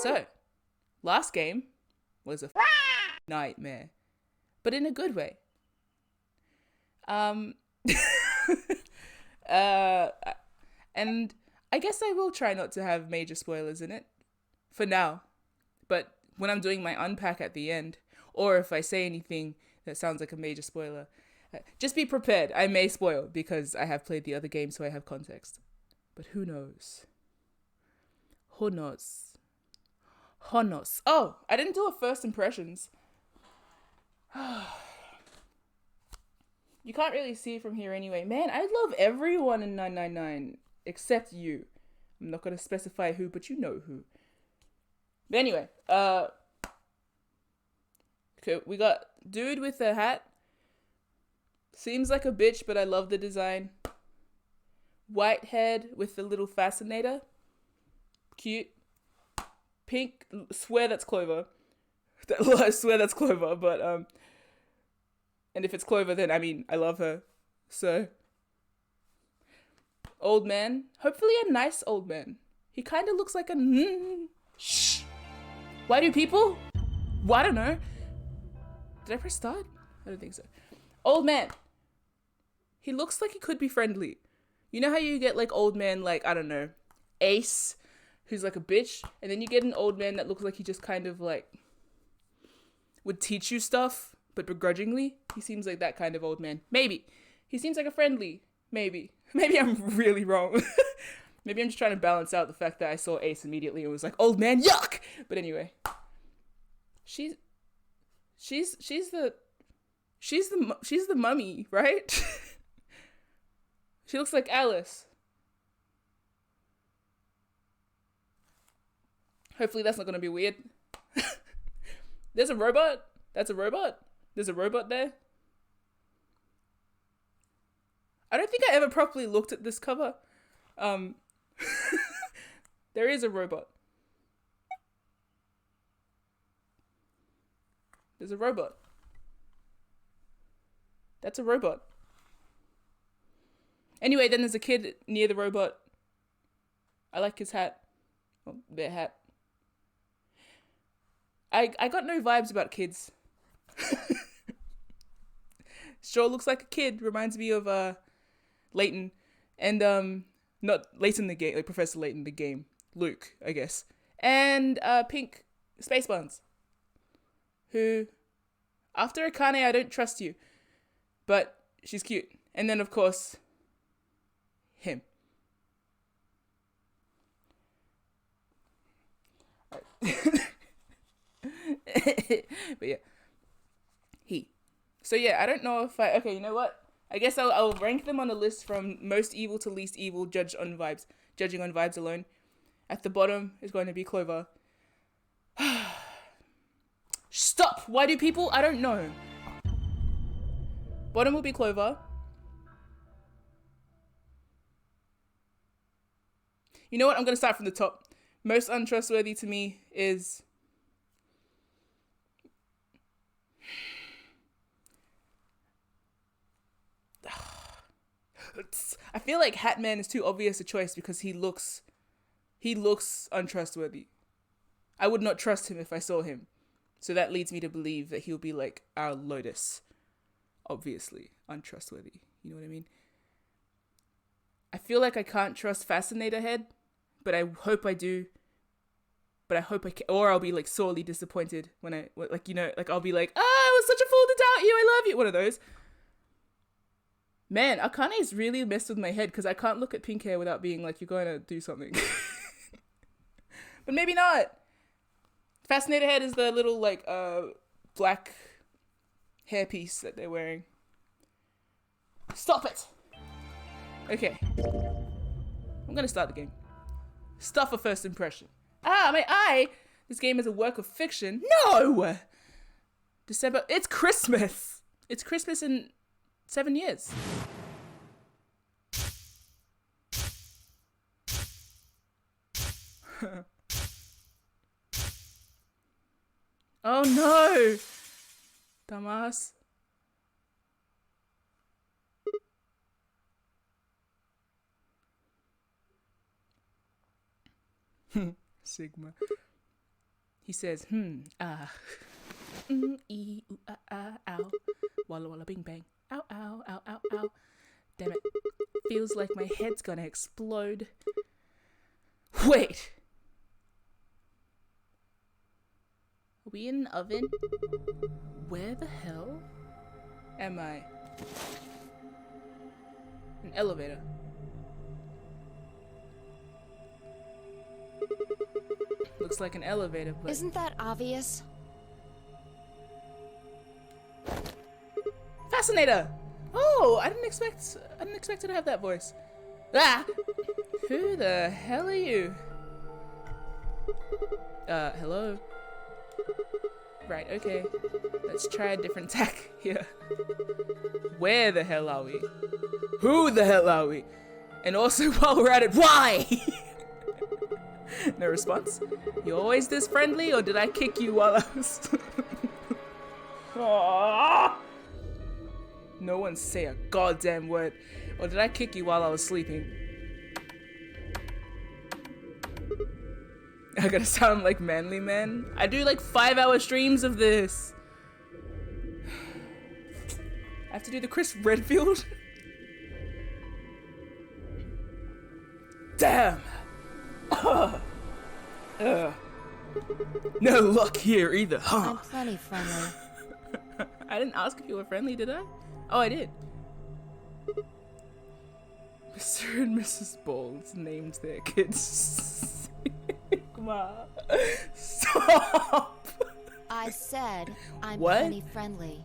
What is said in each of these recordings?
So, last game was a nightmare, but in a good way. Um, uh, and I guess I will try not to have major spoilers in it for now. But when I'm doing my unpack at the end, or if I say anything that sounds like a major spoiler, just be prepared. I may spoil because I have played the other game, so I have context. But who knows? Who knows? Who knows? Oh, I didn't do a first impressions. You can't really see from here anyway. Man, I love everyone in 999 except you. I'm not going to specify who, but you know who. But anyway, okay, we got dude with a hat. Seems like a bitch, but I love the design. White head with the little fascinator. Cute. Pink, swear that's Clover. I swear that's Clover, but and if it's Clover, then I mean I love her. So old man, hopefully a nice old man. He kind of looks like a shh. Why do people? Well, I don't know. Did I press start? I don't think so. Old man. He looks like he could be friendly. You know how you get like old man, like I don't know, Ace, who's like a bitch, and then you get an old man that looks like he just kind of like would teach you stuff, but begrudgingly. He seems like that kind of old man. Maybe. He seems like a friendly. Maybe. Maybe I'm really wrong. Maybe I'm just trying to balance out the fact that I saw Ace immediately and was like, old man, yuck! But anyway. She's the mummy, right? She looks like Alice. Hopefully that's not going to be weird. There's a robot. That's a robot. There's a robot there. I don't think I ever properly looked at this cover. There is a robot. There's a robot. That's a robot. Anyway, then there's a kid near the robot. I like his hat. Well, their hat. I got no vibes about kids. Sure looks like a kid. Reminds me of Layton. And not Layton the game, like Professor Layton the game. Luke, I guess. And pink space buns. Who, after Akane, I don't trust you. But she's cute. And then, of course, him. But yeah. He. So yeah, I don't know if okay, you know what? I guess I'll rank them on a list from most evil to least evil, judging on vibes alone. At the bottom is going to be Clover. Stop! Why do people? I don't know. Bottom will be Clover. You know what? I'm going to start from the top. Most untrustworthy to me is... I feel like Hatman is too obvious a choice because he looks untrustworthy. I would not trust him if I saw him. So that leads me to believe that he'll be like our Lotus. Obviously, untrustworthy. You know what I mean? I feel like I can't trust Fascinator Head, but I hope I do. But I hope I can, or I'll be like sorely disappointed when I, like, you know, like I'll be like, I was such a fool to doubt you, I love you. One of those. Man, Akane's really messed with my head because I can't look at pink hair without being like, you're going to do something. But maybe not. Fascinator Head is the little like black hairpiece that they're wearing. Stop it! Okay. I'm gonna start the game. Stuff a first impression. My eye! This game is a work of fiction. No! December. It's Christmas! It's Christmas in 7 years. Oh no! Dumbass. Sigma. He says, ee, ooh, ah, ah, ow. Walla walla bing bang. Ow, ow, ow, ow, ow. Damn it. Feels like my head's gonna explode. Wait. Are we in an oven? Where the hell am I? An elevator. Looks like an elevator, but... Isn't that obvious? Fascinator! Oh, I didn't expect her to have that voice. Ah! Who the hell are you? Hello? Right, okay. Let's try a different tack here. Where the hell are we? Who the hell are we? And also, while we're at it, why? No response? You always this friendly, or did I kick you while I was... No one say a goddamn word. Or did I kick you while I was sleeping? I gotta sound like manly man. I do like 5-hour streams of this. I have to do the Chris Redfield. Damn. No luck here either, huh? I'm plenty friendly. I didn't ask if you were friendly, did I? Oh, I did. Mr. and Mrs. Bowles named their kids Sigma. Stop! I said I'm What? plenty friendly.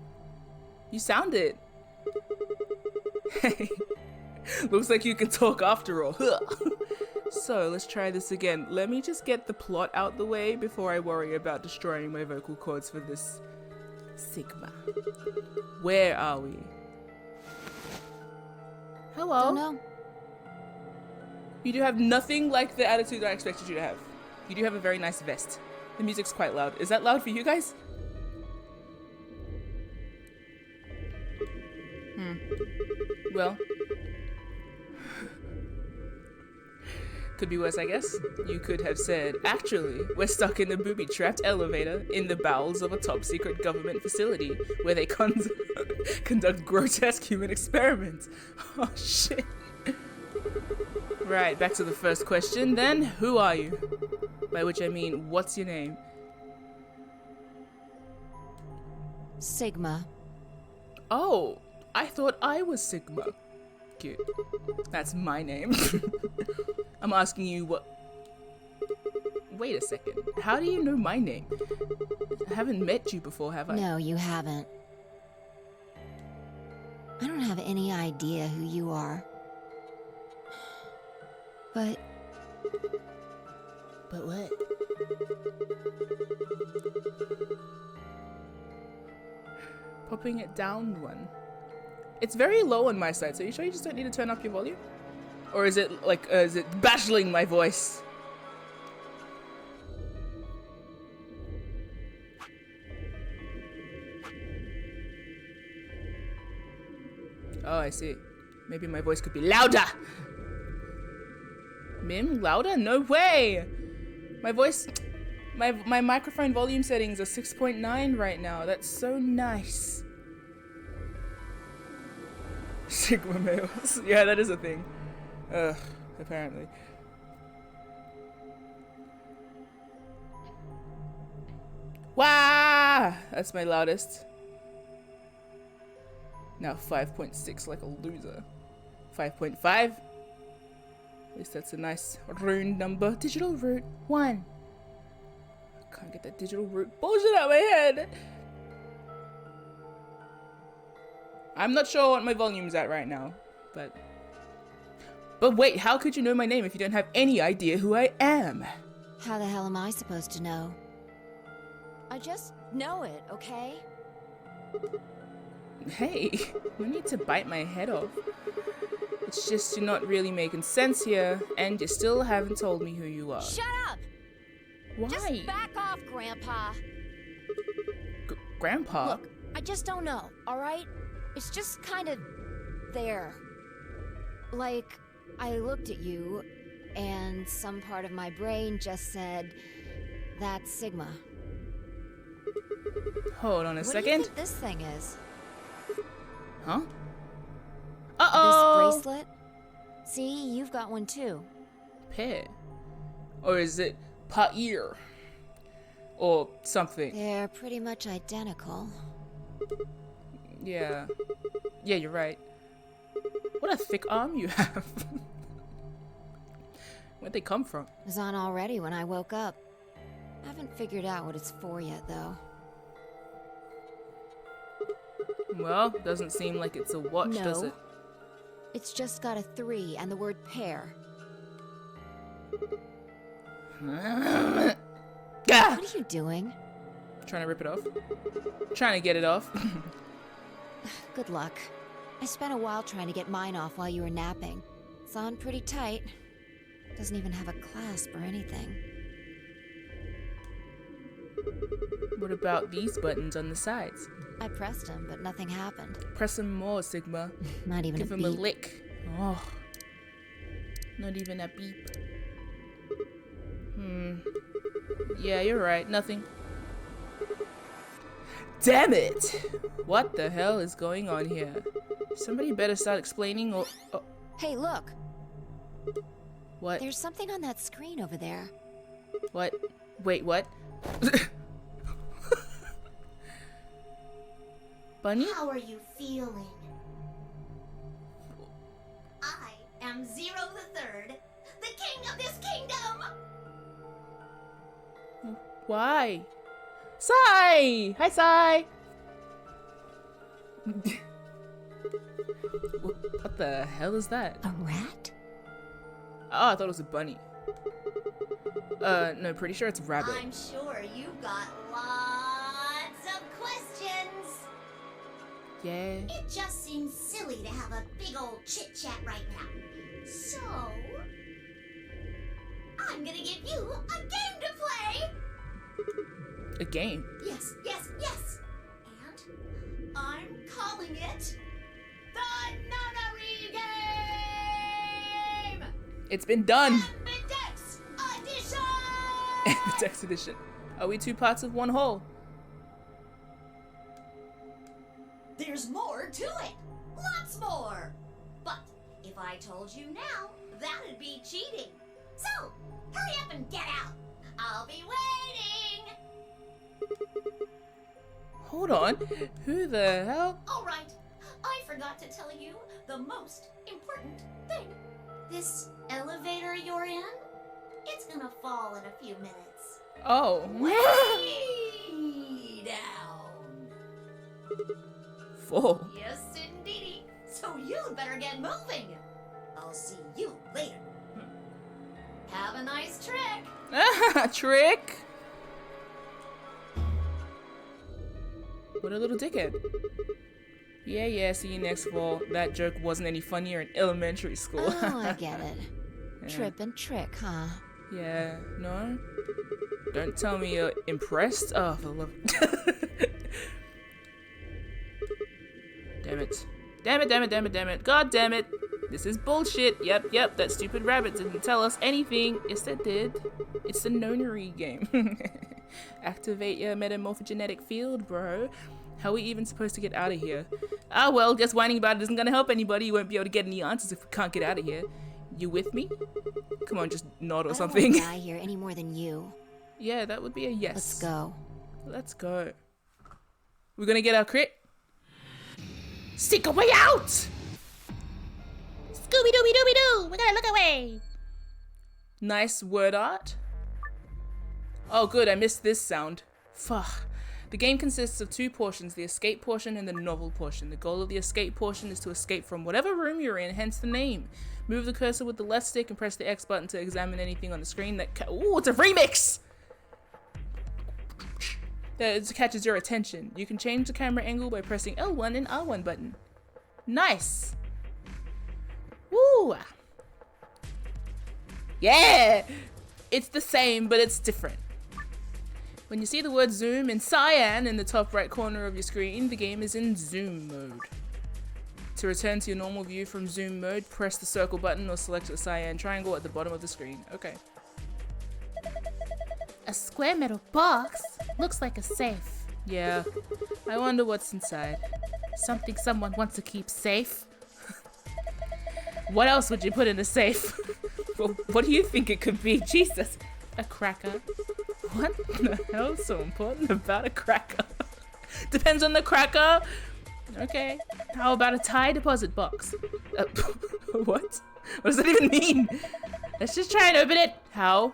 You sound it. Hey. Looks like you can talk after all. So, let's try this again. Let me just get the plot out the way before I worry about destroying my vocal cords for this Sigma. Where are we? Hello? Don't know. You do have nothing like the attitude I expected you to have. You do have a very nice vest. The music's quite loud. Is that loud for you guys? Well. Could be worse, I guess. You could have said, actually, we're stuck in a booby-trapped elevator in the bowels of a top-secret government facility where they conduct grotesque human experiments. Oh, shit. Right, back to the first question then. Who are you? By which I mean, what's your name? Sigma. Oh, I thought I was Sigma. Cute. That's my name. I'm asking you what... Wait a second. How do you know my name? I haven't met you before, have I? No, you haven't. I don't have any idea who you are. But what? Popping it down one. It's very low on my side, so you sure you just don't need to turn up your volume? Or is it like, is it bashing my voice? Oh, I see. Maybe my voice could be louder. MIM louder? No way! My voice, my microphone volume settings are 6.9 right now. That's so nice. Sigma males. Yeah, that is a thing. Ugh, apparently. Wah! That's my loudest. Now 5.6 like a loser. 5.5. At least that's a nice rune number. Digital root 1. I can't get that digital root bullshit out of my head. I'm not sure what my volume's at right now, but wait, how could you know my name if you don't have any idea who I am? how the hell am I supposed to know? I just know it, okay? Hey, no need to bite my head off. It's just you're not really making sense here, and you still haven't told me who you are. Shut up! Why? Just back off, Grandpa. Grandpa? Look, I just don't know, alright? It's just kind of there. Like, I looked at you, and some part of my brain just said, that's Sigma. Hold on a What do you second. think this thing is? Huh? Uh-oh! This bracelet? See, you've got one too. Pear. Or is it Pair? Or something. They're pretty much identical. Yeah. Yeah, you're right. What a thick arm you have. Where'd they come from? It was on already when I woke up. I haven't figured out what it's for yet, though. Well, doesn't seem like it's a watch, does No. it? It's just got a 3 and the word pair. Ah! What are you doing? Trying to rip it off. Trying to get it off. Good luck. I spent a while trying to get mine off while you were napping. It's on pretty tight. Doesn't even have a clasp or anything. What about these buttons on the sides? I pressed them, but nothing happened. Press them more, Sigma. Not even Give a him beep. a lick. Oh. Not even a beep. Yeah, you're right. Nothing. Damn it! What the hell is going on here? Somebody better start explaining or... Oh, Hey, look! what? There's something on that screen over there. What? Wait, what? Bunny? How are you feeling? I am Zero the Third, the king of this kingdom! Why? Sai! Hi, Sai! What the hell is that? A rat? Oh, I thought it was a bunny. No, pretty sure it's a rabbit. I'm sure you got lots of questions. Yeah. It just seems silly to have a big old chit-chat right now. So, I'm gonna give you a game to play! A game? Yes, yes, yes! And I'm calling it the Nunnery Game! It's been done! Ambidex Edition! The Dex edition. Are we two parts of one whole? There's more to it! Lots more! But if I told you now, that'd be cheating. So, hurry up and get out! I'll be waiting! Hold on. Who the hell? Alright, I forgot to tell you the most important thing. This elevator you're in, it's gonna fall in a few minutes. Oh. Way down. Full. Yes, indeedy. So you'd better get moving. I'll see you later. Have a nice trick. Trick? What a little dickhead. Yeah, see you next fall. That joke wasn't any funnier in elementary school. Oh, I get it. Yeah. Trip and trick, huh? Yeah, no? Don't tell me you're impressed. Oh, for the love. Damn it. Damn it. God damn it. This is bullshit. Yep, that stupid rabbit didn't tell us anything. Yes, it did. It's the nonary game. Activate your metamorphogenetic field, bro. How are we even supposed to get out of here? Ah, well, guess whining about it isn't gonna help anybody. You won't be able to get any answers if we can't get out of here. You with me? Come on, just nod or I something. don't want to die here any more than you. Yeah, that would be a yes. Let's go. Let's go. We're gonna get our crit. Stick away out! Scooby-Dooby-Dooby-Doo! We gotta look away! Nice word art. Oh good, I missed this sound. Fuck. The game consists of two portions, the escape portion and the novel portion. The goal of the escape portion is to escape from whatever room you're in, hence the name. Move the cursor with the left stick and press the X button to examine anything on the screen that ooh, it's a remix! That catches your attention. You can change the camera angle by pressing L1 and R1 button. Nice! Woo! Yeah! It's the same, but it's different. When you see the word zoom in cyan in the top right corner of your screen, the game is in zoom mode. To return to your normal view from zoom mode, press the circle button or select the cyan triangle at the bottom of the screen. Okay. A square metal box looks like a safe. Yeah. I wonder what's inside. Something someone wants to keep safe. What else would you put in a safe? Well, what do you think it could be? Jesus. A cracker. What the hell is so important about a cracker? Depends on the cracker. Okay. How about a tie deposit box? What? What does that even mean? Let's just try and open it. How?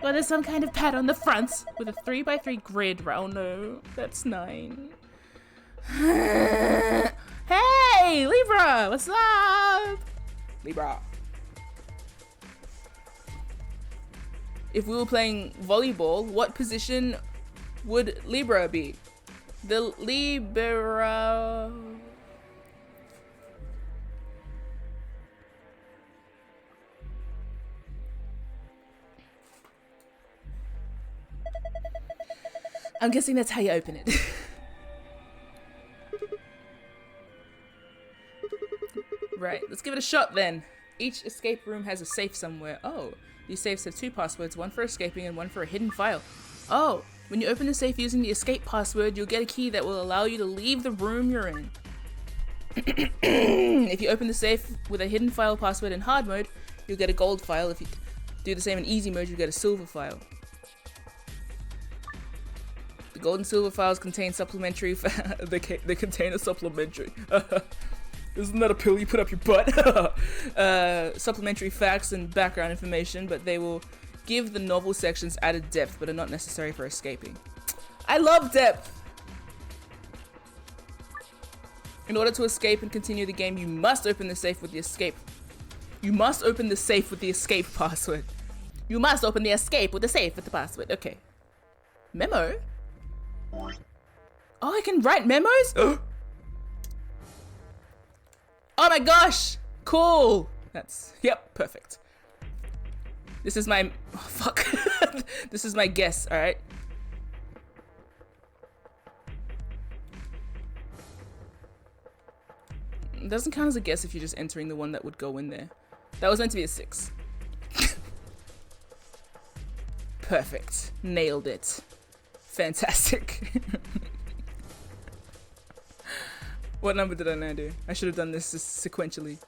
Well, there's some kind of pad on the front with a 3x3 grid. Oh no, that's 9. Hey, Libra, what's up? Libra. If we were playing volleyball, what position would Libra be? The Libra. I'm guessing that's how you open it. Right, let's give it a shot then. Each escape room has a safe somewhere. Oh, these safes have 2 passwords, one for escaping and one for a hidden file. Oh, when you open the safe using the escape password, you'll get a key that will allow you to leave the room you're in. If you open the safe with a hidden file password in hard mode, you'll get a gold file. If you do the same in easy mode, you'll get a silver file. The gold and silver files contain supplementary they contain a supplementary. Isn't that a pill you put up your butt? Supplementary facts and background information, but they will give the novel sections added depth, but are not necessary for escaping. I love depth! In order to escape and continue the game, you must open the safe with the escape. You must open the safe with the escape password. You must open the escape with the safe with the password. Okay. Memo? Oh, I can write memos? Oh my gosh! Cool! Yep, perfect. This is my, oh, fuck. This is my guess, alright? It doesn't count as a guess if you're just entering the one that would go in there. That was meant to be a 6. Perfect. Nailed it. Fantastic. What number did I now do? I should have done this sequentially.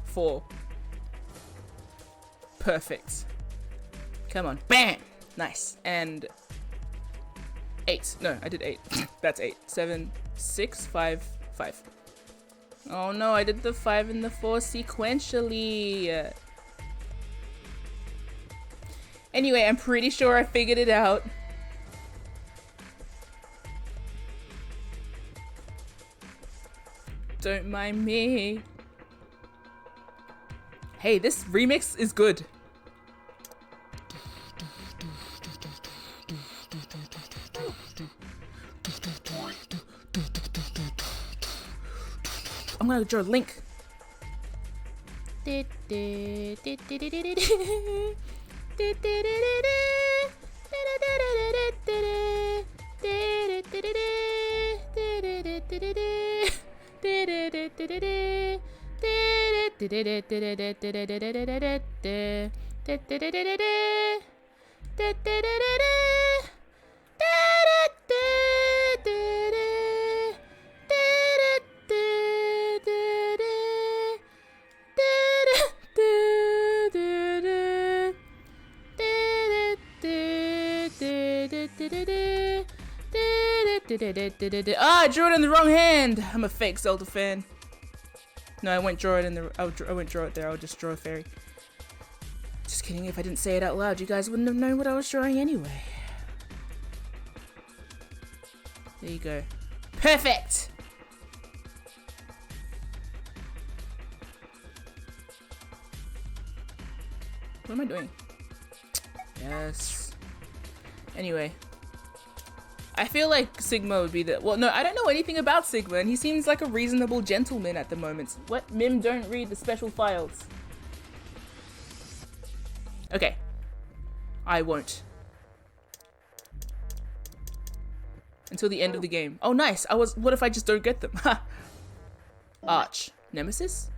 4. Perfect. Come on. Bam! Nice. And 8. No, I did 8. That's 8. 7, 6, 5, 5. Oh no, I did the 5 and the 4 sequentially. Anyway, I'm pretty sure I figured it out. Don't mind me. Hey, this remix is good. I'm gonna draw a link. Ah, I drew it in the wrong hand. I'm a fake Zelda fan. No, I won't draw it in the. I won't draw it there. I'll just draw a fairy. Just kidding. If I didn't say it out loud, you guys wouldn't have known what I was drawing anyway. There you go. Perfect. What am I doing? Yes. Anyway. I feel like Sigma would be the- well, no, I don't know anything about Sigma, and he seems like a reasonable gentleman at the moment. What? MIM don't read the special files. Okay. I won't. Until the end of the game. Oh, nice. What if I just don't get them? Ha! Arch. Nemesis?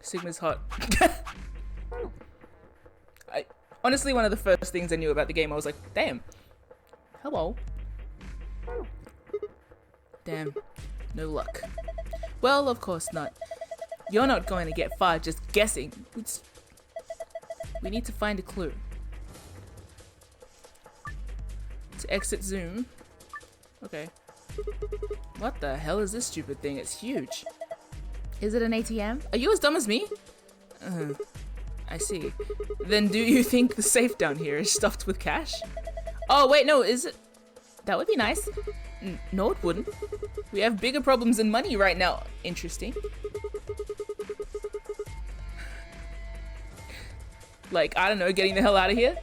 Sigma's hot. Honestly, one of the first things I knew about the game, I was like, damn. Hello. Damn. No luck. Well, of course not. You're not going to get far just guessing. We need to find a clue. To exit Zoom. Okay. What the hell is this stupid thing? It's huge. Is it an ATM? Are you as dumb as me? I see. Then do you think the safe down here is stuffed with cash? Oh, wait, no, is it? That would be nice. No, it wouldn't. We have bigger problems than money right now. Interesting. Like, I don't know, getting the hell out of here?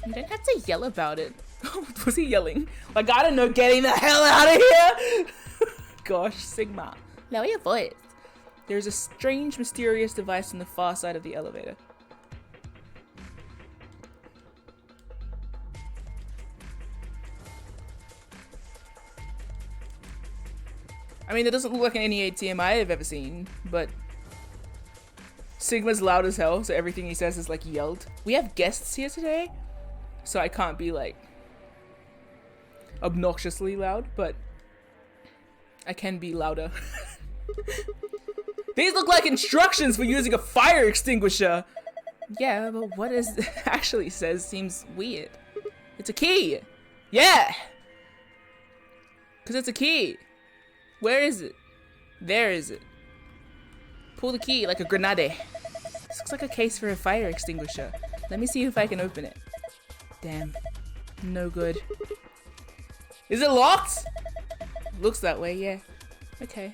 You don't have to yell about it. What was he yelling? Like, I don't know, getting the hell out of here? Gosh, Sigma. Lower your voice. There's a strange, mysterious device on the far side of the elevator. I mean, that doesn't look like any ATM I have ever seen, but Sigma's loud as hell, so everything he says is like yelled. We have guests here today, so I can't be like obnoxiously loud, but I can be louder. These look like instructions for using a fire extinguisher. Yeah, but what it actually says seems weird. It's a key. Yeah. Because it's a key. Where is it? There is it. Pull the key like a grenade. This looks like a case for a fire extinguisher. Let me see if I can open it. Damn. No good. Is it locked? Looks that way, yeah. Okay.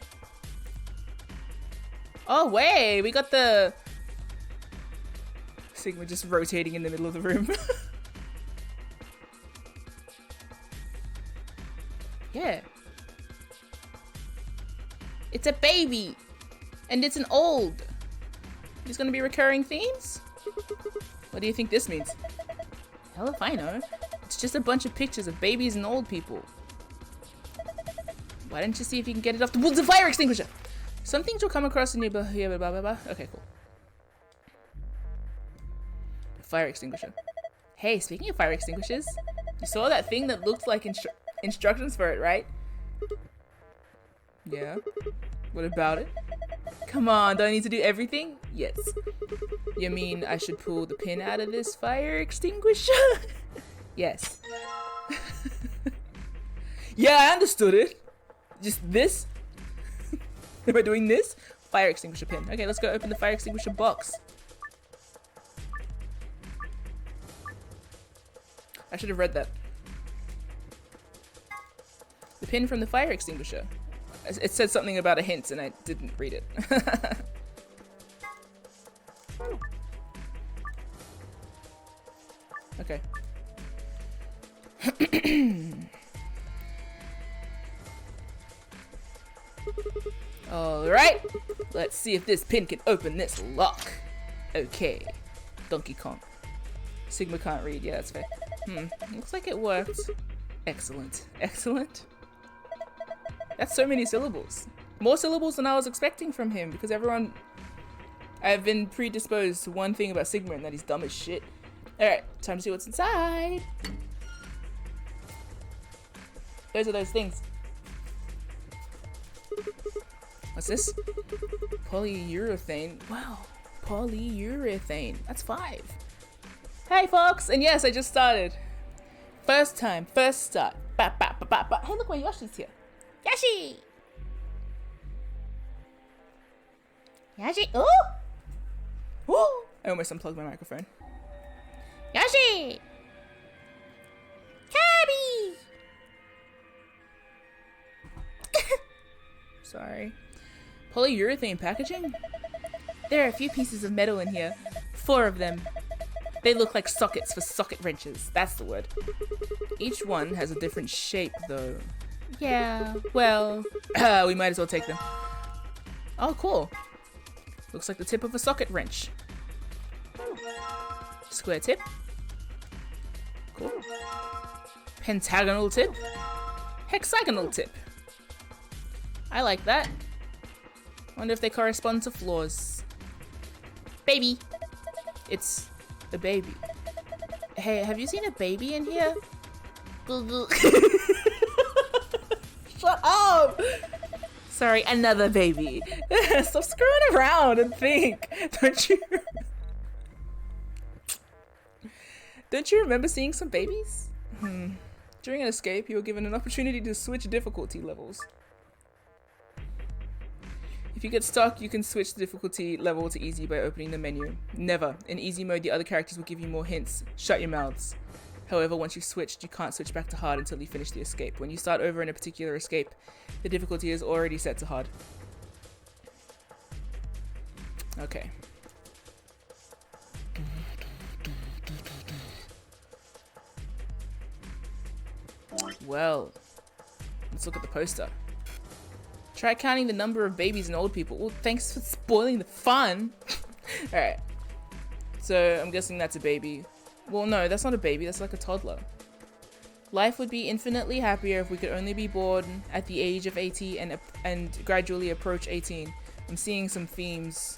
Oh, wait. We got the Sigma just rotating in the middle of the room. Yeah. It's a baby. And it's an old. There's gonna be recurring themes? What do you think this means? Hell if I know. It's just a bunch of pictures of babies and old people. Why don't you see if you can get it off the woods of fire extinguisher? Some things will come across in your blah, blah, blah, blah. Okay, cool. Fire extinguisher. Hey, speaking of fire extinguishers, you saw that thing that looked like instructions for it, right? Yeah. What about it? Come on, do I need to do everything? Yes. You mean I should pull the pin out of this fire extinguisher? Yes. Yeah, I understood it. Just this? Am I doing this? Fire extinguisher pin. Okay, let's go open the fire extinguisher box. I should have read that. The pin from the fire extinguisher. It said something about a hint and I didn't read it. Okay. Alright. Let's see if this pin can open this lock. Okay. Donkey Kong. Sigma can't read. Yeah, that's fair. Looks like it worked. Excellent. Excellent. That's so many syllables. More syllables than I was expecting from him because everyone... I've been predisposed to one thing about Sigma and that he's dumb as shit. Alright, time to see what's inside. Those are those things. What's this? Polyurethane. Wow. Polyurethane. That's 5. Hey, folks! And yes, I just started. First time, first start. Ba, ba, ba, ba, ba. Hey, look, my Yoshi's here. Yoshi! Yoshi! Ooh! Ooh! I almost unplugged my microphone. Yoshi! Cabby! Sorry. Polyurethane packaging? There are a few pieces of metal in here. 4 of them. They look like sockets for socket wrenches. That's the word. Each one has a different shape, though. Yeah, well, we might as well take them. Oh, cool. Looks like the tip of a socket wrench. Square tip. Cool. Pentagonal tip. Hexagonal tip. I like that. Wonder if they correspond to floors. Baby. It's a baby. Hey, have you seen a baby in here? Shut up! Sorry, another baby. Stop screwing around and think. Don't you? Don't you remember seeing some babies? During an escape, you were given an opportunity to switch difficulty levels. If you get stuck, you can switch the difficulty level to easy by opening the menu. Never. In easy mode, the other characters will give you more hints. Shut your mouths. However, once you've switched, you can't switch back to hard until you finish the escape. When you start over in a particular escape, the difficulty is already set to hard. Okay. Well, let's look at the poster. Try counting the number of babies and old people. Well, thanks for spoiling the fun. Alright. So, I'm guessing that's a baby. Well, no, that's not a baby. That's like a toddler. Life would be infinitely happier if we could only be born at the age of 18 and gradually approach 18. I'm seeing some themes.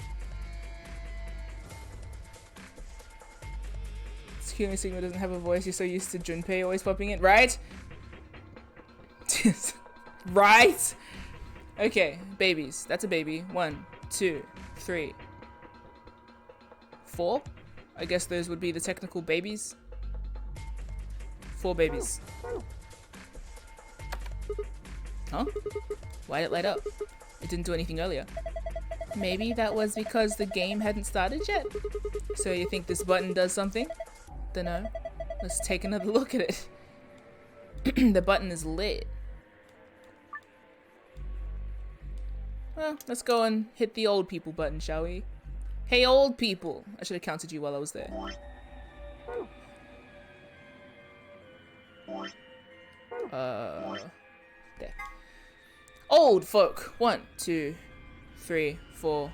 Healing Sigma doesn't have a voice. You're so used to Junpei always popping in, right? Right? Okay, babies. That's a baby. 1, 2, 3, 4. I guess those would be the technical babies. 4 babies. Huh? Why'd it light up? It didn't do anything earlier. Maybe that was because the game hadn't started yet? So you think this button does something? Dunno. Let's take another look at it. The button is lit. Well, let's go and hit the old people button, shall we? Hey, old people! I should have counted you while I was there. There. Old folk! 1, 2, 3, 4.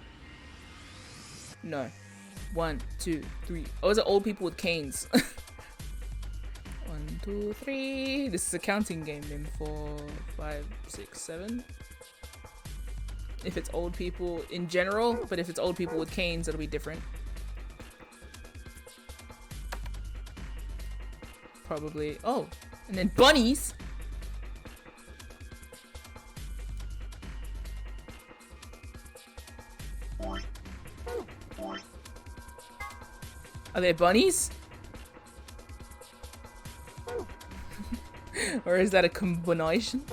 No. 1, 2, 3. Oh, is it old people with canes? 1, 2, 3. This is a counting game. MIM 4, 5, 6, 7. If it's old people in general, but if it's old people with canes, it'll be different. Probably. Oh, and then bunnies. Are there bunnies? Or is that a combination?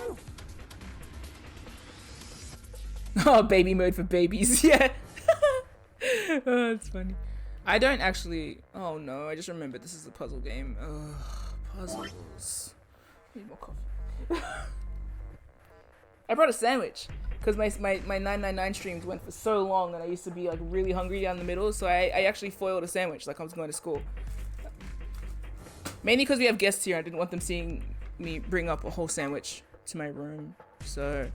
Oh, baby mode for babies. Yeah. Oh, that's funny. I don't actually... Oh no, I just remembered this is a puzzle game. Ugh, puzzles. Need more coffee. I brought a sandwich because my 999 streams went for so long and I used to be like really hungry down the middle, so I actually foiled a sandwich like I was going to school. Mainly because we have guests here. I didn't want them seeing me bring up a whole sandwich to my room, so...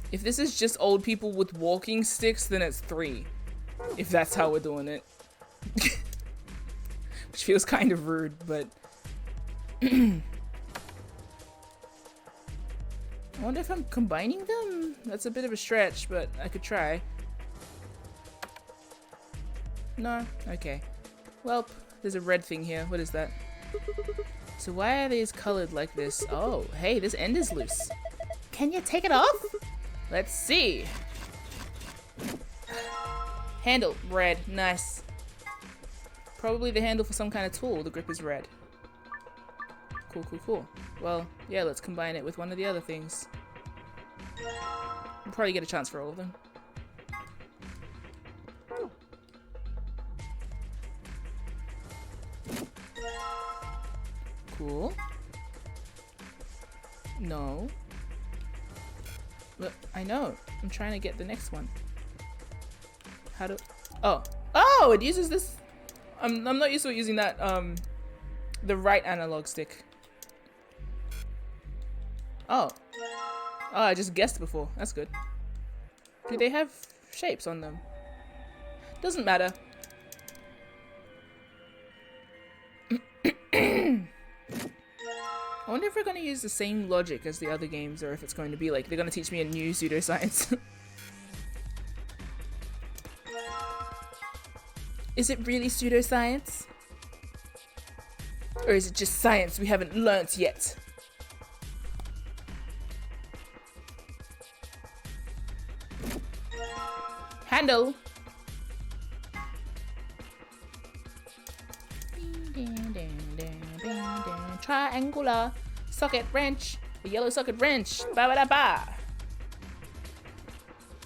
If this is just old people with walking sticks, then it's 3. If that's how we're doing it. Which feels kind of rude, but... I wonder if I'm combining them? That's a bit of a stretch, but I could try. No? Okay. Welp, there's a red thing here. What is that? So why are these colored like this? Oh, hey, this end is loose. Can you take it off? Let's see. Handle, red, nice. Probably the handle for some kind of tool. The grip is red. Cool, cool, cool. Well, yeah, let's combine it with one of the other things. We'll probably get a chance for all of them. Cool. No. Look, I know. I'm trying to get the next one. How do... Oh. Oh, it uses this... I'm not used to using that, the right analog stick. Oh. Oh, I just guessed before. That's good. Do they have shapes on them? Doesn't matter. I wonder if we're going to use the same logic as the other games, or if it's going to be like, they're going to teach me a new pseudoscience. Is it really pseudoscience? Or is it just science we haven't learnt yet? Handle. Triangular socket wrench. A yellow socket wrench. Ba ba da ba.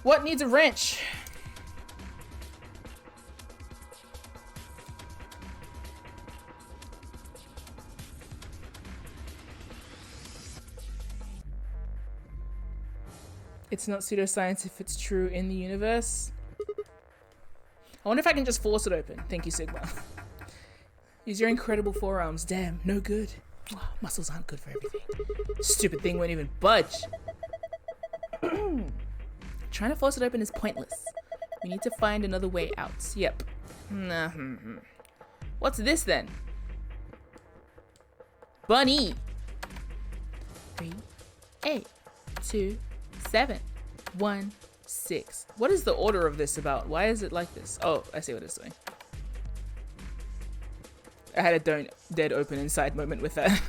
What needs a wrench? It's not pseudoscience if it's true in the universe. I wonder if I can just force it open. Thank you, Sigma. Use your incredible forearms. Damn, no good. Muscles aren't good for everything. Stupid thing won't even budge. Trying to force it open is pointless. We need to find another way out. Yep. What's this then? Bunny. 3, 8, 2, 7, 1, 6. What is the order of this about? Why is it like this? Oh, I see what it's doing. I had a don't dead open inside moment with that.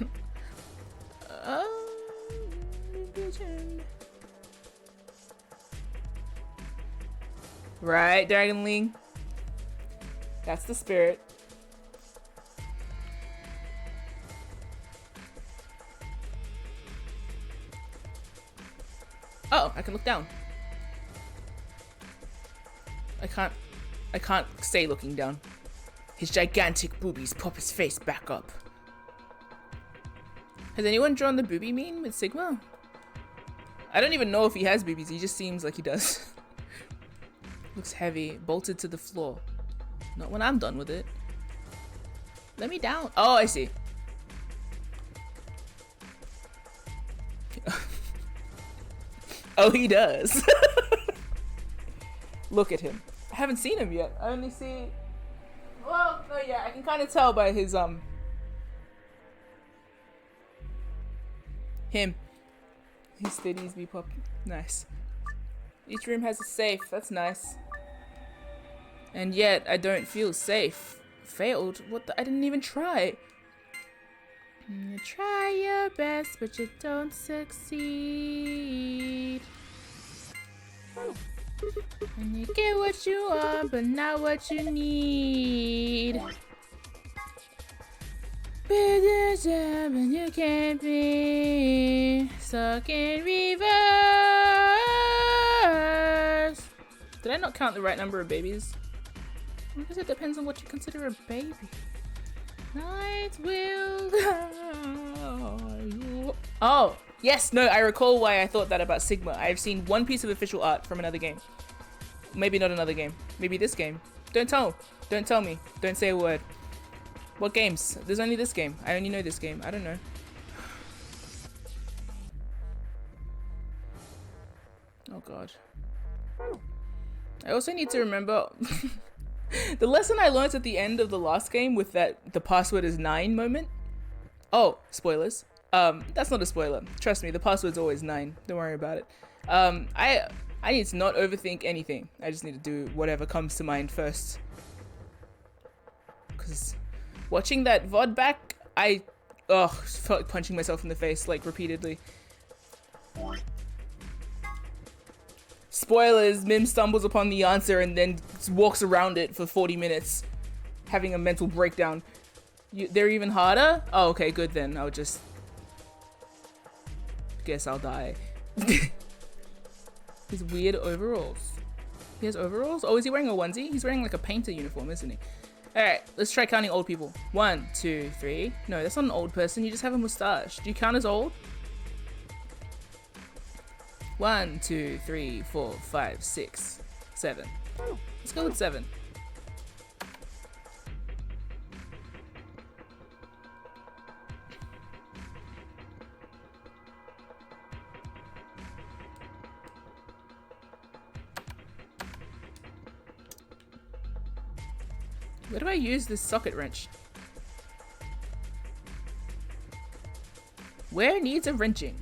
Right, Dragonling. That's the spirit. Oh, I can look down. I can't stay looking down. His gigantic boobies pop his face back up. Has anyone drawn the booby meme with Sigma? I don't even know if he has boobies, he just seems like he does. Looks heavy, bolted to the floor. Not when I'm done with it. Let me down. Oh, I see. Oh, he does. Look at him. I haven't seen him yet. I only see... Well, no, yeah, I can kind of tell by his, him. His titties be popping. Nice. Each room has a safe. That's nice. And yet, I don't feel safe. Failed? What the? I didn't even try. You try your best, but you don't succeed. And you get what you want, but not what you need. And you can't be stuck in reverse. Did I not count the right number of babies? I guess it depends on what you consider a baby. Night will die. Oh, yes, no, I recall why I thought that about Sigma. I've seen one piece of official art from another game. Maybe not another game. Maybe this game. Don't tell. Don't tell me. Don't say a word. What games? There's only this game. I only know this game. I don't know. Oh god. I also need to remember the lesson I learned at the end of the last game with that the password is 9 moment. Oh, spoilers. That's not a spoiler. Trust me, the password's always 9. Don't worry about it. I need to not overthink anything. I just need to do whatever comes to mind first. Cause watching that VOD back, I felt like punching myself in the face like repeatedly. Spoilers, Mim stumbles upon the answer and then walks around it for 40 minutes, having a mental breakdown. They're even harder? Oh, okay, good then. I'll just... guess I'll die. His weird overalls. He has overalls? Oh, is he wearing a onesie? He's wearing like a painter uniform, isn't he? Alright, let's try counting old people. 1, 2, 3. No, that's not an old person. You just have a mustache. Do you count as old? 1, 2, 3, 4, 5, 6, 7. Let's go with 7. Where do I use this socket wrench? Where needs a wrenching?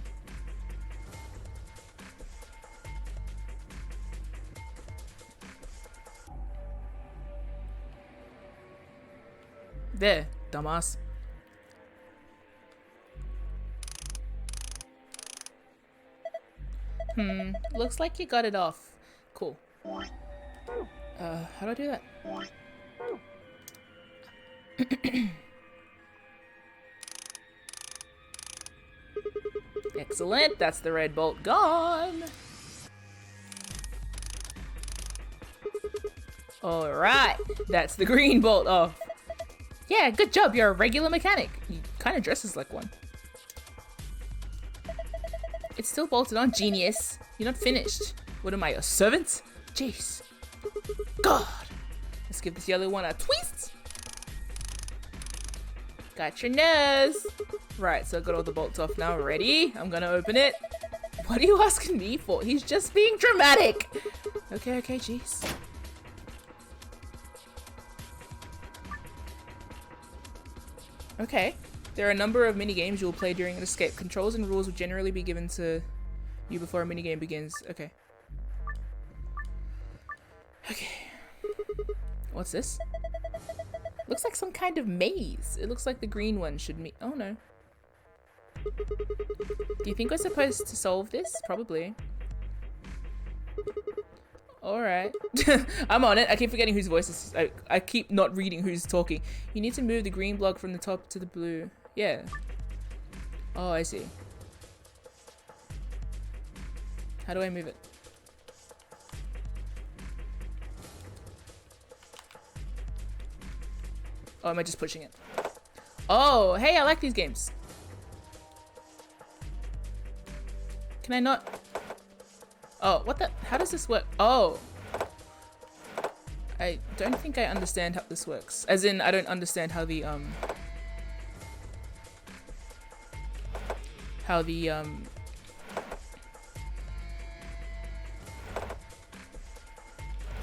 There, dumbass. Looks like you got it off. Cool. How do I do that? Excellent, that's the red bolt gone. Alright, that's the green bolt off. Yeah, good job, you're a regular mechanic. You kind of dresses like one. It's still bolted on, genius. You're not finished. What am I, a servant? Jeez. God. Let's give this yellow one a twist. Got your nose. Right, so I got all the bolts off now. Ready? I'm gonna open it. What are you asking me for? He's just being dramatic. Okay, jeez. Okay. There are a number of mini-games you will play during an escape. Controls and rules will generally be given to you before a mini-game begins. Okay. What's this? Looks like some kind of maze. It looks like the green one should meet. Oh no. Do you think we're supposed to solve this? Probably. Alright. I'm on it. I keep forgetting whose voice is. I keep not reading who's talking. You need to move the green block from the top to the blue. Yeah. Oh, I see. How do I move it? Oh, am I just pushing it? Oh, hey, I like these games. Can I not? Oh, what the? How does this work? Oh. I don't think I understand how this works. As in, I don't understand how the,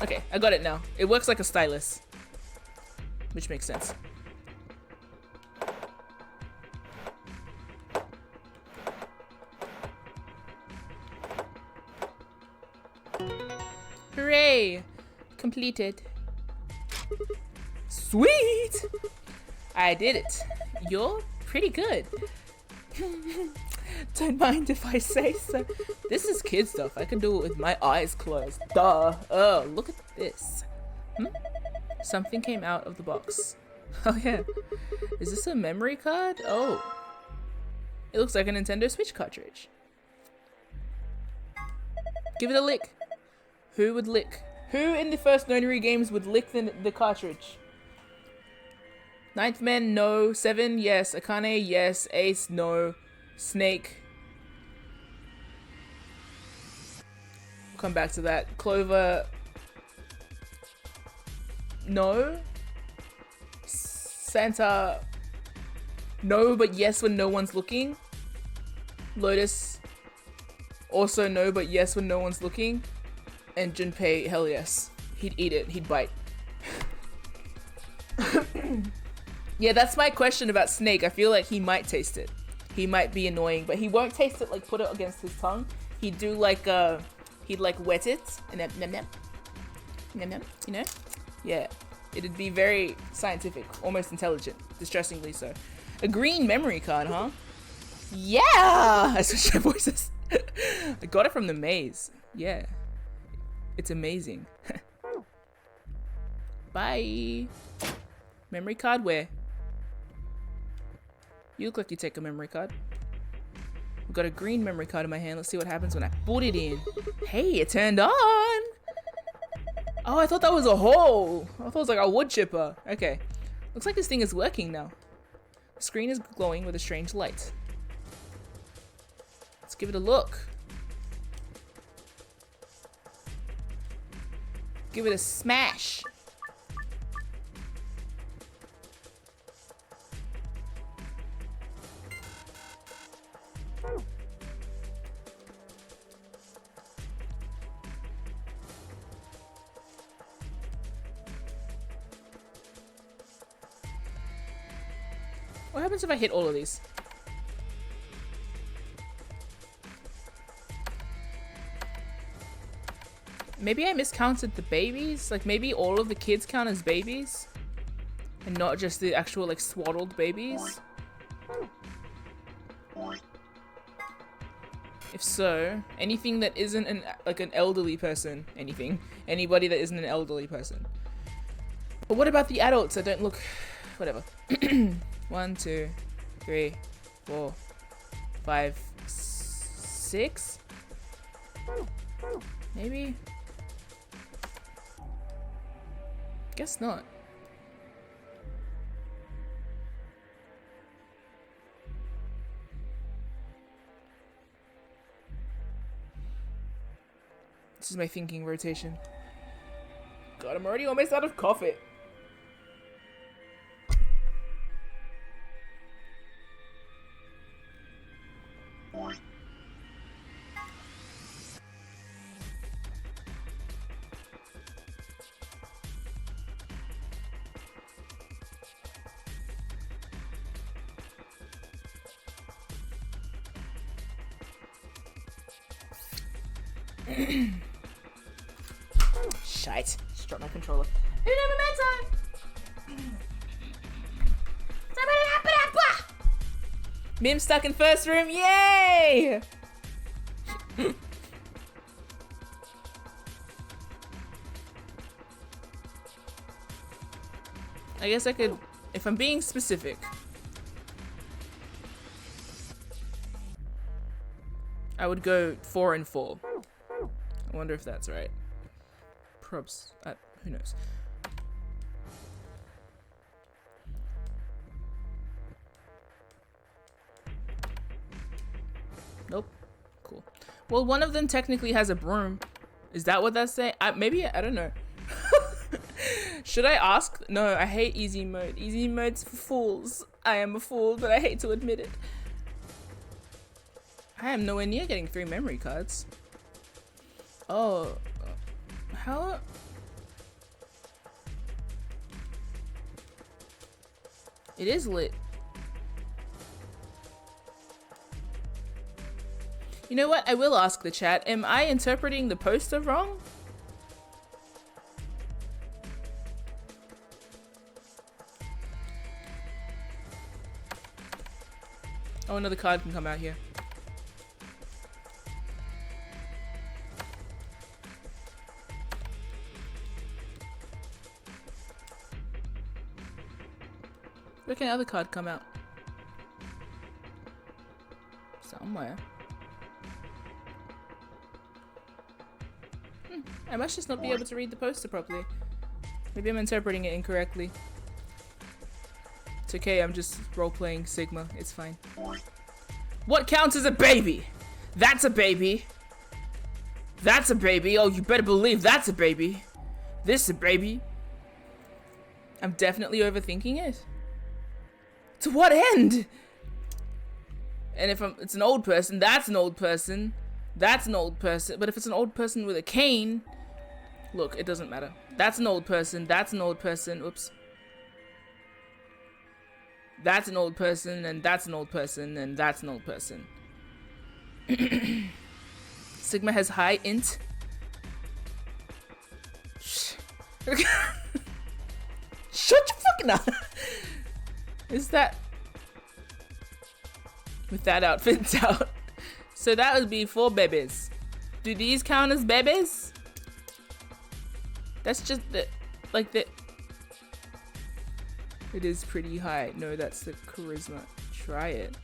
Okay, I got it now. It works like a stylus. Which makes sense. Hooray! Completed. Sweet! I did it. You're pretty good. Don't mind if I say so. This is kid stuff. I can do it with my eyes closed. Duh. Oh, look at this. Something came out of the box. Oh yeah. Is this a memory card? Oh. It looks like a Nintendo Switch cartridge. Give it a lick. Who would lick? Who in the first Nonary games would lick the cartridge? Ninth Man, no. 7, yes. Akane, yes. Ace, no. Snake. We'll come back to that. Clover, no. Santa, no, but yes when no one's looking. Lotus, also no, but yes when no one's looking. And Junpei, hell yes. He'd eat it, he'd bite. Yeah, that's my question about Snake. I feel like he might taste it. He might be annoying, but he won't taste it, like put it against his tongue. He'd do like, he'd like wet it and then nem nem. Nem nem, you know? Yeah. It'd be very scientific, almost intelligent, distressingly so. A green memory card, huh? Yeah! I switched my voices. I got it from the maze. Yeah. It's amazing. Bye. Memory card where? You look like you take a memory card. I've got a green memory card in my hand. Let's see what happens when I put it in. Hey, it turned on! Oh, I thought that was a hole. I thought it was like a wood chipper. Okay. Looks like this thing is working now. The screen is glowing with a strange light. Let's give it a look. Give it a smash. What happens if I hit all of these? Maybe I miscounted the babies? Like maybe all of the kids count as babies? And not just the actual, like, swaddled babies? If so, anything that isn't an elderly person, anybody that isn't an elderly person. But what about the adults that don't look, whatever. 1, 2, 3, 4, 5, 6? Maybe? Guess not. This is my thinking rotation. God, I'm already almost out of coffee. Shite. Just dropped my controller. Mim stuck in first room. Yay! I guess I could, if I'm being specific, I would go 4 and 4. I wonder if that's right. Probs. Who knows? Nope. Cool. Well, one of them technically has a broom. Is that what that's saying? Maybe, I don't know. Should I ask? No, I hate easy mode. Easy mode's for fools. I am a fool, but I hate to admit it. I am nowhere near getting 3 memory cards. Oh. How? It is lit. You know what? I will ask the chat. Am I interpreting the poster wrong? Oh, another card can come out here. Where can another card come out? Somewhere. I must just not be able to read the poster properly. Maybe I'm interpreting it incorrectly. It's okay, I'm just role-playing Sigma. It's fine. What counts as a baby? That's a baby. That's a baby. Oh, you better believe that's a baby. This is a baby. I'm definitely overthinking it. To what end? And if it's an old person, that's an old person. That's an old person. But if it's an old person with a cane, look, it doesn't matter. That's an old person. That's an old person. Oops. That's an old person, and that's an old person, and that's an old person. Sigma has high int. Shut your fucking mouth. Is that with that outfit out? So that would be 4 babies. Do these count as babies? That's just the it is pretty high. No, that's the charisma. Try it.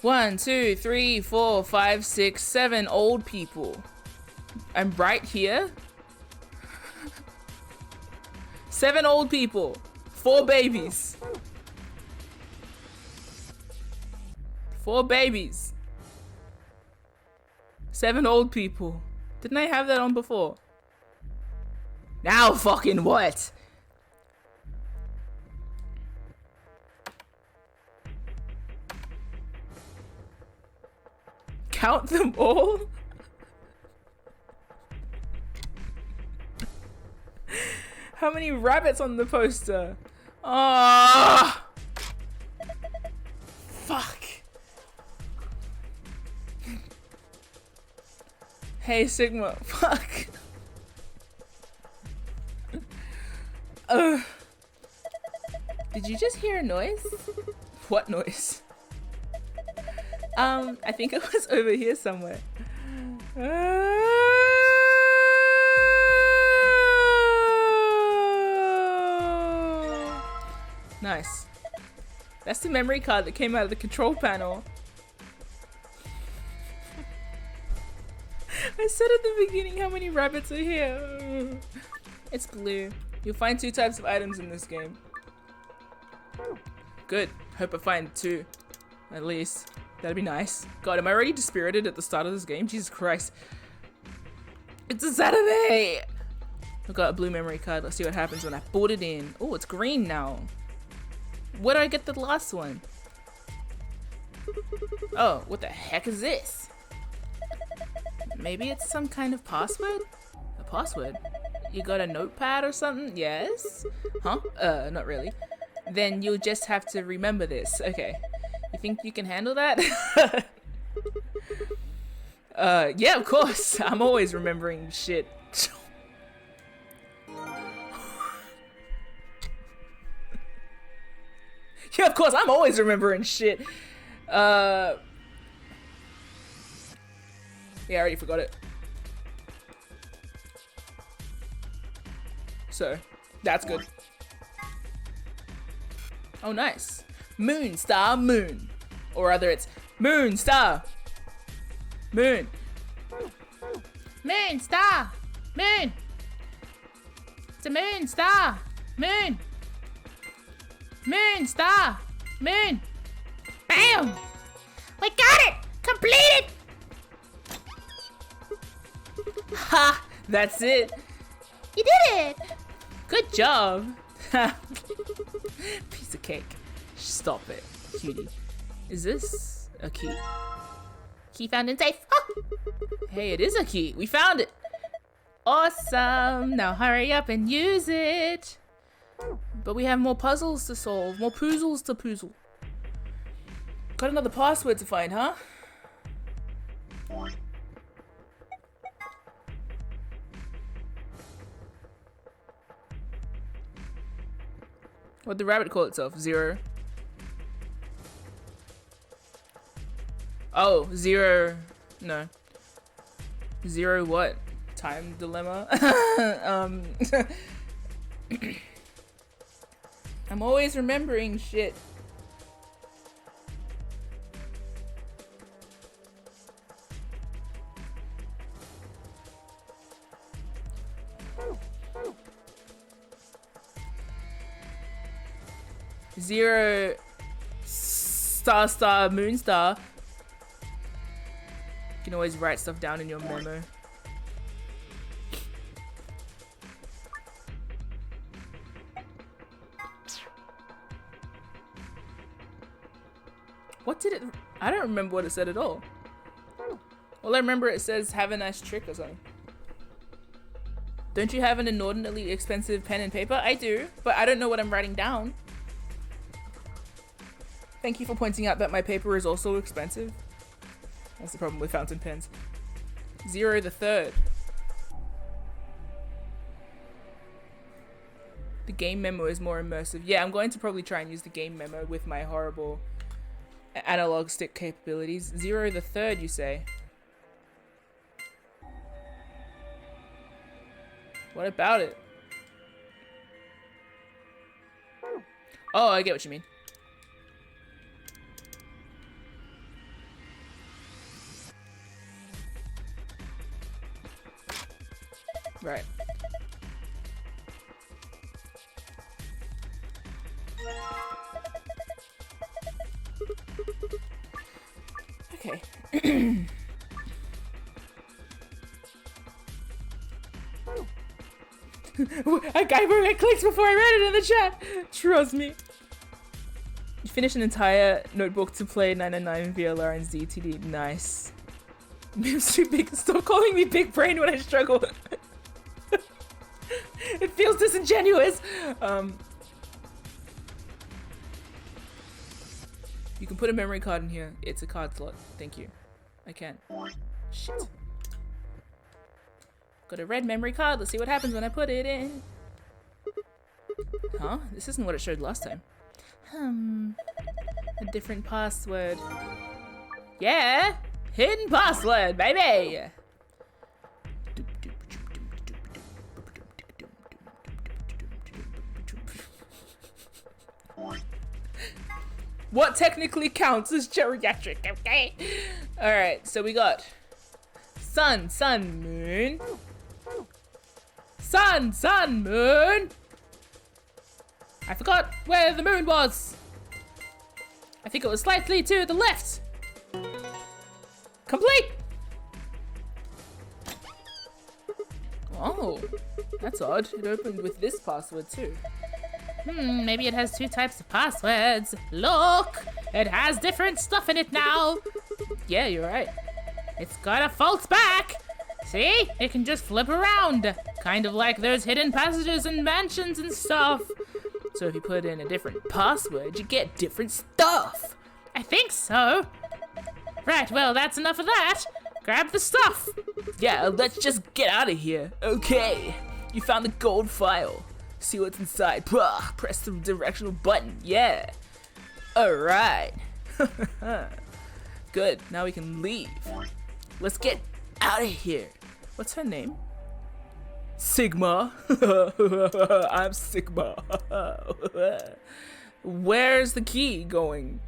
1, 2, 3, 4, 5, 6, 7 old people. I'm right here. 7 old people. 4 babies. 4 babies. 7 old people. Didn't I have that on before? Now fucking what? Count them all? How many rabbits on the poster? Ah! Fuck. Hey Sigma, fuck. Did you just hear a noise? What noise? I think it was over here somewhere. Nice. That's the memory card that came out of the control panel. I said at the beginning how many rabbits are here. It's blue. You'll find 2 types of items in this game. Good. Hope I find 2. At least. That'd be nice. God, am I already dispirited at the start of this game? Jesus Christ. It's a Saturday! I've got a blue memory card. Let's see what happens when I put it in. Oh, it's green now. Where did I get the last one? Oh, what the heck is this? Maybe it's some kind of password? A password? You got a notepad or something? Yes? Huh? Not really. Then you'll just have to remember this. Okay. You think you can handle that? Yeah, of course. I'm always remembering shit. Yeah, of course, I'm always remembering shit. Yeah, I already forgot it. So, that's good. Oh, nice. Moon, star, moon. Or rather, it's moon, star, moon. Moon, star, moon. It's a moon, star, moon. Moon, star, moon. Bam! We got it! Completed! Ha! That's it. You did it! Good job. Piece of cake. Stop it, cutie. Is this a key? Key found in safe. Oh! Hey, it is a key. We found it. Awesome. Now hurry up and use it. But we have more puzzles to solve. More puzzles to puzzle. Got another password to find, huh? What'd the rabbit call itself? 0. Oh, 0. No. 0 what? Time dilemma? I'm always remembering shit. Zero star moon star. You can always write stuff down in your memo. What did it? I don't remember what it said at all. All I remember, it says have a nice trick or something. Don't you have an inordinately expensive pen and paper? I do, but I don't know what I'm writing down. Thank you for pointing out that my paper is also expensive. That's the problem with fountain pens. 0 the 3rd. The game memo is more immersive. Yeah, I'm going to probably try and use the game memo with my horrible analog stick capabilities. 0 the 3rd, you say? What about it? Oh, I get what you mean. Right. Okay. I clicked before I read it in the chat. Trust me. You finished an entire notebook to play 999 VLR and ZTD. Nice. MIM's too big. Stop calling me big brain when I struggle. It feels disingenuous. You can put a memory card in here. It's a card slot. Thank you. I can. Shit. Got a red memory card. Let's see what happens when I put it in. Huh? This isn't what it showed last time. A different password. Yeah! Hidden password, baby! What technically counts as geriatric, okay? Alright, so we got sun, moon. Sun, moon! I forgot where the moon was. I think it was slightly to the left. Complete! Oh, that's odd. It opened with this password too. Maybe it has 2 types of passwords. Look! It has different stuff in it now. Yeah, you're right. It's got a false back. See? It can just flip around. Kind of like those hidden passages and mansions and stuff. So if you put in a different password, you get different stuff. I think so. Right, well, that's enough of that. Grab the stuff. Yeah, let's just get out of here. Okay, you found the gold file. See what's inside. Press the directional button. Yeah. Alright. Good, now we can leave. Let's get out of here. What's her name? Sigma. I'm Sigma. Where's the key going?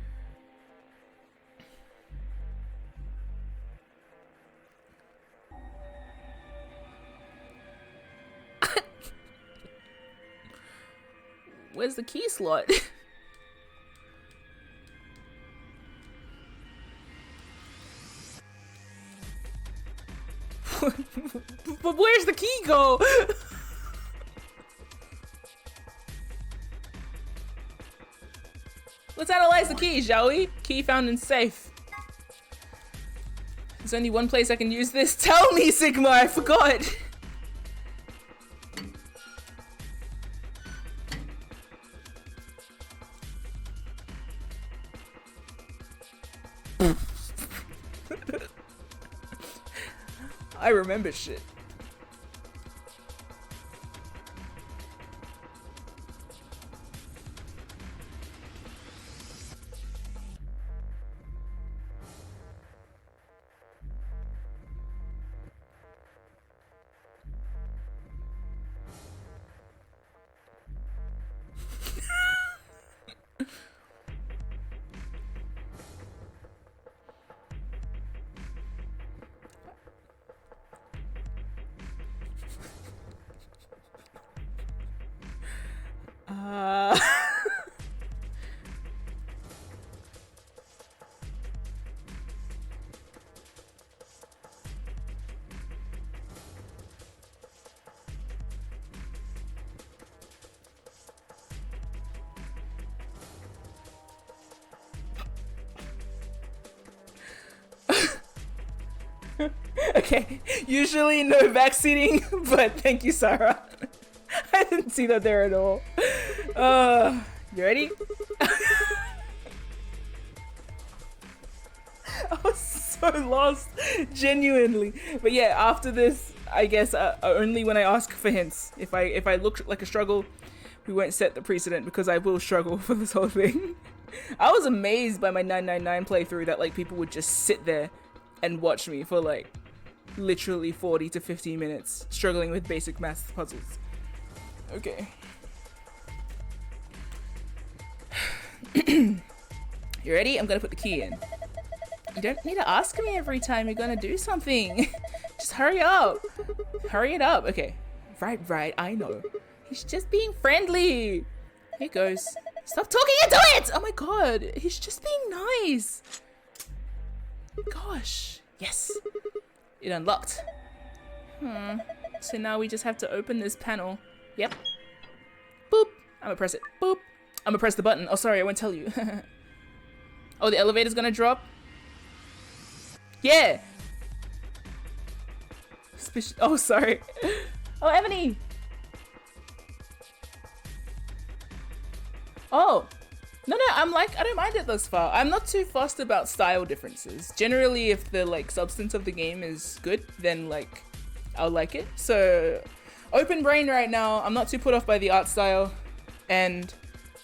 Where's the key slot? But where's the key go? Let's analyze the key, shall we? Key found in safe. There's only one place I can use this. Tell me, Sigma, I forgot. I remember shit. Okay, usually no backseating, but thank you, Sarah. I didn't see that there at all. You ready? I was so lost, genuinely. But yeah, after this, I guess only when I ask for hints. If I look like a struggle, we won't set the precedent because I will struggle for this whole thing. I was amazed by my 999 playthrough that like people would just sit there and watch me for like literally 40 to 50 minutes struggling with basic math puzzles. Okay. You ready? I'm gonna put the key in. You don't need to ask me every time you're gonna do something. Just hurry up. Hurry it up. Okay. Right, I know. He's just being friendly. Here goes. Stop talking into it! Oh my god. He's just being nice. Gosh. Yes. It unlocked. So now we just have to open this panel. Yep. Boop. I'm gonna press it. Boop. I'm gonna press the button. Oh, sorry, I won't tell you. Oh, the elevator's gonna drop? Yeah. Oh, sorry. Oh, Ebony. Oh. No, I don't mind it thus far. I'm not too fussed about style differences. Generally, if the, like, substance of the game is good, then, like, I'll like it. So, open brain right now. I'm not too put off by the art style. And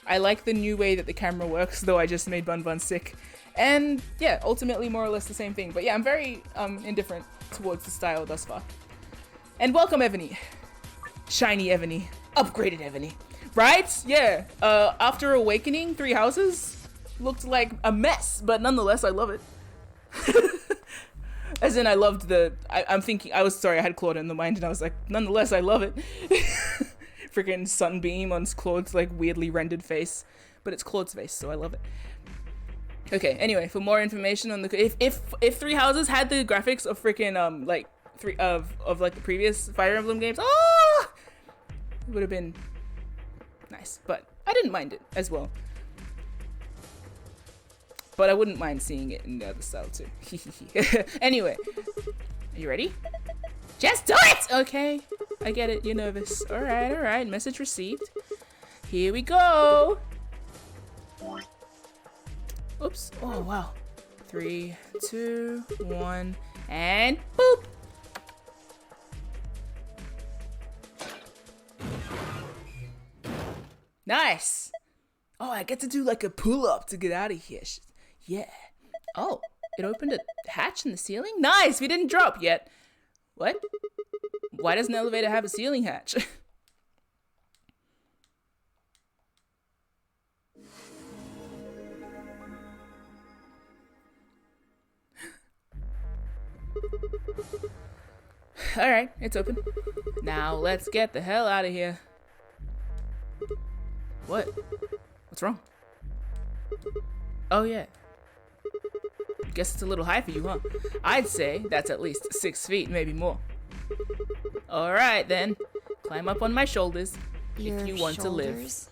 I like the new way that the camera works, though I just made Bun Bun sick. And yeah, ultimately more or less the same thing. But yeah, I'm very indifferent towards the style thus far. And welcome Ebony. Shiny Ebony. Upgraded Ebony. Right? Yeah. After Awakening, 3 Houses looked like a mess, but nonetheless, I love it. As in, I loved the... I'm thinking... I had Claude in the mind, and I was like, nonetheless, I love it. Freaking sunbeam on Claude's, like, weirdly rendered face. But it's Claude's face, so I love it. Okay, anyway, for more information on the... If 3 Houses had the graphics of freaking, like, like, the previous Fire Emblem games, it would have been nice. But I didn't mind it as well. But I wouldn't mind seeing it in the other style too. Anyway, are you ready? Just do it! Okay, I get it, you're nervous. Alright, message received. Here we go! Oops, oh wow. 3, 2, 1, and boop! Nice! Oh, I get to do like a pull-up to get out of here. Yeah. Oh, it opened a hatch in the ceiling? Nice! We didn't drop yet. What? Why doesn't an elevator have a ceiling hatch? Alright, it's open. Now let's get the hell out of here. What? What's wrong? Oh yeah. Guess it's a little high for you, huh? I'd say that's at least 6 feet, maybe more. Alright then. Climb up on my shoulders if you want to live.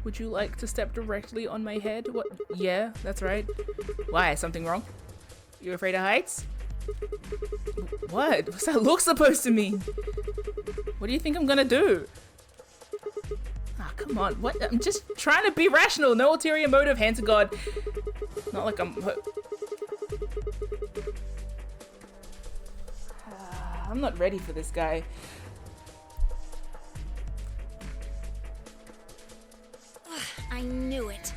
Would you like to step directly on my head? What? Yeah, that's right. Why? Something wrong? You afraid of heights? What? What's that look supposed to mean? What do you think I'm gonna do? Ah, come on. What? I'm just trying to be rational. No ulterior motive, hand to God. Not like I'm not ready for this guy. I knew it.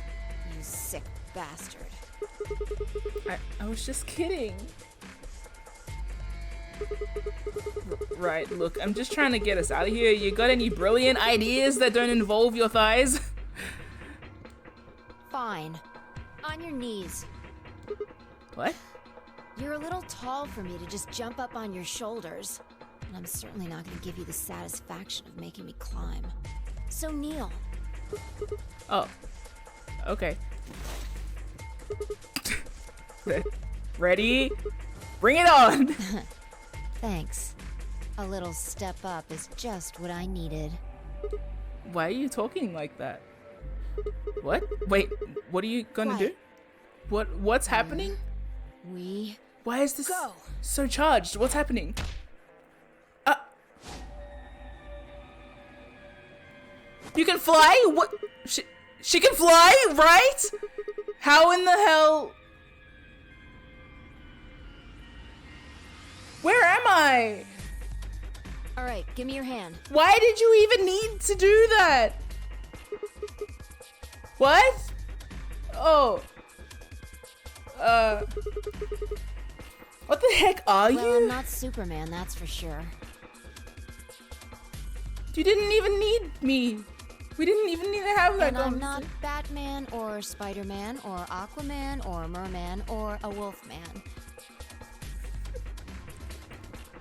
You sick bastard. I was just kidding. Right, look, I'm just trying to get us out of here. You got any brilliant ideas that don't involve your thighs? Fine. On your knees. What? You're a little tall for me to just jump up on your shoulders. And I'm certainly not going to give you the satisfaction of making me climb. So kneel. Oh. Okay. Ready? Bring it on! Thanks. A little step up is just what I needed. Why are you talking like that? What? Wait, what are you gonna do? What's happening? Why is this so charged? What's happening? You can fly? What? She can fly, right? How in the hell? Where am I? All right, give me your hand. Why did you even need to do that? What? Oh. What the heck are you? Well, I'm not Superman, that's for sure. You didn't even need me. We didn't even need to have that And I'm not conversation. Batman or Spider-Man or Aquaman or Merman or a Wolfman.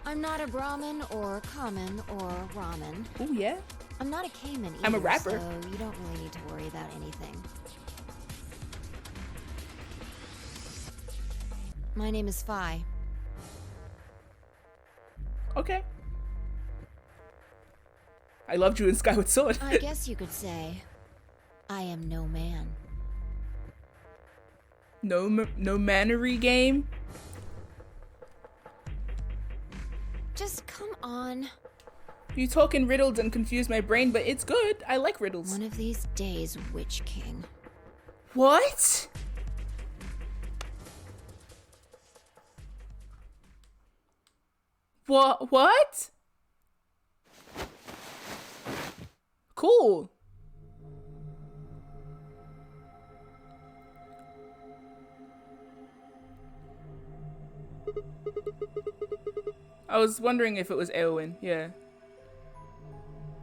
I'm not a Brahmin or a common or ramen. Oh yeah? I'm not a Cayman either, I'm a rapper. so you don't really need to worry about anything. My name is Phi. Okay. I loved you in Skyward Sword. I guess you could say I am no man. No mannery game? Just come on. You talk in riddles and confuse my brain, but it's good. I like riddles. One of these days, Witch King. What? What? Cool. I was wondering if it was Eowyn, yeah.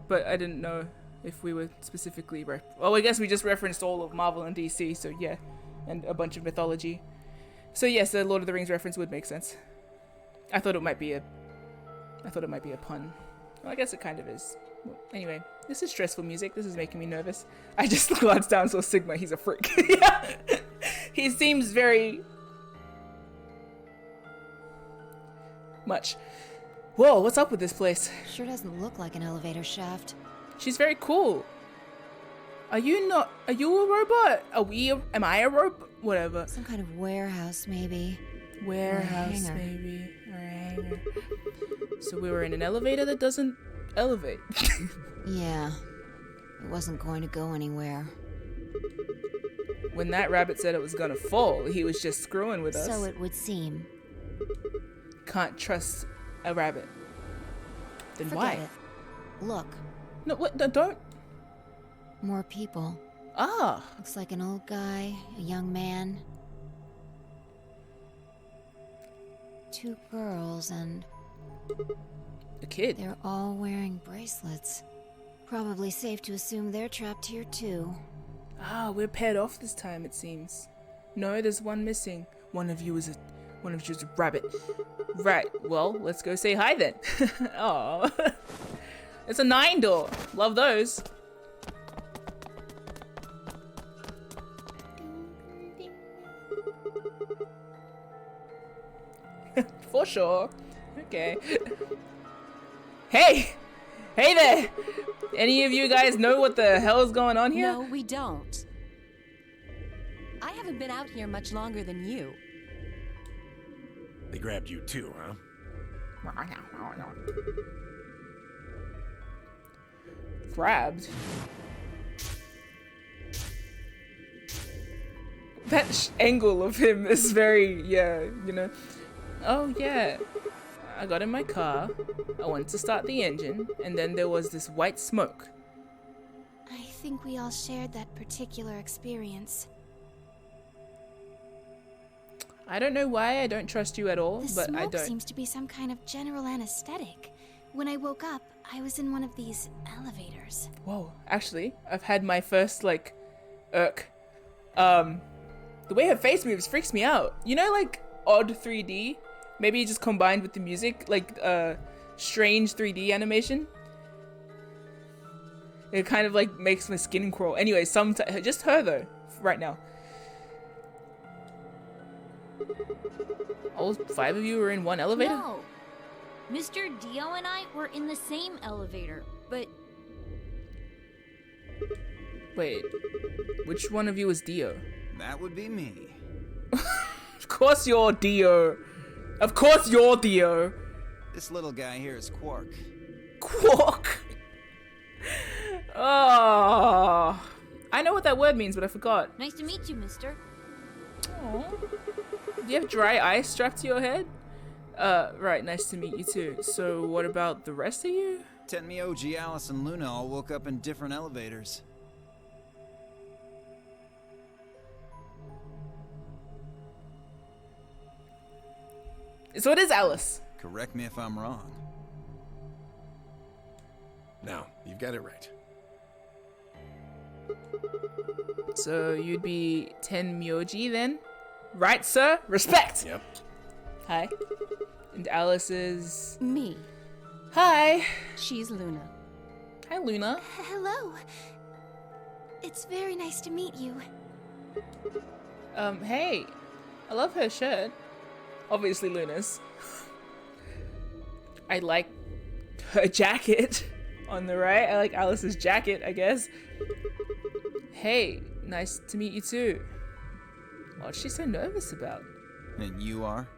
But I didn't know if we were specifically well, I guess we just referenced all of Marvel and DC, so yeah. And a bunch of mythology. So yes, the Lord of the Rings reference would make sense. I thought it might be a pun. Well, I guess it kind of is. Well, anyway, this is stressful music. This is making me nervous. I just glanced down and saw Sigma. He's a freak. Yeah. He seems very much. Whoa, what's up with this place? Sure doesn't look like an elevator shaft. She's very cool. Are you a robot? Am I a robot? Whatever. Some kind of warehouse, maybe. Warehouse, hangar. maybe. Or a hangar. So we were in an elevator that doesn't elevate. Yeah. It wasn't going to go anywhere. When that rabbit said it was gonna fall, he was just screwing with us. So it would seem. Can't trust a rabbit. Then Forget why? it. Look, No, what? No, don't. more people. Ah, Looks like an old guy, a young man. 2 girls, and a kid. they're all wearing bracelets. Probably safe to assume they're trapped here too. Ah, we're paired off this time, it seems. No, there's one missing. One of you is a rabbit. Right. Well, let's go say hi then. Oh, it's a 9 door. Love those. For sure. Okay. Hey! Hey there! Any of you guys know what the hell is going on here? No, we don't. I haven't been out here much longer than you. They grabbed you too, huh? Grabbed? That angle of him is very, yeah, you know. Oh, yeah. I got in my car. I went to start the engine, and then there was this white smoke. I think we all shared that particular experience. I don't know why I don't trust you at all, The but I smoke don't. seems to be some kind of general anesthetic. When I woke up, I was in one of these elevators. Whoa, actually, I've had my first, like, irk. The way her face moves freaks me out. You know, like, odd 3D? Maybe just combined with the music, like, strange 3D animation? It kind of, like, makes my skin crawl. Anyway, just her, though, right now. All 5 of you were in one elevator? No. Mr. Dio and I were in the same elevator, but Wait, which one of you is Dio? That would be me. Of course you're Dio. Of course you're Dio. This little guy here is Quark. Quark. Oh, I know what that word means, but I forgot. nice to meet you, mister. Aw. Do you have dry ice strapped to your head? Right, nice to meet you too. So what about the rest of you? Tenmyo, G, Alice, and Luna all woke up in different elevators. So it is Alice. Correct me if I'm wrong. No, you've got it right. So you'd be Tenmyoji then? Right, sir? Respect! Yep. Hi. And Alice is... Me. Hi. She's Luna. Hi, Luna. Hello. It's very nice to meet you. Hey. I love her shirt. Obviously Luna's. I like her jacket on the right. I like Alice's jacket, I guess. Hey, nice to meet you too. What's she so nervous about? And you are?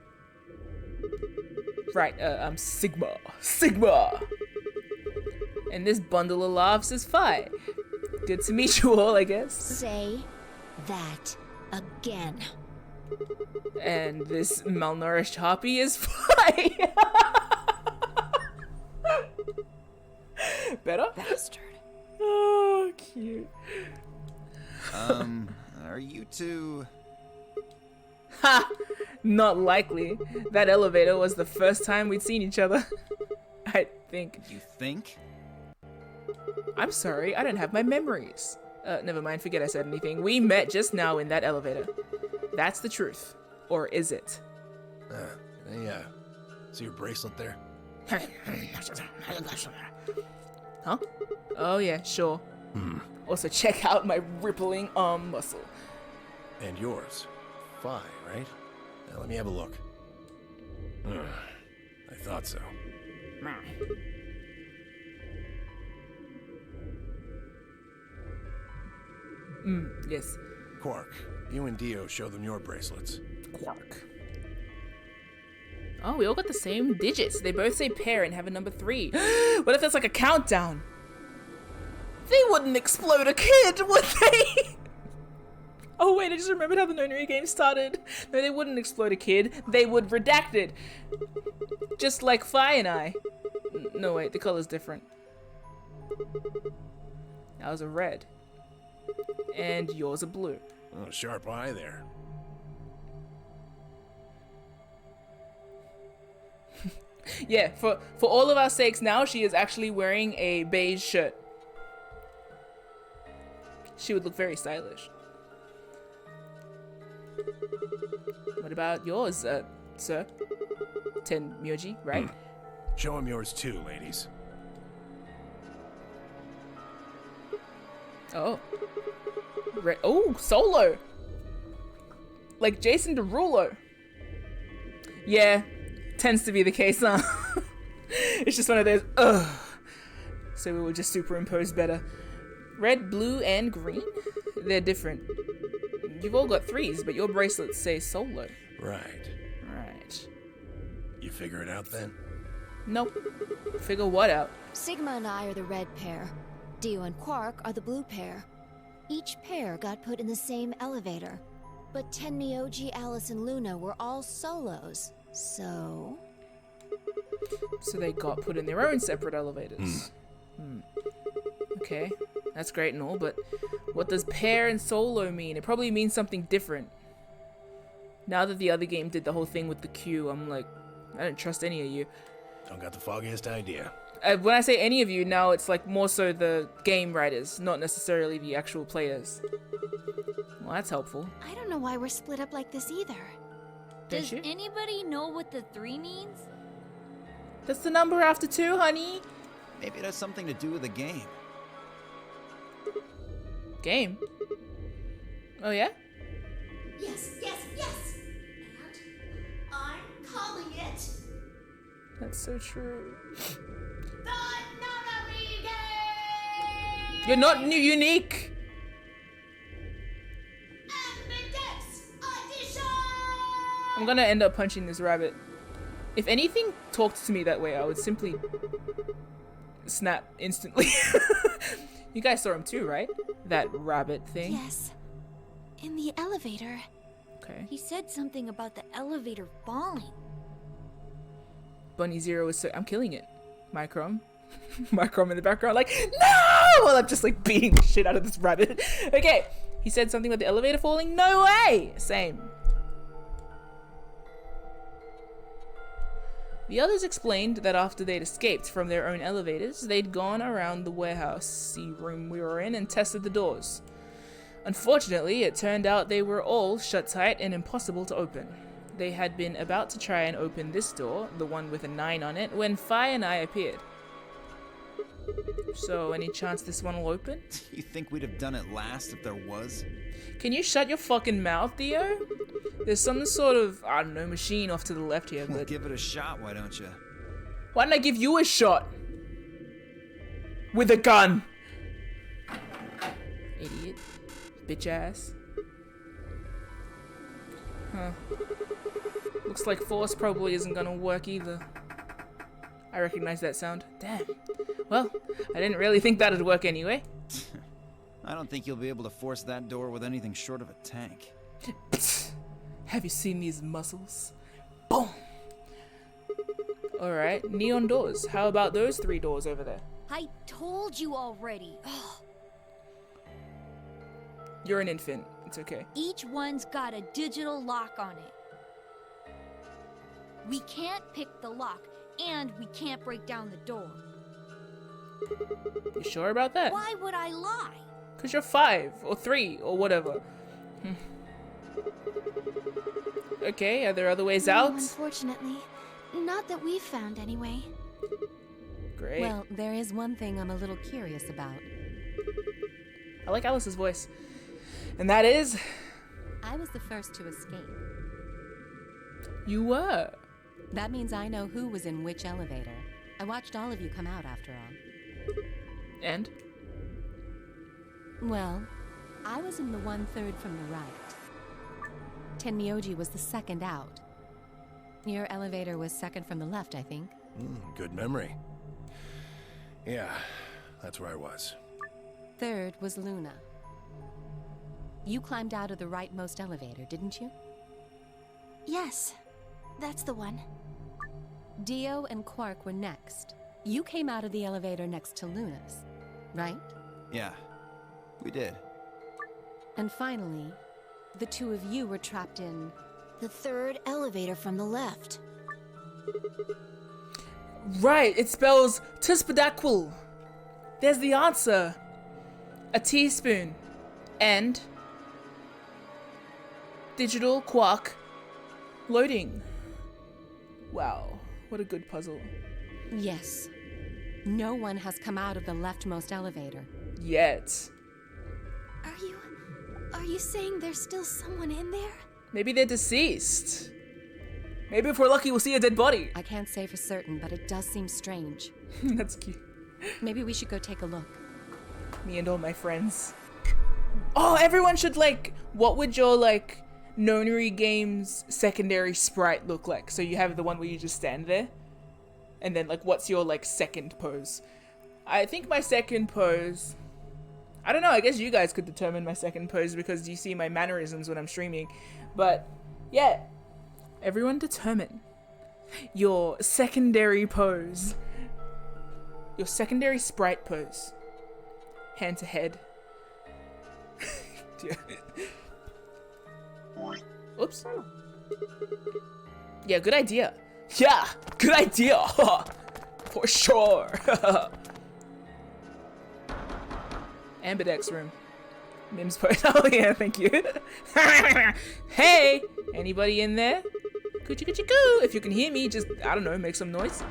Right, I'm Sigma. Sigma! And this bundle of laughs is Phi. Good to meet you all, I guess. Say that again. And this malnourished harpy is Phi. Better? Bastard. Oh, cute. Are you two... Ha! Not likely. That elevator was the first time we'd seen each other. I think. You think? I'm sorry, I don't have my memories. Never mind, forget I said anything. We met just now in that elevator. That's the truth. Or is it? See your bracelet there? Huh? Oh yeah, sure. Also check out my rippling arm muscle. And yours. Phi, right? Now let me have a look. I thought so. Yes. Quark, you and Dio show them your bracelets. Quark. Oh, we all got the same digits. They both say pair and have a number 3. What if that's like a countdown? They wouldn't explode a kid, would they? Oh wait, I just remembered how the Nonary game started. No, they wouldn't explode a kid. They would redact it. Just like Phi and I. No, wait, the color's different. That was a red. And yours a blue. Oh, sharp eye there. Yeah, for all of our sakes now, she is actually wearing a beige shirt. She would look very stylish. What about yours, sir? Ten Myoji, right? Show him yours too, ladies. Oh. Oh, Solo! Like Jason Derulo. Yeah, tends to be the case, huh? It's just one of those, ugh. So we will just superimpose better. Red, blue, and green? They're different. You've all got 3s, but your bracelets say Solo. Right. Right. You figure it out then? Nope. Figure what out? Sigma and I are the red pair. Dio and Quark are the blue pair. Each pair got put in the same elevator. But Tenmyoji, Alice, and Luna were all solos. So they got put in their own separate elevators. Okay, that's great and all, but what does pair and solo mean? It probably means something different. Now that the other game did the whole thing with the queue, I'm like, I don't trust any of you. Don't got the foggiest idea. When I say any of you, now it's like more so the game writers, not necessarily the actual players. Well, that's helpful. I don't know why we're split up like this either. Don't Does you? anybody know what the 3 means? That's the number after 2, honey. Maybe it has something to do with the game. Game? Oh yeah? Yes, yes, yes! And I'm calling it That's so true. the Nonary Game! You're not unique! Ambidex Edition! I'm gonna end up punching this rabbit. If anything talked to me that way, I would simply snap instantly. You guys saw him too, right? That rabbit thing? Yes. In the elevator. Okay. He said something about the elevator falling. Bunny Zero is so... I'm killing it. Microm. Microm in the background like, no! While I'm just like beating the shit out of this rabbit. Okay. He said something about the elevator falling? No way! Same. The others explained that after they'd escaped from their own elevators, they'd gone around the warehouse room we were in and tested the doors. Unfortunately, it turned out they were all shut tight and impossible to open. They had been about to try and open this door, the one with a 9 on it, when Phi and I appeared. So, any chance this one will open? You think we'd have done it last if there was? Can you shut your fucking mouth, Theo? There's some sort of, I don't know, machine off to the left here, Well, but... give it a shot, why don't you? Why didn't I give you a shot? With a gun. Idiot. Bitch ass. Huh. Looks like force probably isn't gonna work either. I recognize that sound. Damn. Well, I didn't really think that'd work anyway. I don't think you'll be able to force that door with anything short of a tank. Have you seen these muscles? Boom! Alright, neon doors. How about those 3 doors over there? I told you already. Ugh. You're an infant. It's okay. Each one's got a digital lock on it. We can't pick the lock, and we can't break down the door. You sure about that? Why would I lie? Because you're 5 or 3 or whatever. Okay, are there other ways No, out? unfortunately. Not that we've found, anyway. Great. Well, there is one thing I'm a little curious about. I like Alice's voice. And that is... I was the first to escape. You were. That means I know who was in which elevator. I watched all of you come out after all. And? Well, I was in the 1/3 from the right. Tenmyoji was the second out. Your elevator was second from the left, I think. Good memory. Yeah, that's where I was. Third was Luna. You climbed out of the rightmost elevator, didn't you? Yes, that's the one. Dio and Quark were next. You came out of the elevator next to Luna's, right? Yeah, we did. And finally, the two of you were trapped in... The third elevator from the left. Right, it spells Tispadaquil. There's the answer. A teaspoon. And... digital quark loading. Wow, what a good puzzle. Yes. No one has come out of the leftmost elevator. Yet. Are you saying there's still someone in there? Maybe they're deceased. Maybe if we're lucky, we'll see a dead body. I can't say for certain, but it does seem strange. That's cute. Maybe we should go take a look. Me and all my friends. Oh, everyone should, like, what would your, like, Nonary Games secondary sprite look like? So you have the one where you just stand there. And then, like, what's your, like, second pose? I think my second pose... I don't know, I guess you guys could determine my second pose because you see my mannerisms when I'm streaming. But, yeah. Everyone determine your secondary pose. Your secondary sprite pose. Hand to head. Oops. Yeah, good idea. Yeah, good idea. For sure. Ambidex room. MIM's post. Oh yeah, thank you. Hey, anybody in there? Coochie coochie coo. If you can hear me, just, I don't know, make some noise.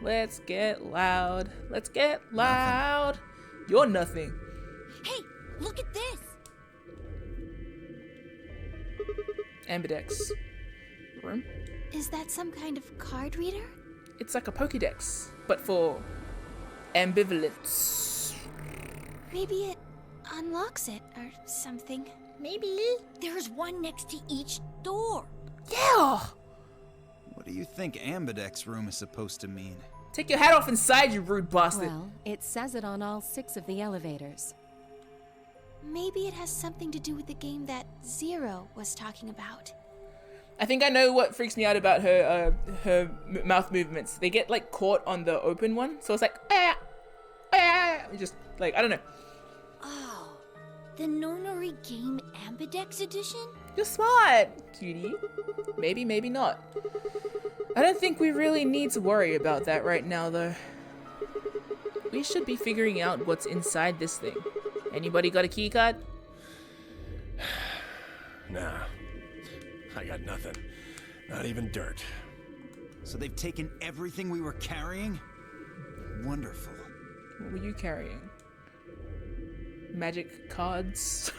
Let's get loud. Let's get loud. You're nothing. Hey, look at this! Ambidex room. Is that some kind of card reader? It's like a Pokédex, but for ambivalence. Maybe it unlocks it or something. Maybe there's one next to each door. Yeah! What do you think Ambidex room is supposed to mean? Take your hat off inside, you rude bastard. Well, it says it on all 6 of the elevators. Maybe it has something to do with the game that Zero was talking about. I think I know what freaks me out about her mouth movements. They get like caught on the open one, so it's like just like, I don't know. Oh, the Nonary Game Ambidex Edition? You're smart, cutie. Maybe, maybe not. I don't think we really need to worry about that right now, though. We should be figuring out what's inside this thing. Anybody got a key card? Nah, I got nothing. Not even dirt. So they've taken everything we were carrying? Wonderful. What were you carrying? Magic cards?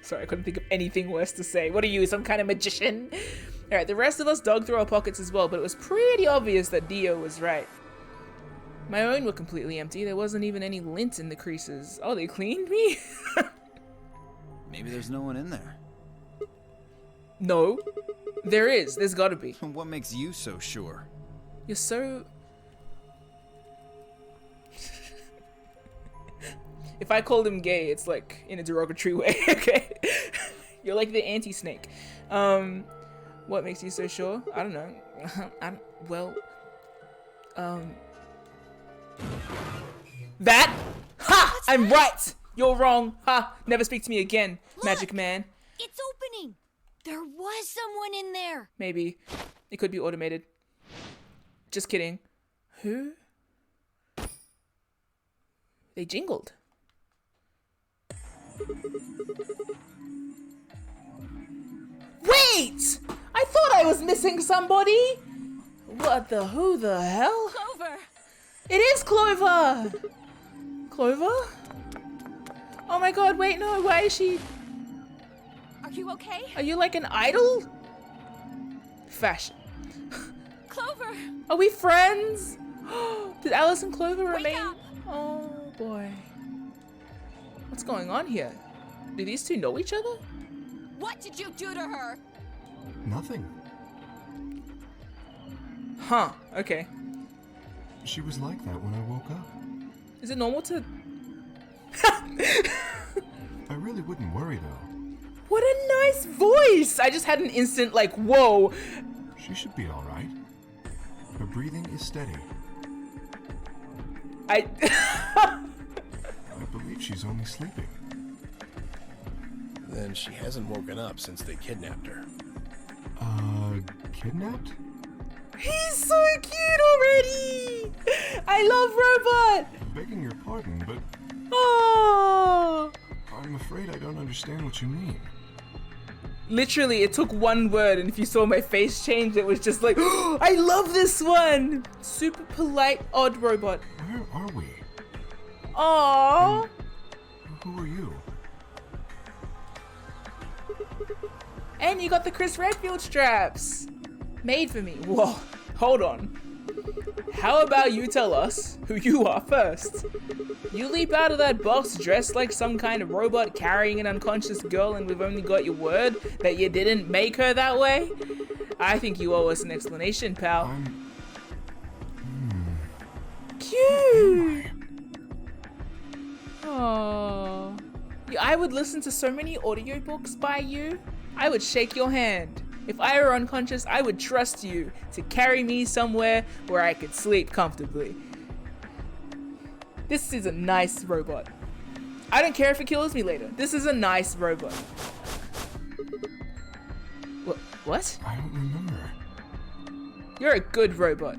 Sorry, I couldn't think of anything worse to say. What are you, some kind of magician? Alright, the rest of us dug through our pockets as well, but it was pretty obvious that Dio was right. My own were completely empty. There wasn't even any lint in the creases. Oh, they cleaned me? Maybe there's no one in there. No. There is. There's gotta be. What makes you so sure? You're so... If I called him gay, it's like in a derogatory way, okay? You're like the anti-snake. What makes you so sure? I don't know. That? Ha! I'm right! You're wrong. Ha! Never speak to me again, Magic Man. It's opening! There was someone in there! Maybe. It could be automated. Just kidding. Who? They jingled. Wait! I thought I was missing somebody! Who the hell? Clover! It is Clover! Clover? Oh my god, wait, no, why is she... Are you okay? Are you like an idol? Fashion. Clover! Are we friends? Did Alice and Clover Wake remain? up! Oh boy. What's going on here? Do these two know each other? What did you do to her? Nothing. Huh, okay. She was like that when I woke up. Is it normal to... I really wouldn't worry though. What a nice voice! I just had an instant like, whoa. She should be all right. Her breathing is steady. I believe she's only sleeping. Then she hasn't woken up since they kidnapped her. Kidnapped? He's so cute already! I love Robot! Begging your pardon, but Oh! I'm afraid I don't understand what you mean. Literally, it took one word, and if you saw my face change, it was just like, oh, I love this one! Super polite, odd robot. Where are we? Aww! Who are you? And you got the Chris Redfield straps! Made for me. Whoa, hold on. How about you tell us who you are first? You leap out of that box dressed like some kind of robot carrying an unconscious girl, and we've only got your word that you didn't make her that way? I think you owe us an explanation, pal. Cute! Aww. I would listen to so many audiobooks by you. I would shake your hand. If I were unconscious, I would trust you to carry me somewhere where I could sleep comfortably. This is a nice robot. I don't care if it kills me later. This is a nice robot. What? I don't remember. You're a good robot.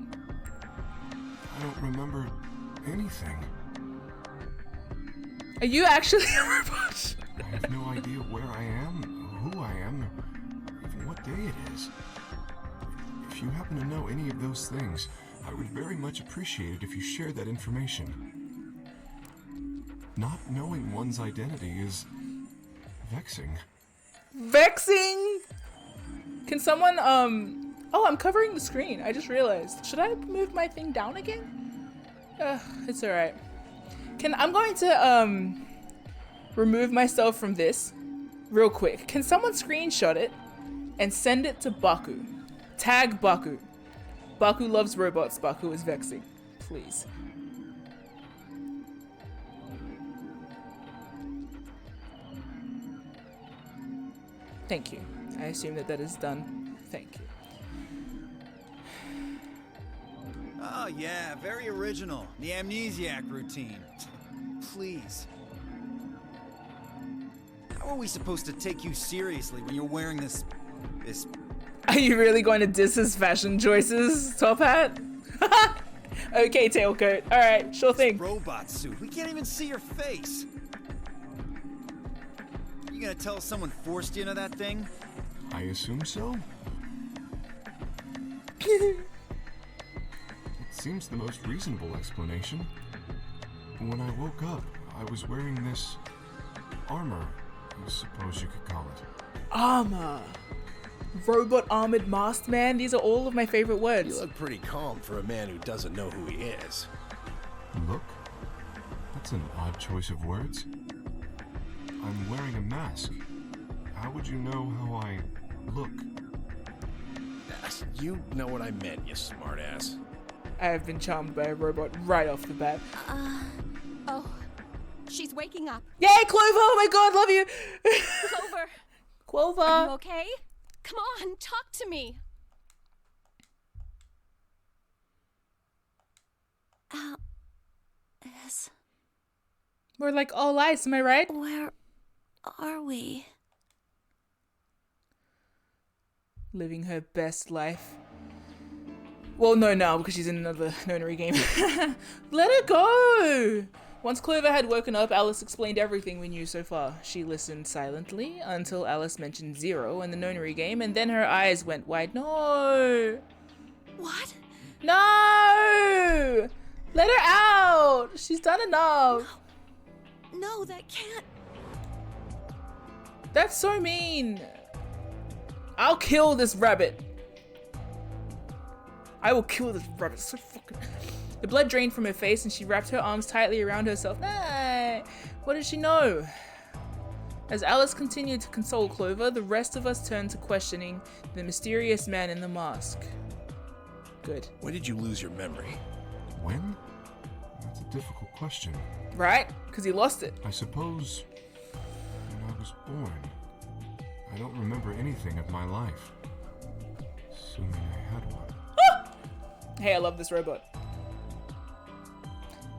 I don't remember anything. Are you actually a robot? I have no idea where I am, who I am, or even what day it is. If you happen to know any of those things, I would very much appreciate it if you shared that information. Not knowing one's identity is vexing. Vexing? Can someone, oh, I'm covering the screen. I just realized. Should I move my thing down again? It's alright. I'm going to, remove myself from this real quick. Can someone screenshot it and send it to Baku? Tag Baku. Baku loves robots. Baku is vexing. Please. Thank you. I assume that is done. Thank you. Oh, yeah, very original. The amnesiac routine. Please. How are we supposed to take you seriously when you're wearing this... Are you really going to diss his fashion choices, Top Hat? Okay, tailcoat. Alright, sure thing. robot suit? We can't even see your face. You gonna tell us someone forced you into that thing? I assume so. It seems the most reasonable explanation. When I woke up, I was wearing this armor, I suppose you could call it. Armor. Robot armored masked man. These are all of my favorite words. You look pretty calm for a man who doesn't know who he is. Look? That's an odd choice of words. I'm wearing a mask. How would you know how I look? You know what I meant, you smartass. I have been charmed by a robot right off the bat. Oh, she's waking up. Yay, Clover! Oh my god, love you! Clover, Clover! are you okay? Come on, talk to me. Alice, We're like all eyes, am I right? where are we? living her best life. Well, no, now because she's in another nonary game. Let her go! Once Clover had woken up, Alice explained everything we knew so far. She listened silently until Alice mentioned 0 in the nonary game, and then her eyes went wide. No! What? No! Let her out! She's done enough! No, that can't. That's so mean! I'll kill this rabbit! I will kill this rabbit. So fucking... The blood drained from her face and she wrapped her arms tightly around herself. Nah, what did she know? As Alice continued to console Clover, the rest of us turned to questioning the mysterious man in the mask. Good. When did you lose your memory? When? That's a difficult question. Right? Because he lost it. I suppose when I was born. I don't remember anything of my life. Assuming I had one. Hey, I love this robot.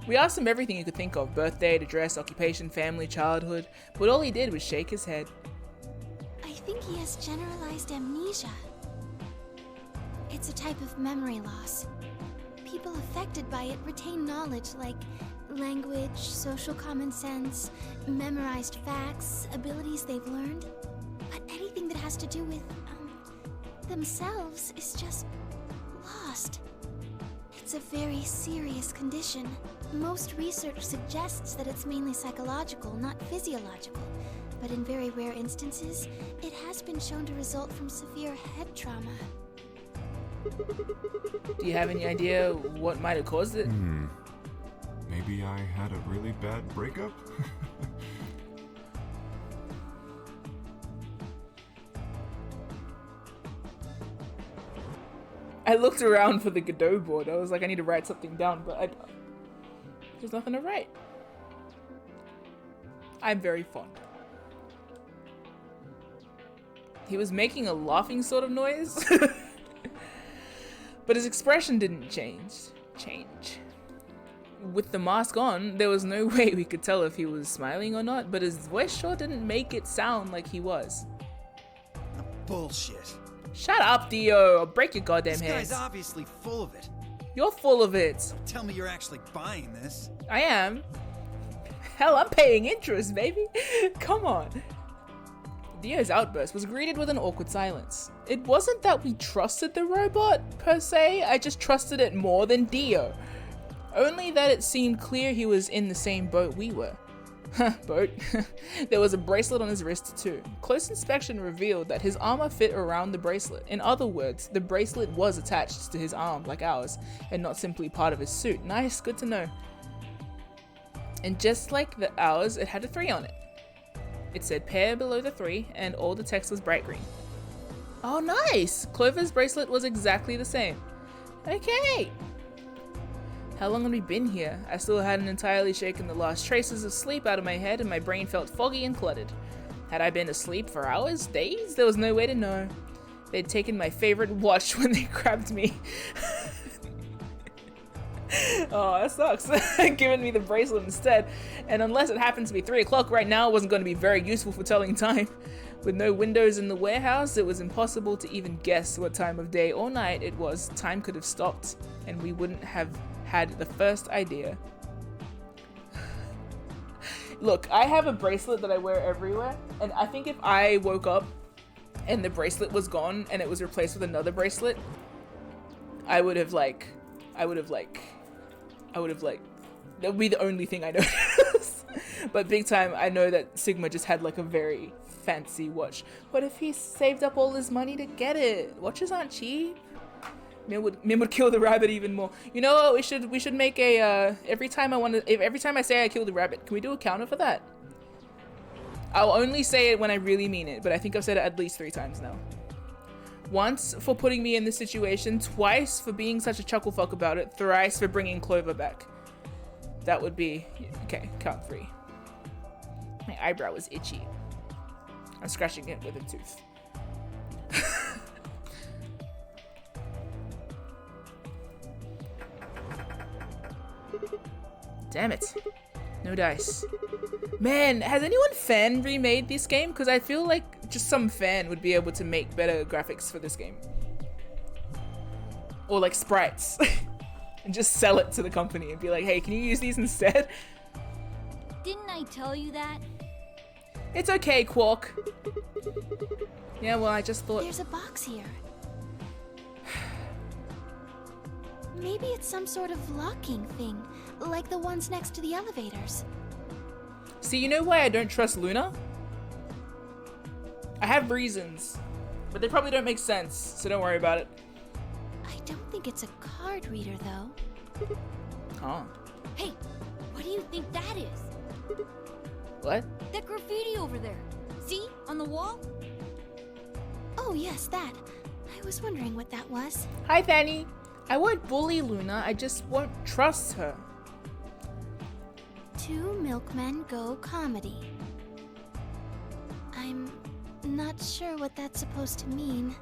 We asked him everything he could think of. Birthday, address, occupation, family, childhood. But all he did was shake his head. I think he has generalized amnesia. It's a type of memory loss. People affected by it retain knowledge like language, social common sense, memorized facts, abilities they've learned. But anything that has to do with, themselves is just lost. It's a very serious condition. Most research suggests that it's mainly psychological, not physiological. But in very rare instances, it has been shown to result from severe head trauma. Do you have any idea what might have caused it? Maybe I had a really bad breakup? I looked around for the Godot board. I was like, I need to write something down, but there's nothing to write. I'm very fond. He was making a laughing sort of noise. But his expression didn't change. With the mask on, there was no way we could tell if he was smiling or not, but his voice sure didn't make it sound like he was. Bullshit. Shut up, Dio. I'll break your goddamn This hands. guy's obviously full of it. You're full of it. Tell me you're actually buying this. I am. Hell, I'm paying interest, baby. Come on. Dio's outburst was greeted with an awkward silence. It wasn't that we trusted the robot, per se. I just trusted it more than Dio. Only that it seemed clear he was in the same boat we were. Boat. There was a bracelet on his wrist too. Close inspection revealed that his armor fit around the bracelet. In other words, the bracelet was attached to his arm like ours, and not simply part of his suit. Nice, good to know. And just like ours, it had a 3 on it. It said pair below the 3, and all the text was bright green. Oh nice! Clover's bracelet was exactly the same. Okay. How long had we been here? I still hadn't entirely shaken the last traces of sleep out of my head, and my brain felt foggy and cluttered. Had I been asleep for hours? Days? There was no way to know. They'd taken my favorite watch when they grabbed me. Oh, that sucks. Giving me the bracelet instead. And unless it happened to be 3 o'clock right now, it wasn't going to be very useful for telling time. With no windows in the warehouse, it was impossible to even guess what time of day or night it was. Time could have stopped, and we wouldn't have had the first idea. Look, I have a bracelet that I wear everywhere, and I think if I woke up and the bracelet was gone and it was replaced with another bracelet, that would be the only thing I noticed. But big time, I know that Sigma just had like a very fancy watch. What if he saved up all his money to get it? Watches aren't cheap. Mim would kill the rabbit even more. You know what? We should make a every time I say I killed the rabbit, can we do a counter for that? I'll only say it when I really mean it, but I think I've said it at least 3 times now. Once for putting me in this situation, twice for being such a chuckle fuck about it, thrice for bringing Clover back. That would be, okay, count 3. My eyebrow is itchy. I'm scratching it with a tooth. Damn it. No dice. Man, has anyone fan remade this game? Because I feel like just some fan would be able to make better graphics for this game. Or like sprites. And just sell it to the company and be like, hey, can you use these instead? Didn't I tell you that? It's okay, Quark. Yeah, well, I just thought... There's a box here. Maybe it's some sort of locking thing, like the ones next to the elevators. See, you know why I don't trust Luna? I have reasons, but they probably don't make sense, so don't worry about it. I don't think it's a card reader, though. Oh. Hey, what do you think that is? What? That graffiti over there. See? On the wall? Oh, yes, that. I was wondering what that was. Hi, Fanny. I won't bully Luna, I just won't trust her. 2 milkmen go comedy. I'm not sure what that's supposed to mean.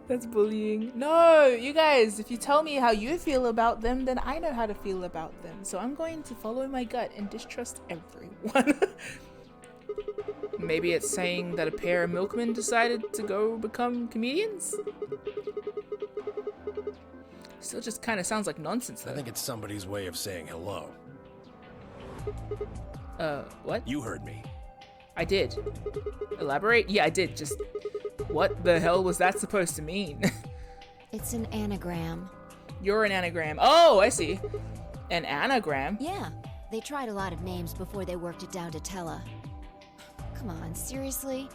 That's bullying. No, you guys, if you tell me how you feel about them, then I know how to feel about them. So I'm going to follow my gut and distrust everyone. Maybe it's saying that a pair of milkmen decided to go become comedians? Still just kind of sounds like nonsense, though. I think it's somebody's way of saying hello. What? You heard me. I did. Elaborate? Yeah, I did. Just what the hell was that supposed to mean? It's an anagram. You're an anagram. Oh, I see. An anagram? Yeah, they tried a lot of names before they worked it down to Tella. Come on, seriously?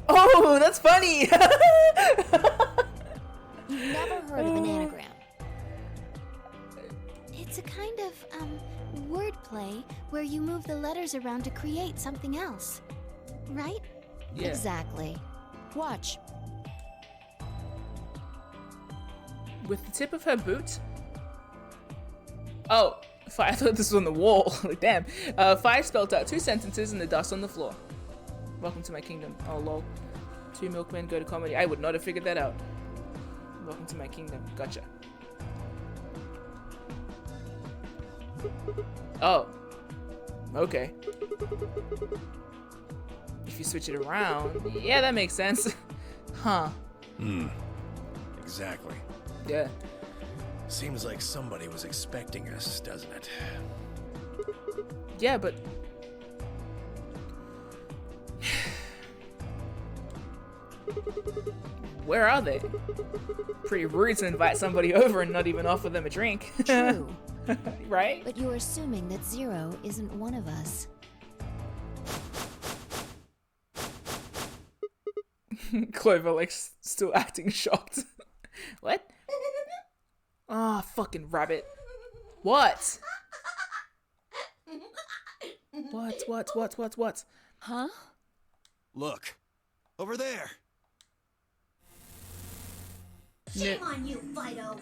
Oh, that's funny! You've never heard of an anagram. It's a kind of, wordplay where you move the letters around to create something else. Right? Yeah. Exactly. Watch. With the tip of her boot? Oh, I thought this was on the wall. Like, damn. Five spelled out 2 sentences in the dust on the floor. Welcome to my kingdom. Oh, lol. 2 milkmen go to comedy. I would not have figured that out. Welcome to my kingdom. Gotcha. Oh. Okay. If you switch it around, yeah, that makes sense. Huh. Exactly. Yeah. Seems like somebody was expecting us, doesn't it? Yeah, but... where are they? Pretty rude to invite somebody over and not even offer them a drink. True. Right? But you're assuming that Zero isn't one of us. Clover, like, still acting shocked. What? Ah, oh, fucking rabbit. What? What? Huh? Look. Over there. Shame on you, Fido.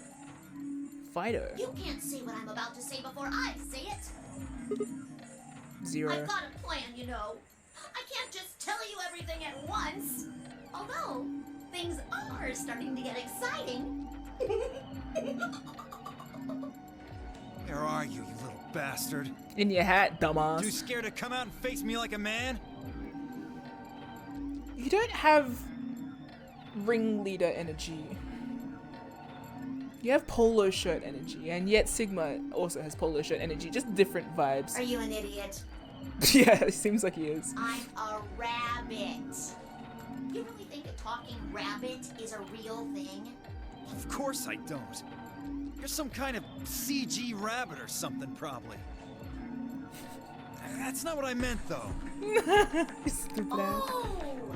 Fido? You can't say what I'm about to say before I say it. Zero. I've got a plan, you know. I can't just tell you everything at once. Although, things are starting to get exciting. Where are you, you little bastard? In your hat, dumbass. Too scared to come out and face me like a man? You don't have ringleader energy. You have polo shirt energy, and yet Sigma also has polo shirt energy, just different vibes. Are you an idiot? Yeah, it seems like he is. I'm a rabbit. You really think a talking rabbit is a real thing? Of course I don't. You're some kind of CG rabbit or something, probably. That's not what I meant, though. Stupid ass. Oh!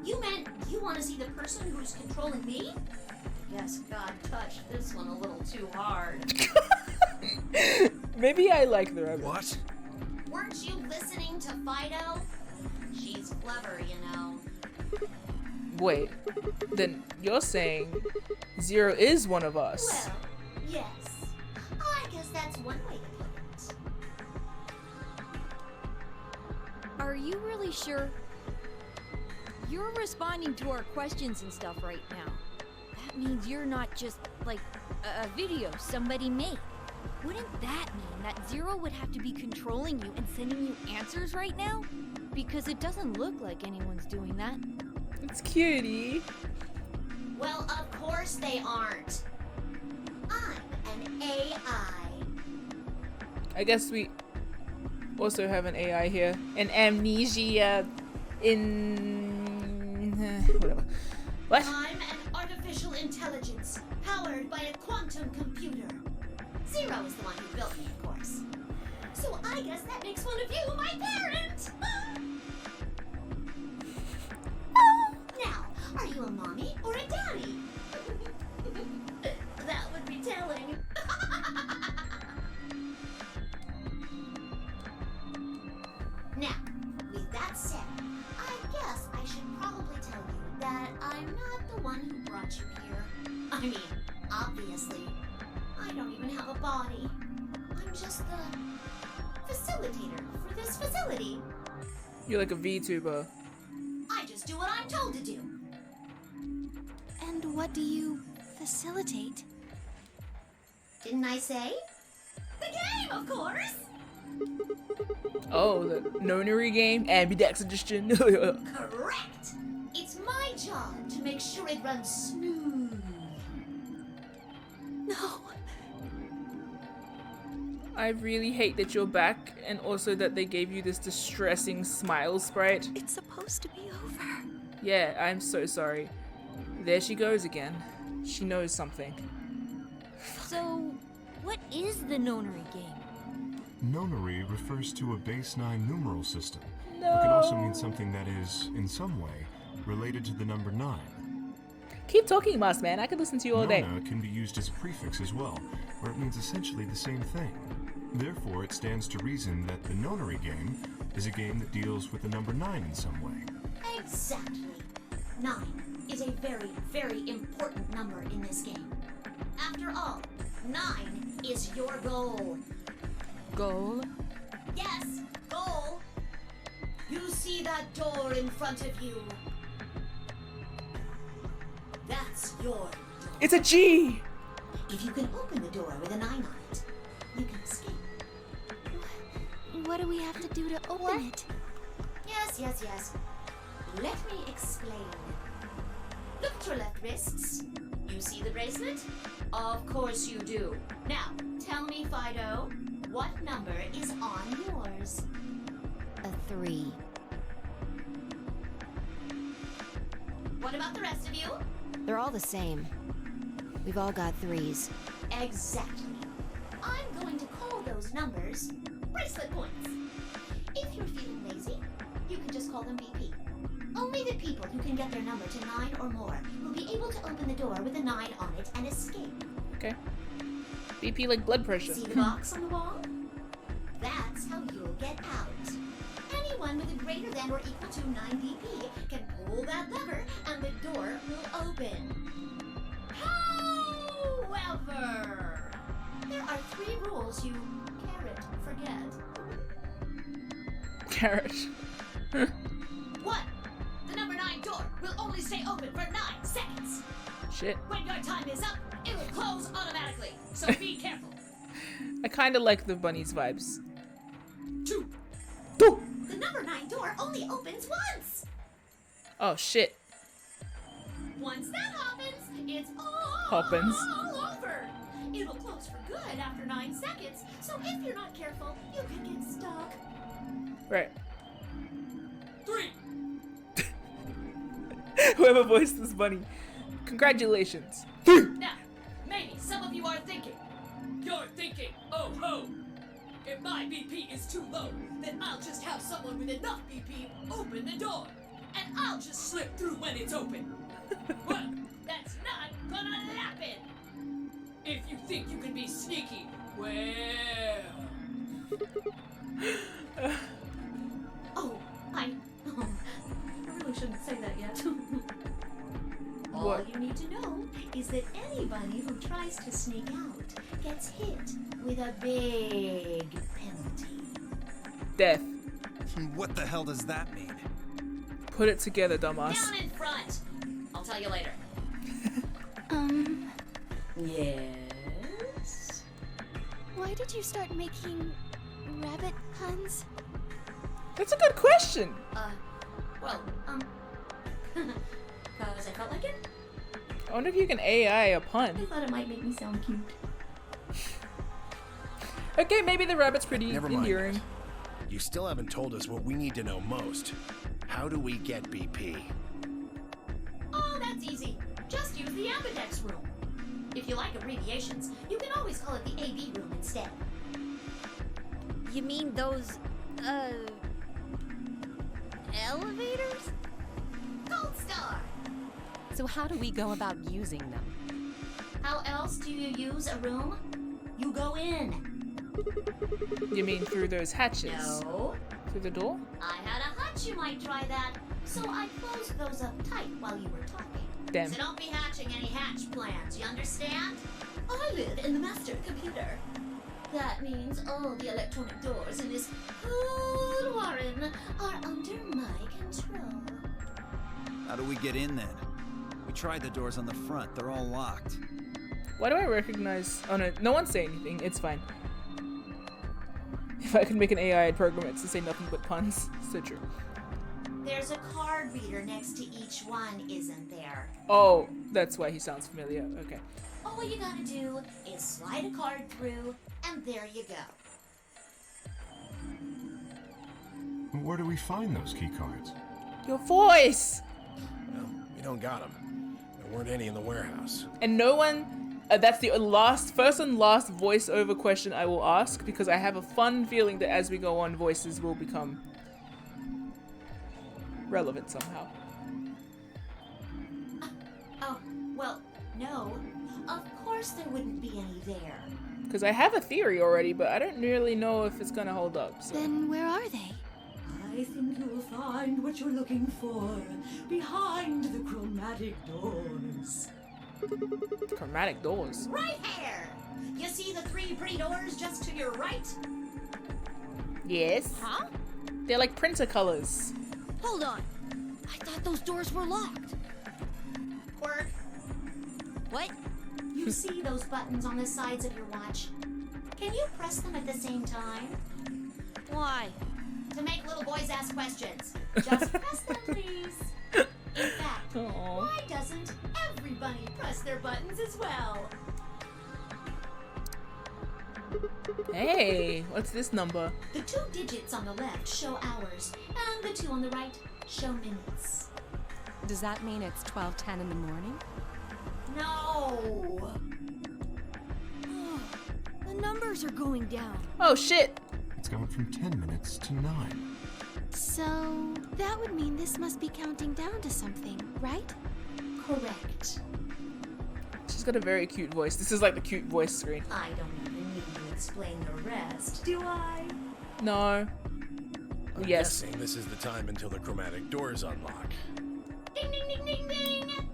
You meant you want to see the person who's controlling me? Guess God touched this one a little too hard. Maybe I like the rabbit. What? Weren't you listening to Fido? She's clever, you know. Wait, then you're saying Zero is one of us? Well, yes. I guess that's one way to put it. Are you really sure? You're responding to our questions and stuff right now. That means you're not just, like, a video somebody made. Wouldn't that mean that Zero would have to be controlling you and sending you answers right now? Because it doesn't look like anyone's doing that. It's cutie. Well, of course they aren't. I'm an AI. I guess we also have an AI here. An amnesia in whatever. What? I'm an artificial intelligence powered by a quantum computer. Zero is the one who built me, of course. So I guess that makes one of you my parent. Now, are you a mommy or a daddy? That would be telling. Now, with that said, I guess I should probably tell you that I'm not the one who brought you here. I mean, obviously, I don't even have a body. I'm just the facilitator for this facility. You're like a VTuber. I just do what I'm told to do. And what do you facilitate? Didn't I say? The game, of course! Oh, the nonary game, ambidextrous. Correct! It's my job to make sure it runs smooth. No. I really hate that you're back, and also that they gave you this distressing smile sprite. It's supposed to be over. Yeah, I'm so sorry. There she goes again. She knows something. So, what is the nonary game? Nonary refers to a base 9 numeral system. It can also mean something that is, in some way, related to the number 9. Keep talking, Moss Man. I could listen to you all day. Nona can be used as a prefix as well, where it means essentially the same thing. Therefore, it stands to reason that the nonary game is a game that deals with the number 9 in some way. Exactly. 9 is a very, very important number in this game. After all, 9 is your goal. Goal? Yes, goal. You see that door in front of you? That's your door. It's a G! If you can open the door with a 9 on it, you can escape. What do we have to do to open it? Yes, yes, yes. Let me explain. Look at your left wrists. You see the bracelet? Of course you do. Now, tell me, Fido, what number is on yours? A 3. What about the rest of you? They're all the same. We've all got 3s. Exactly. I'm going to call those numbers bracelet points. If you're feeling lazy, you can just call them BP. Only the people who can get their number to 9 or more will be able to open the door with a 9 on it and escape. Okay. BP like blood pressure. See the box on the wall? That's how you'll get out. Anyone with a greater than or equal to 9 BP can pull that lever and the door will open. However, there are 3 rules you can't forget. Carrot. 1. The number 9 door will only stay open for 9 seconds. Shit. When your time is up, it will close automatically, so be careful. I kinda like the bunny's vibes. 2. Two. The number 9 door only opens once. Oh shit. Once that happens, it's all Happens. over. It'll close for good after 9 seconds, so if you're not careful, you can get stuck. Right. 3. Whoever voiced this bunny. Congratulations. Now, maybe some of you are thinking. You're thinking, oh ho! If my BP is too low, then I'll just have someone with enough BP open the door. And I'll just slip through when it's open. Well, that's not gonna happen. If you think you can be sneaky, well... I really shouldn't say that yet. All What? you need to know is that anybody who tries to sneak out gets hit with a big penalty. Death. What the hell does that mean? Put it together, dumbass. Down in front. I'll tell you later. Um, Yes? why did you start making rabbit puns? That's a good question. Well, cause I felt like it. I wonder if you can AI a I pun. thought it might make me sound cute. Okay, maybe the rabbit's pretty Never mind endearing. that. You still haven't told us what we need to know most. How do we get BP? Oh, that's easy. Just use the ambidex room. If you like abbreviations, you can always call it the AB room instead. You mean those, elevators? Gold star! So how do we go about using them? How else do you use a room? You go in. You mean through those hatches? No. Through the door? I had a hunch you might try that, so I closed those up tight while you were talking. Damn. So don't be hatching any hatch plans, you understand? I live in the master computer. That means all the electronic doors in this whole warren are under my control. How do we get in then? We tried the doors on the front. They're all locked. Why do I recognize... Oh no, no one's saying anything. It's fine. If I could make an AI, I'd program it to say nothing but puns. So true. There's a card reader next to each one, isn't there? Oh, that's why he sounds familiar. Okay. All you gotta do is slide a card through, and there you go. Where do we find those key cards? Your voice! Well, we don't got them. There weren't any in the warehouse. And no one... that's the first and last voiceover question I will ask, because I have a fun feeling that as we go on, voices will become relevant somehow. Oh, well, no. Of course there wouldn't be any there. Because I have a theory already, but I don't really know if it's gonna hold up. So. Then where are they? I think you'll find what you're looking for behind the chromatic doors. Chromatic doors. Right here! You see the three pretty doors just to your right? Yes. Huh? They're like printer colors. Hold on. I thought those doors were locked. Quirk, What? you see those buttons on the sides of your watch? Can you press them at the same time? Why? To make little boys ask questions. Just press them, please. In fact, Aww. why doesn't everybody press their buttons as well? Hey, what's this number? The 2 digits on the left show hours, and the 2 on the right show minutes. Does that mean it's 12:10 in the morning? No! The numbers are going down. Oh shit! It's gone from 10 minutes to 9. So that would mean this must be counting down to something, right? Correct. She's got a very cute voice. This is like the cute voice screen. I don't even need to explain the rest, do I? No. I'm Yes. guessing this is the time until the chromatic doors unlock. Ding ding ding ding ding!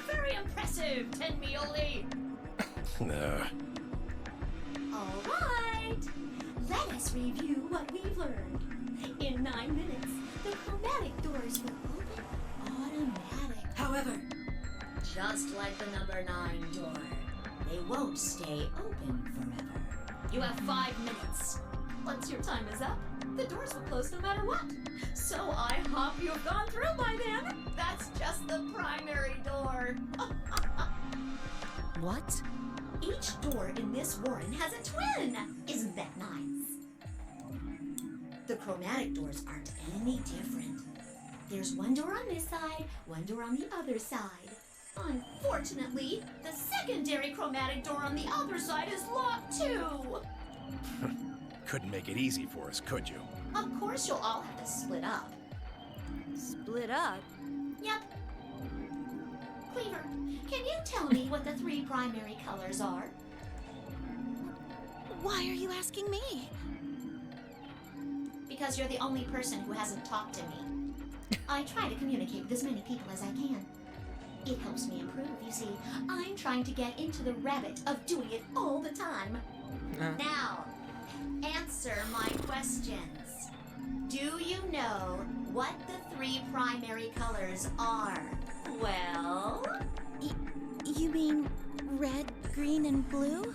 Very impressive, Tenmioli! Alright! Let us review what we've learned. In 9 minutes, the chromatic doors will open automatic. However, just like the number 9 door, they won't stay open forever. You have 5 minutes. Once your time is up, the doors will close no matter what. So I hope you've gone through by then. That's just the primary door. What? Each door in this warren has a twin. Isn't that nice? The chromatic doors aren't any different. There's one door on this side, one door on the other side. Unfortunately, the secondary chromatic door on the other side is locked too. Couldn't make it easy for us, could you? Of course you'll all have to split up. Split up? Yep. Cleaver, can you tell me what the 3 primary colors are? Why are you asking me? Because you're the only person who hasn't talked to me. I try to communicate with as many people as I can. It helps me improve, you see. I'm trying to get into the habit of doing it all the time. Now, answer my questions. Do you know what the 3 primary colors are? Well... You mean red, green, and blue?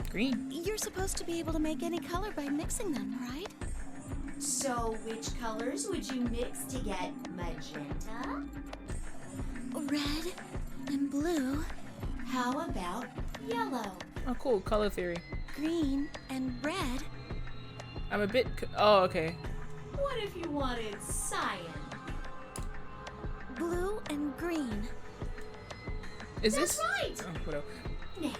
Green. You're supposed to be able to make any color by mixing them, right? So, which colors would you mix to get magenta? Red and blue, How about yellow? Oh, cool. Color theory. green and red. I'm a bit. Oh, okay. What if you wanted cyan? Blue and green. Is That's this? right! Oh, whatever. Now,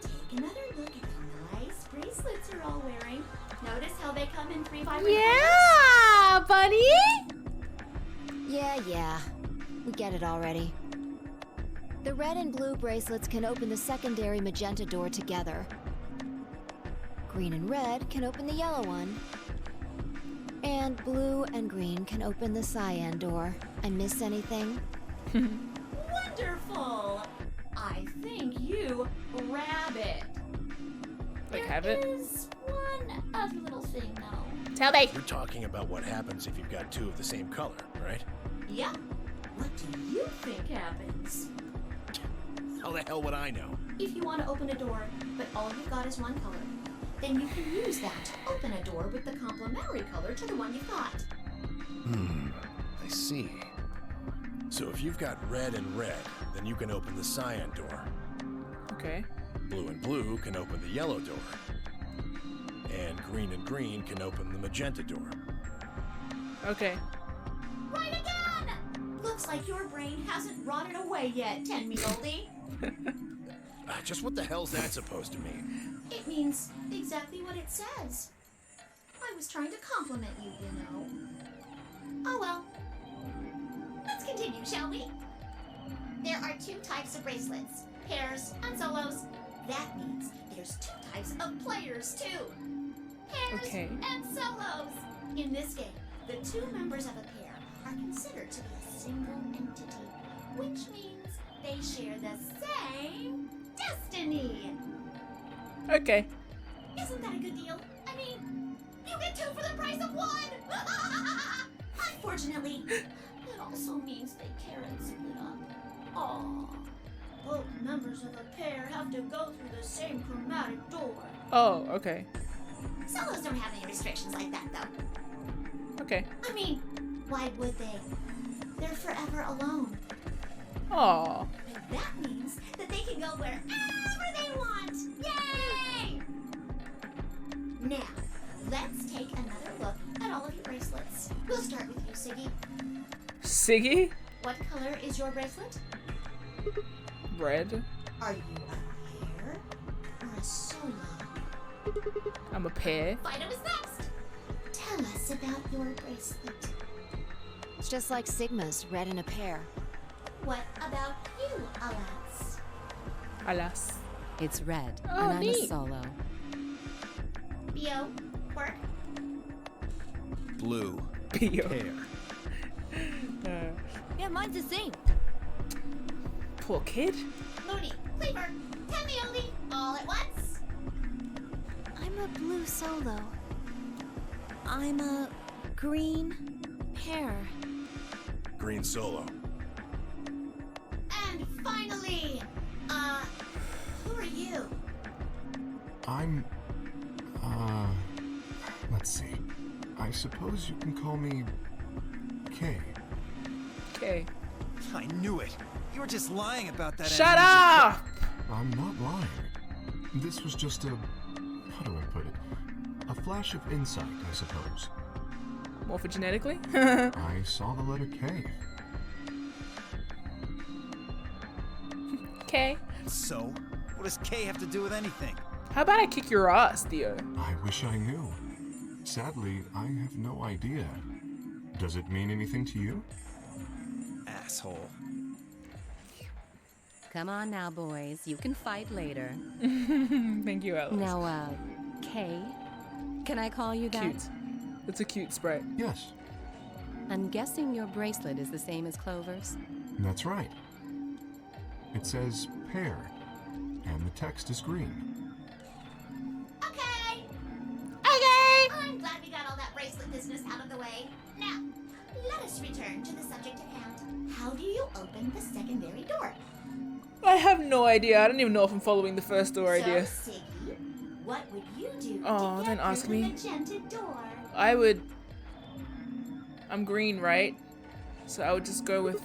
take another look at the nice bracelets you're all wearing. Notice how they come in 3 vibrant Yeah, buddy. Yeah. We get it already. The red and blue bracelets can open the secondary magenta door together. Green and red can open the yellow one. And blue and green can open the cyan door. I miss anything? Wonderful! I think you rabbit. Like, have it? There is one other little thing, though. Tell me. You're talking about what happens if you've got two of the same color, right? Yep. What do you think happens? How the hell would I know? If you want to open a door, but all you've got is one color, then you can use that to open a door with the complementary color to the one you've got. I see. So if you've got red and red, then you can open the cyan door. Okay. Blue and blue can open the yellow door. And green can open the magenta door. Okay. Right again! Looks like your brain hasn't rotted away yet, 10-me-oldie. Just what the hell's that supposed to mean? It means exactly what it says. I was trying to compliment you, you know. Oh well. Let's continue, shall we? There are 2 types of bracelets, pairs and solos. That means there's 2 types of players, too. Pairs Okay. and solos. In this game, the 2 members of a pair are considered to be a single entity, which means they share the same destiny. Okay. Isn't that a good deal? I mean, you get 2 for the price of 1! Unfortunately, it also means they can't split up. Aww. Both members of a pair have to go through the same chromatic door. Oh, okay. Solos don't have any restrictions like that, though. Okay. I mean, why would they? They're forever alone. Aw. And that means that they can go wherever they want. Yay! Now, let's take another look at all of your bracelets. We'll start with you, Siggy. Siggy? What color is your bracelet? Red. Are you a pair or a solo? I'm a pair. Fido is next. Tell us about your bracelet. It's just like Sigma's, red in a pair. What about you, Alas? Alas. It's red, Oh, and I'm a neat. solo. Bio, Quirk, Blue. Pio. Pair. Yeah, mine's the same. Poor kid. Mooney, Cleaver, Tenmioli, all at once. I'm a blue solo. I'm a green pair. Green solo. And finally, who are you? I'm, let's see. I suppose you can call me Kay. Okay. I knew it. You were just lying about that. Shut amnesia up! I'm not lying. This was just a, how do I put it? A flash of insight, I suppose. Morphogenetically? I saw the letter K. Okay. So, what does K have to do with anything? How about I kick your ass, Theo? I wish I knew. Sadly, I have no idea. Does it mean anything to you? Asshole. Come on now, boys. You can fight later. Thank you, Alice. Now, Kay? Can I call you that? Cute. It's a cute sprite. Yes, I'm guessing your bracelet is the same as Clover's. that's right. It says pair, and the text is green. Okay. Okay! I'm glad we got all that bracelet business out of the way. Now, let us return to the subject at hand. How do you open the secondary door? I have no idea. I don't even know if I'm following the first door idea. So, Siggy, do Oh, to don't get ask through me. the magenta door? I would. I'm green, right? So I would just go with.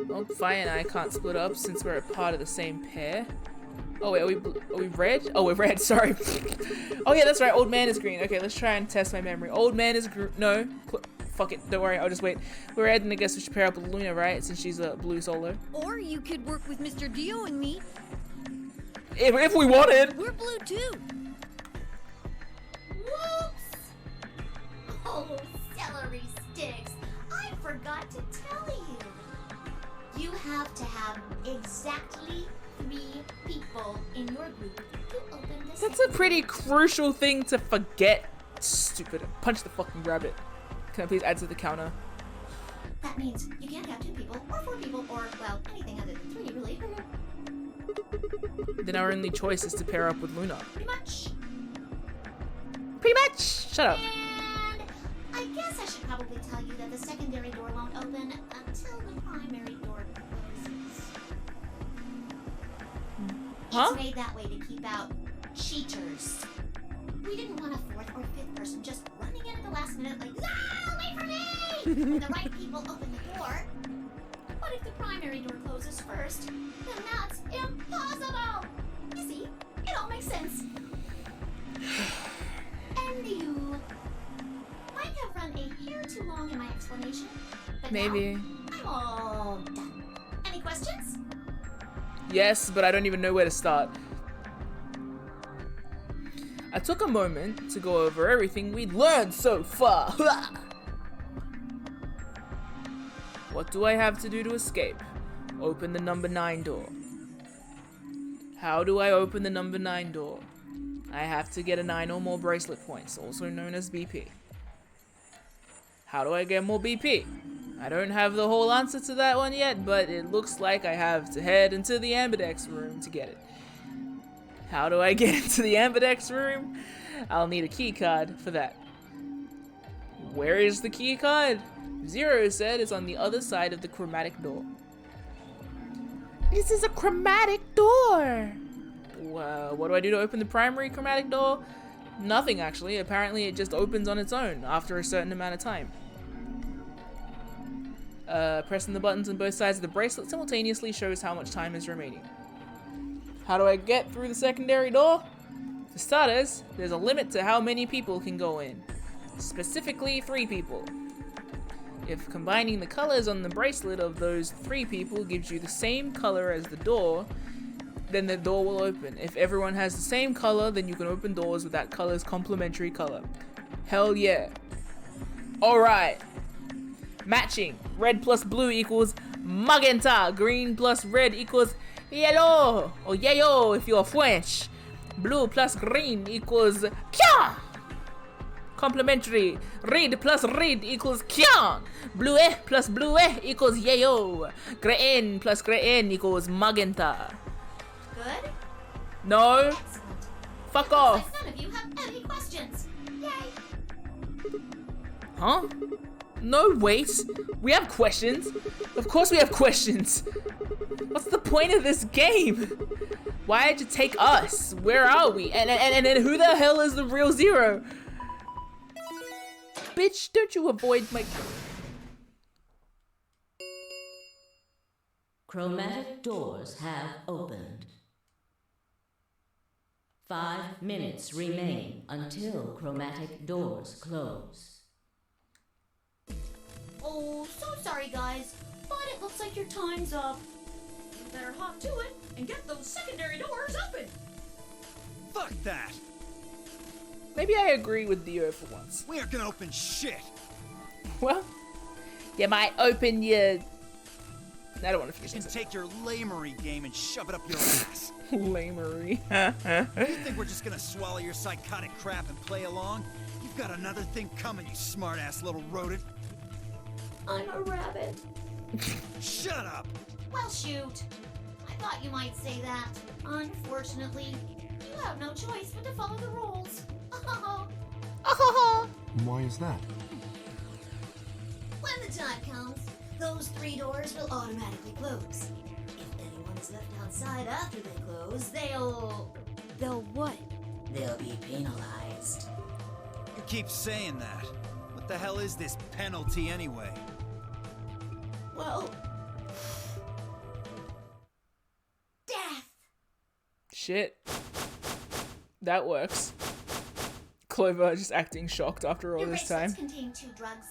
Well, Fire and I can't split up since we're a part of the same pair. Oh wait, are we red? Oh, we're red. Sorry. Oh yeah, that's right. Old man is green. Okay, let's try and test my memory. Old man is no. Fuck it. Don't worry. I'll just wait. We're red, and I guess we should pair up with Luna, right? Since she's a blue solo. Or you could work with Mr. Dio and me. If we wanted. We're blue too. Whoops! Oh, celery sticks. I forgot to tell you. You have to have exactly 3 people in your group to open the That's a pretty crucial thing to forget. Stupid. Punch the fucking rabbit. Can I please add to the counter? That means you can't have 2 people, or 4 people, or, well, anything other than 3, really. Then our only choice is to pair up with Luna. Pretty much. Pretty much! Shut up. And I guess I should probably tell you that the secondary door won't open until the primary door closes. Huh? It's made that way to keep out cheaters. We didn't want a 4th or 5th person just running in at the last minute like, ah, wait for me! When the right people open the door. But if the primary door closes first, then that's impossible! You see, it all makes sense. And you might have run a hair too long in my explanation, but Maybe. now I'm all done. Any questions? Yes, but I don't even know where to start. I took a moment to go over everything we'd learned so far. What do I have to do to escape? Open the number 9 door. How do I open the number 9 door? I have to get a 9 or more bracelet points, also known as BP. How do I get more BP? I don't have the whole answer to that one yet, but it looks like I have to head into the Ambidex room to get it. How do I get into the Ambidex room? I'll need a key card for that. Where is the key card? Zero said it's on the other side of the chromatic door. This is a chromatic door! What do I do to open the primary chromatic door? Nothing, actually. Apparently it just opens on its own after a certain amount of time. Pressing the buttons on both sides of the bracelet simultaneously shows how much time is remaining. How do I get through the secondary door? For starters, there's a limit to how many people can go in. Specifically, 3 people. If combining the colors on the bracelet of those 3 people gives you the same color as the door, then the door will open. If everyone has the same color, then you can open doors with that color's complementary color. Hell yeah. Alright. Matching. Red plus blue equals magenta. Green plus red equals yellow. Or yayo if you're French. Blue plus green equals kya. Complementary. Red plus red equals kya. Blue plus blue equals yayo. Green plus green equals magenta. Good? No. Excellent. Fuck Looks off. like none of you have any questions. Yay! Huh? No, wait. We have questions. Of course we have questions. What's the point of this game? Why did you take us? Where are we? And who the hell is the real Zero? Bitch, don't you avoid my... Chromatic doors have opened. 5 minutes remain until chromatic doors close. Oh, so sorry, guys, but it looks like your time's up. You better hop to it and get those secondary doors open. Fuck that! Maybe I agree with Dio for once. We aren't gonna open shit! Well, you might open your... I don't want to You finish can this. take your lamery game and shove it up your ass. Lamery. You think we're just gonna swallow your psychotic crap and play along? You've got another thing coming, you smart-ass little rodent. I'm a rabbit. Shut up! Well, shoot. I thought you might say that. Unfortunately, you have no choice but to follow the rules. Why is that? When the time comes, those 3 doors will automatically close. If anyone is left outside after they close, they'll They'll what? they'll be penalized. You keep saying that. What the hell is this penalty anyway? Well, death. Shit. That works. Clover just acting shocked after all Your this bracelets time. contain 2 drugs.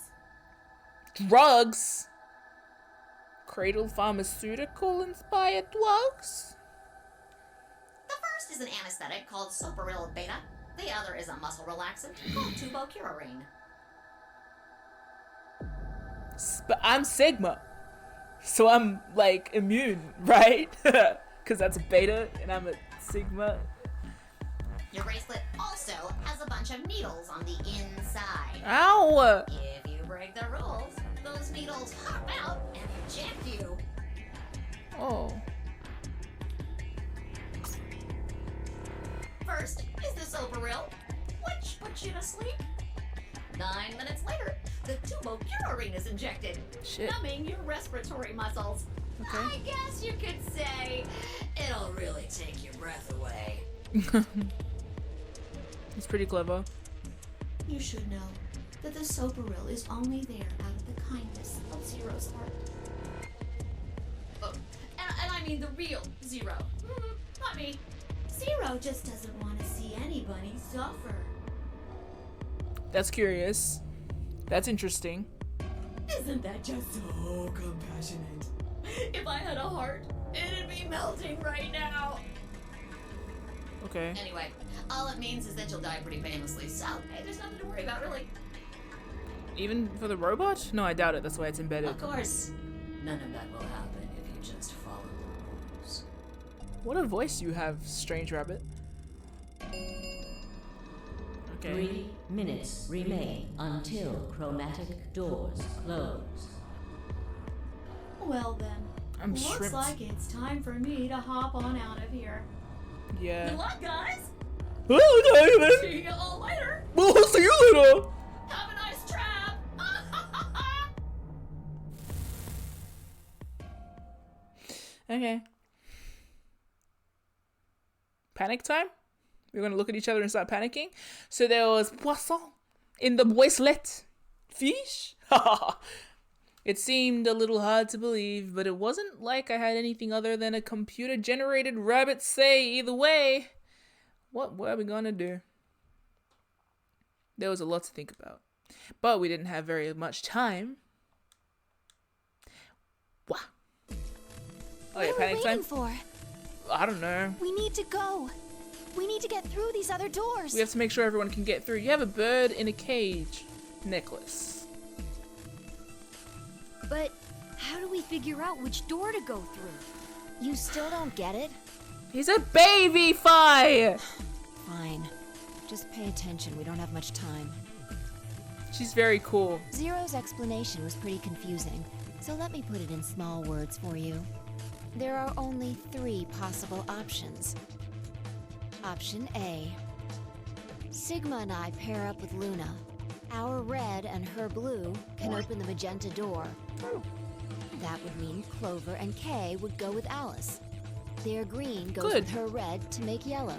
Drugs? Cradle pharmaceutical inspired drugs? The first is an anesthetic called Soparil Beta. The other is a muscle relaxant called Tubocurarine. But I'm Sigma. So I'm like immune, right? Because that's a beta and I'm a Sigma. Your bracelet also has a bunch of needles on the inside. Ow! If you break the rules, those needles hop out and inject you. Oh. First is the Soparil, which puts you to sleep. 9 minutes later, the Tubocurarine is injected, Shit. numbing your respiratory muscles. Okay. I guess you could say it'll really take your breath away. It's pretty clever. You should know that the Soparil is only there out of the kindness of Zero's heart. Oh, and I mean the real Zero. Not me. Zero just doesn't want to see anybody suffer. That's curious. That's interesting. Isn't that just so compassionate? If I had a heart, it'd be melting right now. Okay. Anyway, all it means is that you'll die pretty painlessly, so hey, there's nothing to worry about, really. Even for the robot? No, I doubt it. That's why it's embedded. Of course, none of that will happen if you just follow the rules. What a voice you have, Strange Rabbit. Okay. 3 minutes remain until chromatic doors close. Well then, I'm looks shrimped. like it's time for me to hop on out of here. Yeah. Good luck, guys! Oh, no, See you all later! we'll see you later. Have a nice trap! Okay. Panic time? We're gonna look at each other and start panicking. So there was poisson in the bracelet. Fish? It seemed a little hard to believe, but it wasn't like I had anything other than a computer-generated rabbit say either way. What were we gonna do? There was a lot to think about, but we didn't have very much time. Wah. Oh yeah, What are we panic waiting time? for? I don't know. We need to go. We need to get through these other doors. We have to make sure everyone can get through. You have a bird in a cage necklace. But how do we figure out which door to go through? You still don't get it? He's a baby fire. Fine. Just pay attention. We don't have much time. She's very cool. Zero's explanation was pretty confusing, so let me put it in small words for you. There are only 3 possible options. Option A. Sigma and I pair up with Luna. Our red and her blue can open the magenta door. That would mean Clover and Kay would go with Alice. Their green goes Good. with her red to make yellow.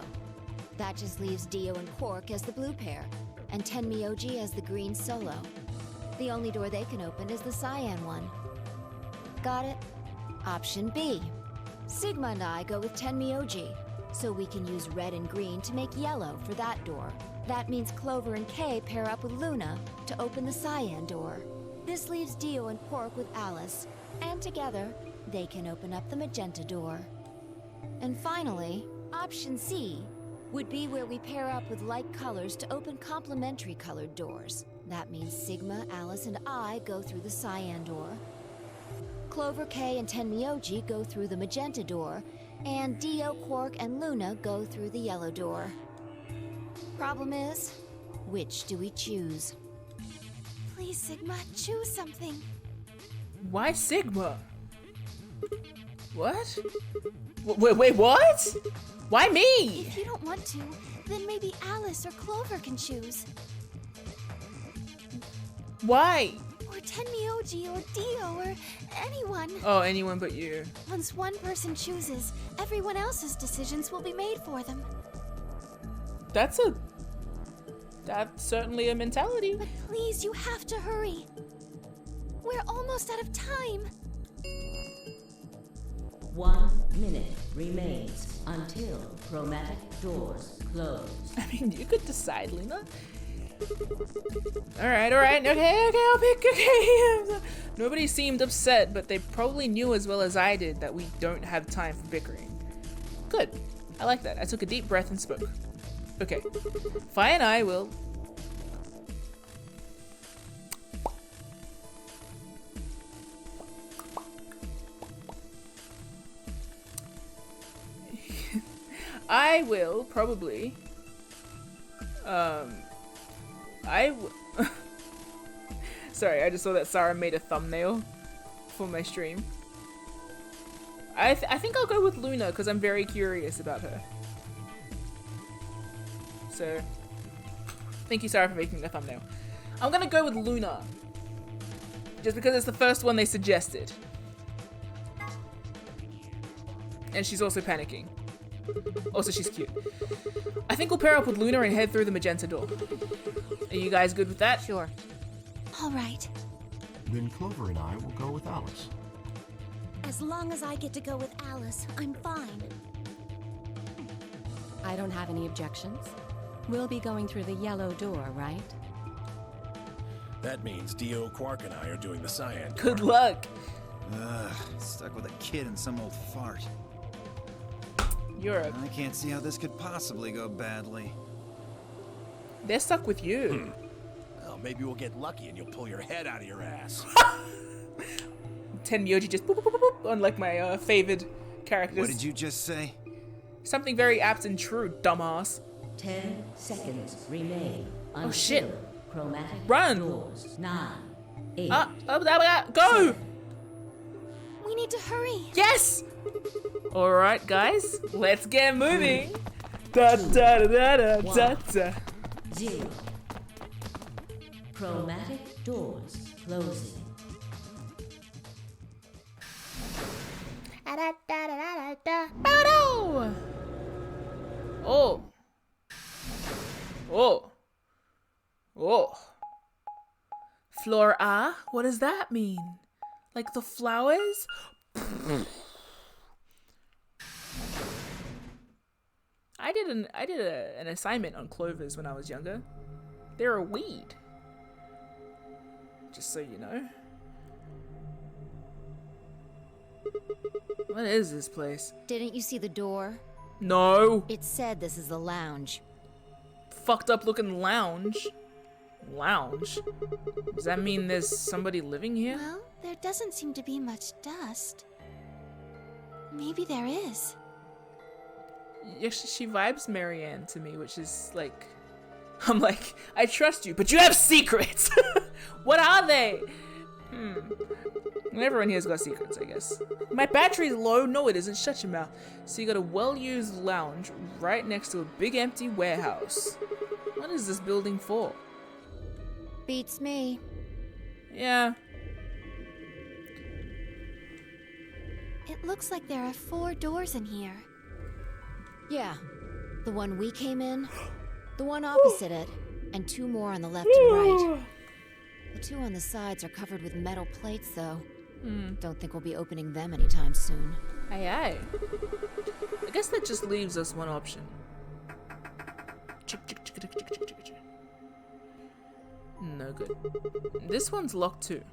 That just leaves Dio and Quark as the blue pair, and Tenmyoji as the green solo. The only door they can open is the cyan one. Got it? Option B. Sigma and I go with Tenmyoji, so we can use red and green to make yellow for that door. That means Clover and Kay pair up with Luna to open the cyan door. This leaves Dio and Quark with Alice, and together, they can open up the magenta door. And finally, option C would be where we pair up with like colors to open complementary colored doors. That means Sigma, Alice, and I go through the cyan door. Clover, Kay, and Tenmyoji go through the magenta door, and Dio, Quark, and Luna go through the yellow door. Problem is, which do we choose? Please, Sigma, choose something. Why Sigma? What? Wait, what? Why me? If you don't want to, then maybe Alice or Clover can choose. Why? Or Tenmyoji or Dio or anyone. Oh, anyone but you. Once one person chooses, everyone else's decisions will be made for them. That's certainly a mentality. But please, you have to hurry. We're almost out of time. 1 minute remains until chromatic doors close. I mean, you could decide, Lena. Alright, okay, I'll pick, okay. Nobody seemed upset, but they probably knew as well as I did that we don't have time for bickering. Good. I like that. I took a deep breath and spoke. Okay. Fi and I will... I will probably... Sorry, I just saw that Sarah made a thumbnail for my stream. I think I'll go with Luna because I'm very curious about her. So, thank you, Sarah, for making a thumbnail. I'm gonna go with Luna. Just because it's the first one they suggested. And she's also panicking. Also, she's cute. I think we'll pair up with Luna and head through the magenta door. Are you guys good with that? Sure. All right. Then Clover and I will go with Alice. As long as I get to go with Alice, I'm fine. I don't have any objections. We'll be going through the yellow door, right? That means Dio, Quark, and I are doing the cyan door. Good luck. Stuck with a kid and some old fart. Europe. I can't see how this could possibly go badly. They're stuck with you. Well, maybe we'll get lucky and you'll pull your head out of your ass. 10 Myoji just boop, boop, boop, boop, on like my favored characters. What did you just say? Something very apt and true, dumbass. 10 seconds remain until shit. chromatic Run. doors. 9, 8, Go! We need to hurry. Yes! Alright, guys, let's get moving. Da da da da da da. 0. Chromatic doors closing. Oh. Oh. Oh. Flora? What does that mean? Like the flowers? I did an assignment on clovers when I was younger. They're a weed. Just so you know. What is this place? Didn't you see the door? No. It said this is the lounge. Fucked up looking lounge. Lounge? Does that mean there's somebody living here? Well, there doesn't seem to be much dust. Maybe there is. Yeah, she vibes Marianne to me, which is like... I'm like, I trust you, but you have secrets! What are they? Everyone here's got secrets, I guess. My battery's low? No, it isn't. Shut your mouth. So you got a well-used lounge right next to a big empty warehouse. What is this building for? Beats me. Yeah. It looks like there are 4 doors in here. Yeah. The one we came in, the one opposite it, and 2 more on the left and right. The 2 on the sides are covered with metal plates, though. Don't think we'll be opening them anytime soon. Aye aye. I guess that just leaves us one option. No good. This one's locked too.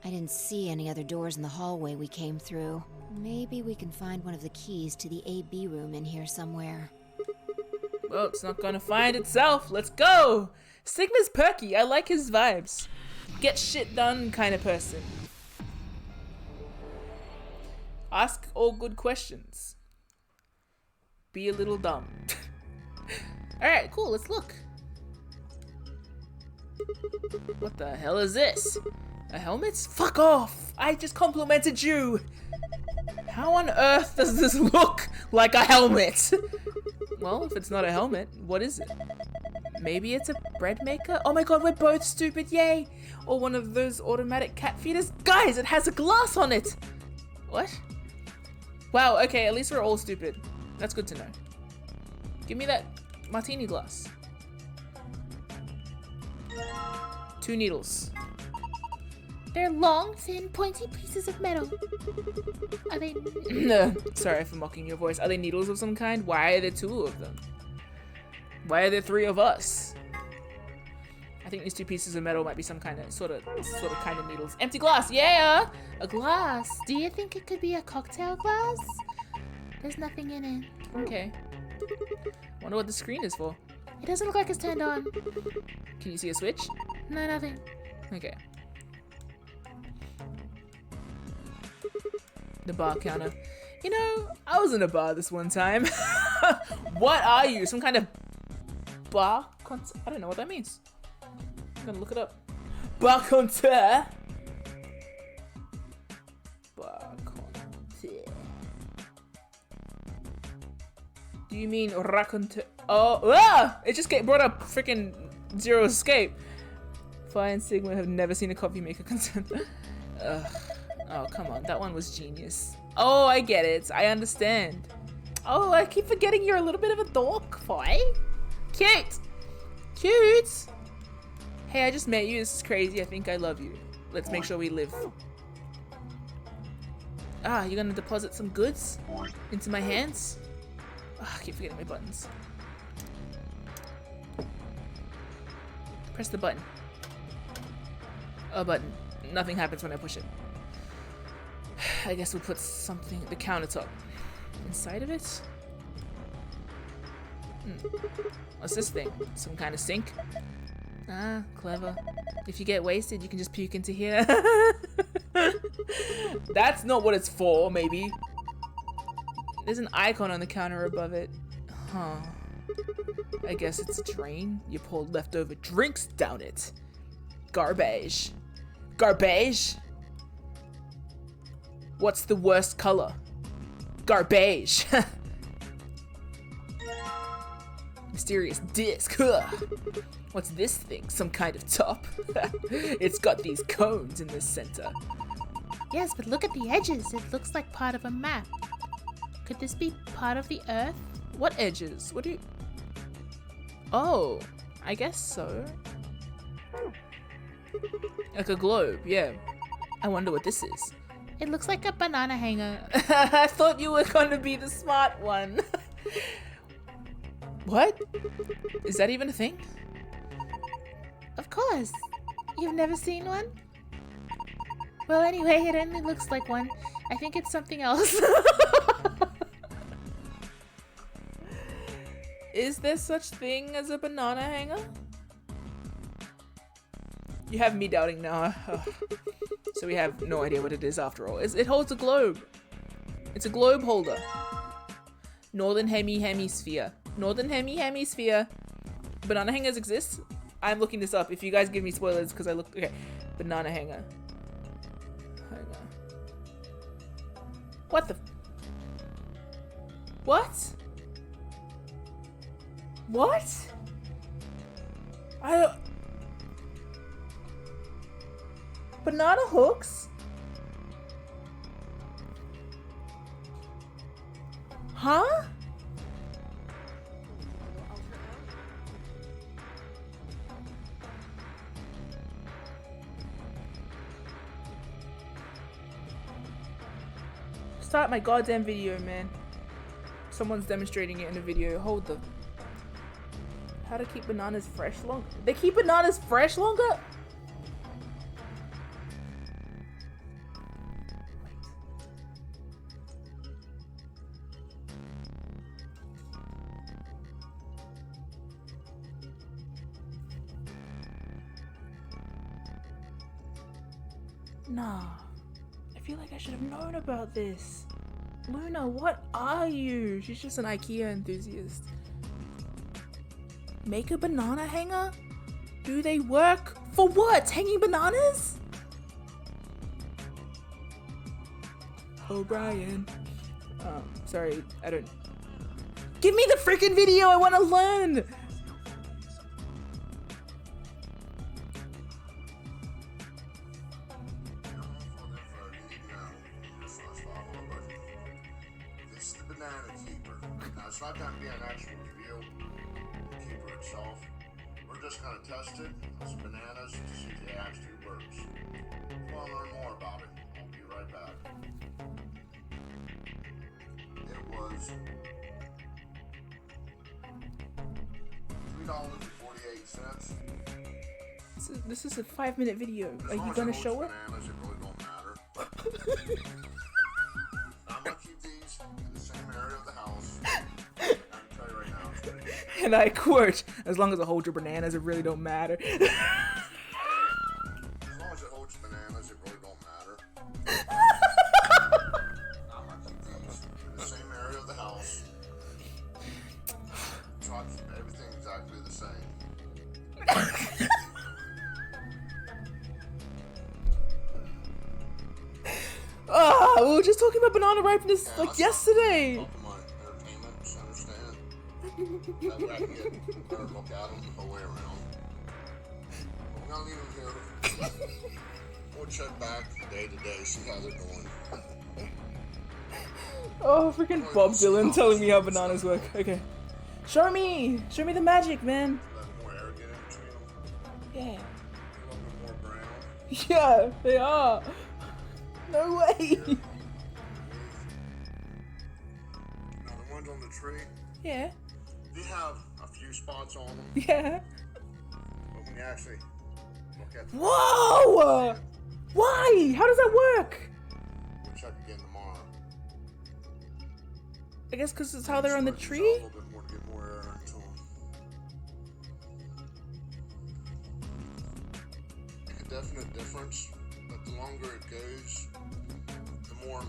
I didn't see any other doors in the hallway we came through. Maybe we can find one of the keys to the AB room in here somewhere. Well, it's not gonna find itself. Let's go! Sigma's perky. I like his vibes. Get shit done kind of person. Ask all good questions. Be a little dumb. Alright, cool. Let's look. What the hell is this? A helmet? Fuck off! I just complimented you! How on earth does this look like a helmet? Well, if it's not a helmet, what is it? Maybe it's a bread maker? Oh my god, we're both stupid, yay! Or one of those automatic cat feeders? Guys, it has a glass on it! What? Wow, okay, at least we're all stupid. That's good to know. Give me that martini glass. 2 needles. They're long, thin, pointy pieces of metal. Are they? Sorry for mocking your voice. Are they needles of some kind? Why are there 2 of them? Why are there 3 of us? I think these 2 pieces of metal might be some kind of sort of kind of needles. Empty glass, yeah! A glass. Do you think it could be a cocktail glass? There's nothing in it. Okay. Wonder what the screen is for. It doesn't look like it's turned on. Can you see a switch? No, nothing. Okay. The bar counter. You know, I was in a bar this one time. What are you? Some kind of bar? I don't know what that means. I'm gonna look it up. Bar compteur. Bar compteur. Do you mean raconteur? Oh, it just brought up freaking Zero Escape. Phi and Sigma have never seen a coffee maker concern. Oh, come on. That one was genius. Oh, I get it. I understand. Oh, I keep forgetting you're a little bit of a dork, Phi. Cute. Cute. Hey, I just met you. This is crazy. I think I love you. Let's make sure we live. Ah, you're gonna deposit some goods into my hands? Ah, I keep forgetting my buttons. Press the button. A button. Nothing happens when I push it. I guess we'll put something, the countertop, inside of it. What's this thing? Some kind of sink? Ah, clever. If you get wasted, you can just puke into here. That's not what it's for, maybe. There's an icon on the counter above it. Huh. I guess it's a drain. You pour leftover drinks down it. Garbage. Garbage? What's the worst color? Garbage. Mysterious disc. What's this thing? Some kind of top? It's got these cones in the center. Yes, but look at the edges. It looks like part of a map. Could this be part of the Earth? What edges? What do you... Oh, I guess so. Like a globe, yeah. I wonder what this is. It looks like a banana hanger. I thought you were going to be the smart one. What? Is that even a thing? Of course. You've never seen one? Well, anyway, it only looks like one. I think it's something else. Is there such thing as a banana hanger? You have me doubting now. So we have no idea what it is after all. It holds a globe. It's a globe holder. Northern hemisphere. Northern hemisphere. Banana hangers exist? I'm looking this up. If you guys give me spoilers, because I look... Okay. Banana hanger. What the... What? What? Banana hooks? Huh? Start my goddamn video, man. Someone's demonstrating it in a video. Hold the... How to keep bananas fresh longer? They keep bananas fresh longer? Nah. I feel like I should have known about this. Luna, what are you? She's just an IKEA enthusiast. Make a banana hanger? Do they work? For what? Hanging bananas? Oh, Brian. Sorry, I don't... Give me the freaking video! I want to learn! This is the banana keeper. Now, it's not going to be an actual review. itself. We're just gonna test it on some bananas to see if it actually works. If you want to learn more about it, I'll be right back. It was $3.48. This is a 5-minute video. Are you gonna show it? Bananas, it really don't matter. I'm gonna keep these in the same area of the house. I can tell you right now, it's pretty good. And I quote, as long as I hold your bananas, it really don't matter. As long as it holds bananas, it really don't matter. I'm gonna keep these in the same area of the house. Try to keep everything exactly the same. We were just talking about banana ripeness like yesterday. Talk to my entertainment, just understand. That way I can get a better look at them the whole way around. We're gonna leave them here. We'll check back day to day, see how they're going. Oh, freaking Bob Dylan telling me how bananas work. Okay. Show me the magic, man. Let more air get in between them. Yeah. A little bit more brown. Yeah, they are. No way. Now the ones on the tree, Yeah. they have a few spots on them. Yeah. But when you actually look at them, Whoa! Why? How does that work? we'll check again tomorrow. I guess because it's how they're on the Spread these out tree? a little bit more to get more air into them. Make a definite difference, but the longer it goes, the more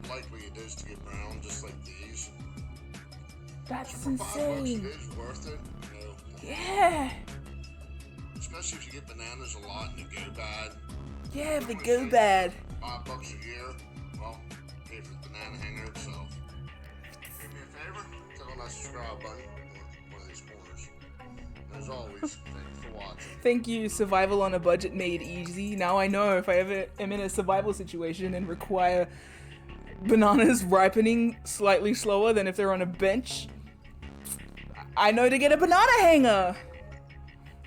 likely it is to get brown, just like these. That's So for $5 insane. it is worth it. You know, Yeah. especially if you get bananas a lot and they go bad. Yeah, if they go bad. $5 a year, well, pay for the banana hanger itself. Do me a favor, click on that subscribe button on one of these corners. And as always, thank you for watching. Thank you, survival on a budget made easy. Now I know if I ever am in a survival situation and require bananas ripening slightly slower than if they're on a bench, I know to get a banana hanger.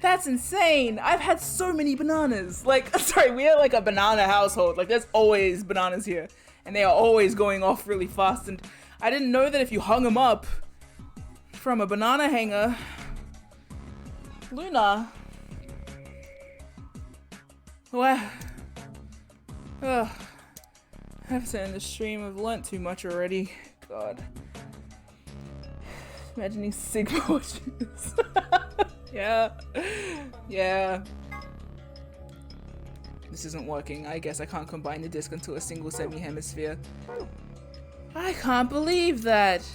That's insane. I've had so many bananas. Like, sorry, we are like a banana household. Like, there's always bananas here. And they are always going off really fast. And I didn't know that if you hung them up from a banana hanger, Luna. Well, I've said in the stream, I've learnt too much already. God. Imagining Sigma watches. Yeah. Yeah. This isn't working. I guess I can't combine the disc into a single semi-hemisphere. I can't believe that.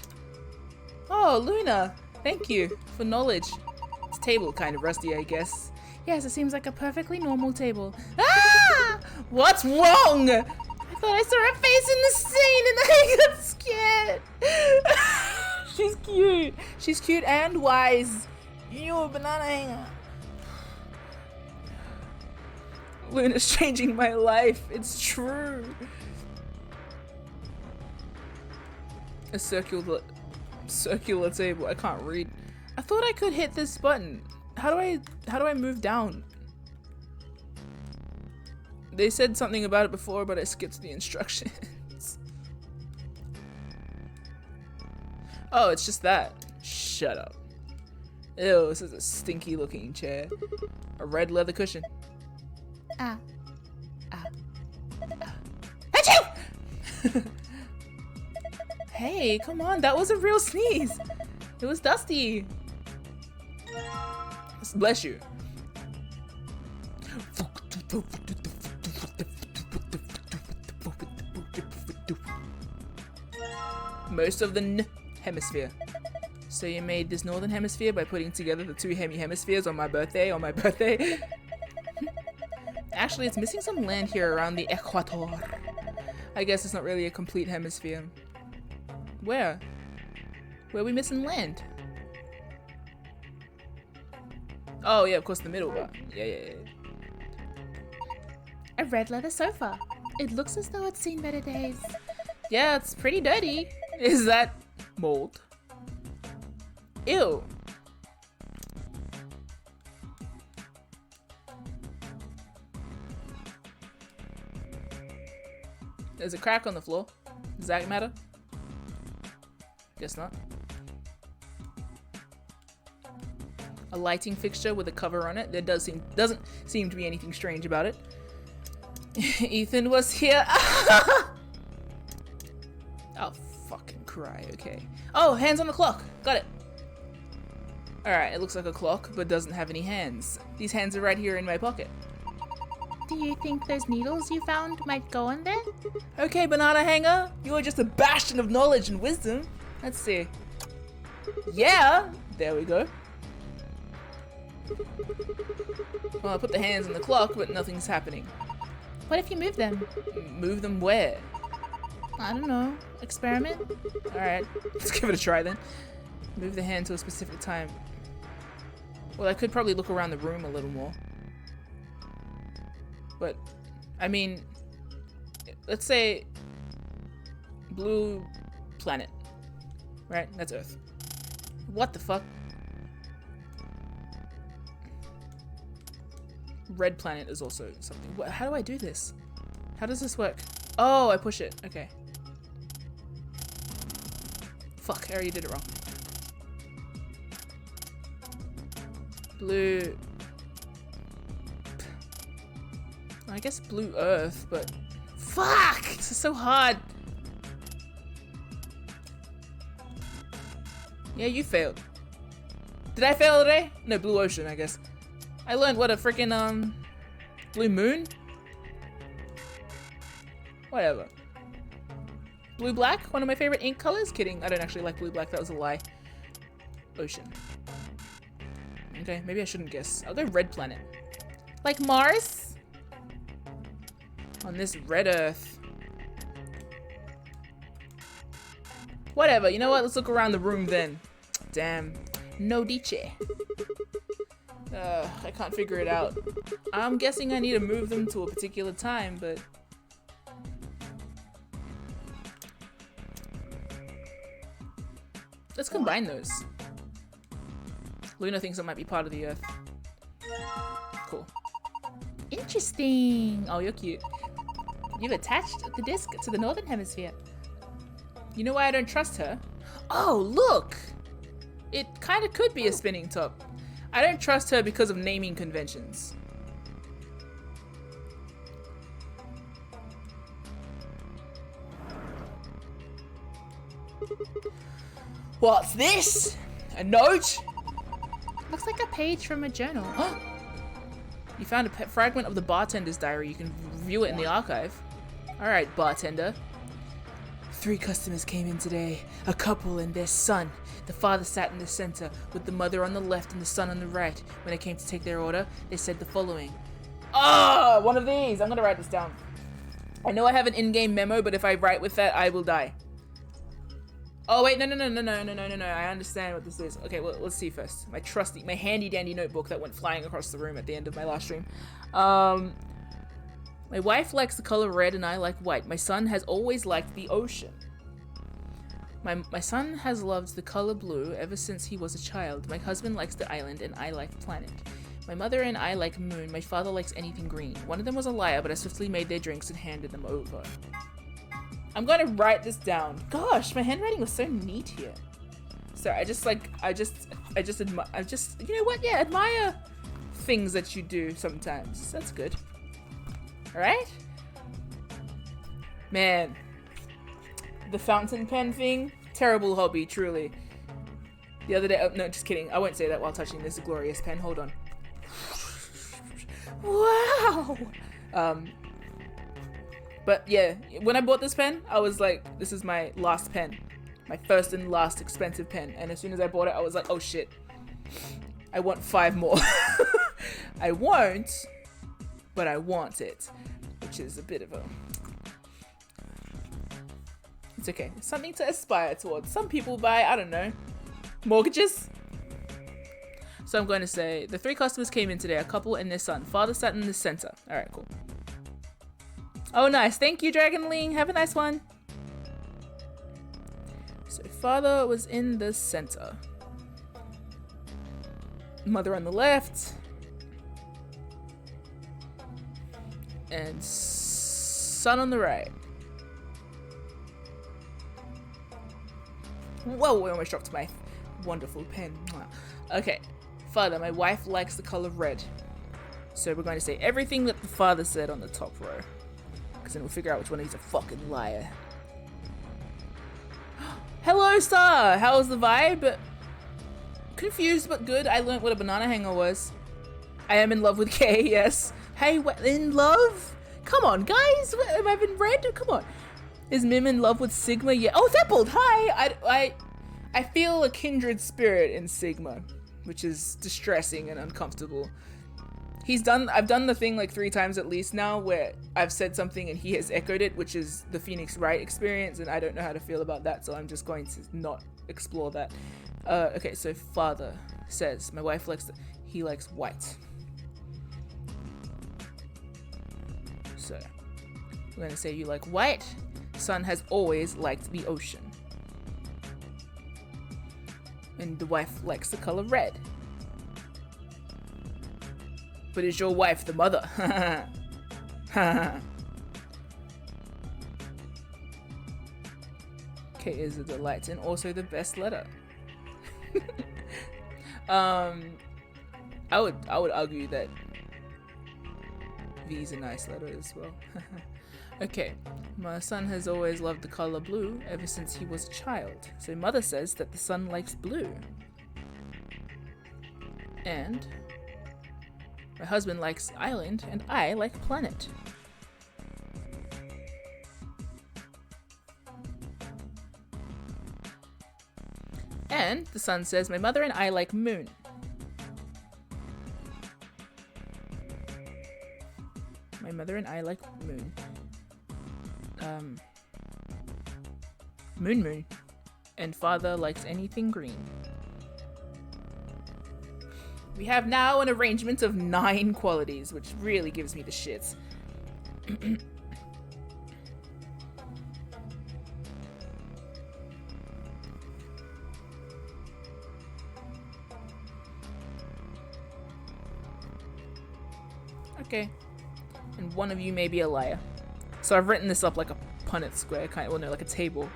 Oh, Luna. Thank you for knowledge. This table kind of rusty, I guess. Yes, it seems like a perfectly normal table. Ah! What's wrong? I thought I saw her face in the scene and I got scared. She's cute. She's cute and wise. You're a banana hanger. Luna's changing my life. It's true. A circular table. I can't read. I thought I could hit this button. How do I move down? They said something about it before, but I skipped the instructions. Oh, it's just that. Shut up. Ew, this is a stinky looking chair. A red leather cushion. Ah. Achoo! Hey, come on, that was a real sneeze. It was dusty. Bless you. Most of the hemisphere. So you made this northern hemisphere by putting together the two hemispheres on my birthday, Actually, it's missing some land here around the equator. I guess it's not really a complete hemisphere. Where? Where are we missing land? Oh yeah, of course the middle part. Yeah. A red leather sofa. It looks as though it's seen better days. Yeah, it's pretty dirty. Is that mold? Ew. There's a crack on the floor. Does that matter? Guess not. A lighting fixture with a cover on it. There doesn't seem to be anything strange about it. Ethan was here. I'll fucking cry, okay. Oh, hands on the clock. Got it. Alright, it looks like a clock, but doesn't have any hands. These hands are right here in my pocket. Do you think those needles you found might go in there? Okay, banana hanger. You are just a bastion of knowledge and wisdom. Let's see. Yeah! There we go. Well, I put the hands on the clock, but nothing's happening. What if you move them? Move them where? I don't know. Experiment? Alright, let's give it a try then. Move the hand to a specific time. Well, I could probably look around the room a little more. But, I mean, let's say blue planet. Right? That's Earth. What the fuck? Red planet is also something. What, how do I do this? How does this work? Oh, I push it. Okay. Fuck, I already did it wrong. Blue. I guess blue Earth, but fuck! This is so hard. Yeah, you failed. Did I fail today? No, blue ocean, I guess. I learned what a freaking blue moon? Whatever. Blue black, one of my favorite ink colors. Kidding, I don't actually like blue black, that was a lie. Ocean. Okay, maybe I shouldn't guess. I'll go red planet. Like Mars? On this red Earth. Whatever, you know what? Let's look around the room then. Damn. No dice. I can't figure it out. I'm guessing I need to move them to a particular time, but... let's combine those. Luna thinks it might be part of the Earth. Cool. Interesting. Oh, you're cute. You've attached the disc to the northern hemisphere. You know why I don't trust her? Oh, look! It kind of could be a spinning top. I don't trust her because of naming conventions. What's this? A note? Looks like a page from a journal. You found a fragment of the bartender's diary. You can view it in the archive. Alright, bartender. 3 customers came in today. A couple and their son. The father sat in the center with the mother on the left and the son on the right. When I came to take their order, they said the following. Ah, one of these. I'm gonna write this down. I know I have an in-game memo, but if I write with that, I will die. Oh wait, no. I understand what this is. Okay, well, let's see first. My handy dandy notebook that went flying across the room at the end of my last stream. My wife likes the color red and I like white. My son has always liked the ocean. My son has loved the color blue ever since he was a child. My husband likes the island and I like the planet. My mother and I like moon. My father likes anything green. One of them was a liar, but I swiftly made their drinks and handed them over. I'm gonna write this down. Gosh, my handwriting was so neat here. So I just you know what? Yeah, admire things that you do sometimes. That's good. Alright? Man. The fountain pen thing, terrible hobby, truly. The other day, oh, no, just kidding. I won't say that while touching this glorious pen. Hold on. Wow! But yeah, when I bought this pen, I was like, this is my last pen. My first and last expensive pen. And as soon as I bought it, I was like, oh shit. I want 5 more. I won't, but I want it. Which is a bit of a... It's okay. Something to aspire towards. Some people buy, I don't know, mortgages? So I'm going to say, the 3 customers came in today, a couple and their son. Father sat in the center. Alright, cool. Oh, nice. Thank you, Dragonling. Have a nice one. So father was in the center. Mother on the left. And son on the right. Whoa, I almost dropped my wonderful pen. Okay. Father, my wife likes the color red. So we're going to say everything that the father said on the top row. Because then we'll figure out which one he's a fucking liar. Hello, sir! How's the vibe? Confused but good. I learned what a banana hanger was. I am in love with Kay, yes. Hey, what, in love? Come on, guys! What, have I been red? Come on. Is Mim in love with Sigma? Yeah. Oh, Theppold! Hi! I feel a kindred spirit in Sigma, which is distressing and uncomfortable. I've done the thing like 3 times at least now where I've said something and he has echoed it, which is the Phoenix Wright experience, and I don't know how to feel about that, so I'm just going to not explore that. Okay, so father says, my wife he likes white. So, we're gonna say you like white. Son has always liked the ocean. And the wife likes the color red. But is your wife the mother? K is a delight and also the best letter. I would argue that V is a nice letter as well. Okay, my son has always loved the color blue ever since he was a child. So mother says that the son likes blue. And my husband likes island and I like planet. And the son says my mother and I like moon. My mother and I like moon. Moon. And father likes anything green. We have now an arrangement of 9 qualities, which really gives me the shits. Okay. And one of you may be a liar. So I've written this up like a Punnett square, like a table.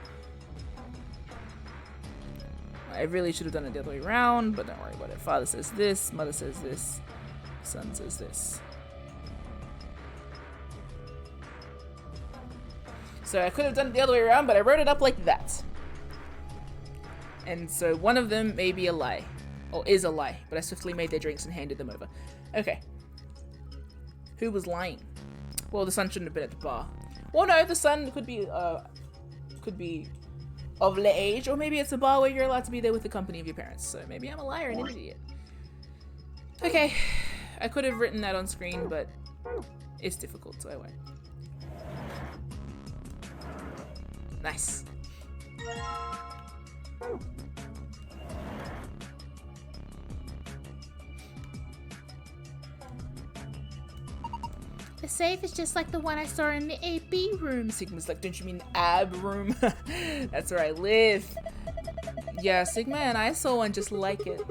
I really should have done it the other way around, but don't worry about it. Father says this, mother says this, son says this. So I could have done it the other way around, but I wrote it up like that. And so one of them may be a lie, or is a lie, but I swiftly made their drinks and handed them over. Okay. Who was lying? Well, the son shouldn't have been at the bar. Well, no, the son could be of the age, or maybe it's a bar where you're allowed to be there with the company of your parents. So maybe I'm a liar and an idiot. Okay, I could have written that on screen, but it's difficult, so I won't. Nice. The safe is just like the one I saw in the AB room. Sigma's like, don't you mean the ab room? That's where I live. Yeah, Sigma and I saw one just like it.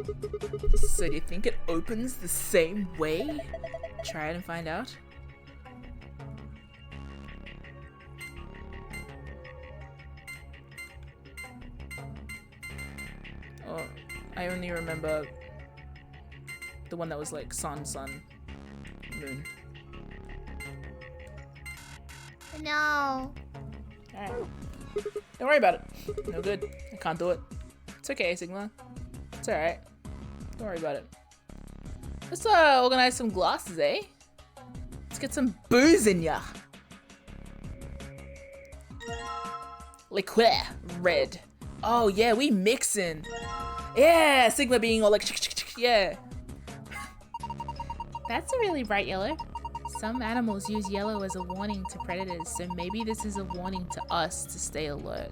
So do you think it opens the same way? Try it and find out. Oh, I only remember the one that was like sun, moon. No. Alright. Don't worry about it. No good. I can't do it. It's okay, Sigma. It's alright. Don't worry about it. Let's organize some glasses, eh? Let's get some booze in ya. Liqueur. Red. Oh yeah, we mixin'. Yeah, Sigma being all like, yeah. That's a really bright yellow. Some animals use yellow as a warning to predators, so maybe this is a warning to us to stay alert.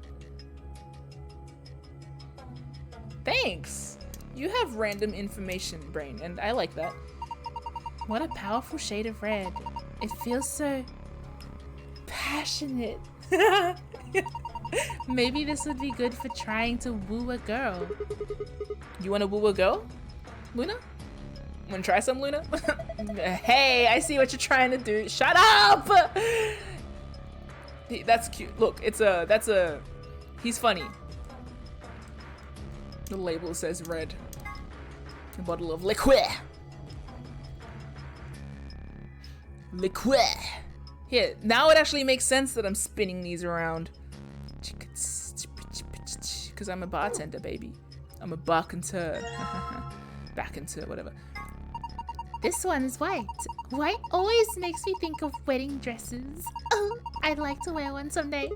Thanks! You have random information, brain, and I like that. What a powerful shade of red. It feels so passionate. Maybe this would be good for trying to woo a girl. You wanna woo a girl, Luna? Wanna try some, Luna? Hey, I see what you're trying to do. Shut up! That's cute. Look, he's funny. The label says red. A bottle of liquid. Liquid. Here, now it actually makes sense that I'm spinning these around. Because I'm a bartender, baby. I'm a bartender. Back into whatever. This one is white. White always makes me think of wedding dresses. Oh, I'd like to wear one someday.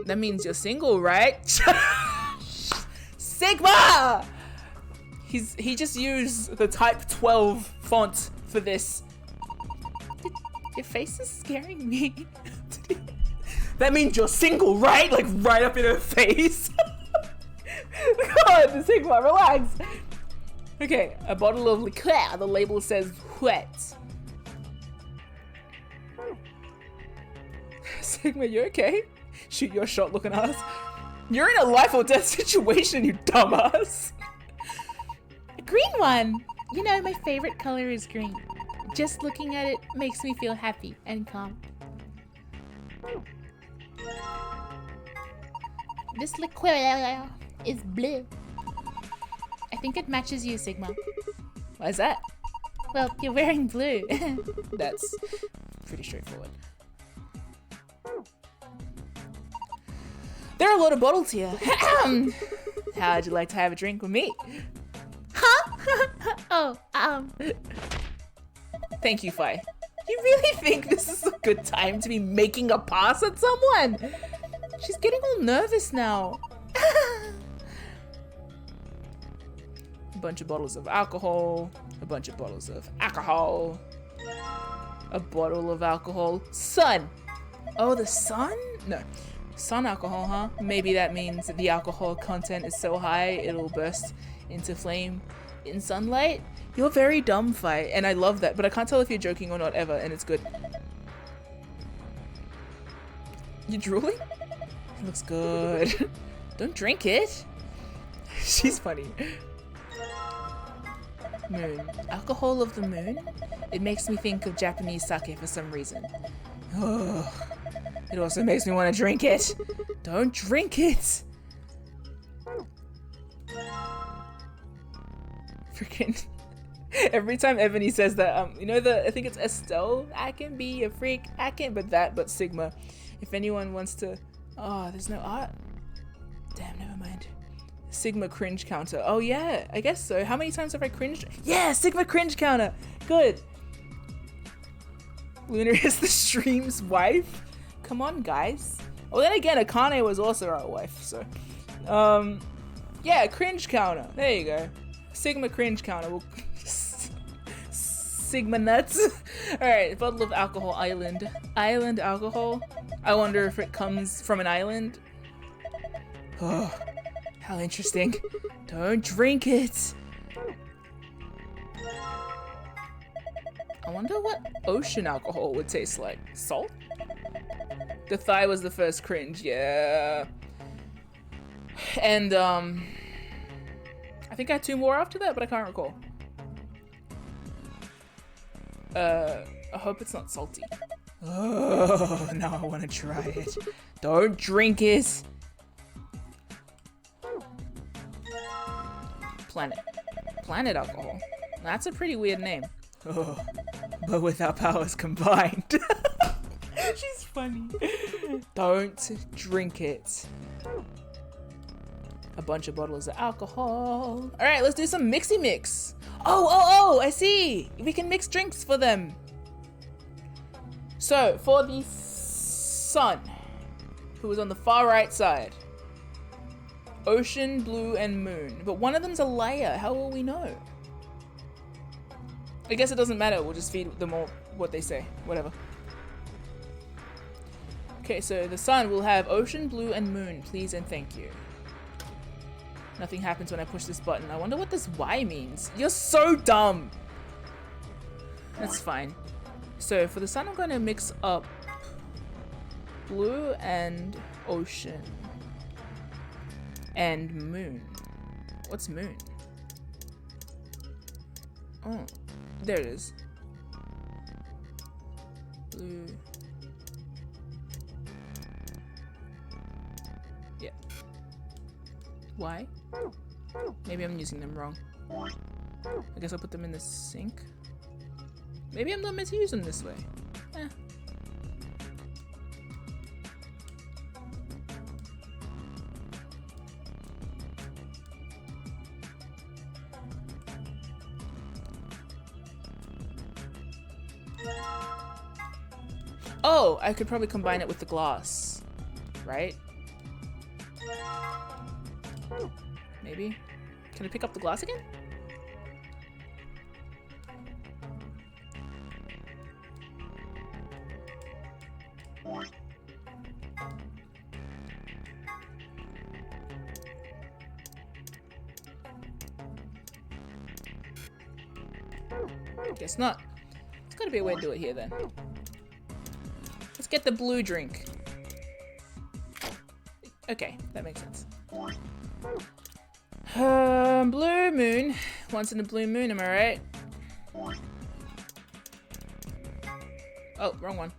That means you're single, right? Sigma! He just used the type 12 font for this. Your face is scaring me. That means you're single, right? Like right up in her face. God, Sigma, relax. Okay, a bottle of liqueur. The label says wet. Sigma, you okay? Shoot your shot looking ass. You're in a life or death situation, you dumbass. A green one. You know, my favorite color is green. Just looking at it makes me feel happy and calm. This liqueur is blue. I think it matches you, Sigma. Why is that? Well, you're wearing blue. That's pretty straightforward. There are a lot of bottles here. How'd you like to have a drink with me? Huh? Oh, Thank you, Fi. You really think this is a good time to be making a pass at someone? She's getting all nervous now. A bunch of bottles of alcohol. A bunch of bottles of alcohol. A bottle of alcohol. Sun. Oh, the sun? No. Sun alcohol, huh? Maybe that means that the alcohol content is so high it'll burst into flame in sunlight. You're very dumb, Fi, and I love that, but I can't tell if you're joking or not ever, and it's good. You drooling? It looks good. Don't drink it. She's funny. Moon. Alcohol of the moon? It makes me think of Japanese sake for some reason. Oh, it also makes me want to drink it. Don't drink it. Freaking. Every time Ebony says that, you know I think it's Estelle, I can be a freak, but Sigma. If anyone wants to, oh, there's no art. Damn, never mind. Sigma cringe counter. Oh yeah, I guess so. How many times have I cringed? Yeah, Sigma cringe counter. Good. Luna is the stream's wife. Come on, guys. Well, then again, Akane was also our wife, so. Yeah, cringe counter. There you go. Sigma cringe counter. Sigma nuts. Alright, bottle of alcohol, island. Island alcohol? I wonder if it comes from an island. Oh, how interesting. Don't drink it. I wonder what ocean alcohol would taste like. Salt? The thigh was the first cringe, yeah. And, I think I had 2 more after that, but I can't recall. I hope it's not salty. Oh, now I want to try it. Don't drink it. Planet. Planet alcohol. That's a pretty weird name. Oh, but with our powers combined. She's funny. Don't drink it. A bunch of bottles of alcohol. All right, let's do some mixy mix. Oh, I see. We can mix drinks for them. So for the sun, who is on the far right side, ocean, blue, and moon. But one of them's a layer. How will we know? I guess it doesn't matter. We'll just feed them all what they say. Whatever. Okay, so the sun will have ocean, blue, and moon. Please and thank you. Nothing happens when I push this button. I wonder what this Y means. You're so dumb. That's fine. So for the sun, I'm going to mix up blue and ocean and moon. What's moon? Oh, there it is. Blue. Yeah. Y. Maybe I'm using them wrong. I guess I'll put them in the sink. Maybe I'm not meant to use them this way. Eh. Oh, I could probably combine it with the glass, right? Maybe. Can I pick up the glass again? Guess not. There's gotta be a way to do it here then. Let's get the blue drink. Okay, that makes sense. Blue moon. Once in a blue moon, am I right? Oh, wrong one.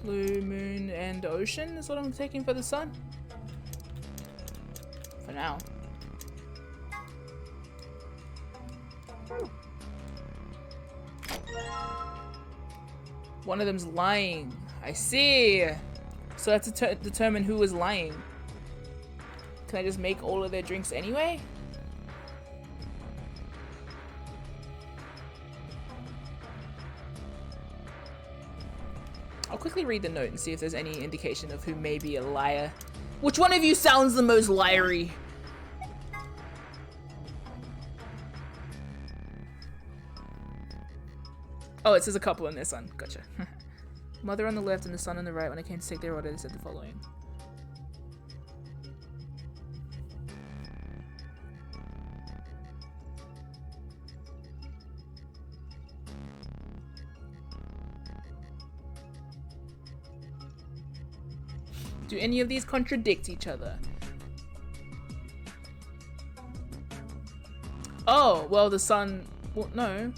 Blue moon and ocean is what I'm taking for the sun. For now. One of them's lying. I see. So that's to determine who is lying. Can I just make all of their drinks anyway? I'll quickly read the note and see if there's any indication of who may be a liar. Which one of you sounds the most liary? Oh, it says a couple in this one. Gotcha. Mother on the left and the son on the right. When I came to take their order, they said the following. Do any of these contradict each other? Oh, well, the son... Well, no.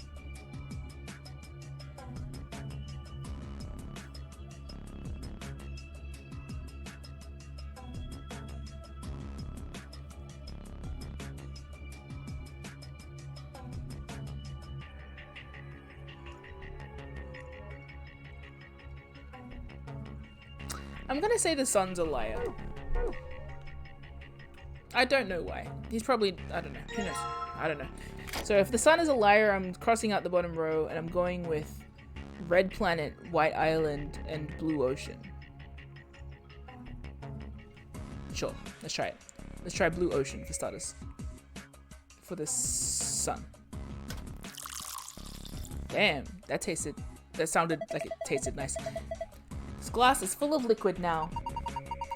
I'm gonna say the son's a liar. I don't know why. He's probably, I don't know. Who knows? I don't know. So if the son is a liar, I'm crossing out the bottom row and I'm going with Red Planet, White Island, and Blue Ocean. Sure, let's try it. Let's try Blue Ocean for starters. For the sun. Damn, that sounded like it tasted nice. This glass is full of liquid now.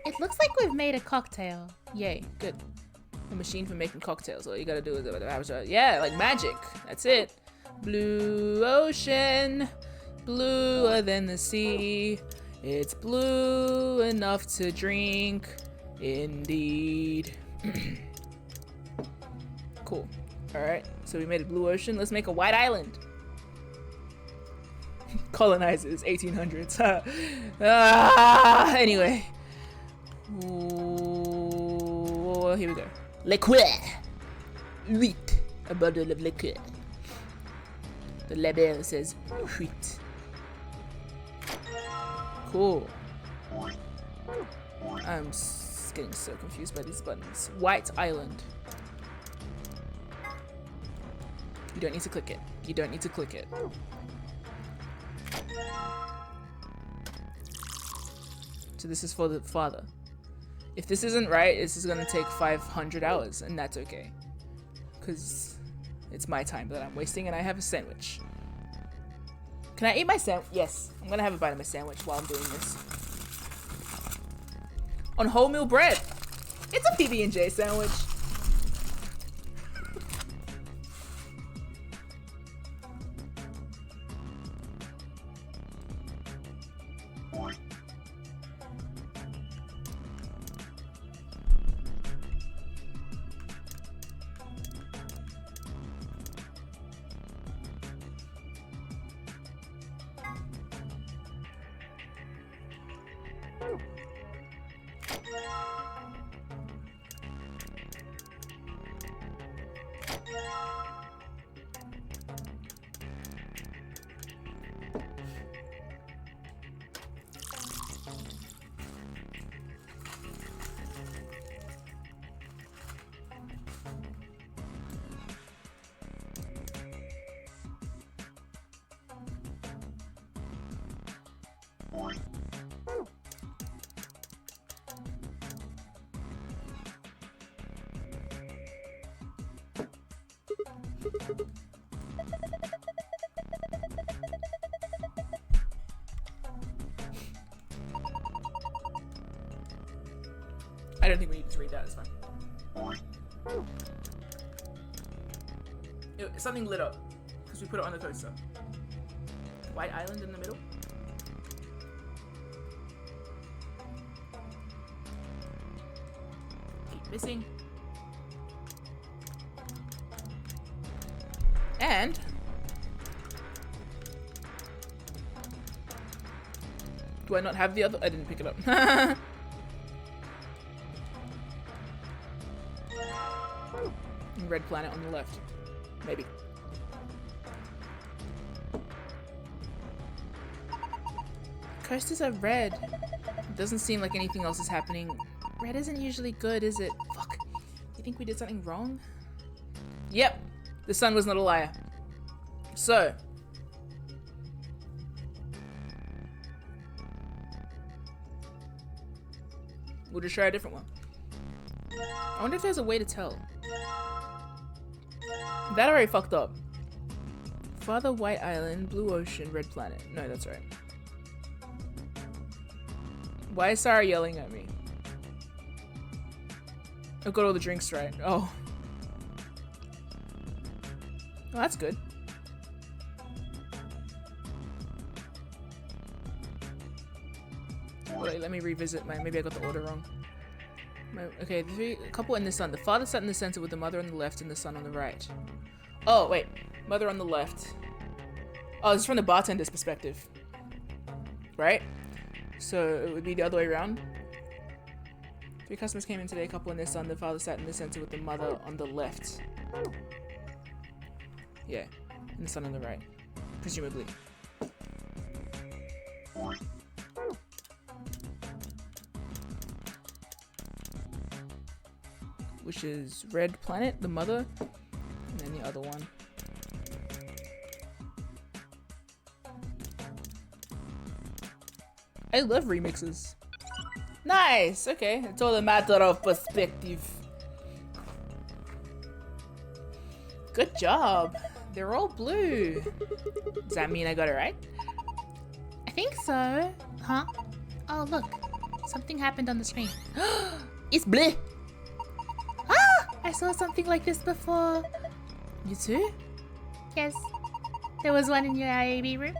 It looks like we've made a cocktail. Yay, good. A machine for making cocktails. All you gotta do is, yeah, like magic. That's it. Blue ocean, bluer than the sea. It's blue enough to drink, indeed. Cool. All right, so we made a blue ocean. Let's make a white island. Colonizers, 1800s. Anyway. Ooh, here we go. Liqueur. Huit. A bottle of liqueur. The label says huit. Cool. I'm getting so confused by these buttons. White Island. You don't need to click it. You don't need to click it. So this is for the father. If this isn't right, this is gonna take 500 hours, and that's okay. Because it's my time that I'm wasting, and I have a sandwich. Can I eat my sandwich? Yes, I'm gonna have a bite of my sandwich while I'm doing this. On wholemeal bread. It's a PB&J sandwich. I don't think we need to read that, it's fine. Something lit up, because we put it on the coaster. White island in the middle? Keep missing. And... do I not have the other? I didn't pick it up. Red planet on the left. Maybe. Coasters are red. It doesn't seem like anything else is happening. Red isn't usually good, is it? Fuck. You think we did something wrong? Yep. The sun was not a liar. So. We'll just try a different one. I wonder if there's a way to tell. That already fucked up. Father White Island, Blue Ocean, Red Planet. No, that's right. Why is Sarah yelling at me? I've got all the drinks right. Oh. Well, that's good. Wait, let me revisit my... maybe I got the order wrong. Okay, the couple in the sun. The father sat in the center with the mother on the left and the son on the right. Oh, wait. Mother on the left. Oh, this is from the bartender's perspective. Right? So it would be the other way around. 3 customers came in today, couple in their son. The father sat in the center with the mother on the left. Yeah. And the son on the right. Presumably. Which is Red Planet, the mother, and then the other one. I love remixes. Nice! Okay, it's all a matter of perspective. Good job. They're all blue. Does that mean I got it right? I think so. Huh? Oh, look. Something happened on the screen. It's blue. Ah! I saw something like this before. You too? Yes. There was one in your IAB room.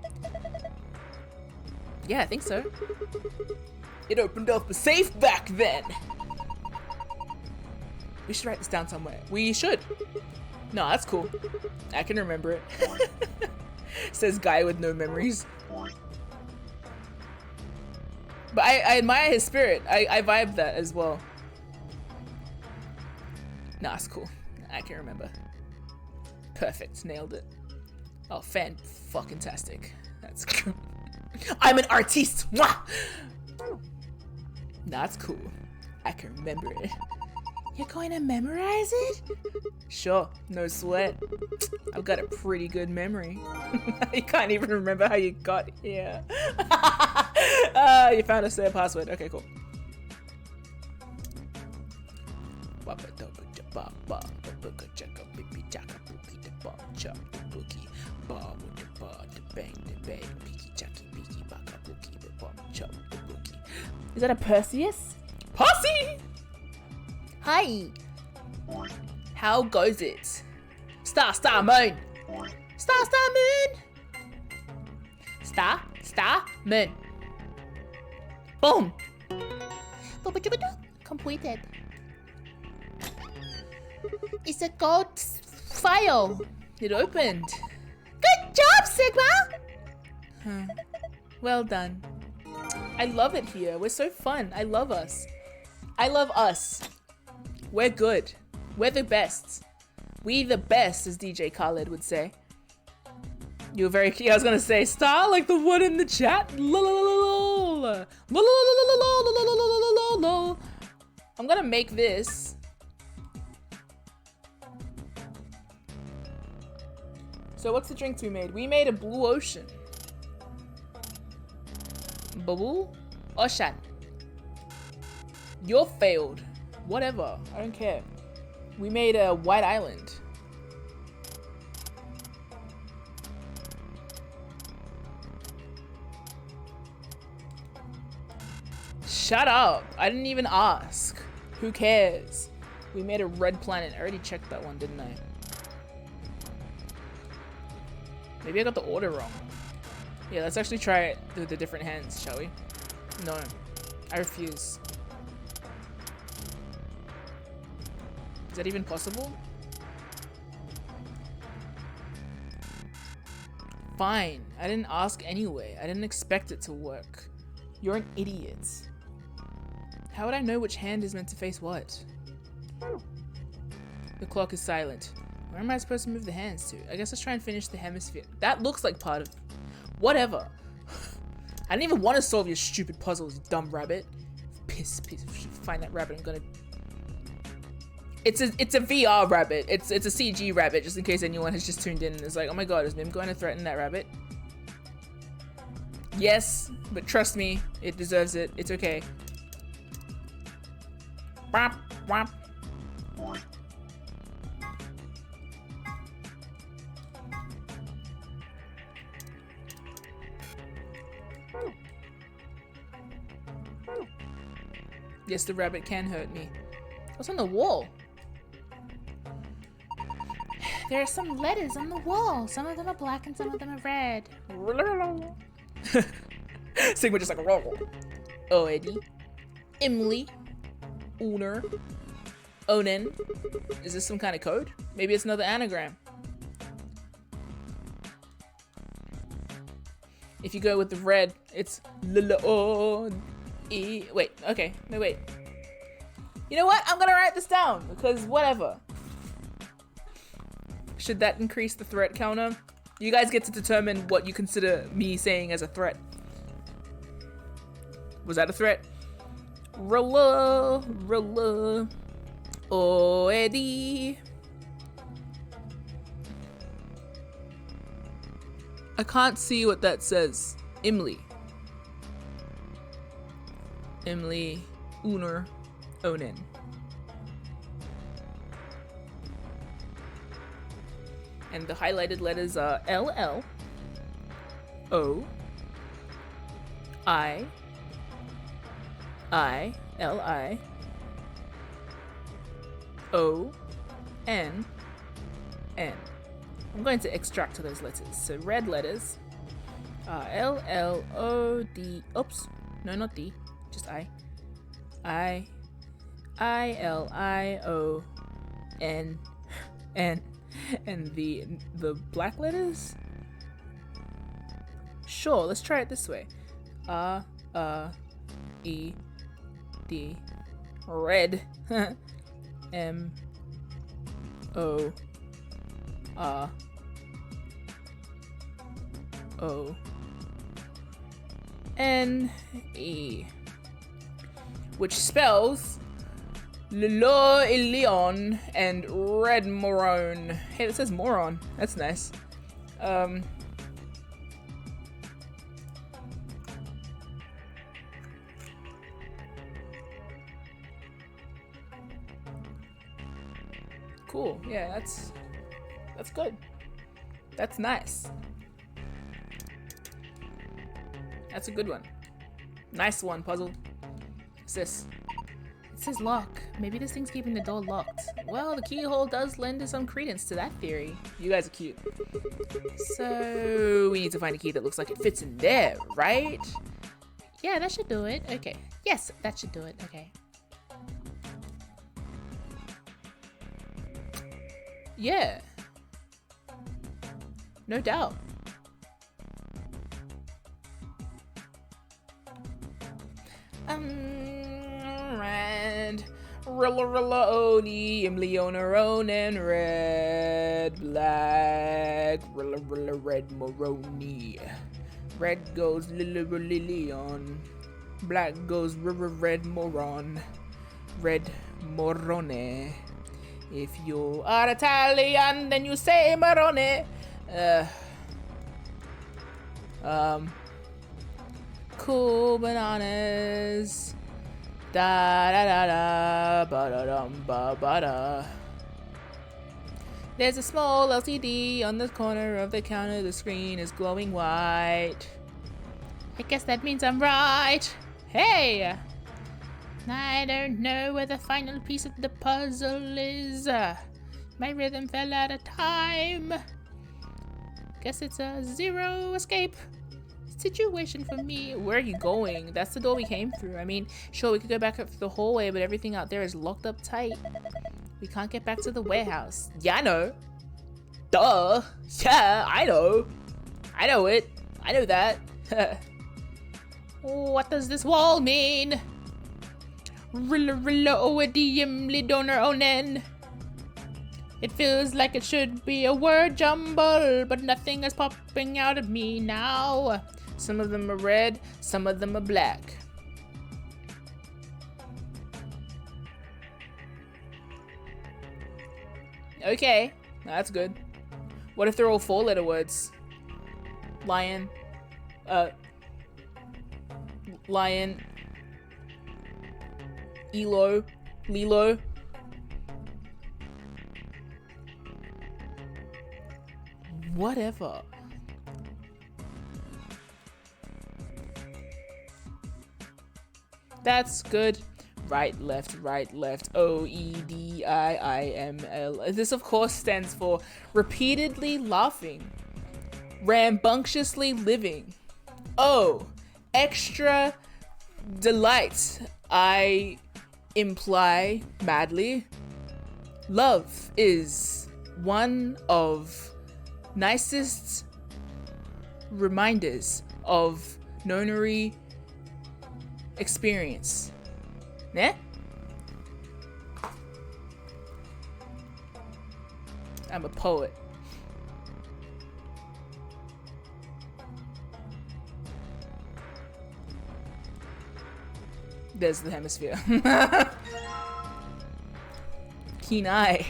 Yeah, I think so. It opened up a safe back then. We should write this down somewhere. We should. No, that's cool. I can remember it. Says guy with no memories. But I admire his spirit. I vibe that as well. Nah, it's cool. I can remember. Perfect. Nailed it. Oh, fan-fucking-tastic. That's cool. I'm an artiste! Mwah! Nah, it's cool. I can remember it. You're going to memorize it? Sure, no sweat. I've got a pretty good memory. You can't even remember how you got here. You found a spare password. Okay, cool. Is that a Perseus? Posse! Hi! How goes it? Star, star, moon! Star, star, moon! Star, star, moon. Boom! Completed. It's a gold file. It opened. Good job, Sigma! Huh. Well done. I love it here. We're so fun. I love us. I love us. We're good. We're the best. We the best, as DJ Khaled would say. You were very key. I was gonna say, star like the one in the chat. I'm gonna make this. So what's the drinks we made? We made a blue ocean. Bubble? Ocean. You're failed. Whatever. I don't care. We made a white island. Shut up. I didn't even ask. Who cares? We made a red planet. I already checked that one, didn't I? Maybe I got the order wrong. Yeah, let's actually try it through the different hands, shall we? No. I refuse. Is that even possible? Fine. I didn't ask anyway. I didn't expect it to work. You're an idiot. How would I know which hand is meant to face what? The clock is silent. Where am I supposed to move the hands to? I guess let's try and finish the hemisphere. That looks like part of... Whatever. I didn't even want to solve your stupid puzzles, dumb rabbit. Piss. Find that rabbit. I'm gonna... It's a VR rabbit. It's a CG rabbit, just in case anyone has just tuned in and is like, oh my god, is MIM going to threaten that rabbit? Yes, but trust me, it deserves it. It's okay. Whap, whap. Yes, the rabbit can hurt me. What's on the wall? There are some letters on the wall. Some of them are black and some of them are red. Sigma just like roll. Oh, Eddie. Emily. Uner. Onen. Is this some kind of code? Maybe it's another anagram. If you go with the red, it's L-O-E. Wait, okay. No, wait. You know what? I'm gonna write this down because whatever. Should that increase the threat counter? You guys get to determine what you consider me saying as a threat. Was that a threat? Rolla. Oh, Eddie. I can't see what that says. Emily. Uner. Onen. And the highlighted letters are LL, O, I, L-I, O, N, N. I'm going to extract those letters. So red letters are L, L, O, D, oops, no, not D, just I, L, I, O, N, N. And the black letters? Sure, let's try it this way. E, D, red. M, O, O, N, E. Which spells Lilo Ilion and Red Moron. Hey, it says moron. That's nice. Cool. Yeah, that's good. That's nice. That's a good one. Nice one, puzzle. What's this? It says lock. Maybe this thing's keeping the door locked. Well, the keyhole does lend some credence to that theory. You guys are cute. So we need to find a key that looks like it fits in there, right? Yeah, that should do it. Okay. Yes, that should do it. Okay. Yeah. No doubt. Red. Rilla Oni, Leona Ronan, red, black, Rilla red Moroni. Red goes Lilion. Black goes red Moron. Red Morone. If you are Italian, then you say Morone. Cool bananas. Da da da da ba da dum ba ba da. There's a small LCD on the corner of the counter. The screen is glowing white. I guess that means I'm right. Hey! I don't know where the final piece of the puzzle is. My rhythm fell out of time. Guess it's a zero escape situation for me. Where are you going? That's the door we came through. I mean, sure, we could go back up the hallway, but everything out there is locked up tight. We can't get back to the warehouse. Yeah, I know. Duh. Yeah, I know. I know it. I know that. What does this wall mean? Rilla oedium donor onen. It feels like it should be a word jumble, but nothing is popping out of me now. Some of them are red, some of them are black. Okay, that's good. What if they're all 4-letter words? Lion. Lion. Elo. Lilo. Whatever. That's good. Right, left, OEDIIML. This, of course, stands for repeatedly laughing, rambunctiously living. Oh, extra delight. I imply madly. Love is one of nicest reminders of nonary experience. Yeah? I'm a poet. There's the hemisphere. Keen eye.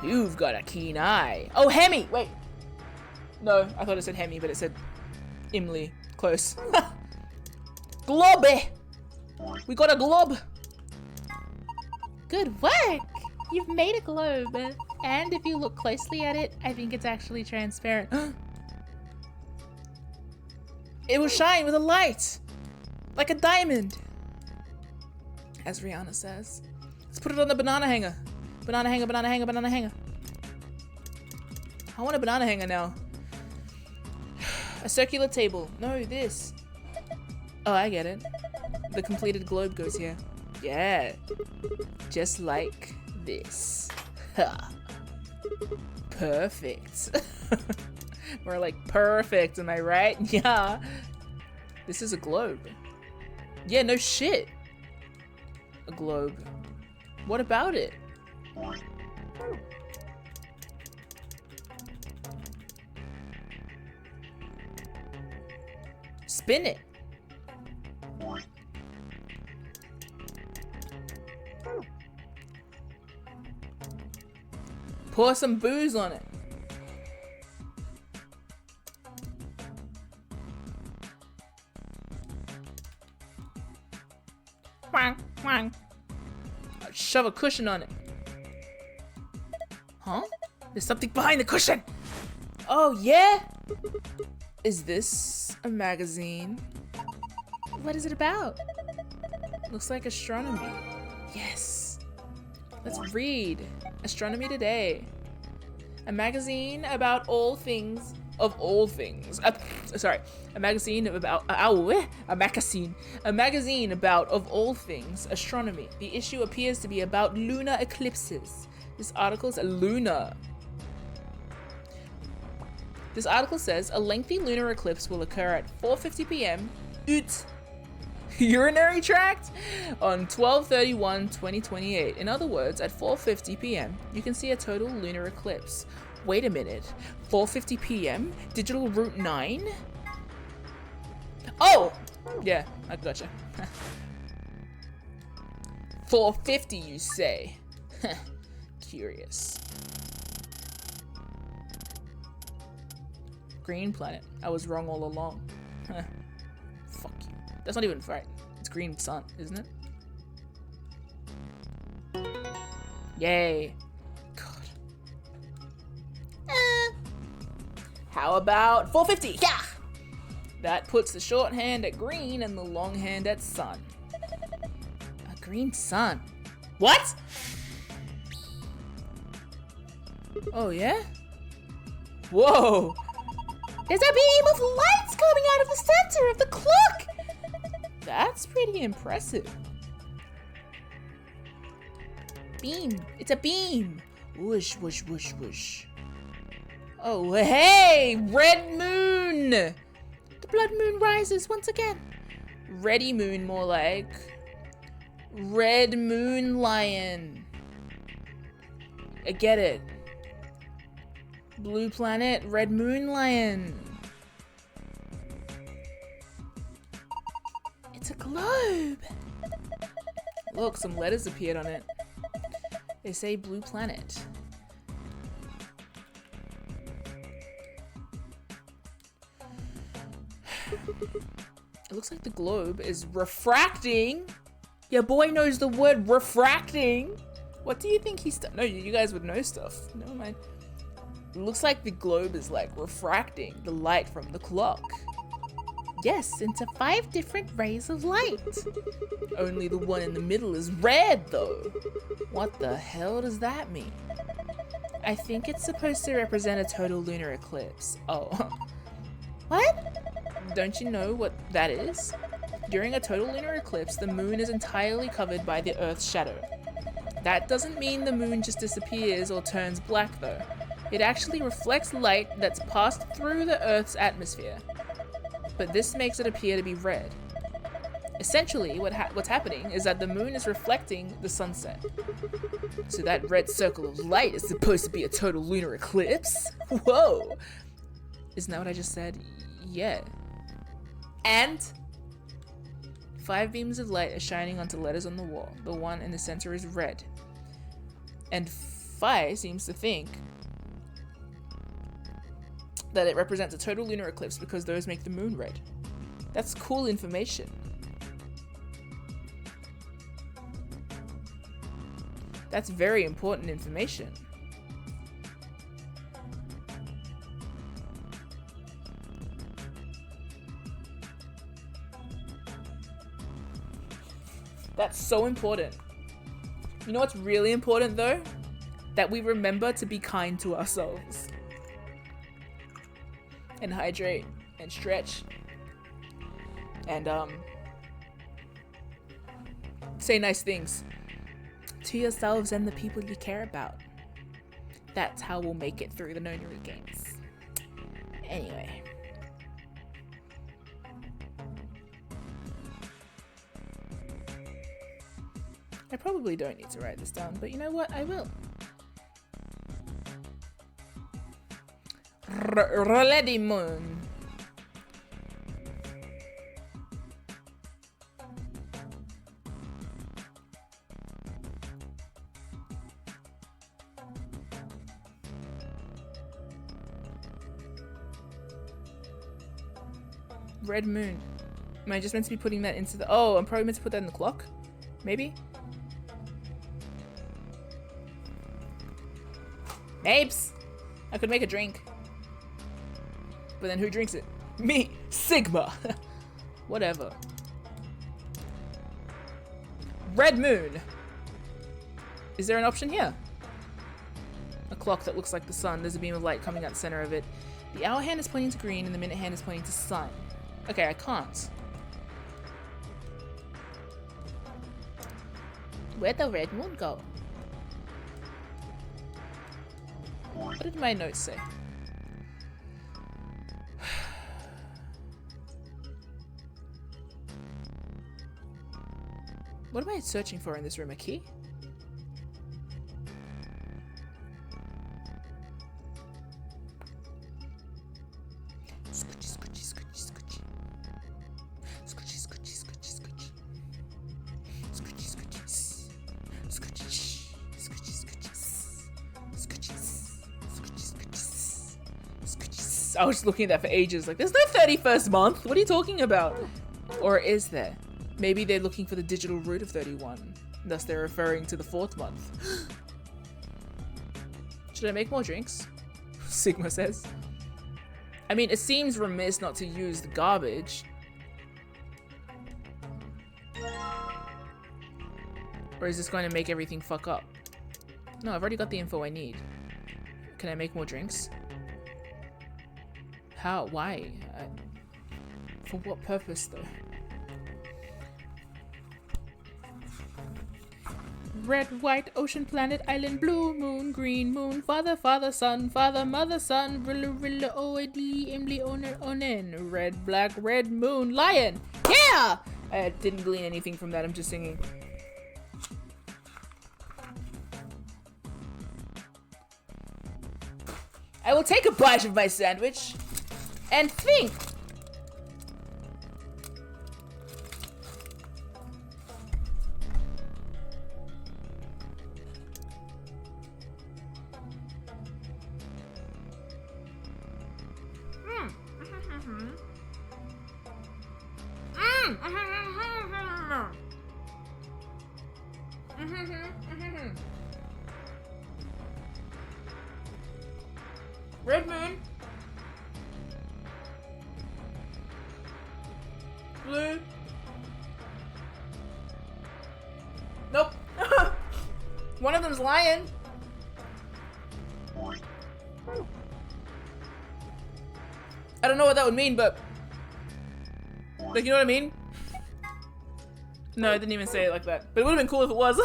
You've got a keen eye. Oh, Hemi! Wait. No, I thought it said Hemi, but it said Imley. Close. Globby! We got a glob! Good work! You've made a globe. And if you look closely at it, I think it's actually transparent. It will shine with a light! Like a diamond! As Rihanna says. Let's put it on the banana hanger. Banana hanger, banana hanger, banana hanger. I want a banana hanger now. A circular table. No, this. Oh, I get it. The completed globe goes here. Yeah. Just like this. Ha. Perfect. More like perfect, am I right? Yeah. This is a globe. Yeah, no shit. A globe. What about it? Spin it. Pour some booze on it. Wang, wang. Shove a cushion on it. Huh? There's something behind the cushion! Oh, yeah? Is this a magazine? What is it about? Looks like astronomy. Yes. Let's read Astronomy Today. A magazine about all things, of all things. a magazine about of all things astronomy. The issue appears to be about lunar eclipses. This article says a lengthy lunar eclipse will occur at 4:50 p.m. urinary tract on 12/31/2028. In other words, at 4:50 p.m. you can see a total lunar eclipse. Wait a minute, 4:50 p.m. digital route 9? Oh, yeah, I gotcha. 4:50 you say? Curious. Green planet. I was wrong all along. Fuck you. That's not even right. It's green sun, isn't it? Yay. God. How about 4:50? Yeah! That puts the short hand at green and the long hand at sun. A green sun. What? Oh, yeah? Whoa! There's a beam of lights coming out of the center of the clock! That's pretty impressive. Beam. It's a beam. Whoosh, whoosh, whoosh, whoosh. Oh, hey! Red moon! The blood moon rises once again. Reddy moon, more like. Red moon lion. I get it. Blue planet, red moon lion. It's a globe. Look, some letters appeared on it. They say blue planet. It looks like the globe is refracting. Your boy knows the word refracting. What do you think he's done? No, you guys would know stuff. Never mind. It looks like the globe is like refracting the light from the clock. Yes, into 5 different rays of light. Only the one in the middle is red though. What the hell does that mean? I think it's supposed to represent a total lunar eclipse. Oh. What? Don't you know what that is? During a total lunar eclipse, the moon is entirely covered by the Earth's shadow. That doesn't mean the moon just disappears or turns black though. It actually reflects light that's passed through the Earth's atmosphere. But this makes it appear to be red. Essentially, what's happening is that the moon is reflecting the sunset. So that red circle of light is supposed to be a total lunar eclipse? Whoa! Isn't that what I just said? Yeah. And 5 beams of light are shining onto letters on the wall. The one in the center is red. And Phi seems to think that it represents a total lunar eclipse because those make the moon red. That's cool information. That's very important information. That's so important. You know what's really important though? That we remember to be kind to ourselves. And hydrate and stretch and say nice things to yourselves and the people you care about. That's how we'll make it through the No New games. Anyway. I probably don't need to write this down, but you know what? I will. Ready moon. Red moon. Am I just meant to be putting that into the... Oh, I'm probably meant to put that in the clock? Maybe? Mapes! I could make a drink. But then who drinks it? Me! Sigma! Whatever. Red moon! Is there an option here? A clock that looks like the sun. There's a beam of light coming out the center of it. The hour hand is pointing to green and the minute hand is pointing to sun. Okay, I can't. Where'd the red moon go? What did my notes say? What am I searching for in this room? A key? Scoochie, scoochie, scoochie, scoochie. Scoochie, scoochie, scoochie, scoochie. Scoochie, scoochie. Scoochie, scoochie, scoochie. Scoochie. I was looking at that for ages. Like, there's no 31st month. What are you talking about? Or is there? Maybe they're looking for the digital root of 31. Thus, they're referring to the 4th month. Should I make more drinks? Sigma says. I mean, it seems remiss not to use the garbage. Or is this going to make everything fuck up? No, I've already got the info I need. Can I make more drinks? How? Why? For what purpose, though? Red, white, ocean, planet, island, blue moon, green moon, father, father, son, father, mother, son, rilla, rilla, oed, emily, owner, onen, red, black, red moon, lion. Yeah! I didn't glean anything from that. I'm just singing. I will take a bite of my sandwich and think. Red moon. Blue. Nope. One of them's lion. I don't know what that would mean, but like, you know what I mean? No, I didn't even say it like that. But it would have been cool if it was.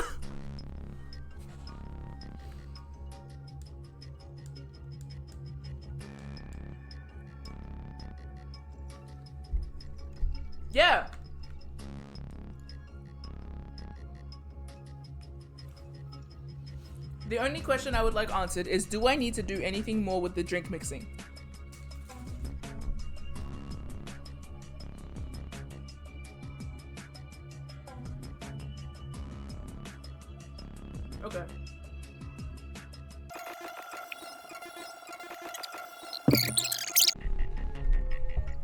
Yeah. The only question I would like answered is, do I need to do anything more with the drink mixing? Okay.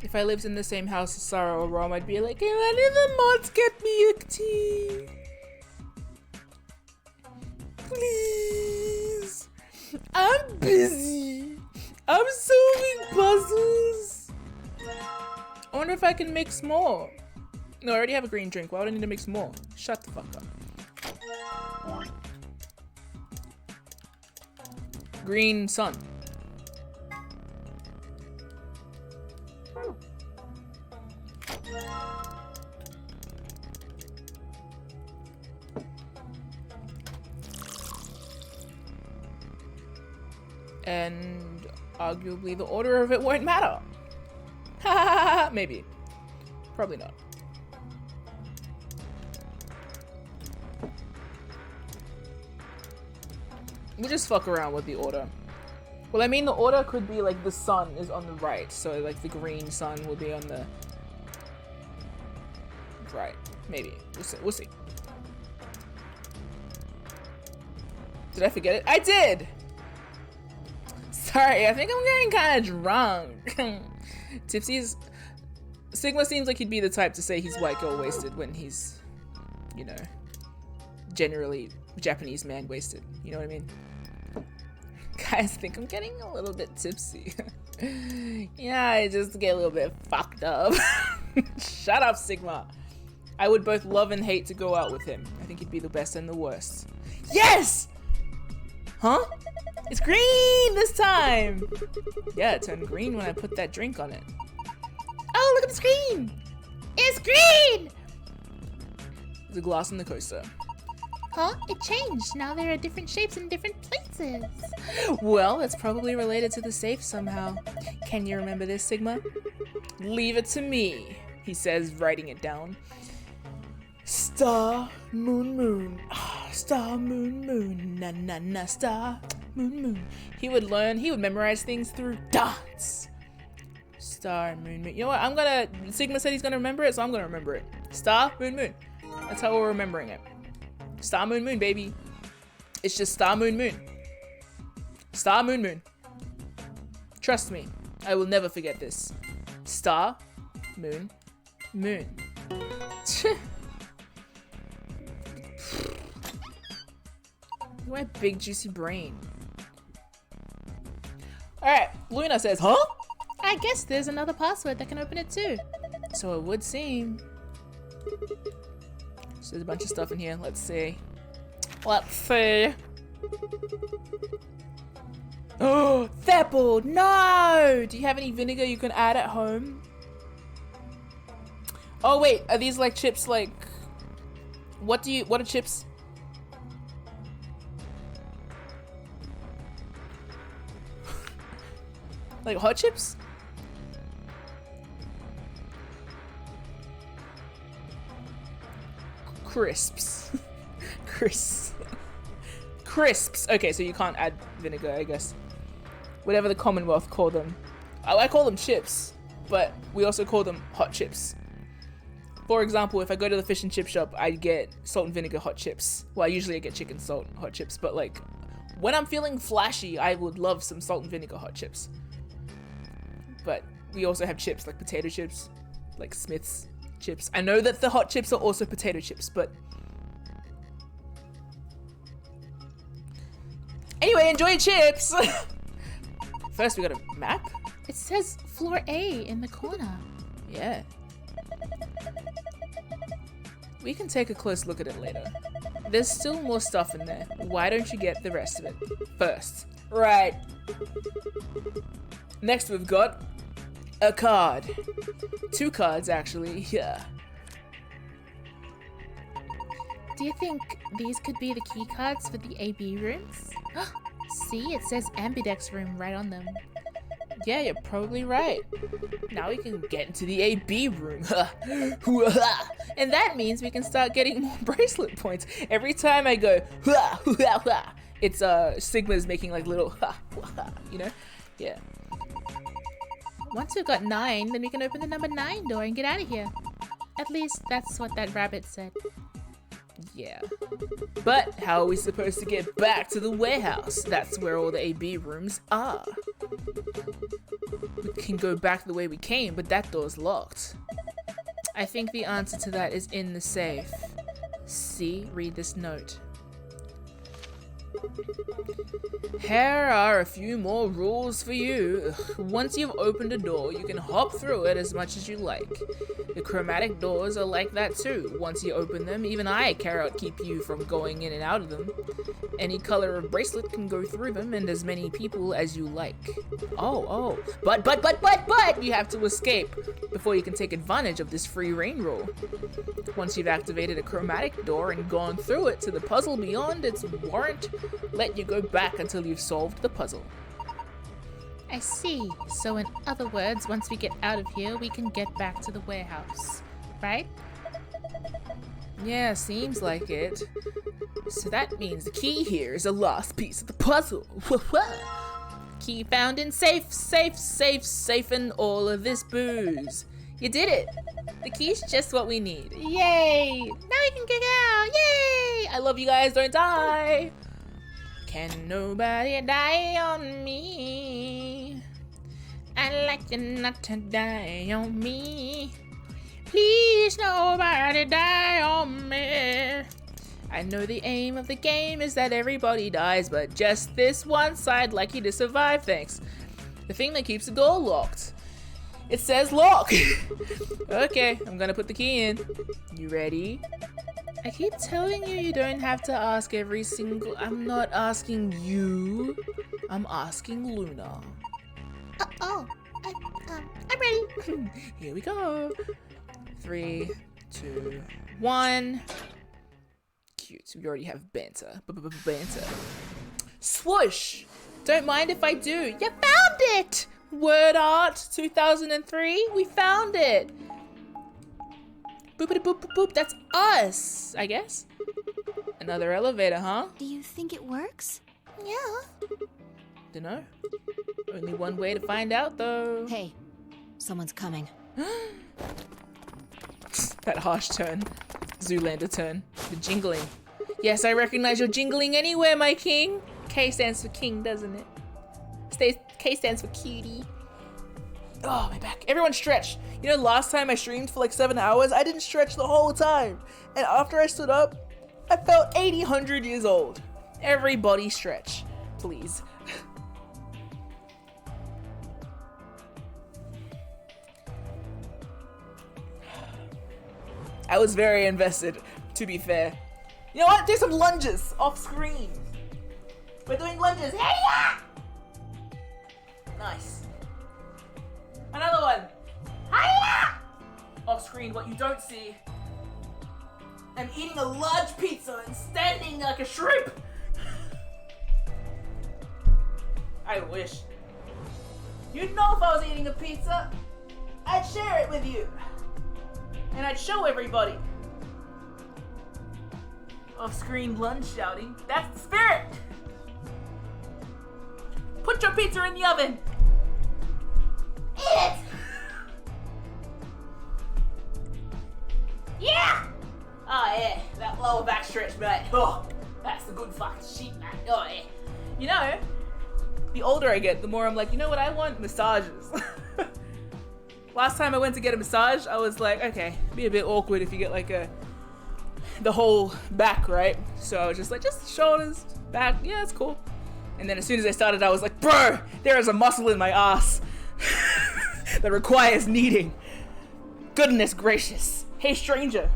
If I lived in the same house as Sarah or Rom, I'd be like, can any of the mods get me a tea? Please. I'm busy. I'm solving puzzles. I wonder if I can mix more. No, I already have a green drink. Why would I need to mix more? Shut the fuck up. Green sun. And arguably the order of it won't matter. Maybe. Probably not. We'll just fuck around with the order. Well, I mean, the order could be like the sun is on the right, so like the green sun will be on the right. Maybe. We'll see. We'll see. Did I forget it? I did! Sorry, I think I'm getting kind of drunk. Tipsy's... Sigma seems like he'd be the type to say he's white girl wasted when he's, you know, generally Japanese man wasted. You know what I mean? Guys, I think I'm getting a little bit tipsy. Yeah, I just get a little bit fucked up. Shut up, Sigma. I would both love and hate to go out with him. I think he'd be the best and the worst. Yes! Huh? It's green this time! Yeah, it turned green when I put that drink on it. Oh, look at the screen! It's green! There's a glass in the coaster. Huh? It changed. Now there are different shapes in different places. Well, it's probably related to the safe somehow. Can you remember this, Sigma? Leave it to me, he says, writing it down. Star, moon, moon. Ah, star, moon, moon. Na, na, na, star, moon, moon. He would memorize things through dots. Star, moon, moon. You know what? Sigma said he's gonna remember it, so I'm gonna remember it. Star, moon, moon. That's how we're remembering it. Star, moon, moon, baby. It's just star, moon, moon. Star, moon, moon. Trust me, I will never forget this. Star, moon, moon. My big juicy brain. Alright, Luna says, huh? I guess there's another password that can open it too. So it would seem. So there's a bunch of stuff in here. Let's see. Let's see. Oh, Thapple, no! Do you have any vinegar you can add at home? Oh wait, are these like chips like... What are chips? Like hot chips? Crisps. Crisps. Okay, so you can't add vinegar, I guess. Whatever the Commonwealth call them. I call them chips, but we also call them hot chips. For example, if I go to the fish and chip shop, I get salt and vinegar hot chips. Well, usually I get chicken salt hot chips, but like when I'm feeling flashy, I would love some salt and vinegar hot chips. But we also have chips like potato chips, like Smith's chips. I know that the hot chips are also potato chips, but anyway, enjoy your chips. First, we got a map. It says floor A in the corner. Yeah. We can take a close look at it later. There's still more stuff in there. Why don't you get the rest of it first? Right. Next, we've got a card. 2 cards, actually. Yeah. Do you think these could be the key cards for the AB rooms? See, it says Ambidex room right on them. Yeah, you're probably right. Now we can get into the AB room. And that means we can start getting more bracelet points. Every time I go, it's Sigma's making like little, you know? Yeah. Once we've got 9, then we can open the number 9 door and get out of here. At least that's what that rabbit said. Yeah. But how are we supposed to get back to the warehouse? That's where all the AB rooms are. We can go back the way we came, but that door's locked. I think the answer to that is in the safe. See, read this note. Here are a few more rules for you. Once you've opened a door, you can hop through it as much as you like. The chromatic doors are like that too. Once you open them, even I cannot keep you from going in and out of them. Any color of bracelet can go through them, and as many people as you like. Oh, but you have to escape before you can take advantage of this free reign rule. Once you've activated a chromatic door and gone through it to the puzzle beyond its warrant, let you go back until you've solved the puzzle. I see. So in other words, once we get out of here, we can get back to the warehouse, right? Yeah, seems like it. So that means the key here is a lost piece of the puzzle. Key found in safe, and all of this booze. You did it! The key's just what we need. Yay! Now we can get out! Yay! I love you guys, don't die! Can nobody die on me? I'd like you not to die on me. Please nobody die on me. I know the aim of the game is that everybody dies, but just this one side like you to survive, thanks. The thing that keeps the door locked. It says lock! Okay, I'm gonna put the key in. You ready? I keep telling you you don't have to ask every single... I'm not asking you. I'm asking Luna. I'm ready. Here we go. 3, 2, 1. Cute. We already have banter. Banter. Swoosh! Don't mind if I do. You found it! Word Art 2003. We found it. Boopity boop boop boop. That's us, I guess. Another elevator, huh? Do you think it works? Yeah. Dunno. Only one way to find out, though. Hey, someone's coming. That harsh turn. Zoolander turn. The jingling. Yes, I recognize your jingling anywhere, my king. K stands for king, doesn't it? K stands for cutie. Oh, my back. Everyone stretch. You know, last time I streamed for like 7 hours, I didn't stretch the whole time. And after I stood up, I felt 100 years old. Everybody stretch, please. I was very invested, to be fair. You know what? Do some lunges off screen. We're doing lunges. Hey, yeah! Nice. Another one. Hiya! Off screen, what you don't see. I'm eating a large pizza and standing like a shrimp. I wish. You'd know if I was eating a pizza. I'd share it with you. And I'd show everybody. Off-screen lunge shouting. That's the spirit! Put your pizza in the oven! Eat it! Yeah! Oh yeah, that lower back stretch, mate. Oh, that's the good fucking shit, mate. Oh yeah. You know, the older I get, the more I'm like, you know what I want? Massages. Last time I went to get a massage, I was like, okay, it'd be a bit awkward if you get like the whole back, right? So I was just like, just shoulders, back, yeah, it's cool. And then as soon as I started, I was like, bro, there is a muscle in my ass that requires kneading. Goodness gracious. Hey stranger,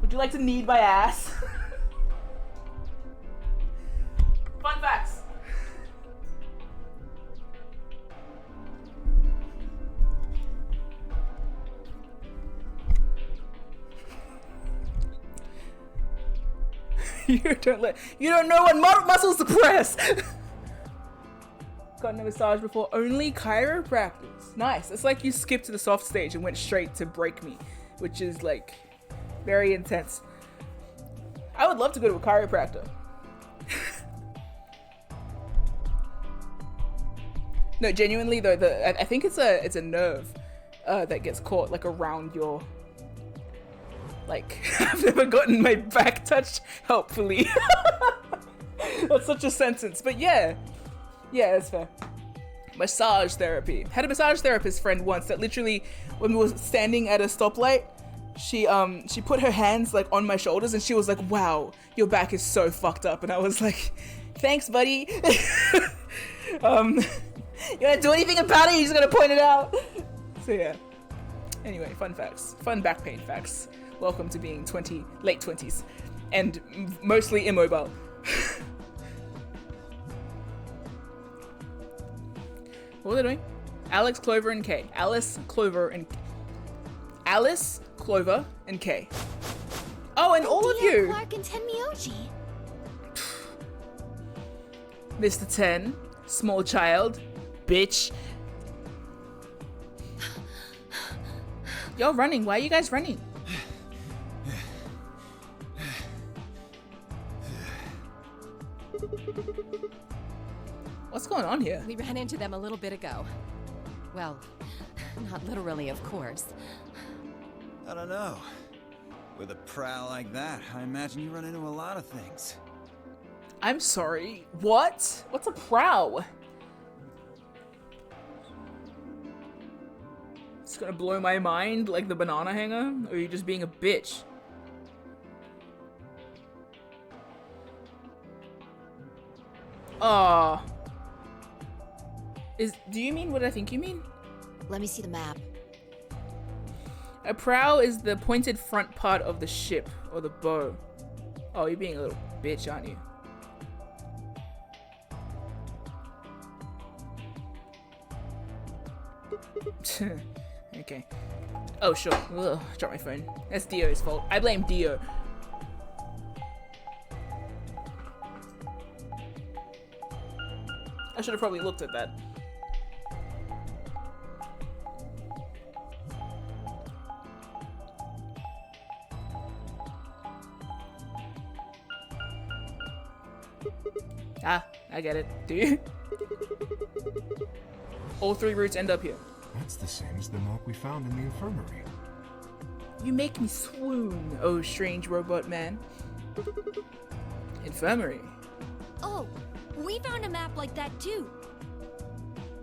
would you like to knead my ass? Fun facts. You don't know what muscles to press. Gotten a massage before, only chiropractors. Nice. It's like you skipped to the soft stage and went straight to break me, which is like very intense. I would love to go to a chiropractor. No, genuinely though, I think it's a nerve that gets caught like around your. Like, I've never gotten my back touched, helpfully. That's such a sentence, but yeah. Yeah, that's fair. Massage therapy. Had a massage therapist friend once that literally, when we were standing at a stoplight, she put her hands like on my shoulders and she was like, wow, your back is so fucked up. And I was like, thanks, buddy. You wanna do anything about it? You're just gonna point it out. So yeah. Anyway, fun facts. Fun back pain facts. Welcome to being late 20s, and mostly immobile. What are they doing? Alice, Clover, and Kay. Alice, Clover, and Kay. Oh, and all of you. Clark and Tenmyoji. Mr. 10, small child, bitch. You're running. Why are you guys running? What's going on here? We ran into them a little bit ago. Well, not literally, of course. I don't know. With a prowl like that, I imagine you run into a lot of things. I'm sorry. What? What's a prow? It's gonna blow my mind like the banana hanger? Or are you just being a bitch? Aw. Do you mean what I think you mean? Let me see the map. A prow is the pointed front part of the ship or the bow. Oh, you're being a little bitch, aren't you? Okay. Oh, sure. Ugh, drop my phone. That's Dio's fault. I blame Dio. I should have probably looked at that. Ah, I get it. Do you? All 3 routes end up here. That's the same as the map we found in the infirmary. You make me swoon, oh strange robot man. Infirmary. Oh, we found a map like that too.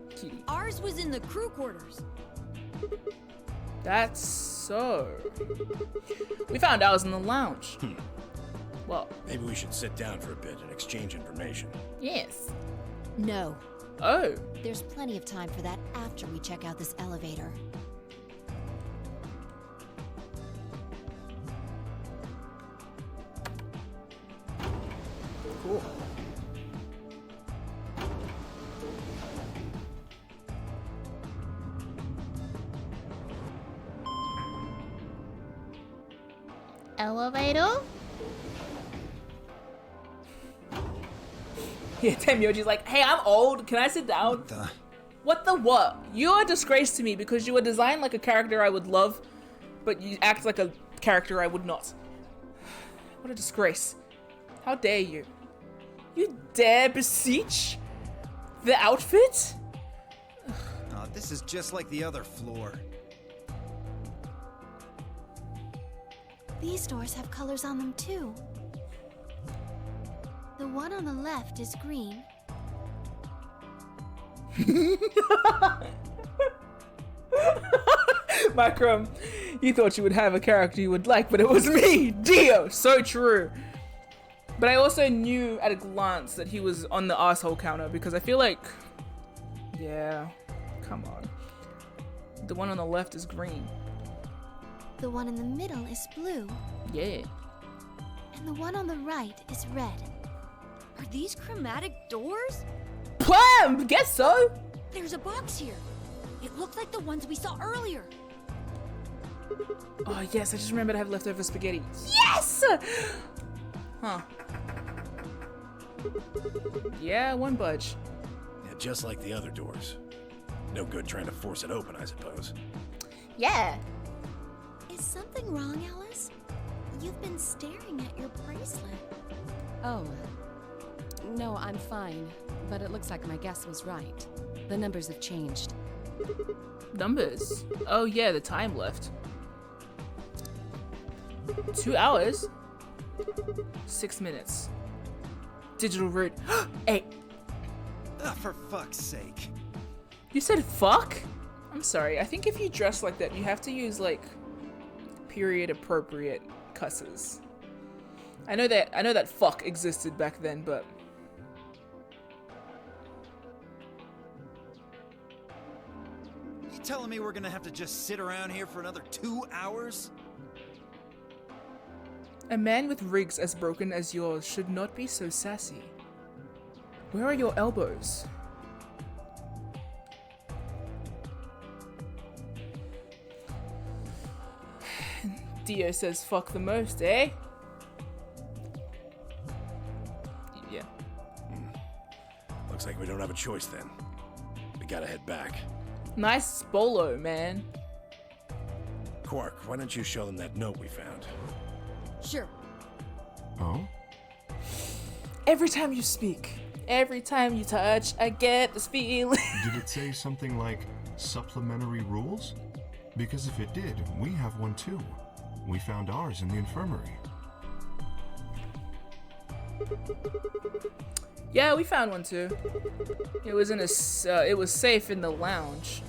Kitty. Ours was in the crew quarters. That's so. We found ours in the lounge. Well, maybe we should sit down for a bit and exchange information. Yes. No. Oh. There's plenty of time for that after we check out this elevator. Cool. Elevator? Yeah, Tenmyoji's like, hey, I'm old. Can I sit down? What the what? You're a disgrace to me because you were designed like a character I would love, but you act like a character I would not. What a disgrace. How dare you? You dare beseech the outfit? Oh, this is just like the other floor. These doors have colors on them too. The one on the left is green. Macrum, you thought you would have a character you would like, but it was me, Dio. So true. But I also knew at a glance that he was on the asshole counter because I feel like, yeah, come on. The one on the left is green. The one in the middle is blue. Yeah. And the one on the right is red. Are these chromatic doors? Plam! Guess so. There's a box here. It looks like the ones we saw earlier. Oh yes, I just remembered I have leftover spaghetti. Yes! Huh. Yeah, one budge. Yeah, just like the other doors. No good trying to force it open, I suppose. Yeah. Is something wrong, Alice? You've been staring at your bracelet. Oh. No, I'm fine. But it looks like my guess was right. The numbers have changed. Numbers? Oh yeah, the time left. 2 hours? 6 minutes. Digital route. 8. Oh, for fuck's sake. You said fuck? I'm sorry. I think if you dress like that, you have to use like period appropriate cusses. I know that fuck existed back then, but You telling me we're gonna have to just sit around here for another 2 hours? a man with rigs as broken as yours should not be so sassy. Where are your elbows? Dio says fuck the most, eh? Yeah. Looks like we don't have a choice then. We gotta head back. Nice bolo, man. Quark, why don't you show them that note we found? Sure. Oh? Every time you speak, every time you touch, I get this feeling. Did it say something like supplementary rules? Because if it did, we have one too. We found ours in the infirmary. Yeah, we found one too. It was in a, it was safe in the lounge.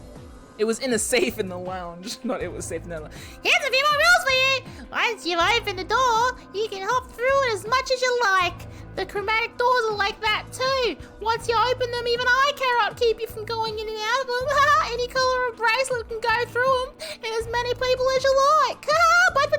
It was in a safe in the lounge, not it was safe in the lounge. Here's a few more rules for you. Once you open the door, you can hop through it as much as you like. The chromatic doors are like that too. Once you open them, even I cannot keep you from going in and out of them. Any color of bracelet can go through them, and as many people as you like. But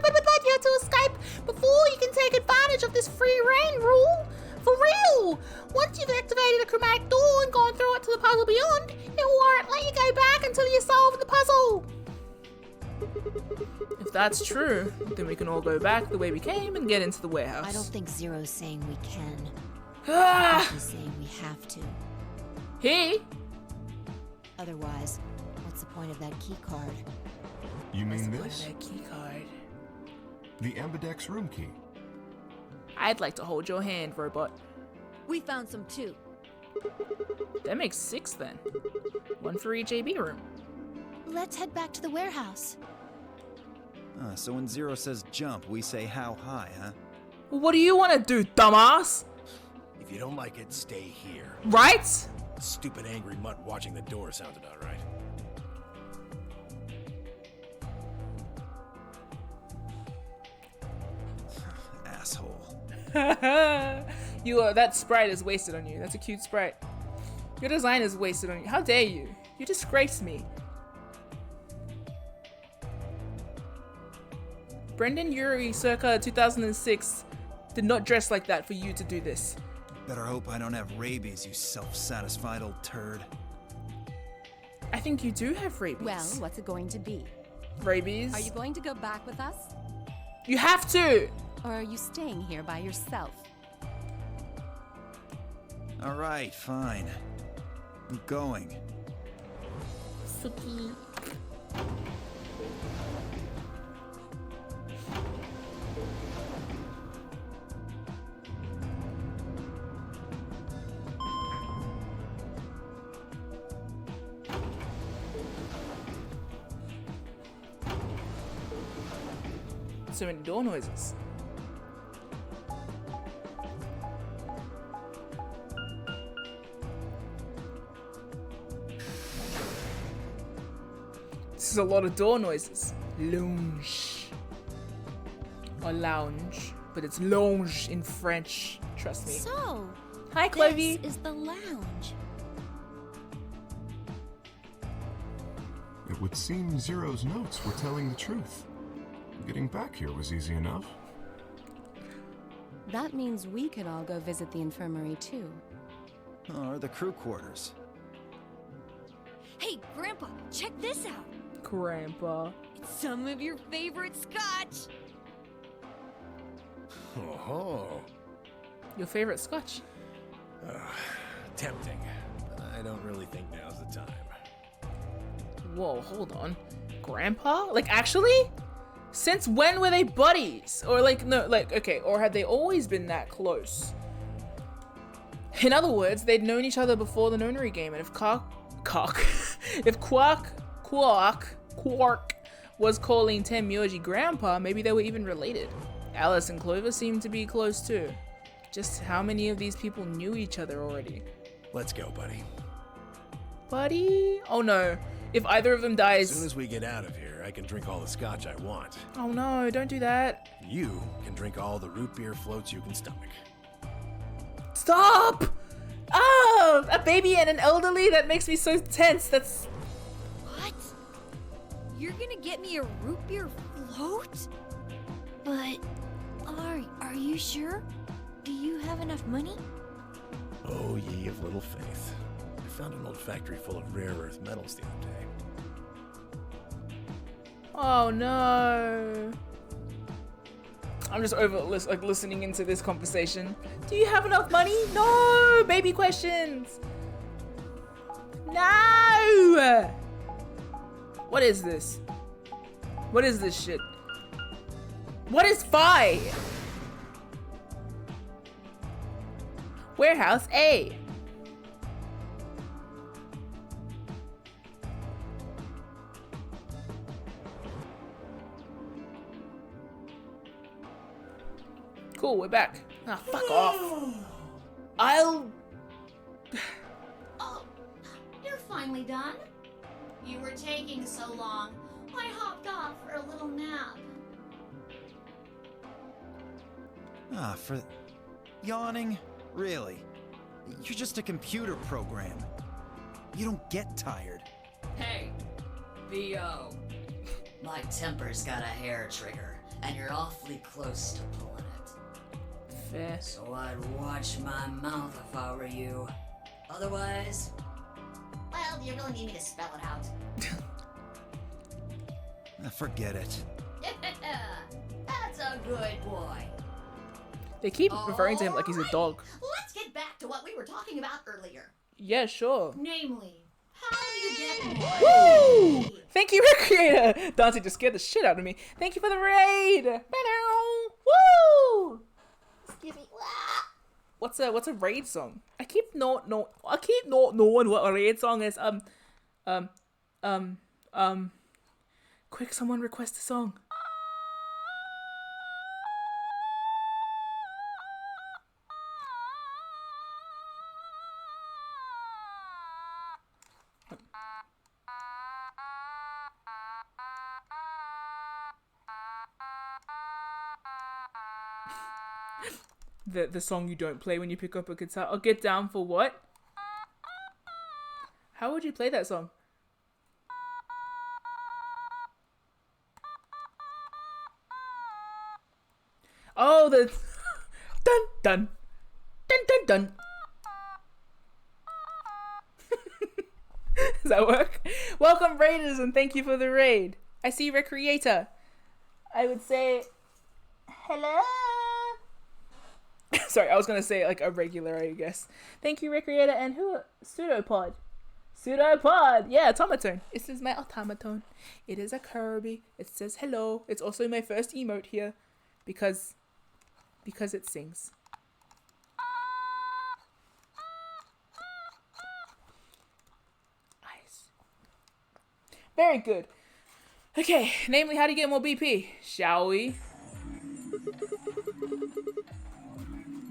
you have to escape before you can take advantage of this free reign rule. For real! Once you've activated a chromatic door and gone through it to the puzzle beyond, it won't let you go back until you solve the puzzle. If that's true, then we can all go back the way we came and get into the warehouse. I don't think Zero's saying we can. Ah! I think he's saying we have to. He? Otherwise, what's the point of that key card? You mean this? That key card. The Ambidex room key. I'd like to hold your hand, robot. We found some too. That makes 6 then. 1 for each AB room. Let's head back to the warehouse. So when Zero says jump, we say how high, huh? What do you want to do, dumbass? If you don't like it, stay here. Right? Stupid angry mutt watching the door sounds about right. Asshole. That sprite is wasted on you. That's a cute sprite. Your design is wasted on you. How dare you? You disgrace me. Brendan Urie circa 2006 did not dress like that for you to do this. Better hope I don't have rabies, you self-satisfied old turd. I think you do have rabies. Well, what's it going to be? Rabies? Are you going to go back with us? You have to! Or are you staying here by yourself? Alright, fine. I'm going. Suki. So many door noises. This is a lot of door noises. Lounge. Or lounge. But it's lounge in French. Trust me. So, Hi, Clovey. this is the lounge. It would seem Zero's notes were telling the truth. Getting back here was easy enough. That means we could all go visit the infirmary too. Or the crew quarters. Hey, Grandpa, check this out. Grandpa. It's some of your favorite scotch. Oh, Your favorite scotch? tempting. I don't really think now's the time. Whoa, hold on. Grandpa? Like, actually? Since when were they buddies? Or like, no, like, okay, or had they always been that close? In other words, they'd known each other before the nonary game, and if if Quark was calling Tenmyoji grandpa, maybe they were even related. Alice and Clover seemed to be close too. Just how many of these people knew each other already? Let's go, buddy. Buddy? Oh no. If either of them dies... As soon as we get out of here, I can drink all the scotch I want. Oh no, don't do that. You can drink all the root beer floats you can stomach. Stop! Oh, a baby and an elderly? That makes me so tense. That's... What? You're gonna get me a root beer float? But, are you sure? Do you have enough money? Oh, ye of little faith. I found an old factory full of rare earth metals the other day. Oh no. I'm just over listening into this conversation. Do you have enough money? No! Baby questions! No! What is this? What is this shit? What is Phi? Warehouse A. Cool, we're back. Ah, fuck off. I'll... Oh, you're finally done. You were taking so long. I hopped off for a little nap. For yawning. Really. You're just a computer program. You don't get tired. Hey, V.O. My temper's got a hair trigger, and you're awfully close to pulling it. Fair. So I'd watch my mouth if I were you. Otherwise, well, you're gonna need me to spell it out. Forget it. That's a good boy. They keep referring to him like he's a dog. Let's get back to what we were talking about earlier. Yeah, sure. Namely, how do you get more? Woo! Thank you, Recreator! Dante just scared the shit out of me. Thank you for the raid! Woo! Excuse me. What's a raid song? I keep not knowing what a raid song is. Quick, someone request a song. The song you don't play when you pick up a guitar. Or get down for what? How would you play that song? Oh, the dun dun dun dun dun. Does that work? Welcome, Raiders, and thank you for the raid. I see Recreator. I would say hello. Sorry, I was gonna say like a regular, I guess. Thank you, Recreator, and who? Pseudopod. Pseudopod! Yeah, automaton. This is my automaton. It is a Kirby. It says hello. It's also my first emote here. Because it sings. Nice. Very good. Okay, namely, how to get more BP, shall we?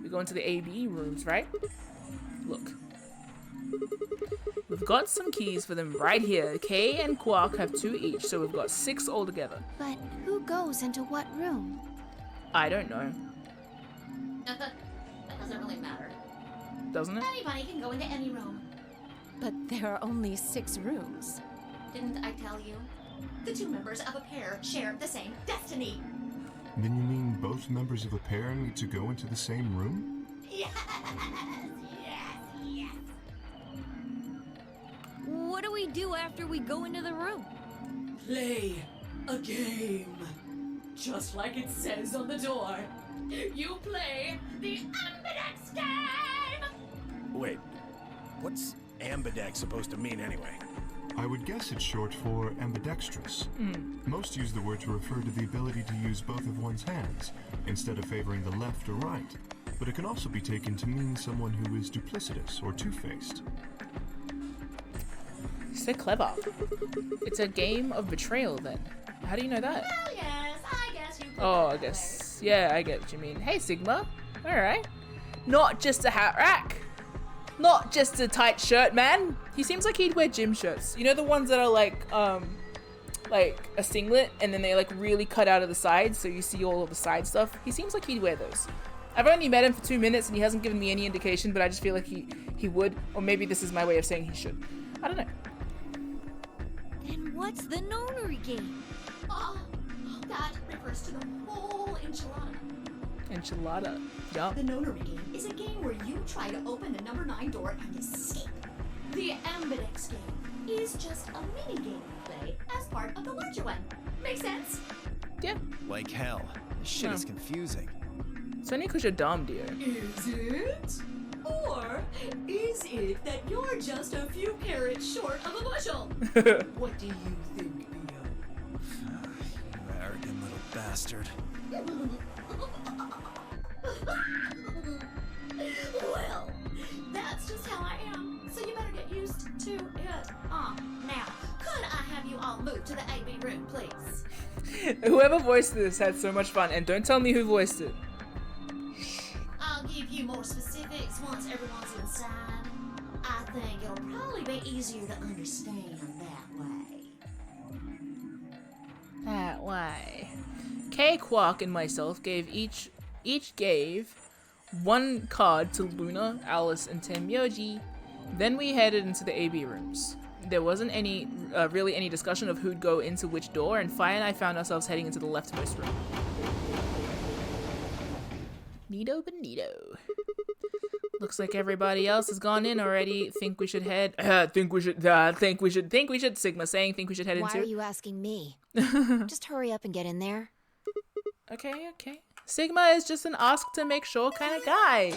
We go into the AB rooms, right? Look. We've got some keys for them right here. Kay and Quark have 2 each, so we've got 6 altogether. But who goes into what room? I don't know. That doesn't really matter. Doesn't it? Anybody can go into any room. But there are only 6 rooms. Didn't I tell you? The 2 members of a pair share the same destiny. Then you mean both members of a pair need to go into the same room? Yes. What do we do after we go into the room? Play a game. Just like it says on the door. You play the Ambidex game! Wait, what's ambidex supposed to mean anyway? I would guess it's short for ambidextrous. Most use the word to refer to the ability to use both of one's hands, instead of favoring the left or right. But it can also be taken to mean someone who is duplicitous or two-faced. So clever. It's a game of betrayal then. How do you know that? Well, yes, I guess you could. Oh, I guess. Yeah, I get what you mean. Hey, Sigma. Alright. Not just a hat rack. Not just a tight shirt, man. He seems like he'd wear gym shirts. You know the ones that are like a singlet and then they like really cut out of the sides so you see all of the side stuff? He seems like he'd wear those. I've only met him for 2 minutes and he hasn't given me any indication, but I just feel like he would. Or maybe this is my way of saying he should. I don't know. Then what's the nonary game? Oh, that refers to the whole enchilada. Enchilada. Yup. The nonary game is a game where you try to open the number 9 door and escape. The Ambidex game is just a mini game you play as part of the larger one. Make sense? Yeah. Like hell. This shit is confusing. It's only because you're dumb, dear. Is it? Or is it that you're just a few carrots short of a bushel? What do you think, Theo? You arrogant little bastard. Well, that's just how I am, so you better get used to it. Now, could I have you all move to the AB room, please? Whoever voiced this had so much fun, and don't tell me who voiced it. I'll give you more specifics once everyone's inside. I think it'll probably be easier to understand that way. That way. Kay, Quark, and myself gave each gave one card to Luna, Alice, and Tenmyoji. Then we headed into the AB rooms. There wasn't any really any discussion of who'd go into which door, and Fire and I found ourselves heading into the leftmost room. Neato bonito. Looks like everybody else has gone in already. Think we should head. Think we should. Sigma saying think we should head into. Why are you asking me? Just hurry up and get in there. Okay, okay. Sigma is just an ask to make sure kind of guy.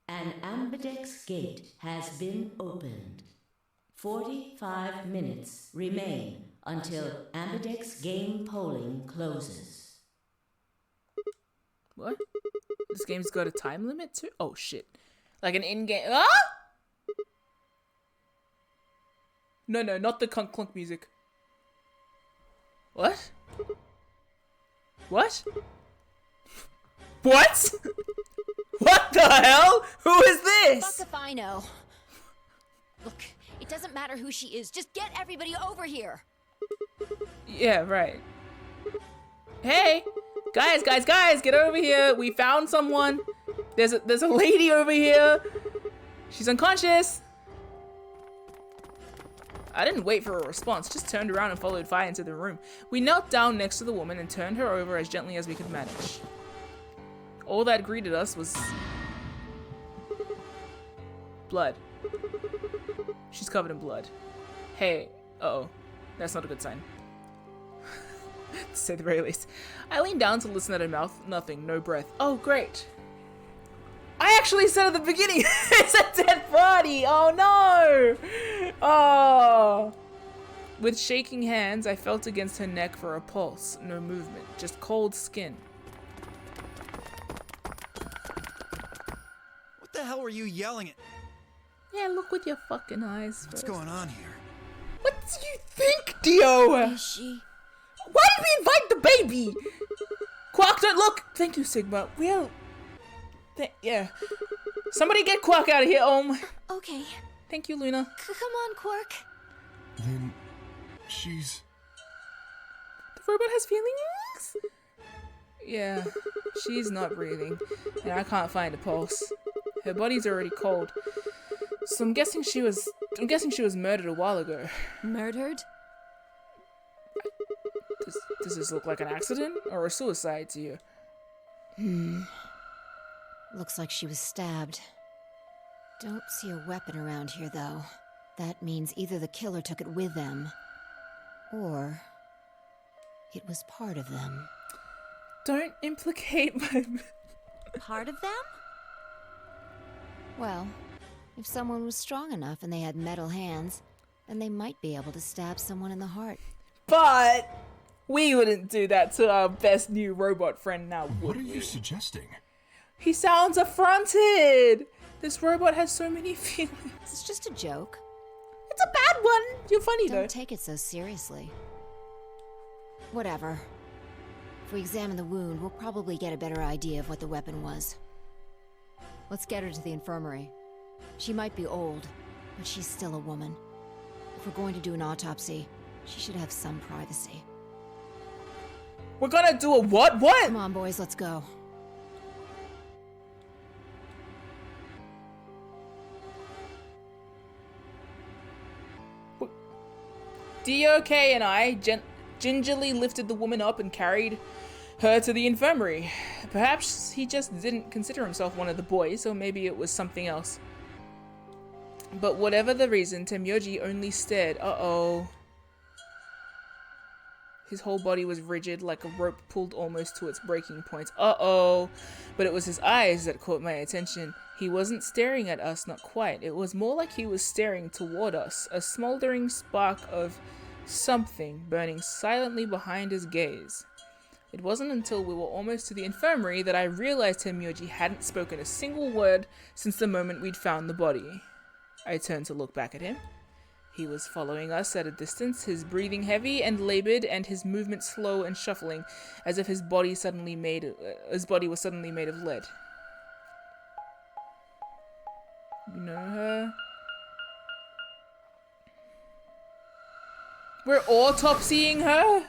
An ambidex gate has been opened. 45 minutes remain until ambidex game polling closes. What? This game's got a time limit too? Oh shit. Like an in-game. Ah! No, no, not the clunk clunk music. What? What? What? What the hell? Who is this? Fuck if I know. Look, it doesn't matter who she is. Just get everybody over here. Yeah, right. Hey, guys, get over here. We found someone. There's a lady over here. She's unconscious. I didn't wait for a response, just turned around and followed Fire into the room. We knelt down next to the woman and turned her over as gently as we could manage. All that greeted us was blood. She's covered in blood. Hey, uh-oh. That's not a good sign. To say the very least. I leaned down to listen at her mouth. Nothing, no breath. Oh, great. I actually said at the beginning, it's a dead body. Oh, no. Oh. With shaking hands, I felt against her neck for a pulse. No movement, just cold skin. What the hell were you yelling at? Yeah, look with your fucking eyes. What's going on here? What do you think, Dio? Is she? Why did we invite the baby? Quark, don't look. Thank you, Sigma. We'll... yeah. Somebody get Quark out of here, Okay. Thank you, Luna. Come on, Quark. Then she's... The robot has feelings? Yeah, she's not breathing, and I can't find a pulse. Her body's already cold. So I'm guessing she was murdered a while ago. Murdered? Does this look like an accident or a suicide to you? Looks like she was stabbed. Don't see a weapon around here, though. That means either the killer took it with them, or it was part of them. Don't implicate my... Part of them? Well, if someone was strong enough and they had metal hands, then they might be able to stab someone in the heart. But we wouldn't do that to our best new robot friend now, would we? What are you suggesting? He sounds affronted! This robot has so many feelings. It's just a joke. It's a bad one! You're funny, though. Don't take it so seriously. Whatever. If we examine the wound, we'll probably get a better idea of what the weapon was. Let's get her to the infirmary. She might be old, but she's still a woman. If we're going to do an autopsy, she should have some privacy. We're gonna do a what? What? Come on, boys, let's go. DOK and I gingerly lifted the woman up and carried her to the infirmary. Perhaps he just didn't consider himself one of the boys, or maybe it was something else. But whatever the reason, Tenmyoji only stared. Uh-oh. His whole body was rigid, like a rope pulled almost to its breaking point. Uh-oh. But it was his eyes that caught my attention. He wasn't staring at us, not quite. It was more like he was staring toward us, a smoldering spark of something burning silently behind his gaze. It wasn't until we were almost to the infirmary that I realized Tenmyoji hadn't spoken a single word since the moment we'd found the body. I turned to look back at him. He was following us at a distance, his breathing heavy and labored, and his movement slow and shuffling, as if his body was suddenly made of lead. You know her? We're autopsying her?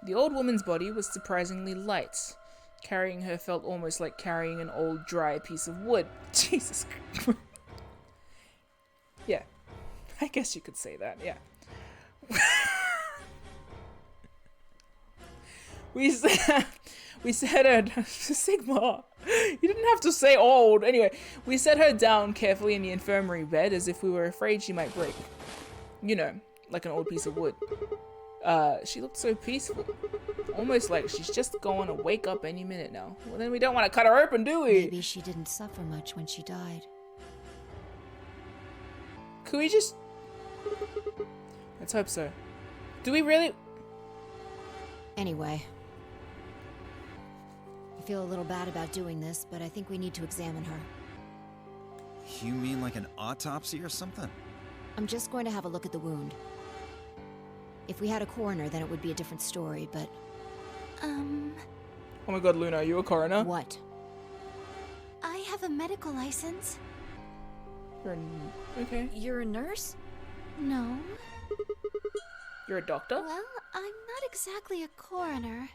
The old woman's body was surprisingly light. Carrying her felt almost like carrying an old dry piece of wood. Jesus Christ. Yeah, I guess you could say that, yeah. we said her Sigma. You didn't have to say old. Anyway, we set her down carefully in the infirmary bed as if we were afraid she might break. You know, like an old piece of wood. She looked so peaceful. Almost like she's just going to wake up any minute now. Well, then we don't want to cut her open, do we? Maybe she didn't suffer much when she died. Could we just... Let's hope so. Do we really... Anyway. I feel a little bad about doing this, but I think we need to examine her. You mean like an autopsy or something? I'm just going to have a look at the wound. If we had a coroner, then it would be a different story, but... Oh my god, Luna, are you a coroner? What? I have a medical license. Okay. You're a nurse? No. You're a doctor? Well, I'm not exactly a coroner.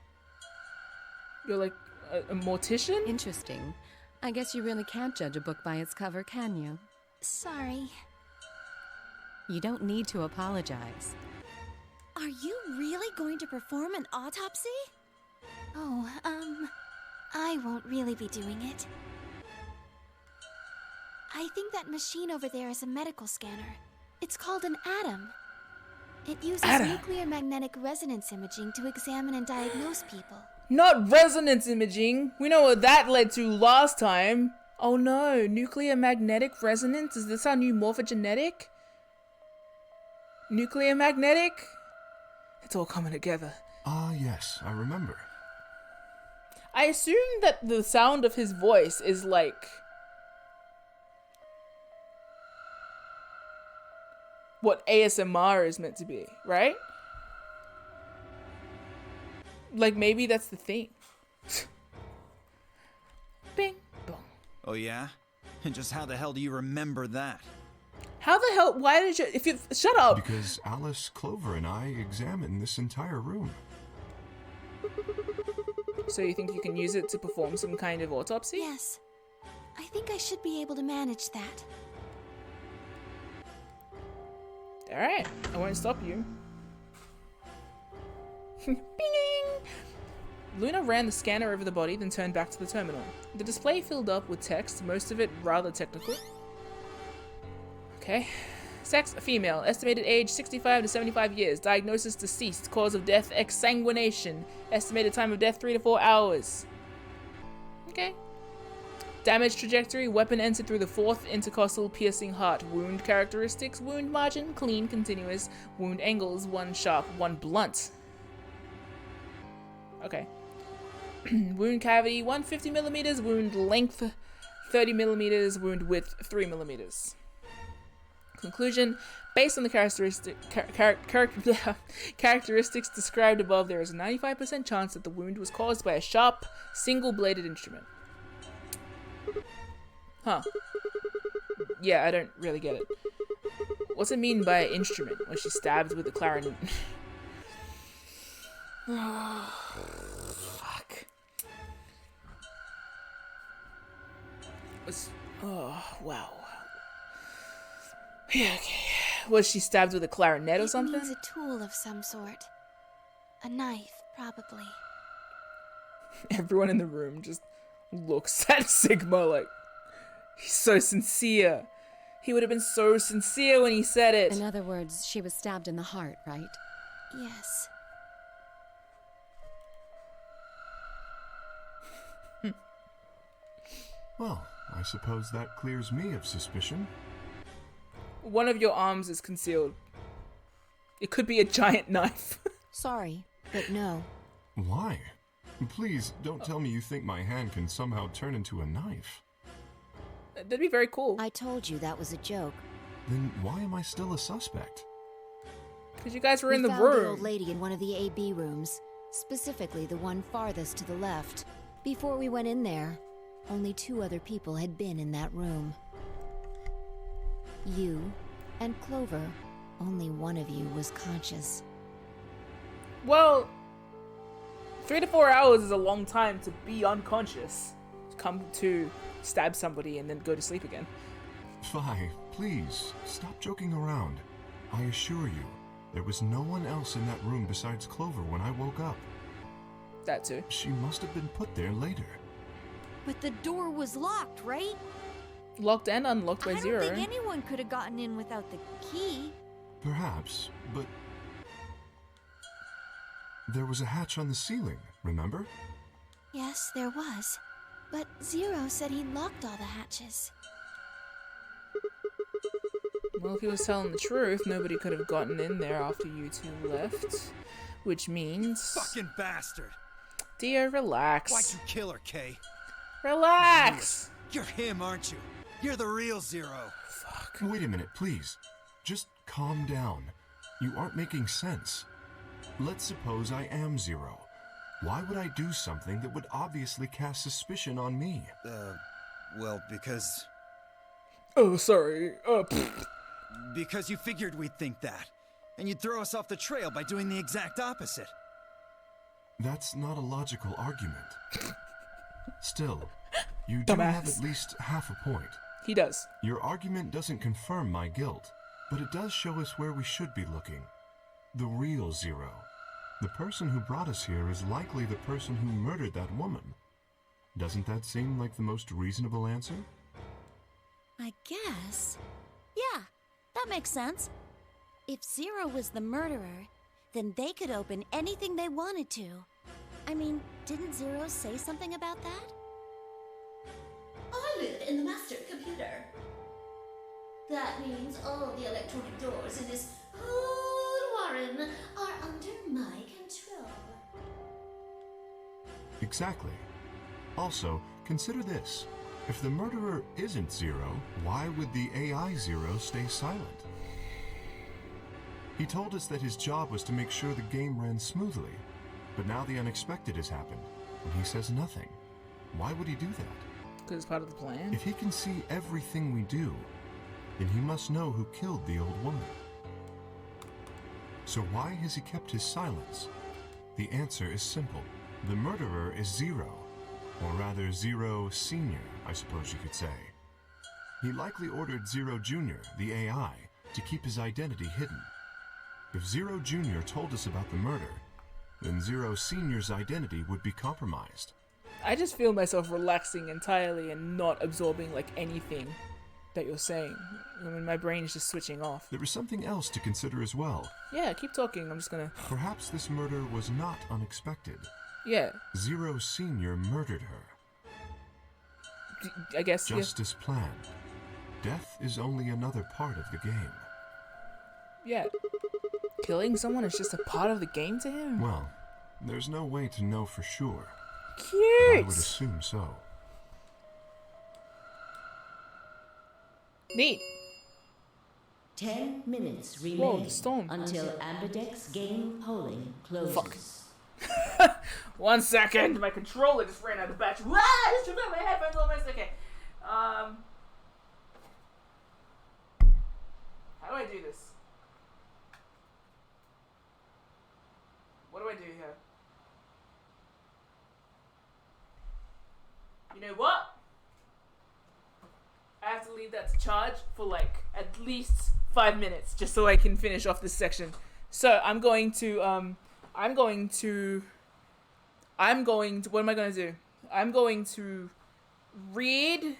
You're like a mortician? Interesting. I guess you really can't judge a book by its cover, can you? Sorry. You don't need to apologize. Are you really going to perform an autopsy? Oh, I won't really be doing it. I think that machine over there is a medical scanner. It's called an ATOM. It uses nuclear magnetic resonance imaging to examine and diagnose people. Not resonance imaging! We know what that led to last time! Oh no, nuclear magnetic resonance? Is this our new morphogenetic? Nuclear magnetic? It's all coming together. Ah, yes, I remember. I assume that the sound of his voice is like... what ASMR is meant to be, right? Like, maybe that's the thing. Bing, bong. Oh yeah? And just how the hell do you remember that? How the hell, why did you, if you, shut up! Because Alice, Clover, and I examined this entire room. So you think you can use it to perform some kind of autopsy? Yes. I think I should be able to manage that. Alright, I won't stop you. Bing! Luna ran the scanner over the body, then turned back to the terminal. The display filled up with text, most of it rather technical. Okay. Sex, female. Estimated age, 65 to 75 years. Diagnosis, deceased. Cause of death, exsanguination. Estimated time of death, 3 to 4 hours. Okay. Damage trajectory, weapon entered through the 4th intercostal piercing heart. Wound characteristics, wound margin, clean, continuous. Wound angles, 1 sharp, 1 blunt. Okay. Wound cavity, 150 millimeters. Wound length, 30 millimeters. Wound width, 3 millimeters. Conclusion: based on the characteristics described above, there is a 95% chance that the wound was caused by a sharp, single-bladed instrument. Huh. Yeah, I don't really get it. What's it mean by instrument? Was she stabbed with a clarinet? Fuck. Oh, wow. Yeah, okay. Was she stabbed with a clarinet or something? It means a tool of some sort. A knife, probably. Everyone in the room just looks at Sigma like, he's so sincere. He would have been so sincere when he said it. In other words, she was stabbed in the heart, right? Yes. Well, I suppose that clears me of suspicion. One of your arms is concealed. It could be a giant knife. Sorry, but no. Why? Please, don't tell me you think my hand can somehow turn into a knife. That'd be very cool. I told you that was a joke. Then why am I still a suspect? Because you guys were in the We found the room. old lady in one of the AB rooms, specifically the one farthest to the left. Before we went in there, only 2 other people had been in that room. You and Clover. Only one of you was conscious. Well, 3 to 4 hours is a long time to be unconscious. Come to stab somebody and then go to sleep again. Fi, please, stop joking around. I assure you, there was no one else in that room besides Clover when I woke up. That too. She must have been put there later. But the door was locked, right? Locked and unlocked by Zero. I don't think anyone could have gotten in without the key. Perhaps, but... There was a hatch on the ceiling, remember? Yes, there was. But Zero said he locked all the hatches. Well, if he was telling the truth, nobody could have gotten in there after you two left. Which means... Fucking bastard! Dio, relax. Why'd you kill her, Kay? Relax! You're him, aren't you? You're the real Zero. Fuck. Wait a minute, please. Just calm down. You aren't making sense. Let's suppose I am Zero. Why would I do something that would obviously cast suspicion on me? Well, because... Oh, sorry. Because you figured we'd think that. And you'd throw us off the trail by doing the exact opposite. That's not a logical argument. Still, you do have at least half a point. He does. Your argument doesn't confirm my guilt, but it does show us where we should be looking. The real Zero. The person who brought us here is likely the person who murdered that woman. Doesn't that seem like the most reasonable answer? I guess. Yeah, that makes sense. If Zero was the murderer, then they could open anything they wanted to. I mean, didn't Zero say something about that? I live in the master computer. That means all the electronic doors in this whole warren are under my control. Exactly. Also, consider this. If the murderer isn't Zero, why would the AI Zero stay silent? He told us that his job was to make sure the game ran smoothly, but now the unexpected has happened, and he says nothing. Why would he do that? Because it's part of the plan. If he can see everything we do, then he must know who killed the old woman. So why has he kept his silence? The answer is simple. The murderer is Zero, or rather Zero Senior, I suppose you could say. He likely ordered Zero Jr., the AI, to keep his identity hidden. If Zero Jr. told us about the murder, then Zero Senior's identity would be compromised. I just feel myself relaxing entirely and not absorbing like anything that you're saying. I mean, my brain is just switching off. There is something else to consider as well. Yeah, keep talking. I'm just gonna... Perhaps this murder was not unexpected. Yeah. Zero Senior murdered her. I guess, just as planned. Death is only another part of the game. Yeah. Killing someone is just a part of the game to him? Well, there's no way to know for sure. Cute! I would assume so. Neat. 10 minutes remain until Ambidex game polling closes. Fuck. 1 second. My controller just ran out of battery. Wow! I just took out my headphones almost. Okay. How do I do this? What do I do here? You know what? I have to leave that to charge for like at least 5 minutes just so I can finish off this section. So I'm going to what am I going to do? I'm going to read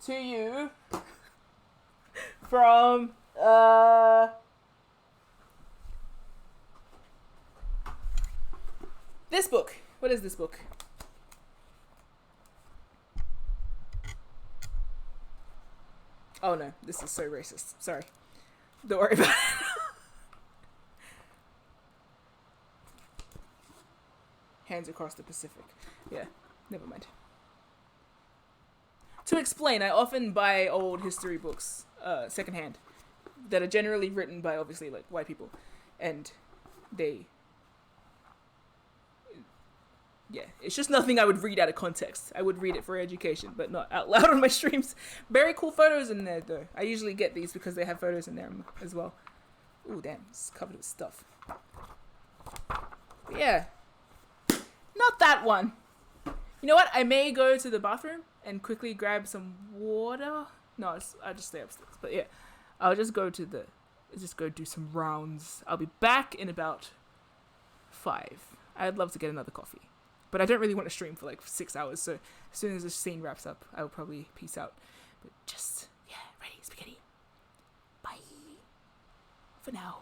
to you from this book. What is this book? Oh no, this is so racist. Sorry. Don't worry about it. Hands Across the Pacific. Yeah, never mind. To explain, I often buy old history books, secondhand, that are generally written by obviously like white people, and they... Yeah, it's just nothing I would read out of context. I would read it for education, but not out loud on my streams. Very cool photos in there, though. I usually get these because they have photos in there as well. Ooh, damn, it's covered with stuff. But yeah, not that one. You know what? I may go to the bathroom and quickly grab some water. No, I'll just stay upstairs. But yeah, I'll just go do some rounds. I'll be back in about 5. I'd love to get another coffee. But I don't really want to stream for like 6 hours, so as soon as the scene wraps up, I'll probably peace out. But just, yeah, ready, spaghetti. Bye. For now.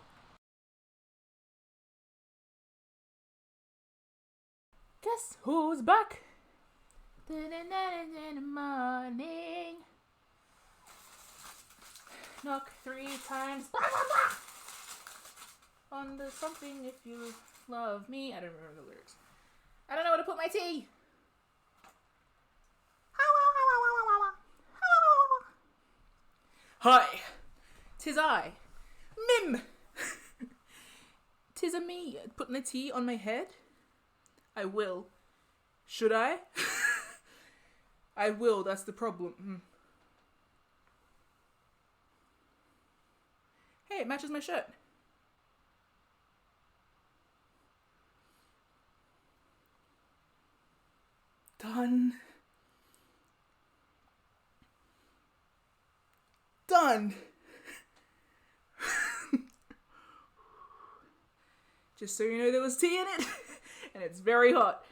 Guess who's back? In the morning. Knock 3 times. On the something if you love me. I don't remember the lyrics. I don't know where to put my tea. Hi, 'tis I, MIM. 'Tis a me putting the tea on my head. I will. Should I? I will, that's the problem. Hey, it matches my shirt. Done. Done. Just so you know, there was tea in it, and it's very hot.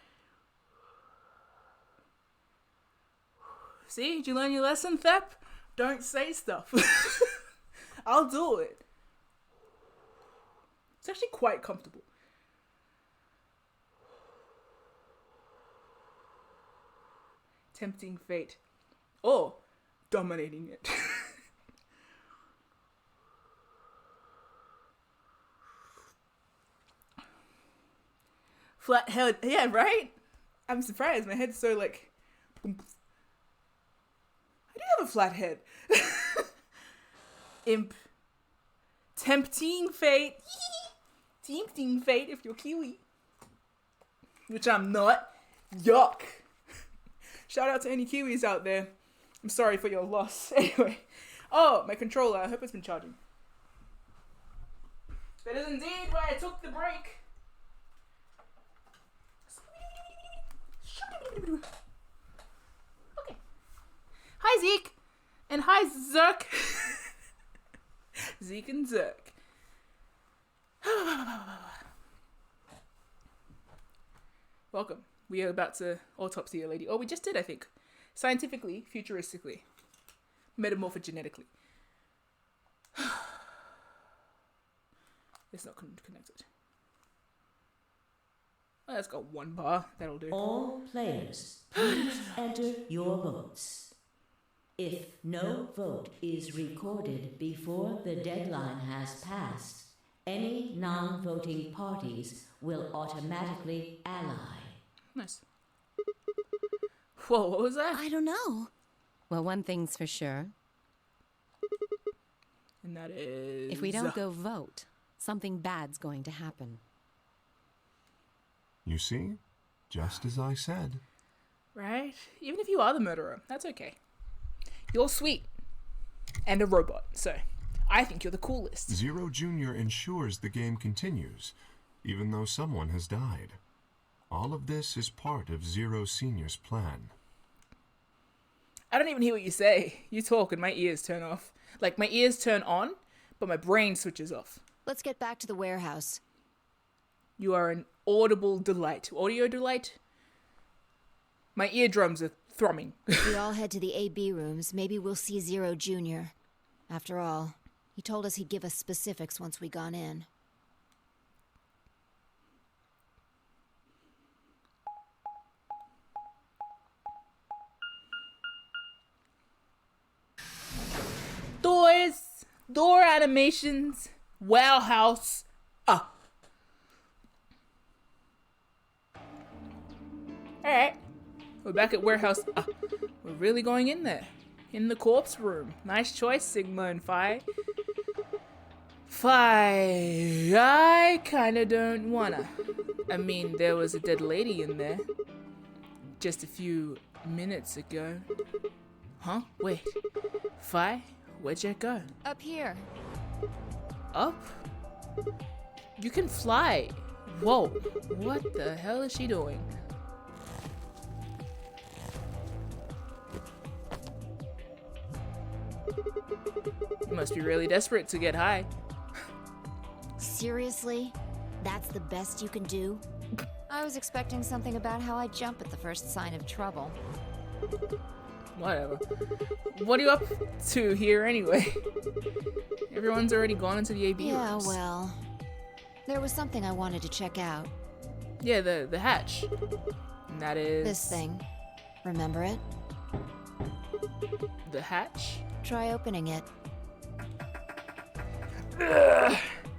See, did you learn your lesson, Thep? Don't say stuff. I'll do it. It's actually quite comfortable. Tempting fate. Or dominating it. Flat head. Yeah, right? I'm surprised. My head's so like... Boom. I do have a flat head. Imp. Tempting fate. Tempting fate if you're Kiwi. Which I'm not. Yuck. Shout out to any Kiwis out there. I'm sorry for your loss. Anyway. Oh, my controller. I hope it's been charging. That is indeed why I took the break. Okay. Hi, Zeke. And hi, Zerk. Zeke and Zerk. Welcome. We are about to autopsy a lady. Oh, we just did, I think. Scientifically, futuristically, metamorphogenetically. It's not connected. Well, it's got 1 bar. That'll do. All players, please enter your votes. If no vote is recorded before the deadline has passed, any non-voting parties will automatically ally. Nice. Whoa, what was that? I don't know. Well, one thing's for sure. And that is... If we don't go vote, something bad's going to happen. You see? Just as I said. Right? Even if you are the murderer, that's okay. You're sweet. And a robot, so I think you're the coolest. Zero Jr. ensures the game continues, even though someone has died. All of this is part of Zero Senior's plan. I don't even hear what you say. You talk and my ears turn off. Like, my ears turn on, but my brain switches off. Let's get back to the warehouse. You are an audible delight. Audio delight? My eardrums are thrumming. If we all head to the AB rooms, maybe we'll see Zero Jr. After all, he told us he'd give us specifics once we gone in. Doors, door animations, warehouse, Alright, we're back at warehouse. We're really going in there. In the corpse room. Nice choice, Sigma and Phi. Phi, I kinda don't wanna. I mean, there was a dead lady in there. Just a few minutes ago. Huh? Wait. Phi, where'd you go? Up here. Up? You can fly. Whoa, what the hell is she doing? Must be really desperate to get high. Seriously? That's the best you can do? I was expecting something about how I jump at the first sign of trouble. Whatever. What are you up to here anyway? Everyone's already gone into the AB Yeah, rooms. well, there was something I wanted to check out. Yeah, the hatch. And that is... This thing. Remember it? The hatch? Try opening it. Ugh.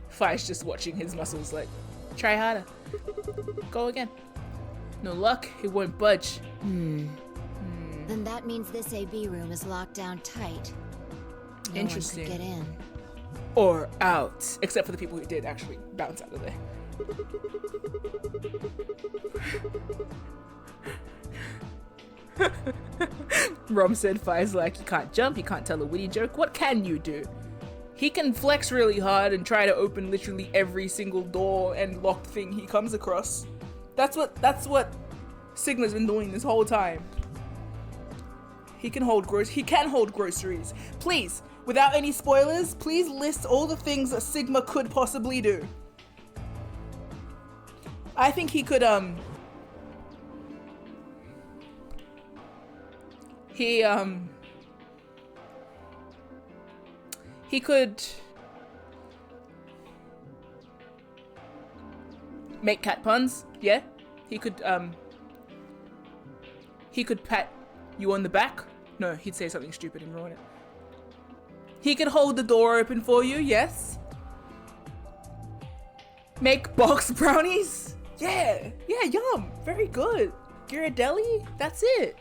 Fi's just watching his muscles like, try harder. Go again. No luck, it won't budge. Then that means this AB room is locked down tight. No Interesting. one could get in. Or out. Except for the people who did actually bounce out of there. Rom said Fi's like, you can't jump, you can't tell a witty joke. What can you do? He can flex really hard and try to open literally every single door and locked thing he comes across. That's what Sigma's been doing this whole time. He can hold groceries. Please, without any spoilers, please list all the things that Sigma could possibly do. I think he could he could make cat puns, yeah? He could pat you on the back. No, he'd say something stupid and ruin it. He could hold the door open for you, yes? Make box brownies? Yeah, yum, very good. Ghirardelli, that's it.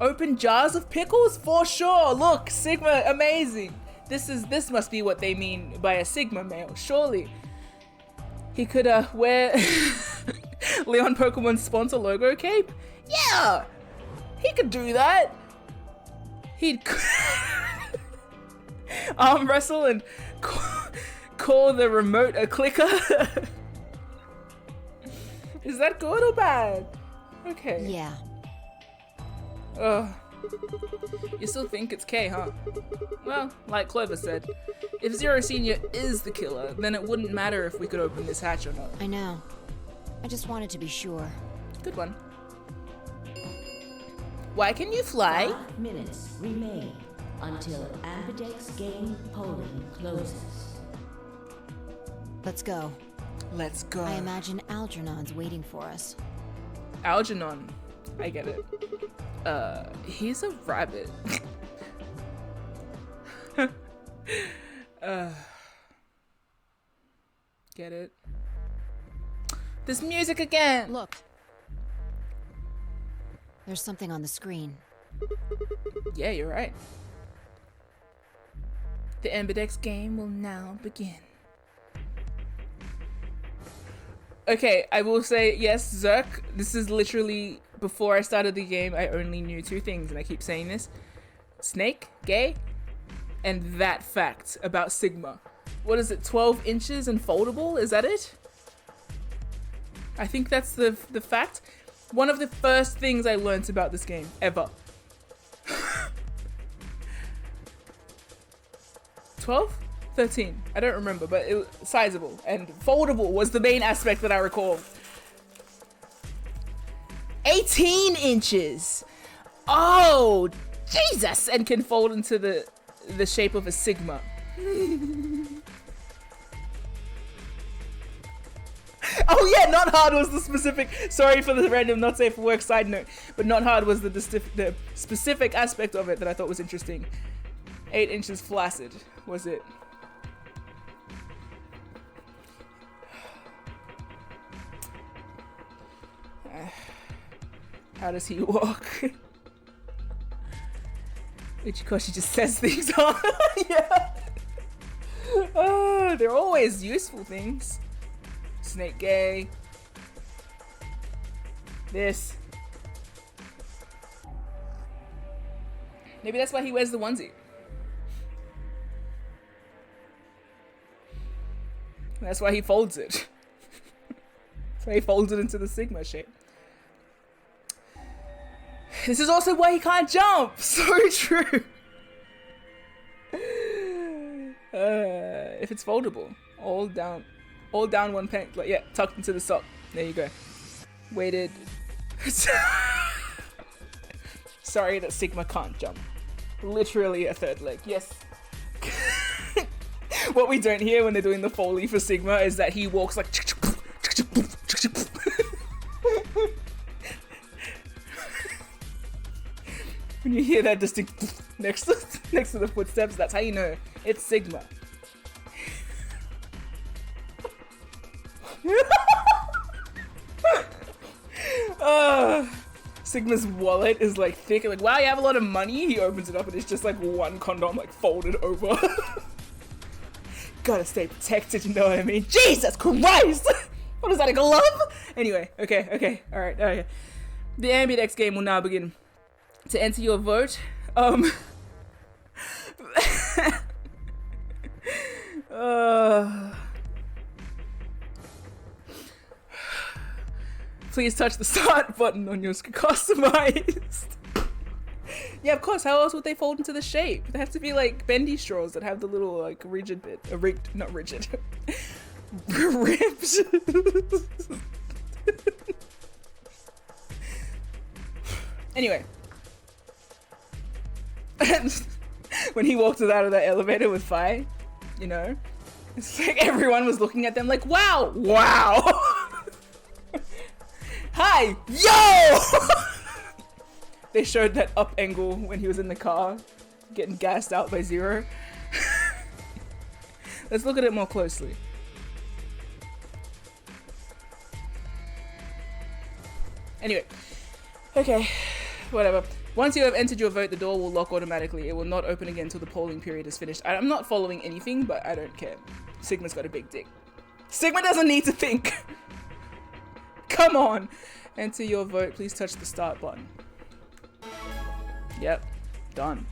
Open jars of pickles? For sure, look, Sigma, amazing. This must be what they mean by a Sigma male, surely. He could wear Leon Pokemon's sponsor logo cape? Yeah! He could do that. He'd arm wrestle and call the remote a clicker. Is that good or bad? Okay. Yeah. Ugh. You still think it's K, huh? Well, like Clover said, if Zero Senior is the killer, then it wouldn't matter if we could open this hatch or not. I know. I just wanted to be sure. Good one. Why can you fly? 5 minutes remain until Ambidex game polling closes. Let's go. Let's go. I imagine Algernon's waiting for us. Algernon. I get it. He's a rabbit. Get it? This music again! Look. There's something on the screen. Yeah, you're right. The Ambidex game will now begin. Okay, I will say, yes, Zerk, this is literally, before I started the game, I only knew 2 things, and I keep saying this. Snake, gay, and that fact about Sigma. What is it, 12 inches and foldable? Is that it? I think that's the fact. One of the first things I learned about this game, ever. 12? 13. I don't remember, but it was sizable and foldable was the main aspect that I recall. 18 inches! Oh, Jesus! And can fold into the shape of a Sigma. Oh yeah, not hard was the specific, sorry for the random not safe for work side note, but not hard was the specific aspect of it that I thought was interesting. 8 inches flaccid was it. How does he walk? Ichikoshi just says things. Yeah. Oh, they're always useful things. Snake gay. This. Maybe that's why he wears the onesie. That's why he folds it. That's why he folds it into the Sigma shape. This is also why he can't jump. So true. if it's foldable. All down one pen. Like, yeah, tucked into the sock. There you go. Weighted. Sorry that Sigma can't jump. Literally a third leg. Yes. What we don't hear when they're doing the Foley for Sigma is that he walks like. When you hear that distinct next to the footsteps, that's how you know it's Sigma. Sigma's wallet is like thick. Like, wow, you have a lot of money. He opens it up and it's just like one condom like folded over. Gotta stay protected, you know what I mean? Jesus Christ! What is that, a glove? Anyway, okay, alright, okay. The Ambidex game will now begin. To enter your vote, please touch the start button on your customized. Yeah, of course, how else would they fold into the shape? They have to be like bendy straws that have the little like rigid bit, not rigid, ribs. Anyway. When he walked out of that elevator with Fi, you know, it's like everyone was looking at them like, wow. Hi, yo! They showed that up angle when he was in the car, getting gassed out by Zero. Let's look at it more closely. Anyway, okay, whatever. Once you have entered your vote, the door will lock automatically. It will not open again until the polling period is finished. I'm not following anything, but I don't care. Sigma's got a big dick. Sigma doesn't need to think. Come on. Enter your vote. Please touch the start button. Yep. Done.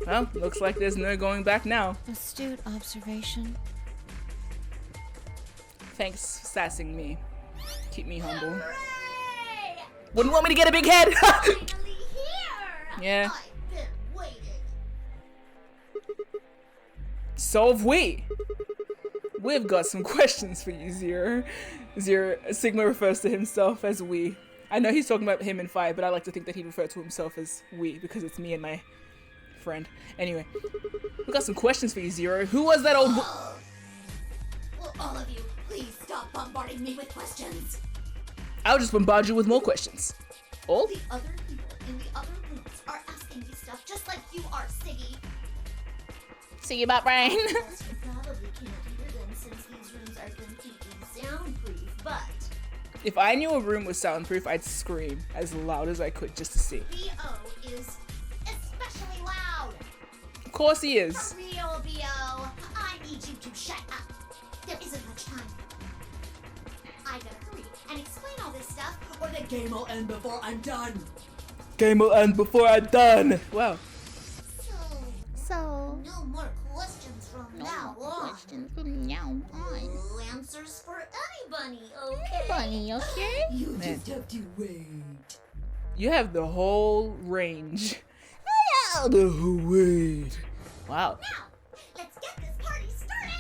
Well, looks like there's no going back now. Astute observation. Thanks for sassing me. Keep me humble. Wouldn't want me to get a big head! Yeah. I've been waiting. So have we. We've got some questions for you, Zero. Sigma refers to himself as we. I know he's talking about him and Fi, but I like to think that he referred to himself as we because it's me and my friend. Anyway, we've got some questions for you, Zero. Who was that old? Will all of you please stop bombarding me with questions? I'll just bombard you with more questions. All? The other people in the other rooms are asking me stuff just like you are, Siggy. See about brain. You probably can't hear them since these rooms are completely soundproof, but If I knew a room was soundproof, I'd scream as loud as I could just to see. B.O. is especially loud. Of course he is. For real, B.O. I need you to shut up. There isn't much time. I gotta hurry and explain all this stuff, or the game will end before I'm done. Game will end before I'm done. Wow. So no more questions from now on. No answers for anybody, okay? Bunny, okay? You Man. just have to wait. You have the whole range. The whole range. Wow. Now, let's get this party started.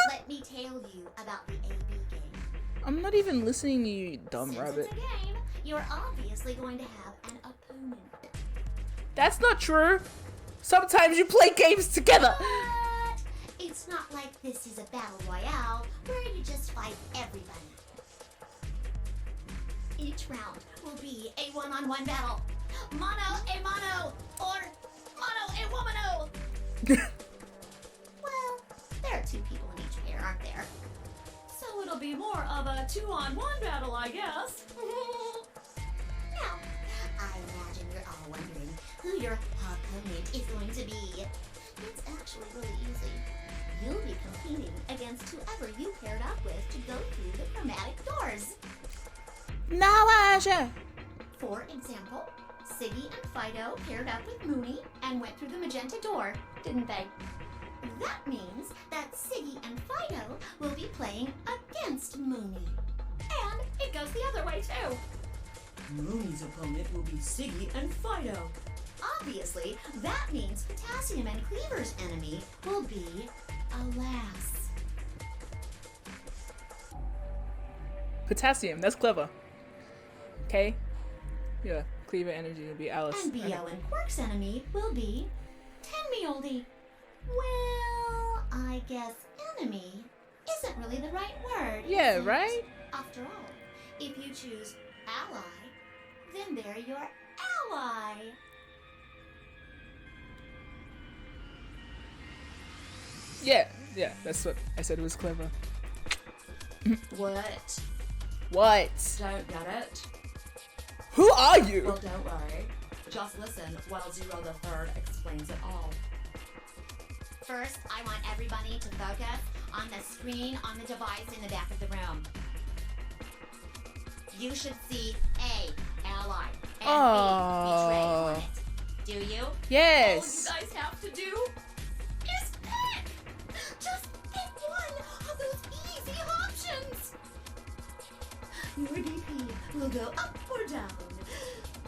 Let me tell you about the AB game. I'm not even listening to you, dumb Since rabbit. it's a game, you're obviously going to have an opponent. That's not true. Sometimes you play games together. But it's not like this is a battle royale where you just fight everybody. Each round will be a one-on-one battle. Mono a mono, or mono a womano. Well, there are two people in each pair, aren't there? So it'll be more of a two-on-one battle, I guess. Now, I imagine you're all wondering who your opponent is going to be. It's actually really easy. You'll be competing against whoever you paired up with to go through the chromatic doors. Now, Asha. For example, Siggy and Fido paired up with Mooney and went through the magenta door, didn't they? That means that Siggy and Fido will be playing against Mooney. And it goes the other way too. Mooney's opponent will be Siggy and Fido. obviously, that means Potassium and Cleaver's enemy will be Alas. Potassium, that's clever. Okay? Yeah, Cleaver energy will be Alice. And BO and Quark's enemy will be Tenmioldi. Well, I guess enemy isn't really the right word. Yeah, is it? right? After all, if you choose ally, then they're your ally. Yeah, that's what I said. It was clever. What? What? Don't get it? Who are you? Well, don't worry. Just listen while Zero the Third explains it all. First, I want everybody to focus on the screen on the device in the back of the room. You should see A, ally, and B, betray on it. Do you? Yes. All you guys have to do is pick! Just pick one of those easy options! Your DP will go up or down,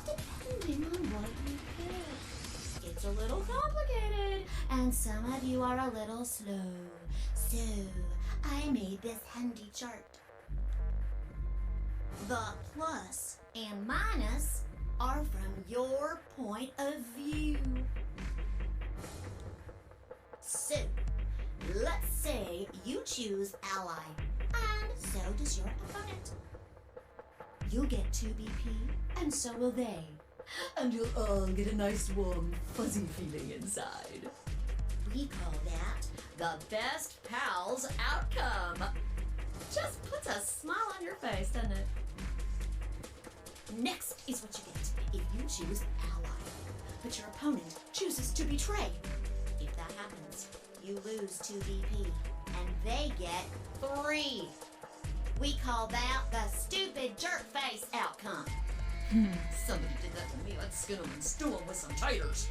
depending on what you pick. It's a little complicated, and some of you are a little slow. So, I made this handy chart. The plus and minus are from your point of view. So, let's say you choose ally, and so does your opponent. You'll get 2 BP, and so will they. And you'll all get a nice warm, fuzzy feeling inside. We call that the best pals outcome. Just puts a smile on your face, doesn't it? Next is what you get if you choose ally, but your opponent chooses to betray. If that happens, you lose 2 BP, and they get 3. We call that the stupid jerk face outcome. Somebody did that to me. I'd skin them and stew them with some taters.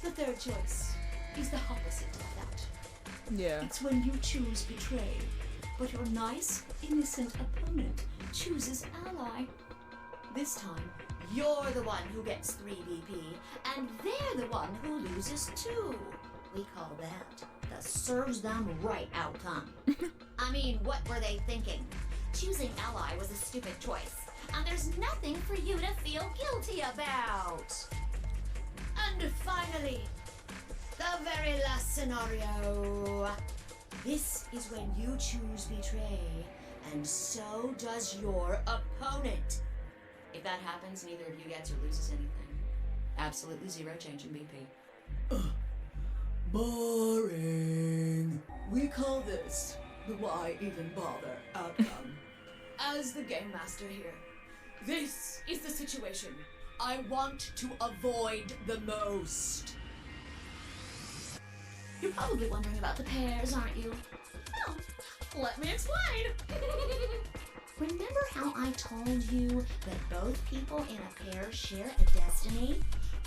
The third choice is the opposite of that. Yeah. It's when you choose betray, but your nice, innocent opponent chooses ally. This time, you're the one who gets 3 BP, and they're the one who loses 2. We call that the serves them right outcome. I mean, what were they thinking? Choosing ally was a stupid choice, and there's nothing for you to feel guilty about. And finally, the very last scenario. This is when you choose betray, and so does your opponent. If that happens, neither of you gets or loses anything. Absolutely 0 change in BP. Boring. We call this the why even bother outcome. As the game master here, this is the situation I want to avoid the most. You're probably wondering about the pairs, aren't you? Well, let me explain. Remember how I told you that both people in a pair share a destiny?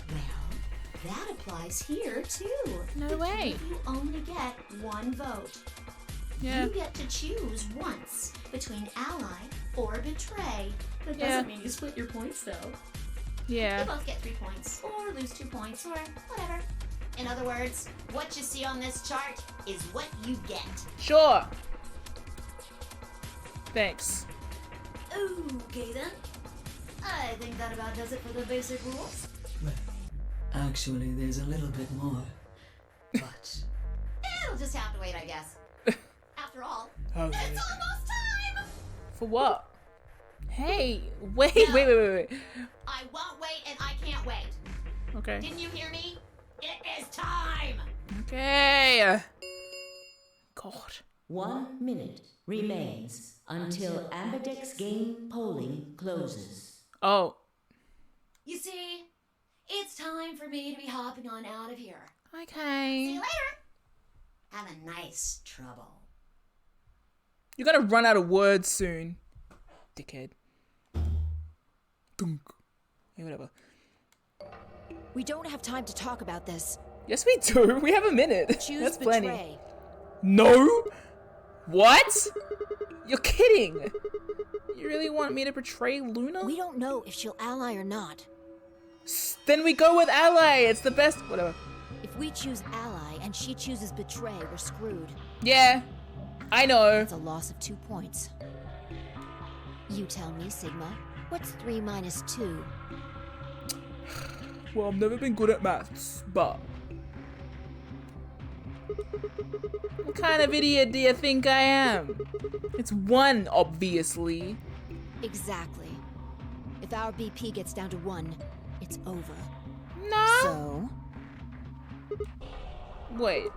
Well, that applies here too. No way. You only get 1 vote. Yeah. You get to choose once between ally or betray. That Yeah. doesn't mean you split your points though. Yeah. You both get 3 points, or lose 2 points, or whatever. In other words, what you see on this chart is what you get. Sure. Thanks. Okay then. I think that about does it for the basic rules. Well, actually, there's a little bit more. But It'll just have to wait, I guess. After all, Okay. it's almost time! For what? Hey, wait. I won't wait and I can't wait. Okay. Didn't you hear me? It is time! Okay. God. 1 minute remains until Ambidex game polling closes. Oh. You see, it's time for me to be hopping on out of here. Okay. See you later! Have a nice trouble. You're gonna run out of words soon, dickhead. Dunk. Hey, whatever. We don't have time to talk about this. Yes, we do. We have a minute. Choose That's betray. plenty. No. What? You're kidding. You really want me to betray Luna? We don't know if she'll ally or not. Then we go with ally. It's the best. Whatever. If we choose ally and she chooses betray, we're screwed. Yeah, I know. It's a loss of 2 points. You tell me, Sigma. What's 3 minus 2? Well, I've never been good at maths, but... What kind of idiot do you think I am? It's 1, obviously. Exactly. If our BP gets down to 1, it's over. No. So? Wait.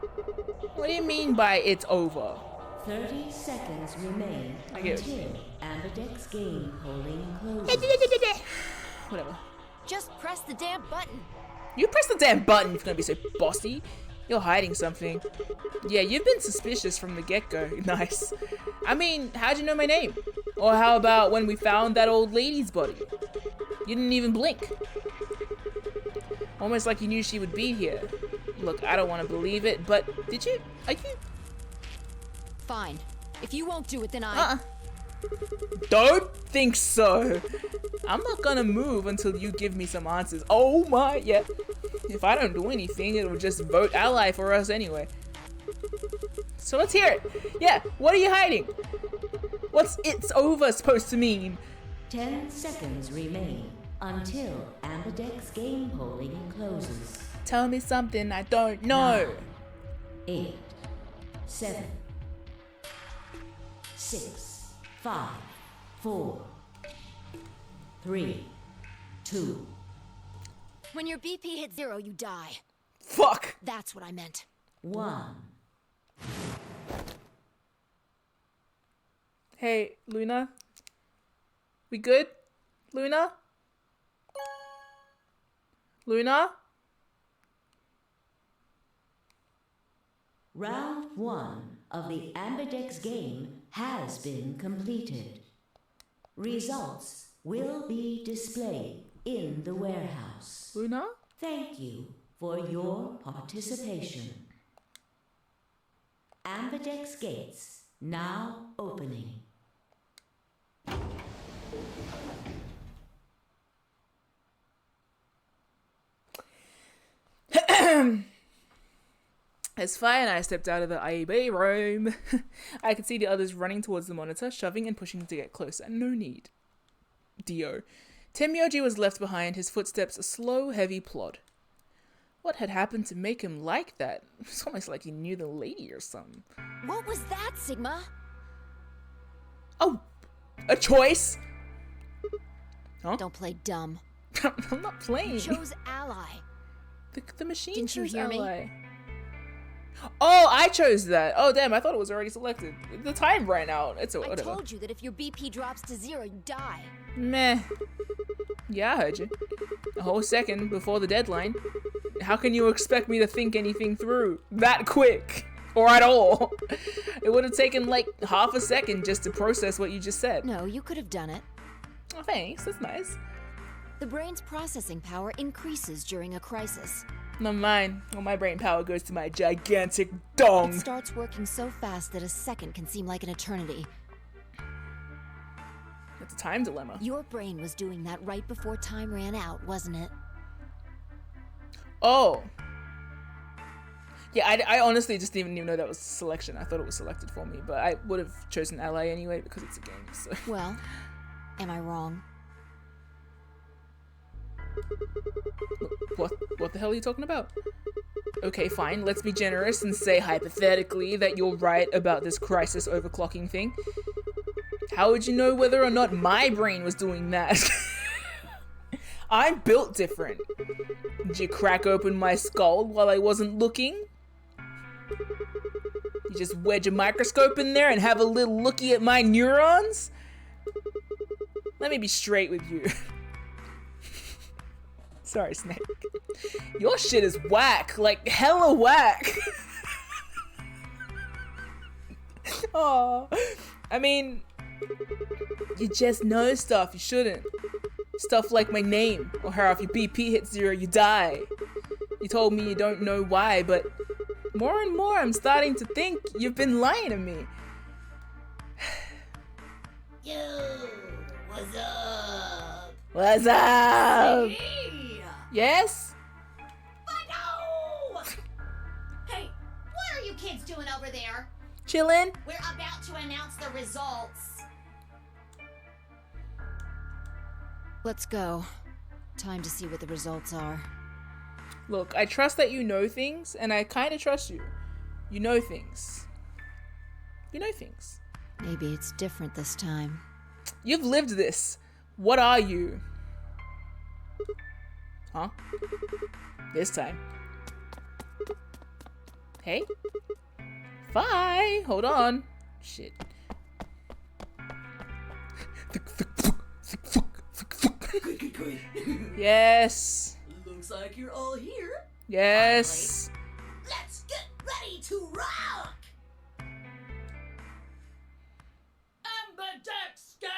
What do you mean by it's over? 30 seconds remain I get it. until Amberdeck's game polling closes. Whatever. Just press the damn button. You press the damn button if you're gonna be so bossy. You're hiding something. Yeah, you've been suspicious from the get-go. Nice. I mean, how'd you know my name? Or how about when we found that old lady's body? You didn't even blink. Almost like you knew she would be here. Look, I don't want to believe it, but did you? Are you? Fine. If you won't do it, then I... Don't think so. I'm not gonna move until you give me some answers. Oh my, yeah. If I don't do anything, it'll just vote ally for us anyway. So let's hear it. Yeah, what are you hiding? What's it's over supposed to mean? 10 seconds remain until Amberdeck's game polling closes. Tell me something I don't know. 9, 8, 7, 6, 5, 4, 3, 2. When your BP hits 0, you die. Fuck. That's what I meant. 1. Hey, Luna? We good? Luna? Luna? Round 1 of the Amberdeck's game has been completed. Results will be displayed in the warehouse. Luna? Thank you for your participation. Amberdeck's gates now opening. As Fire and I stepped out of the IEB room, I could see the others running towards the monitor, shoving and pushing to get closer. No need. Dio. Tenmyoji was left behind, his footsteps a slow, heavy plod. What had happened to make him like that? It's almost like he knew the lady or something. What was that, Sigma? Oh, a choice? Huh? Don't play dumb. I'm not playing. You chose ally. The machine Didn't chose you hear ally. me? Oh, I chose that. Oh, damn, I thought it was already selected. The time ran out. It's whatever. I told you that if your BP drops to 0, you die. Meh. Yeah, I heard you. A whole second before the deadline. How can you expect me to think anything through that quick? Or at all? It would have taken like half a second just to process what you just said. No, you could have done it. Oh, thanks. That's nice. The brain's processing power increases during a crisis. Not mine. Well, my brain power goes to my gigantic dong. It starts working so fast that a second can seem like an eternity. It's a time dilemma. Your brain was doing that right before time ran out, wasn't it? Oh. Yeah, I honestly just didn't even know that was selection. I thought it was selected for me, but I would have chosen ally anyway because it's a game, so. Well, am I wrong? What the hell are you talking about? Okay, fine, let's be generous and say hypothetically that you're right about this crisis overclocking thing. How would you know whether or not my brain was doing that? I'm built different. Did you crack open my skull while I wasn't looking? You just wedge a microscope in there and have a little looky at my neurons? Let me be straight with you. Sorry, Snake. Your shit is whack, like hella whack. Oh, I mean, you just know stuff you shouldn't. Stuff like my name, or how if your BP hits 0, you die. You told me you don't know why, but more and more I'm starting to think you've been lying to me. Yo, what's up? What's up? Hey. Yes? No! Hey, what are you kids doing over there? Chillin'? We're about to announce the results. Let's go. Time to see what the results are. Look, I trust that you know things, and I kind of trust you. You know things. You know things. Maybe it's different this time. You've lived this. What are you? Huh? This time. Hey? Fi! Hold on. Shit. Yes. Looks like you're all here. Yes. Let's get ready to rock! Ambidex game!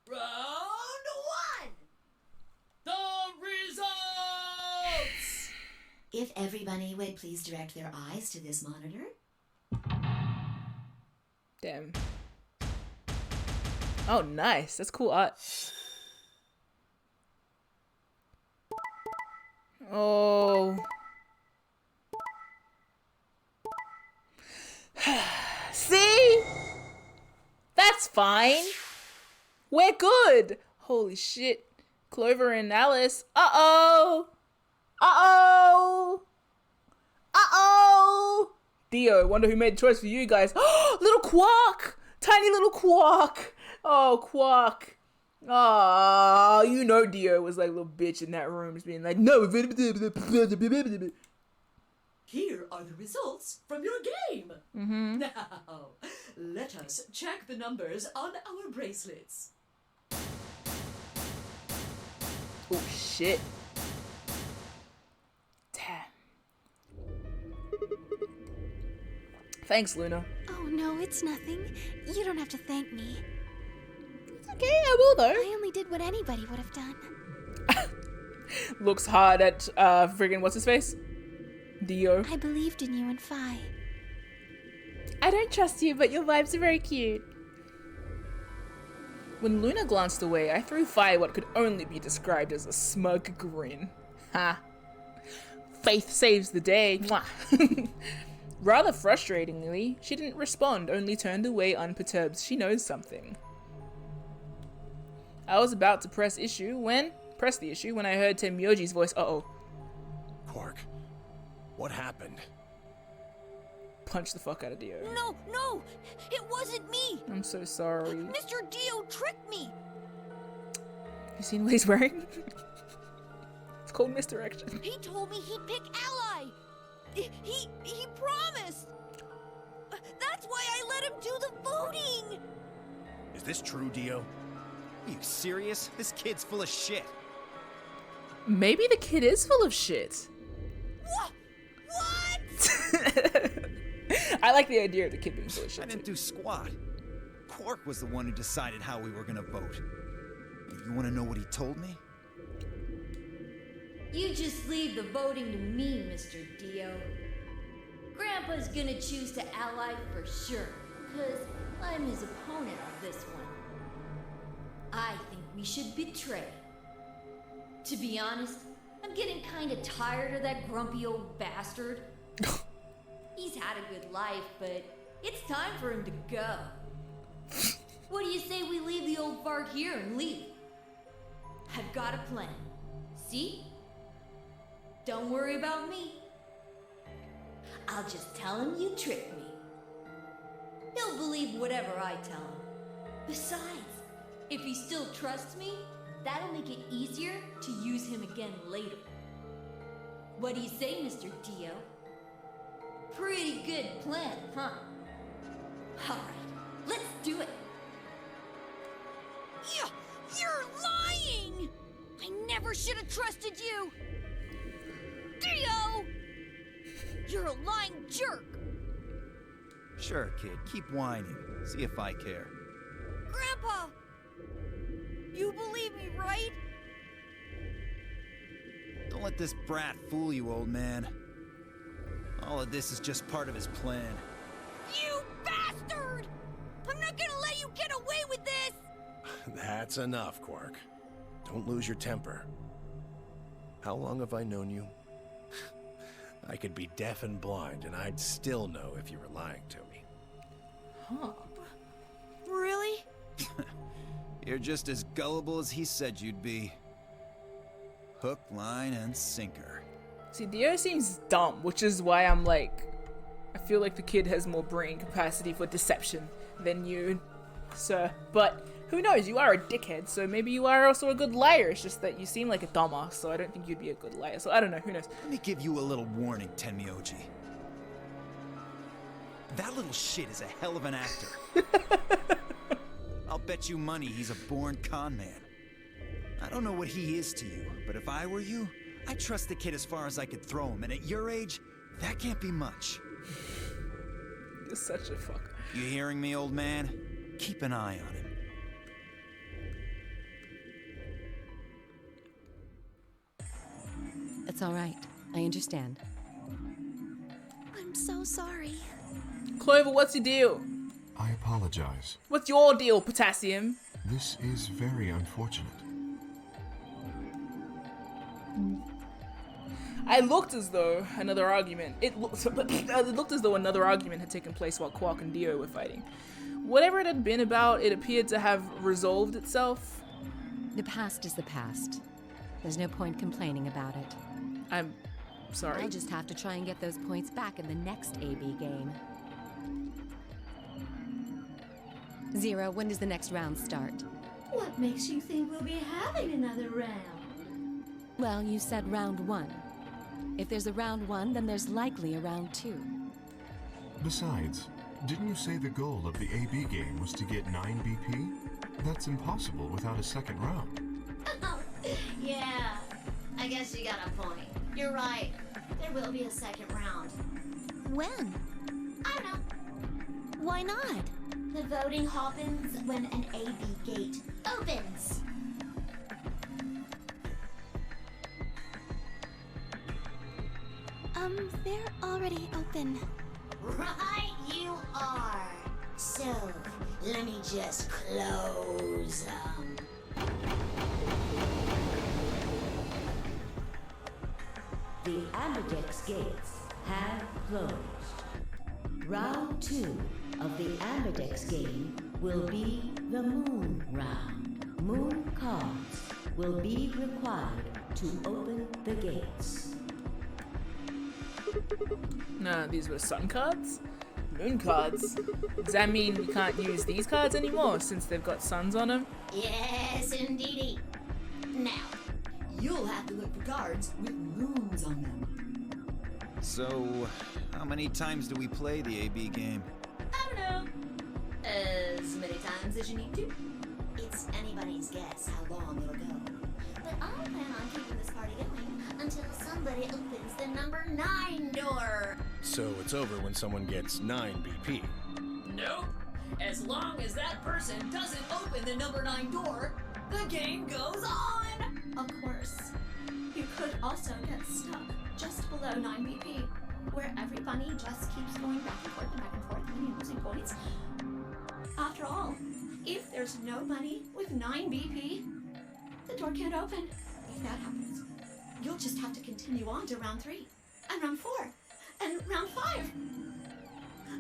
Round one! The results! If everybody would please direct their eyes to this monitor. Damn. Oh, nice. That's cool art. Oh. See? That's fine. We're good. Holy shit. Clover and Alice. Uh-oh. Uh-oh. Uh-oh. Dio, wonder who made the choice for you guys. Little Quark. Tiny little Quark. Oh, Quark. Oh, you know Dio was like a little bitch in that room, just being like, no. Here are the results from your game. Mm-hmm. Now, let us check the numbers on our bracelets. Oh, shit. Damn. Thanks, Luna. Oh no, it's nothing. You don't have to thank me. It's okay, I will though. I only did what anybody would have done. Looks hard at friggin' what's his face? Dio. I believed in you and Fi. I don't trust you, but your vibes are very cute. When Luna glanced away, I threw Fi what could only be described as a smug grin. Ha. Faith saves the day. Mwah. Rather frustratingly, she didn't respond, only turned away unperturbed. She knows something. I was about to press the issue when I heard Tenmyoji's voice. Uh-oh. Quark, what happened? Punch the fuck out of Dio. No, it wasn't me. I'm so sorry. Mr. Dio tricked me. You seen what he's wearing? It's called misdirection. He told me he'd pick Ally. He promised. That's why I let him do the voting. Is this true, Dio? Are you serious? This kid's full of shit. Maybe the kid is full of shit. What? I like the idea of the kid being full of shit. I didn't do squat. Quark was the one who decided how we were gonna vote. You wanna know what he told me? You just leave the voting to me, Mr. Dio. Grandpa's gonna choose to ally for sure, because I'm his opponent on this one. I think we should betray. To be honest, I'm getting kinda tired of that grumpy old bastard. He's had a good life, but it's time for him to go. What do you say we leave the old fart here and leave? I've got a plan. See? Don't worry about me. I'll just tell him you tricked me. He'll believe whatever I tell him. Besides, if he still trusts me, that'll make it easier to use him again later. What do you say, Mr. Dio? Pretty good plan, huh? Alright, let's do it. You're lying! I never should have trusted you! Dio! You're a lying jerk! Sure, kid, keep whining. See if I care. Grandpa! You believe me, right? Don't let this brat fool you, old man. All of this is just part of his plan. You bastard! I'm not gonna let you get away with this! That's enough, Quark. Don't lose your temper. How long have I known you? I could be deaf and blind, and I'd still know if you were lying to me. Huh. Really? You're just as gullible as he said you'd be. Hook, line, and sinker. See, Dio seems dumb, which is why I'm like, I feel like the kid has more brain capacity for deception than you, sir. But who knows? You are a dickhead, so maybe you are also a good liar. It's just that you seem like a dumbass, so I don't think you'd be a good liar. So I don't know. Who knows? Let me give you a little warning, Tenmyoji. That little shit is a hell of an actor. I'll bet you money he's a born con man. I don't know what he is to you, but if I were you, I'd trust the kid as far as I could throw him, and at your age, that can't be much. You're such a fucker. You hearing me, old man? Keep an eye on him. It's all right. I understand. I'm so sorry. Clover, what's your deal? I apologize. What's your deal, Potassium? This is very unfortunate. I looked as though another argument. It looked as though another argument had taken place while Quark and Dio were fighting. Whatever it had been about, it appeared to have resolved itself. The past is the past. There's no point complaining about it. I'm sorry. I'll just have to try and get those points back in the next AB game. Zero, when does the next round start? What makes you think we'll be having another round? Well, you said round 1. If there's a round 1, then there's likely a round 2. Besides, didn't you say the goal of the AB game was to get 9 BP? That's impossible without a second round. Yeah, I guess you got a point. You're right. There will be a second round. When? I don't know. Why not? The voting happens when an AB gate opens. They're already open. Right you are. So, let me just close them. The Ambidex gates have closed. Round 2 of the Ambidex game will be the Moon round. Moon cards will be required to open the gates. No, these were sun cards? Moon cards? Does that mean we can't use these cards anymore since they've got suns on them? Yes, indeedy. Now, you'll have to look for cards with moons on them. So, how many times do we play the AB game? I don't know. As many times as you need to. It's anybody's guess how long it'll go. But I'll plan on keeping this party going until somebody opens the number 9 door. So it's over when someone gets 9 BP. Nope. As long as that person doesn't open the number 9 door, the game goes on! Of course. You could also get stuck just below 9 BP, where every bunny just keeps going back and forth and back and forth and you're losing points. After all, if there's no bunny with 9 BP, the door can't open. If that happens, you'll just have to continue on to round 3, and round 4, and round 5.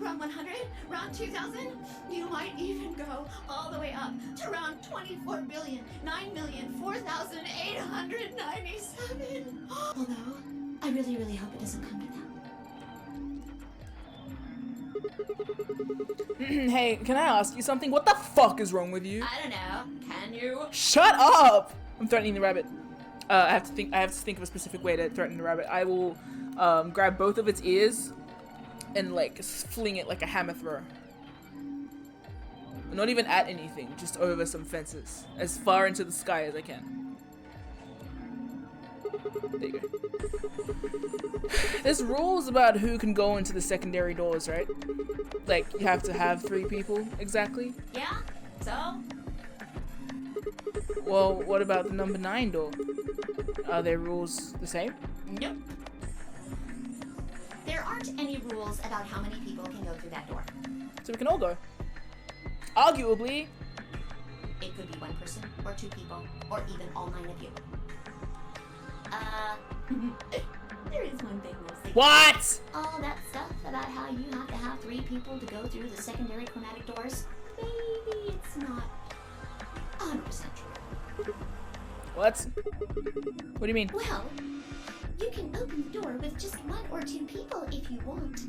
Round 100, round 2000, you might even go all the way up to round 24,009,004,897. Although, I really, really hope it doesn't come to that. Hey, can I ask you something? What the fuck is wrong with you? I don't know. Can you? Shut up! I'm threatening the rabbit. I have to think of a specific way to threaten the rabbit. I will grab both of its ears and like fling it like a hammer throw. Not even at anything, just over some fences. As far into the sky as I can. There you go. There's rules about who can go into the secondary doors, right? Like, you have to have 3 people, exactly? Yeah? So? Well, what about the number 9 door? Are their rules the same? Nope. There aren't any rules about how many people can go through that door. So we can all go. Arguably, It could be one person, or two people, or even all 9 of you. There is one thing though. See, What? all that stuff about how you have to have 3 people to go through the secondary chromatic doors, maybe it's not 100% true. What? What do you mean? Well, you can open the door with just 1 or 2 people if you want.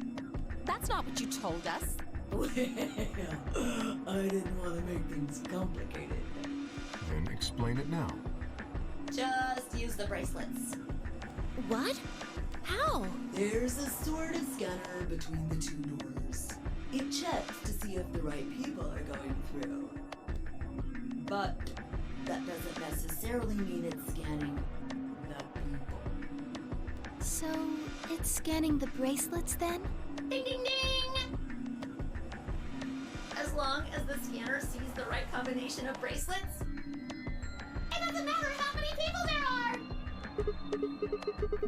That's not what you told us. Well, I didn't want to make things complicated. Then explain it now. Just use the bracelets. What? How? There's a sort of scanner between the 2 doors. It checks to see if the right people are going through. But that doesn't necessarily mean it's scanning the people. So, it's scanning the bracelets then? Ding ding ding! As long as the scanner sees the right combination of bracelets, it doesn't matter how many people there are!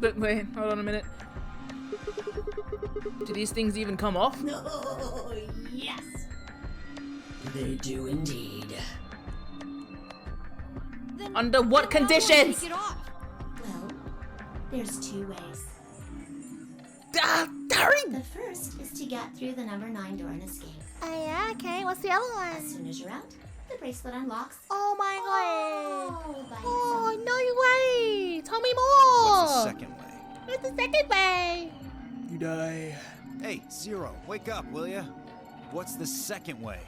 But wait, hold on a minute. Do these things even come off? No, yes! They do indeed. Then Under what how will I conditions? take it off? Well, there's 2 ways. Hurry! The first is to get through the number 9 door and escape. Oh yeah, okay. What's the other As one? soon as you're out, the bracelet unlocks. Oh my god. By Oh, itself. no way. Tell me more. What's the second way? What's the second way? You die. Hey, Zero, wake up, will ya? What's the second way?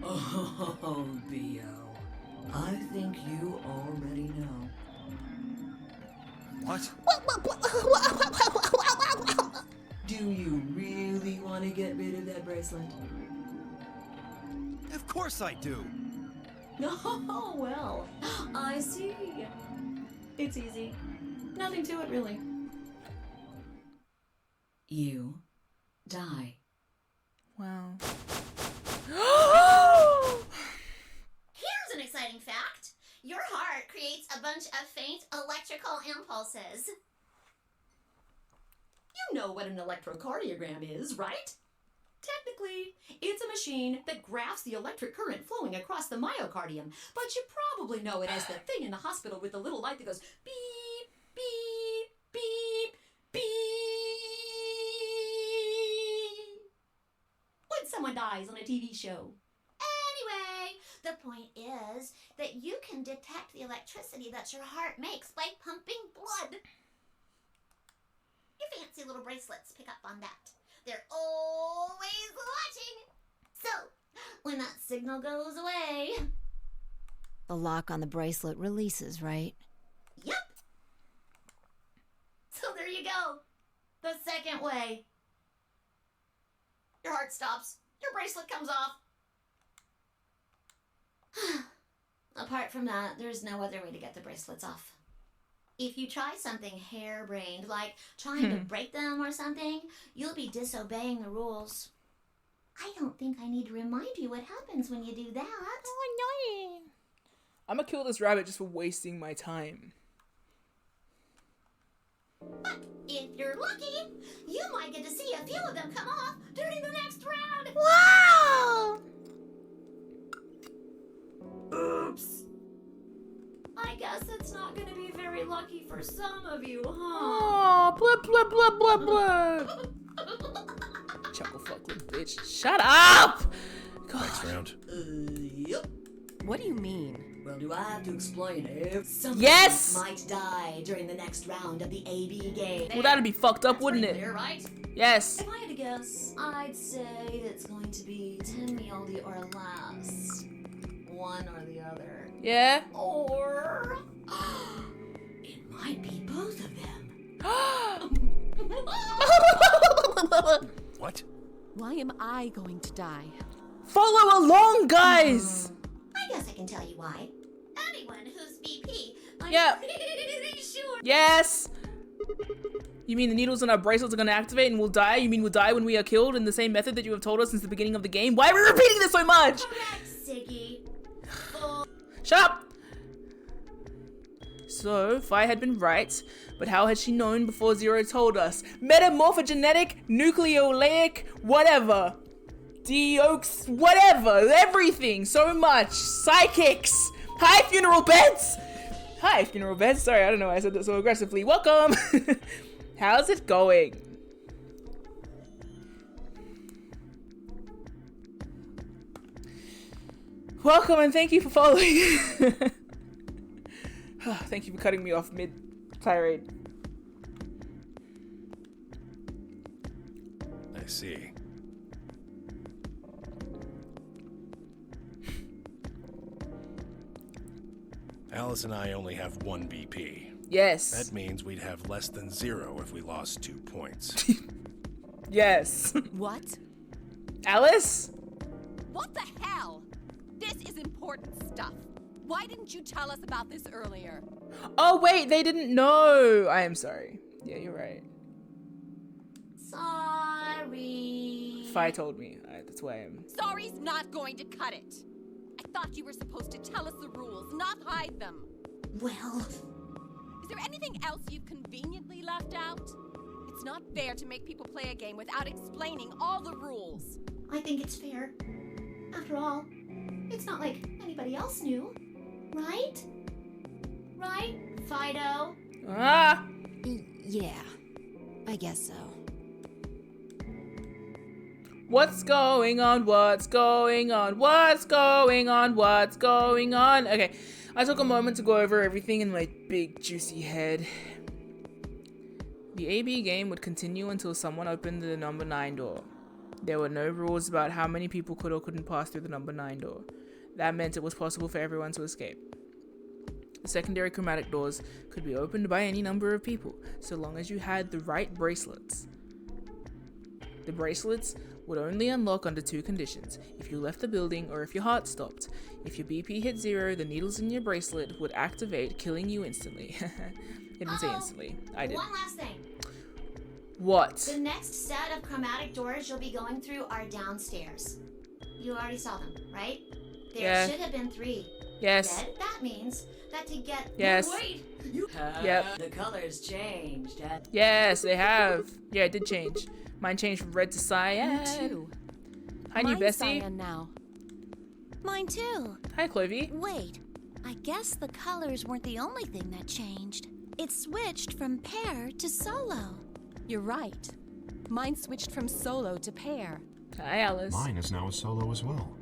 Oh, B.O. I think you already know. What? Do you really want to get rid of that bracelet? Of course I do. Oh, well, I see. It's easy. Nothing to it, really. You die. Wow. Here's an exciting fact. Your heart creates a bunch of faint electrical impulses. You know what an electrocardiogram is, right? Technically, it's a machine that graphs the electric current flowing across the myocardium, but you probably know it as the thing in the hospital with the little light that goes beep, beep, beep, beep when someone dies on a TV show. Anyway, the point is that you can detect the electricity that your heart makes by pumping blood. Your fancy little bracelets pick up on that. They're always watching. So, when that signal goes away... The lock on the bracelet releases, right? Yep. So there you go. The second way. Your heart stops. Your bracelet comes off. Apart from that, there's no other way to get the bracelets off. If you try something harebrained, like trying to break them or something, you'll be disobeying the rules. I don't think I need to remind you what happens when you do that. Oh, annoying. I'm gonna kill this rabbit just for wasting my time. But if you're lucky, you might get to see a few of them come off during the next round. Wow. Oops. I guess it's not going to be very lucky for some of you, huh? Oh, blah blah blah blah blah. Chuckle fuck little bitch. Shut up! Next round. Yep. What do you mean? Well, do I have to explain it? Someone Yes! might die during the next round of the AB game. Well, that'd be fucked up, wouldn't Pretty it? clear, right? Yes. If I had to guess, I'd say it's going to be 10 Mioldi or less. One or the other. Yeah? Or... it might be both of them. What? Why am I going to die? Follow along, guys! I guess I can tell you why. Anyone who's BP, I'm Yeah. pretty sure. Yes! You mean the needles on our bracelets are gonna activate and we'll die? You mean we'll die when we are killed in the same method that you have told us since the beginning of the game? Why are we repeating this so much? Correct, Siggy. Shut up! So, Fi had been right, but how had she known before Zero told us? Metamorphogenetic, nucleoleic, whatever. Deoaks, whatever, everything, so much. Psychics. Hi, funeral beds. Hi, funeral beds. Sorry, I don't know why I said that so aggressively. Welcome. How's it going? Welcome and thank you for following. Thank you for cutting me off mid-tirade. I see. Alice and I only have 1 BP. Yes. That means we'd have less than 0 if we lost 2 points. Yes. What? Alice? What the hell? This is important stuff. Why didn't you tell us about this earlier? Oh, wait, they didn't know. I am sorry. Yeah, you're right. Sorry. Fi told me. That's why I'm... Sorry's not going to cut it. I thought you were supposed to tell us the rules, not hide them. Well... Is there anything else you've conveniently left out? It's not fair to make people play a game without explaining all the rules. I think it's fair. After all, it's not like anybody else knew. Right? Right, Fido? Ah! Yeah, I guess so. What's going on? What's going on? What's going on? What's going on? Okay, I took a moment to go over everything in my big juicy head. The AB game would continue until someone opened the number 9 door. There were no rules about how many people could or couldn't pass through the number 9 door. That meant it was possible for everyone to escape. The secondary chromatic doors could be opened by any number of people, so long as you had the right bracelets. The bracelets would only unlock under 2 conditions: if you left the building or if your heart stopped. If your BP hit 0, the needles in your bracelet would activate, killing you instantly. It didn't say instantly. I did. One last thing. What? The next set of chromatic doors you'll be going through are downstairs. You already saw them, right? There should have been 3. Yes. Dead? That means that to get... Yes. Wait! You Yep. The colors changed. Yes, they have. Yeah, it did change. Mine changed from red to cyan. Me too. Hi, new Mine's bestie. cyan now. Mine too. Hi, Clovey. Wait, I guess the colors weren't the only thing that changed. It switched from pair to solo. You're right. Mine switched from solo to pair. Hi, Alice. Mine is now a solo as well.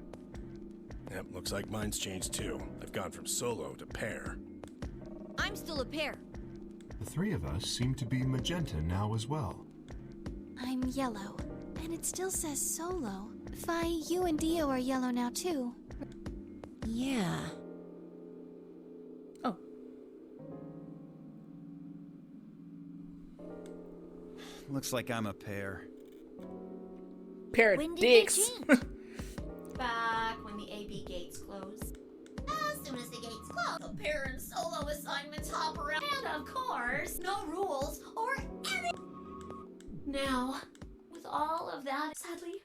Yep, looks like mine's changed too. I've gone from solo to pair. I'm still a pair. The 3 of us seem to be magenta now as well. I'm yellow, and it still says solo. Fi, you and Dio are yellow now too. Yeah. Oh. Looks like I'm a pair. Pair of When did dicks. they change? Back when the AB gates closed. As soon as the gates close, the pair and solo assignments hop around. And of course, no rules or any... Now, with all of that, sadly,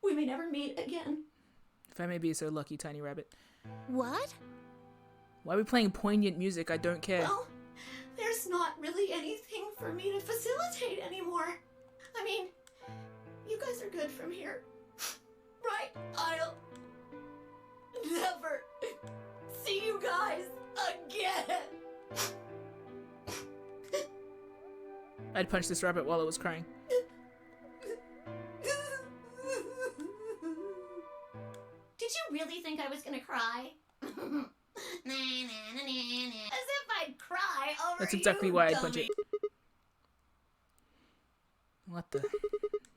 we may never meet again. If I may be so lucky, tiny rabbit. What? Why are we playing poignant music? I don't care. Well, there's not really anything for me to facilitate anymore. I mean, you guys are good from here. Right? I'll never see you guys again. I'd punch this rabbit while it was crying. Did you really think I was gonna cry? As if I'd cry over That's exactly you, why I'd dummy. punch it. What the?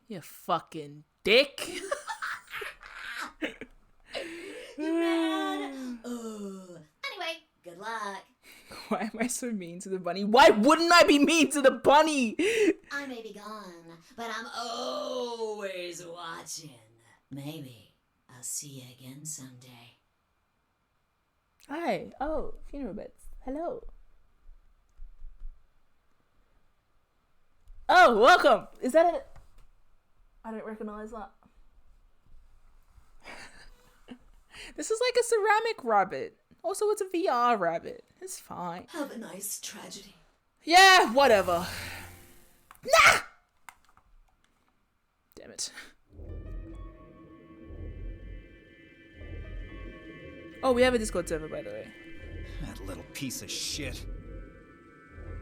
You fucking dick. You mad? Anyway, good luck. Why am I so mean to the bunny? Why wouldn't I be mean to the bunny? I may be gone, but I'm always watching. Maybe I'll see you again someday. Hi. Oh, funeral beds. Hello. Oh, welcome. Is that a... I don't recognize that. This is like a ceramic rabbit. Also, it's a VR rabbit. It's fine. Have a nice tragedy. Yeah, whatever. Nah! Damn it. Oh, we have a Discord server, by the way. That little piece of shit.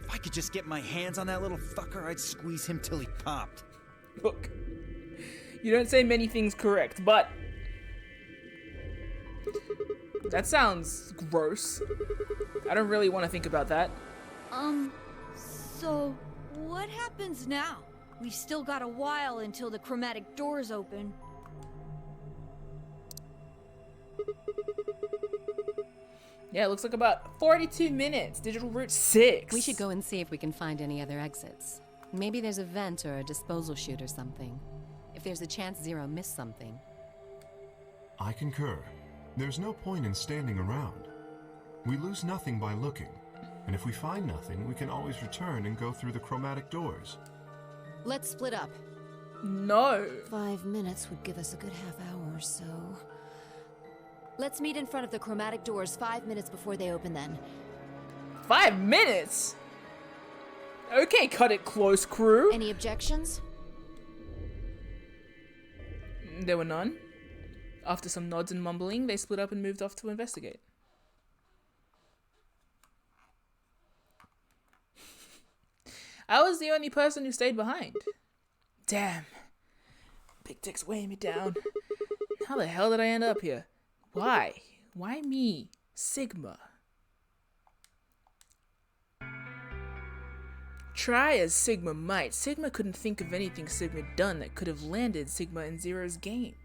If I could just get my hands on that little fucker, I'd squeeze him till he popped. Look, you don't say many things correct, but that sounds gross. I don't really want to think about that. So what happens now? We've still got a while until the chromatic doors open. Yeah, it looks like about 42 minutes. Digital route 6. We should go and see if we can find any other exits. Maybe there's a vent or a disposal chute or something. If there's a chance Zero missed something. I concur. There's no point in standing around. We lose nothing by looking, and if we find nothing, we can always return and go through the chromatic doors. Let's split up. No. 5 minutes would give us a good half hour or so. Let's meet in front of the chromatic doors 5 minutes before they open then. 5 minutes? Okay, cut it close, crew. Any objections? There were none. After some nods and mumbling, they split up and moved off to investigate. I was the only person who stayed behind. Damn. Big dick's weighing me down. How the hell did I end up here? Why? Why me? Sigma. Try as Sigma might, Sigma couldn't think of anything Sigma done that could have landed Sigma in Zero's game.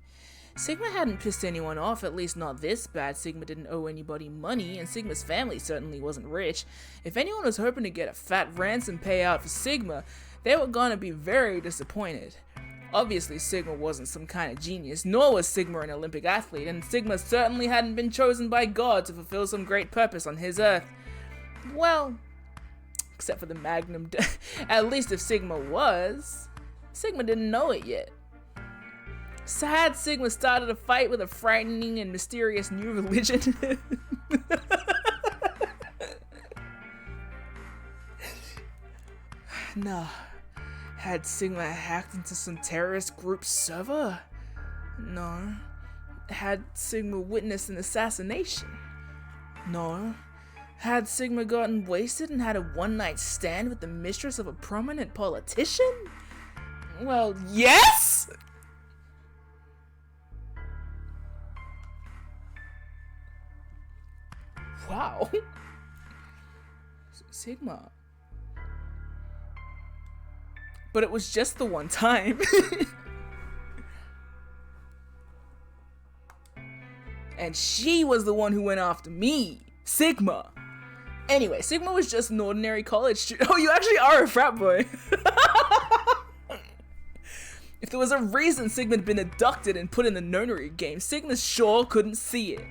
Sigma hadn't pissed anyone off, at least not this bad. Sigma didn't owe anybody money, and Sigma's family certainly wasn't rich. If anyone was hoping to get a fat ransom payout for Sigma, they were gonna be very disappointed. Obviously, Sigma wasn't some kind of genius, nor was Sigma an Olympic athlete, and Sigma certainly hadn't been chosen by God to fulfill some great purpose on his Earth. Well, except for the Magnum. At least if Sigma was, Sigma didn't know it yet. So had Sigma started a fight with a frightening and mysterious new religion? No. Had Sigma hacked into some terrorist group server? No. Had Sigma witnessed an assassination? No. Had Sigma gotten wasted and had a one-night stand with the mistress of a prominent politician? Well, yes! Wow. Sigma. But it was just the one time. And she was the one who went after me. Sigma. Anyway, Sigma was just an ordinary college student. Oh, you actually are a frat boy. If there was a reason Sigma had been abducted and put in the nonary game, Sigma sure couldn't see it.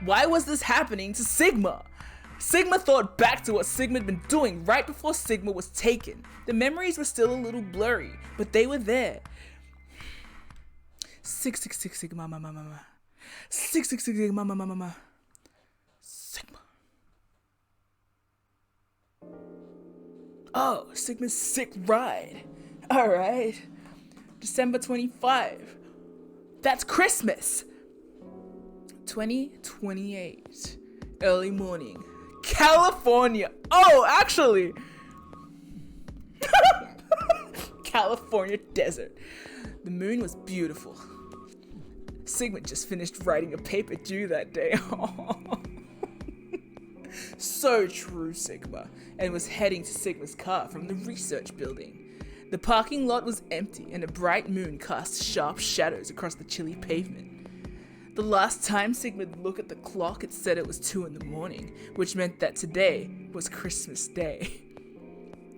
Why was this happening to Sigma? Sigma thought back to what Sigma had been doing right before Sigma was taken. The memories were still a little blurry, but they were there. 666 Sigma, mama. 666 Sigma, mama. Sigma. Oh, Sigma's sick ride. Alright. December 25. That's Christmas. 2028. Early morning. California. Oh, actually. California desert. The moon was beautiful. Sigma just finished writing a paper due that day. So true, Sigma. And was heading to Sigma's car from the research building. The parking lot was empty and a bright moon cast sharp shadows across the chilly pavement. The last time Sigma would look at the clock, it said it was 2 in the morning, which meant that today was Christmas Day.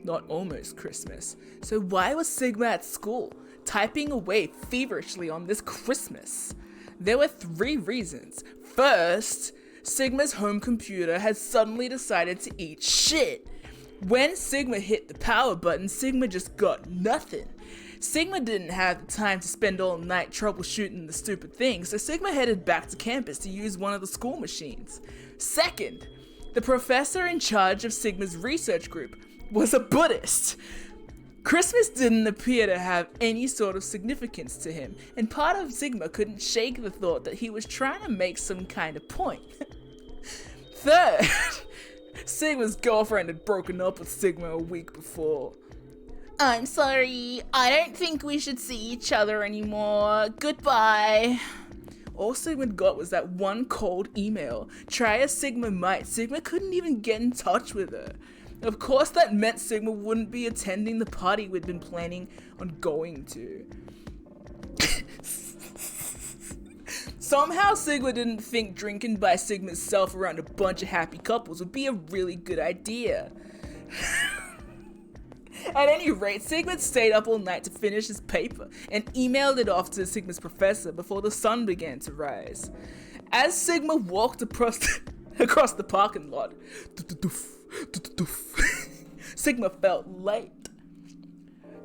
Not almost Christmas. So why was Sigma at school, typing away feverishly on this Christmas? There were 3 reasons. First, Sigma's home computer had suddenly decided to eat shit. When Sigma hit the power button, Sigma just got nothing. Sigma didn't have the time to spend all night troubleshooting the stupid thing, so Sigma headed back to campus to use one of the school machines. Second, the professor in charge of Sigma's research group was a Buddhist. Christmas didn't appear to have any sort of significance to him, and part of Sigma couldn't shake the thought that he was trying to make some kind of point. Third, Sigma's girlfriend had broken up with Sigma a week before. I'm sorry, I don't think we should see each other anymore. Goodbye. All Sigma got was that one cold email. Try as Sigma might, Sigma couldn't even get in touch with her. Of course that meant Sigma wouldn't be attending the party we'd been planning on going to. Somehow Sigma didn't think drinking by Sigma's self around a bunch of happy couples would be a really good idea. At any rate, Sigma stayed up all night to finish his paper and emailed it off to Sigma's professor before the sun began to rise. As Sigma walked across the parking lot, Sigma felt light.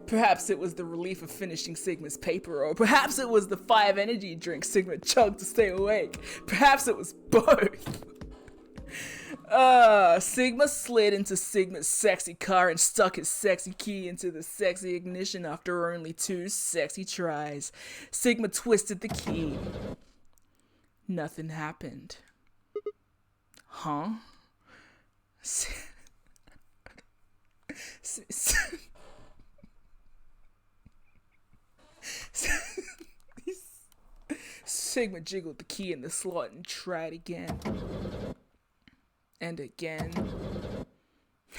Perhaps it was the relief of finishing Sigma's paper, or perhaps it was the 5 energy drinks Sigma chugged to stay awake. Perhaps it was both. Sigma slid into Sigma's sexy car and stuck his sexy key into the sexy ignition after only 2 sexy tries. Sigma twisted the key. Nothing happened. Huh? Sigma jiggled the key in the slot and tried again. And again.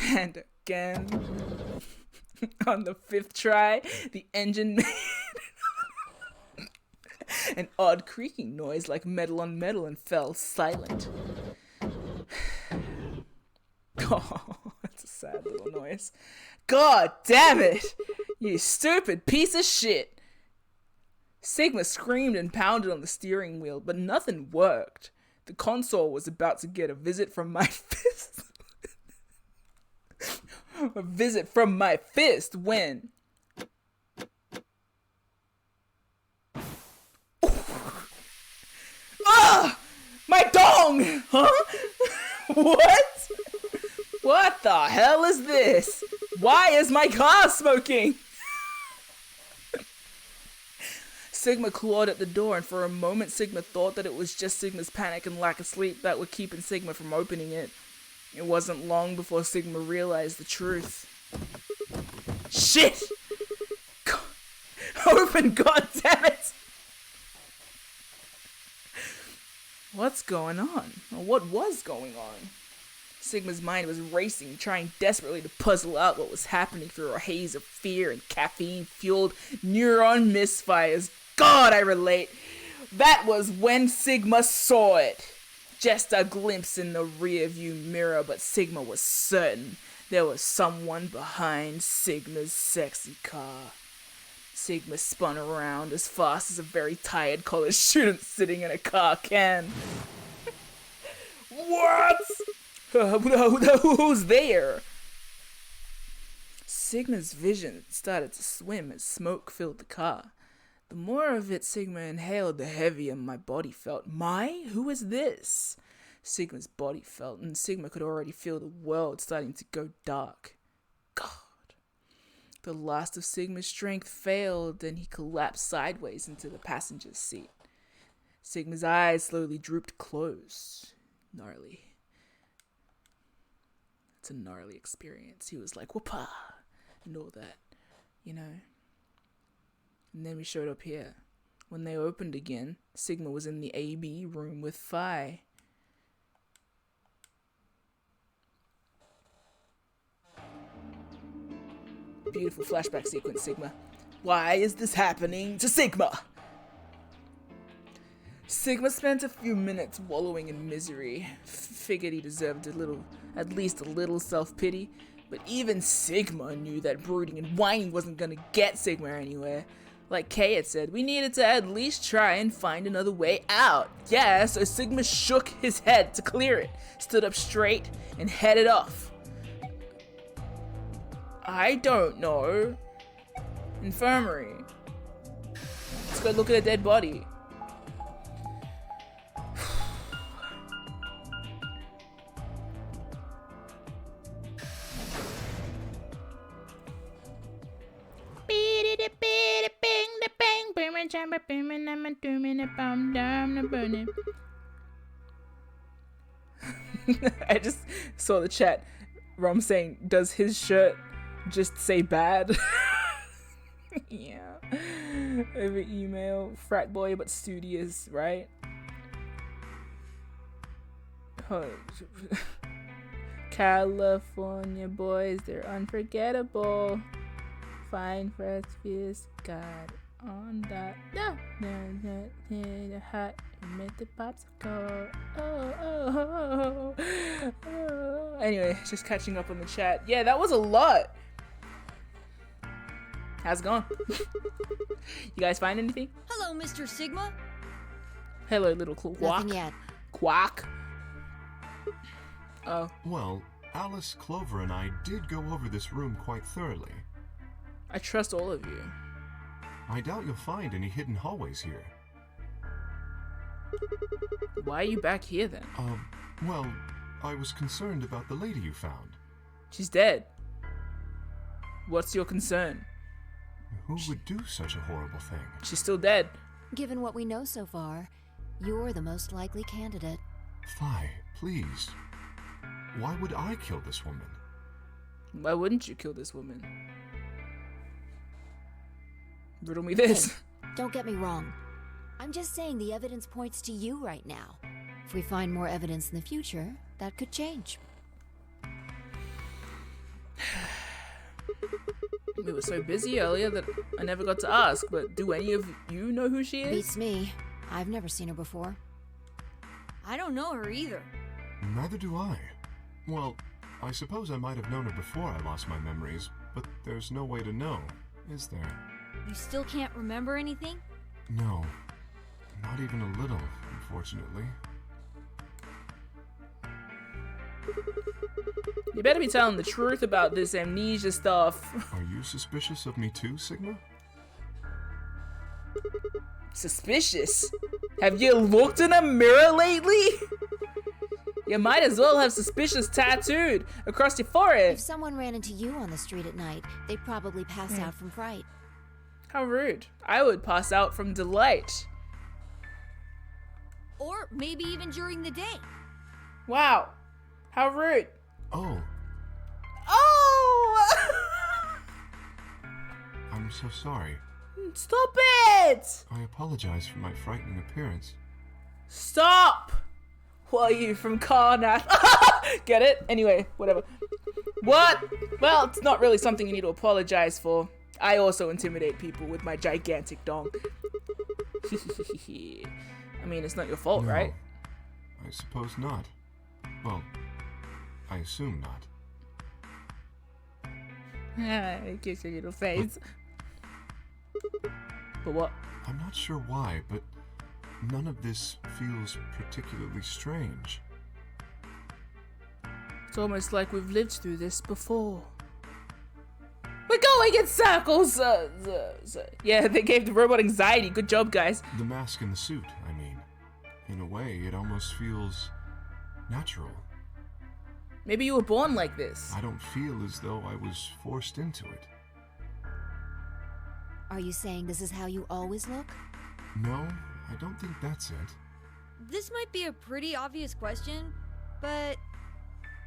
And again. On the 5th try, the engine made an odd creaking noise like metal on metal and fell silent. Oh, that's a sad little noise. God damn it! You stupid piece of shit! Sigma screamed and pounded on the steering wheel, but nothing worked. The console was about to get a visit from my fist. A visit from my fist when... Ah! My dong! Huh? What? What the hell is this? Why is my car smoking? Sigma clawed at the door, and for a moment Sigma thought that it was just Sigma's panic and lack of sleep that were keeping Sigma from opening it. It wasn't long before Sigma realized the truth. Shit! Open, goddammit! What's going on? Or what was going on? Sigma's mind was racing, trying desperately to puzzle out what was happening through a haze of fear and caffeine-fueled neuron misfires. God, I relate. That was when Sigma saw it. Just a glimpse in the rearview mirror, but Sigma was certain there was someone behind Sigma's sexy car. Sigma spun around as fast as a very tired college student sitting in a car can. What? Who's there? Sigma's vision started to swim as smoke filled the car. The more of it Sigma inhaled, the heavier my body felt. Who is this? Sigma's body felt, and Sigma could already feel the world starting to go dark. God. The last of Sigma's strength failed, and he collapsed sideways into the passenger's seat. Sigma's eyes slowly drooped closed. Gnarly. It's a gnarly experience. He was like, whoopah, and all that, you know. And then we showed up here. When they opened again, Sigma was in the AB room with Phi. Beautiful flashback sequence, Sigma. Why is this happening to Sigma? Sigma spent a few minutes wallowing in misery. Figured he deserved at least a little self-pity. But even Sigma knew that brooding and whining wasn't gonna get Sigma anywhere. Like Kay had said, we needed to at least try and find another way out. Yeah, so Sigma shook his head to clear it, stood up straight, and headed off. I don't know. Infirmary. Let's go look at a dead body. jamba booming, I'm a dooming, a bomb down, a burning. I just saw the chat. Rom saying, does his shirt just say bad? Yeah. Over email. Frat boy but studious, right? Oh. California boys, they're unforgettable. Fine fresh fierce God on that. No. Hot. Make the popsicle. Oh. Anyway, just catching up on the chat. Yeah, that was a lot. How's it going? You guys find anything? Hello, Mr. Sigma. Hello, little quack. Nothing yet. Quack. Oh. Well, Alice, Clover, and I did go over this room quite thoroughly. I trust all of you. I doubt you'll find any hidden hallways here. Why are you back here then? Well, I was concerned about the lady you found. She's dead. What's your concern? Who would do such a horrible thing? She's still dead. Given what we know so far, you're the most likely candidate. Fi, please. Why would I kill this woman? Why wouldn't you kill this woman? Riddle me this. Hey, don't get me wrong. I'm just saying the evidence points to you right now. If we find more evidence in the future, that could change. We were so busy earlier that I never got to ask, but do any of you know who she is? Beats me. I've never seen her before. I don't know her either. Neither do I. Well, I suppose I might have known her before I lost my memories, but there's no way to know, is there? You still can't remember anything? No. Not even a little, unfortunately. You better be telling the truth about this amnesia stuff. Are you suspicious of me too, Sigma? Suspicious? Have you looked in a mirror lately? You might as well have suspicious tattooed across your forehead. If someone ran into you on the street at night, they'd probably pass out from fright. How rude. I would pass out from delight. Or maybe even during the day. Wow. How rude. Oh. Oh! I'm so sorry. Stop it! I apologize for my frightening appearance. Stop! What are you, from Karnak? Get it? Anyway, whatever. What? Well, it's not really something you need to apologize for. I also intimidate people with my gigantic dong. I mean, it's not your fault, No, right? I suppose not. Well, I assume not. Kiss your little face. But what? I'm not sure why, but none of this feels particularly strange. It's almost like we've lived through this before. We're going in circles! Yeah, they gave the robot anxiety. Good job, guys. The mask and the suit, I mean. In a way, it almost feels natural. Maybe you were born like this. I don't feel as though I was forced into it. Are you saying this is how you always look? No, I don't think that's it. This might be a pretty obvious question, but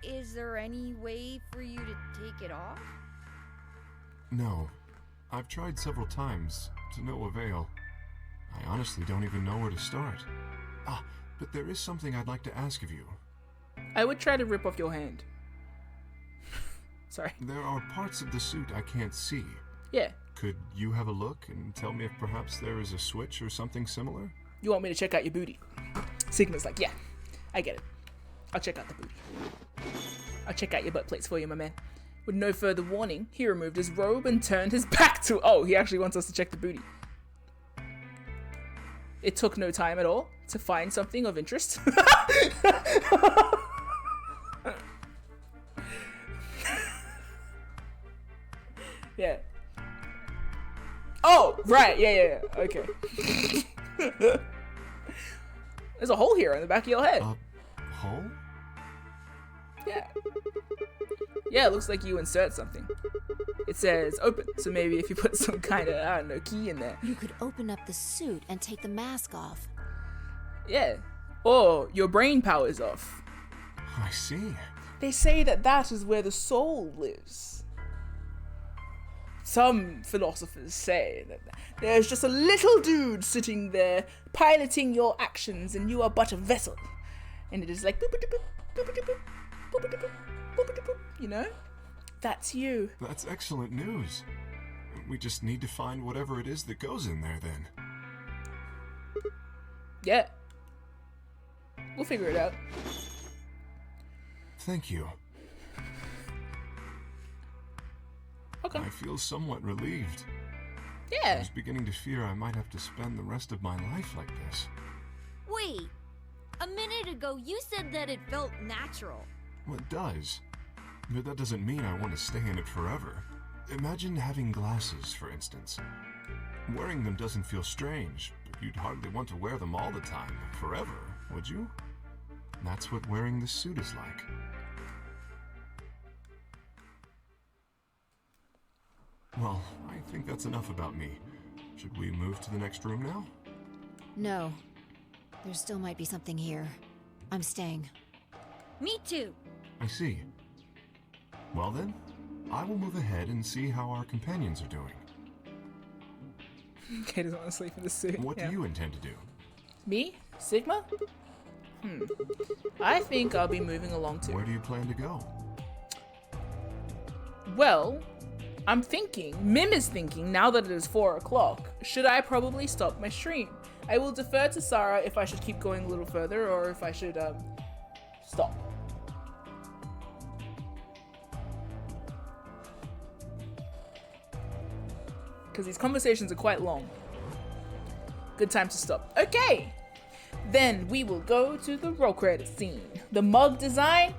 is there any way for you to take it off? No. I've tried several times, to no avail. I honestly don't even know where to start. Ah, but there is something I'd like to ask of you. I would try to rip off your hand. Sorry. There are parts of the suit I can't see. Yeah. Could you have a look and tell me if perhaps there is a switch or something similar? You want me to check out your booty? Sigma's like, yeah, I get it. I'll check out the booty. I'll check out your butt plates for you, my man. With no further warning, he removed his robe and turned his back to... Oh, he actually wants us to check the booty. It took no time at all to find something of interest. Yeah. Oh, right. Yeah. Okay. There's a hole here in the back of your head. Hole? Yeah. Yeah, it looks like you insert something. it says open. So maybe if you put some kind of, I don't know, key in there. You could open up the suit and take the mask off. Yeah. Or your brain powers off. I see. They say that that is where the soul lives. Some philosophers say that there's just a little dude sitting there piloting your actions and you are but a vessel. And it is like, boop, boop, boop, boop, boop, boop, boop, boop, boop, boop, boop, you know? That's you. That's excellent news. We just need to find whatever it is that goes in there then. Yeah. We'll figure it out. Thank you. Okay. I feel somewhat relieved. Yeah. I was beginning to fear I might have to spend the rest of my life like this. Wait, a minute ago you said that it felt natural. Well, it does. But that doesn't mean I want to stay in it forever. Imagine having glasses, for instance. Wearing them doesn't feel strange, but you'd hardly want to wear them all the time, forever, would you? That's what wearing this suit is like. Well, I think that's enough about me. Should we move to the next room now? No. There still might be something here. I'm staying. Me too. I see. Well then, I will move ahead and see how our companions are doing. Kay doesn't want to sleep in the suit. What do you intend to do? Me? Sigma? I think I'll be moving along too. Where do you plan to go? Well, I'm thinking, MIM is thinking, now that it is 4 o'clock, should I probably stop my stream? I will defer to Sarah if I should keep going a little further or if I should stop. Because these conversations are quite long. Good time to stop. Okay! Then we will go to the roll credit scene. The mug design.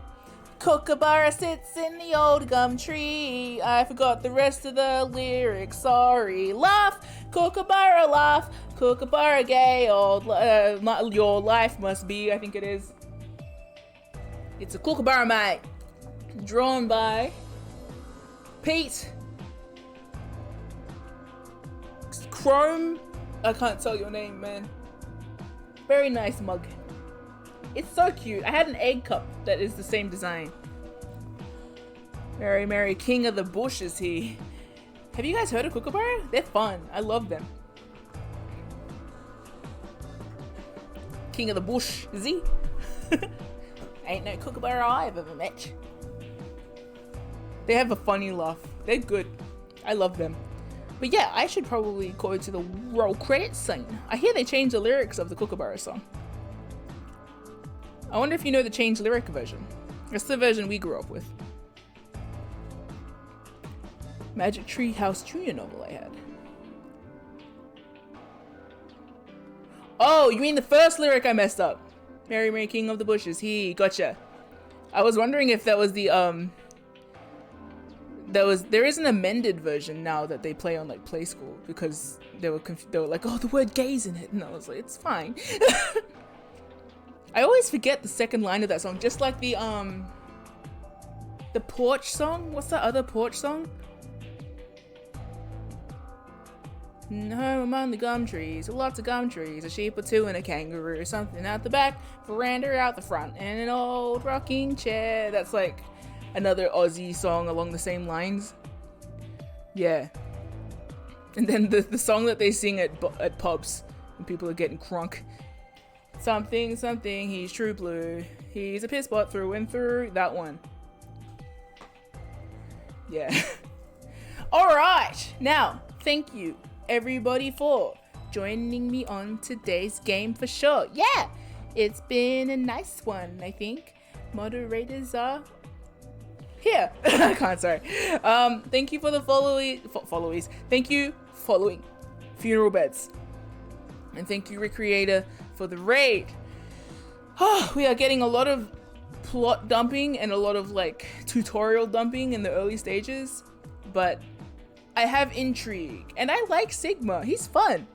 Kookaburra sits in the old gum tree. I forgot the rest of the lyrics. Sorry. Laugh, Kookaburra laugh. Kookaburra gay old. Your life must be. I think it is. It's a Kookaburra, mate. Drawn by Pete. Chrome. I can't tell your name, man. Very nice mug. It's so cute. I had an egg cup that is the same design. Mary, Mary, King of the Bush is he. Have you guys heard of Kookaburra? They're fun. I love them. King of the Bush, is he? Ain't no Kookaburra I've ever met. They have a funny laugh. They're good. I love them. But yeah, I should probably go to the roll credits scene. I hear they changed the lyrics of the Kookaburra song. I wonder if you know the changed lyric version. That's the version we grew up with. Magic Tree House Junior novel I had. Oh, you mean the first lyric I messed up? Mary, Mary, King of the Bushes. He, gotcha. I was wondering if that was the, there is an amended version now that they play on like Play School because they were like, oh, the word gay's in it. And I was like, it's fine. I always forget the second line of that song, just like the porch song. What's that other porch song? Home on the gum trees, lots of gum trees, a sheep or two and a kangaroo, something out the back, veranda out the front, and an old rocking chair. That's like another Aussie song along the same lines. Yeah. And then the song that they sing at pubs when people are getting crunk. Something, something, he's true blue. He's a piss pot through and through. That one. Yeah. Alright. Now, thank you everybody for joining me on today's game for sure. Yeah. It's been a nice one, I think. Moderators are here. I can't, sorry. Thank you for the followies. Thank you following Funeral Beds. And thank you, Recreator, for the raid. We are getting a lot of plot dumping and a lot of like tutorial dumping in the early stages, but I have intrigue and I like Sigma. He's fun.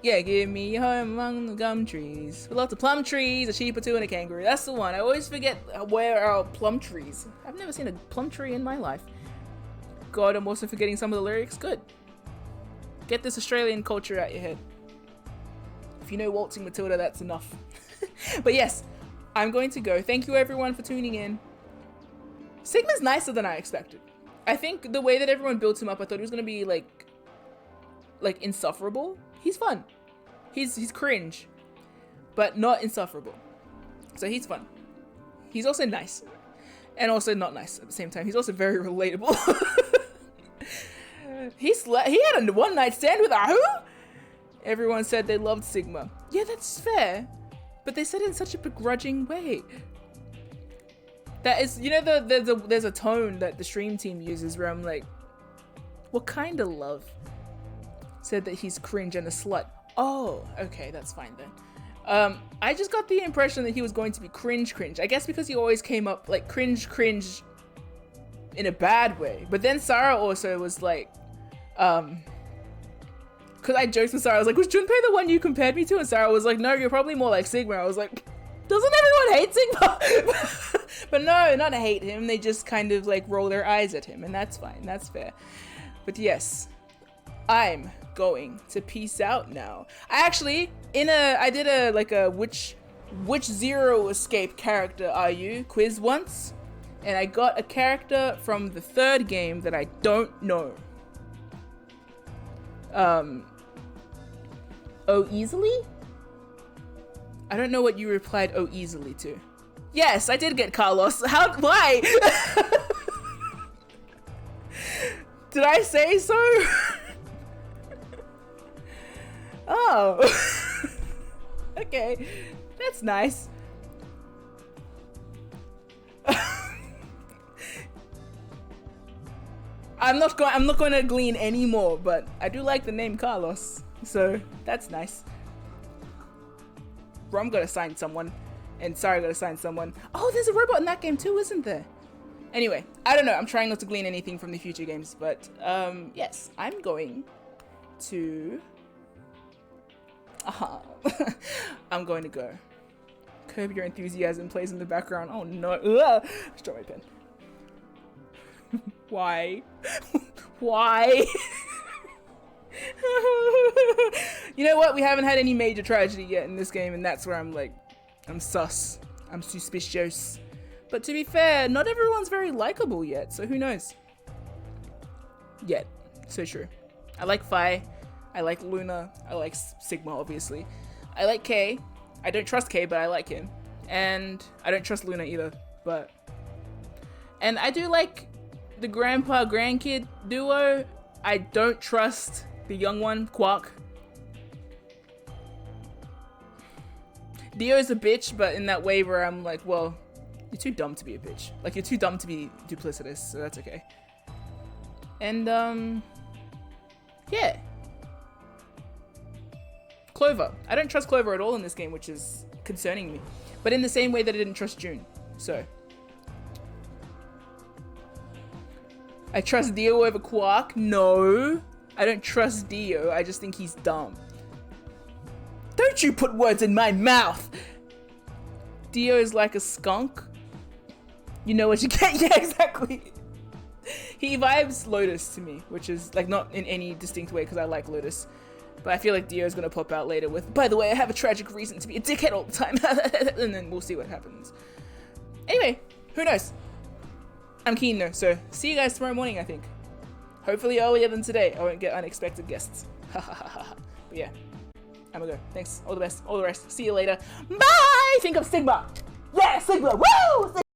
Yeah, give me a home among the gum trees. With lots of plum trees, a sheep or two, and a kangaroo. That's the one. I always forget where are plum trees. I've never seen a plum tree in my life. God, I'm also forgetting some of the lyrics. Good. Get this Australian culture out your head. If you know Waltzing Matilda, that's enough. But yes, I'm going to go. Thank you everyone for tuning in. Sigma's nicer than I expected. I think the way that everyone built him up, I thought he was going to be like insufferable. He's fun. He's cringe, but not insufferable. So he's fun. He's also nice, and also not nice at the same time. He's also very relatable. He had a one-night stand with a who? Everyone said they loved Sigma. Yeah, that's fair, but they said it in such a begrudging way. That is, you know, there's a tone that the stream team uses where I'm like, what kind of love? Said that he's cringe and a slut. Oh, okay, that's fine then. I just got the impression that he was going to be cringe. I guess because he always came up like cringe in a bad way. But then Sarah also was like, because I joked with Sarah, I was like, was Junpei the one you compared me to? And Sarah was like, no, you're probably more like Sigma. I was like, doesn't everyone hate Sigma? But no, not hate him. They just kind of like roll their eyes at him, and that's fine. That's fair. But yes, I'm going to peace out now. I did a which Zero Escape character are you quiz once, and I got a character from the third game that I don't know. Oh, easily? I don't know what you replied oh easily to. Yes, I did get Carlos. Why? Did I say so? Oh. Okay. That's nice. I'm not going to glean any more, but I do like the name Carlos. So, that's nice. Rom got to sign someone, and Sarah got to sign someone. Oh, there's a robot in that game too, isn't there? Anyway, I don't know. I'm trying not to glean anything from the future games, but yes, I'm going to... I'm going to go. Curb Your Enthusiasm plays in the background. Oh no. Ugh. Just drop my pen. Why? Why? You know what? We haven't had any major tragedy yet in this game, and that's where I'm like, I'm sus. I'm suspicious. But to be fair, not everyone's very likable yet, so who knows? Yet. So true. I like Phi. I like Luna. I like Sigma, obviously. I like K. I don't trust K, but I like him. And I don't trust Luna either, but... And I do like the grandpa-grandkid duo. I don't trust the young one, Quark. Dio's a bitch, but in that way where I'm like, well, you're too dumb to be a bitch. Like, you're too dumb to be duplicitous, so that's okay. And, yeah. Clover. I don't trust Clover at all in this game, which is concerning me. But in the same way that I didn't trust June. So. I trust Dio over Quark? No. I don't trust Dio. I just think he's dumb. Don't you put words in my mouth! Dio is like a skunk. You know what you get? Yeah, exactly. He vibes Lotus to me, which is like not in any distinct way because I like Lotus. But I feel like Dio's gonna pop out later with, by the way, I have a tragic reason to be a dickhead all the time. And then we'll see what happens. Anyway, who knows? I'm keen though, so see you guys tomorrow morning, I think. Hopefully earlier than today. I won't get unexpected guests. But yeah, I'm gonna go. Thanks, all the best, all the rest. See you later. Bye! Think of Sigma! Yeah, Sigma! Woo!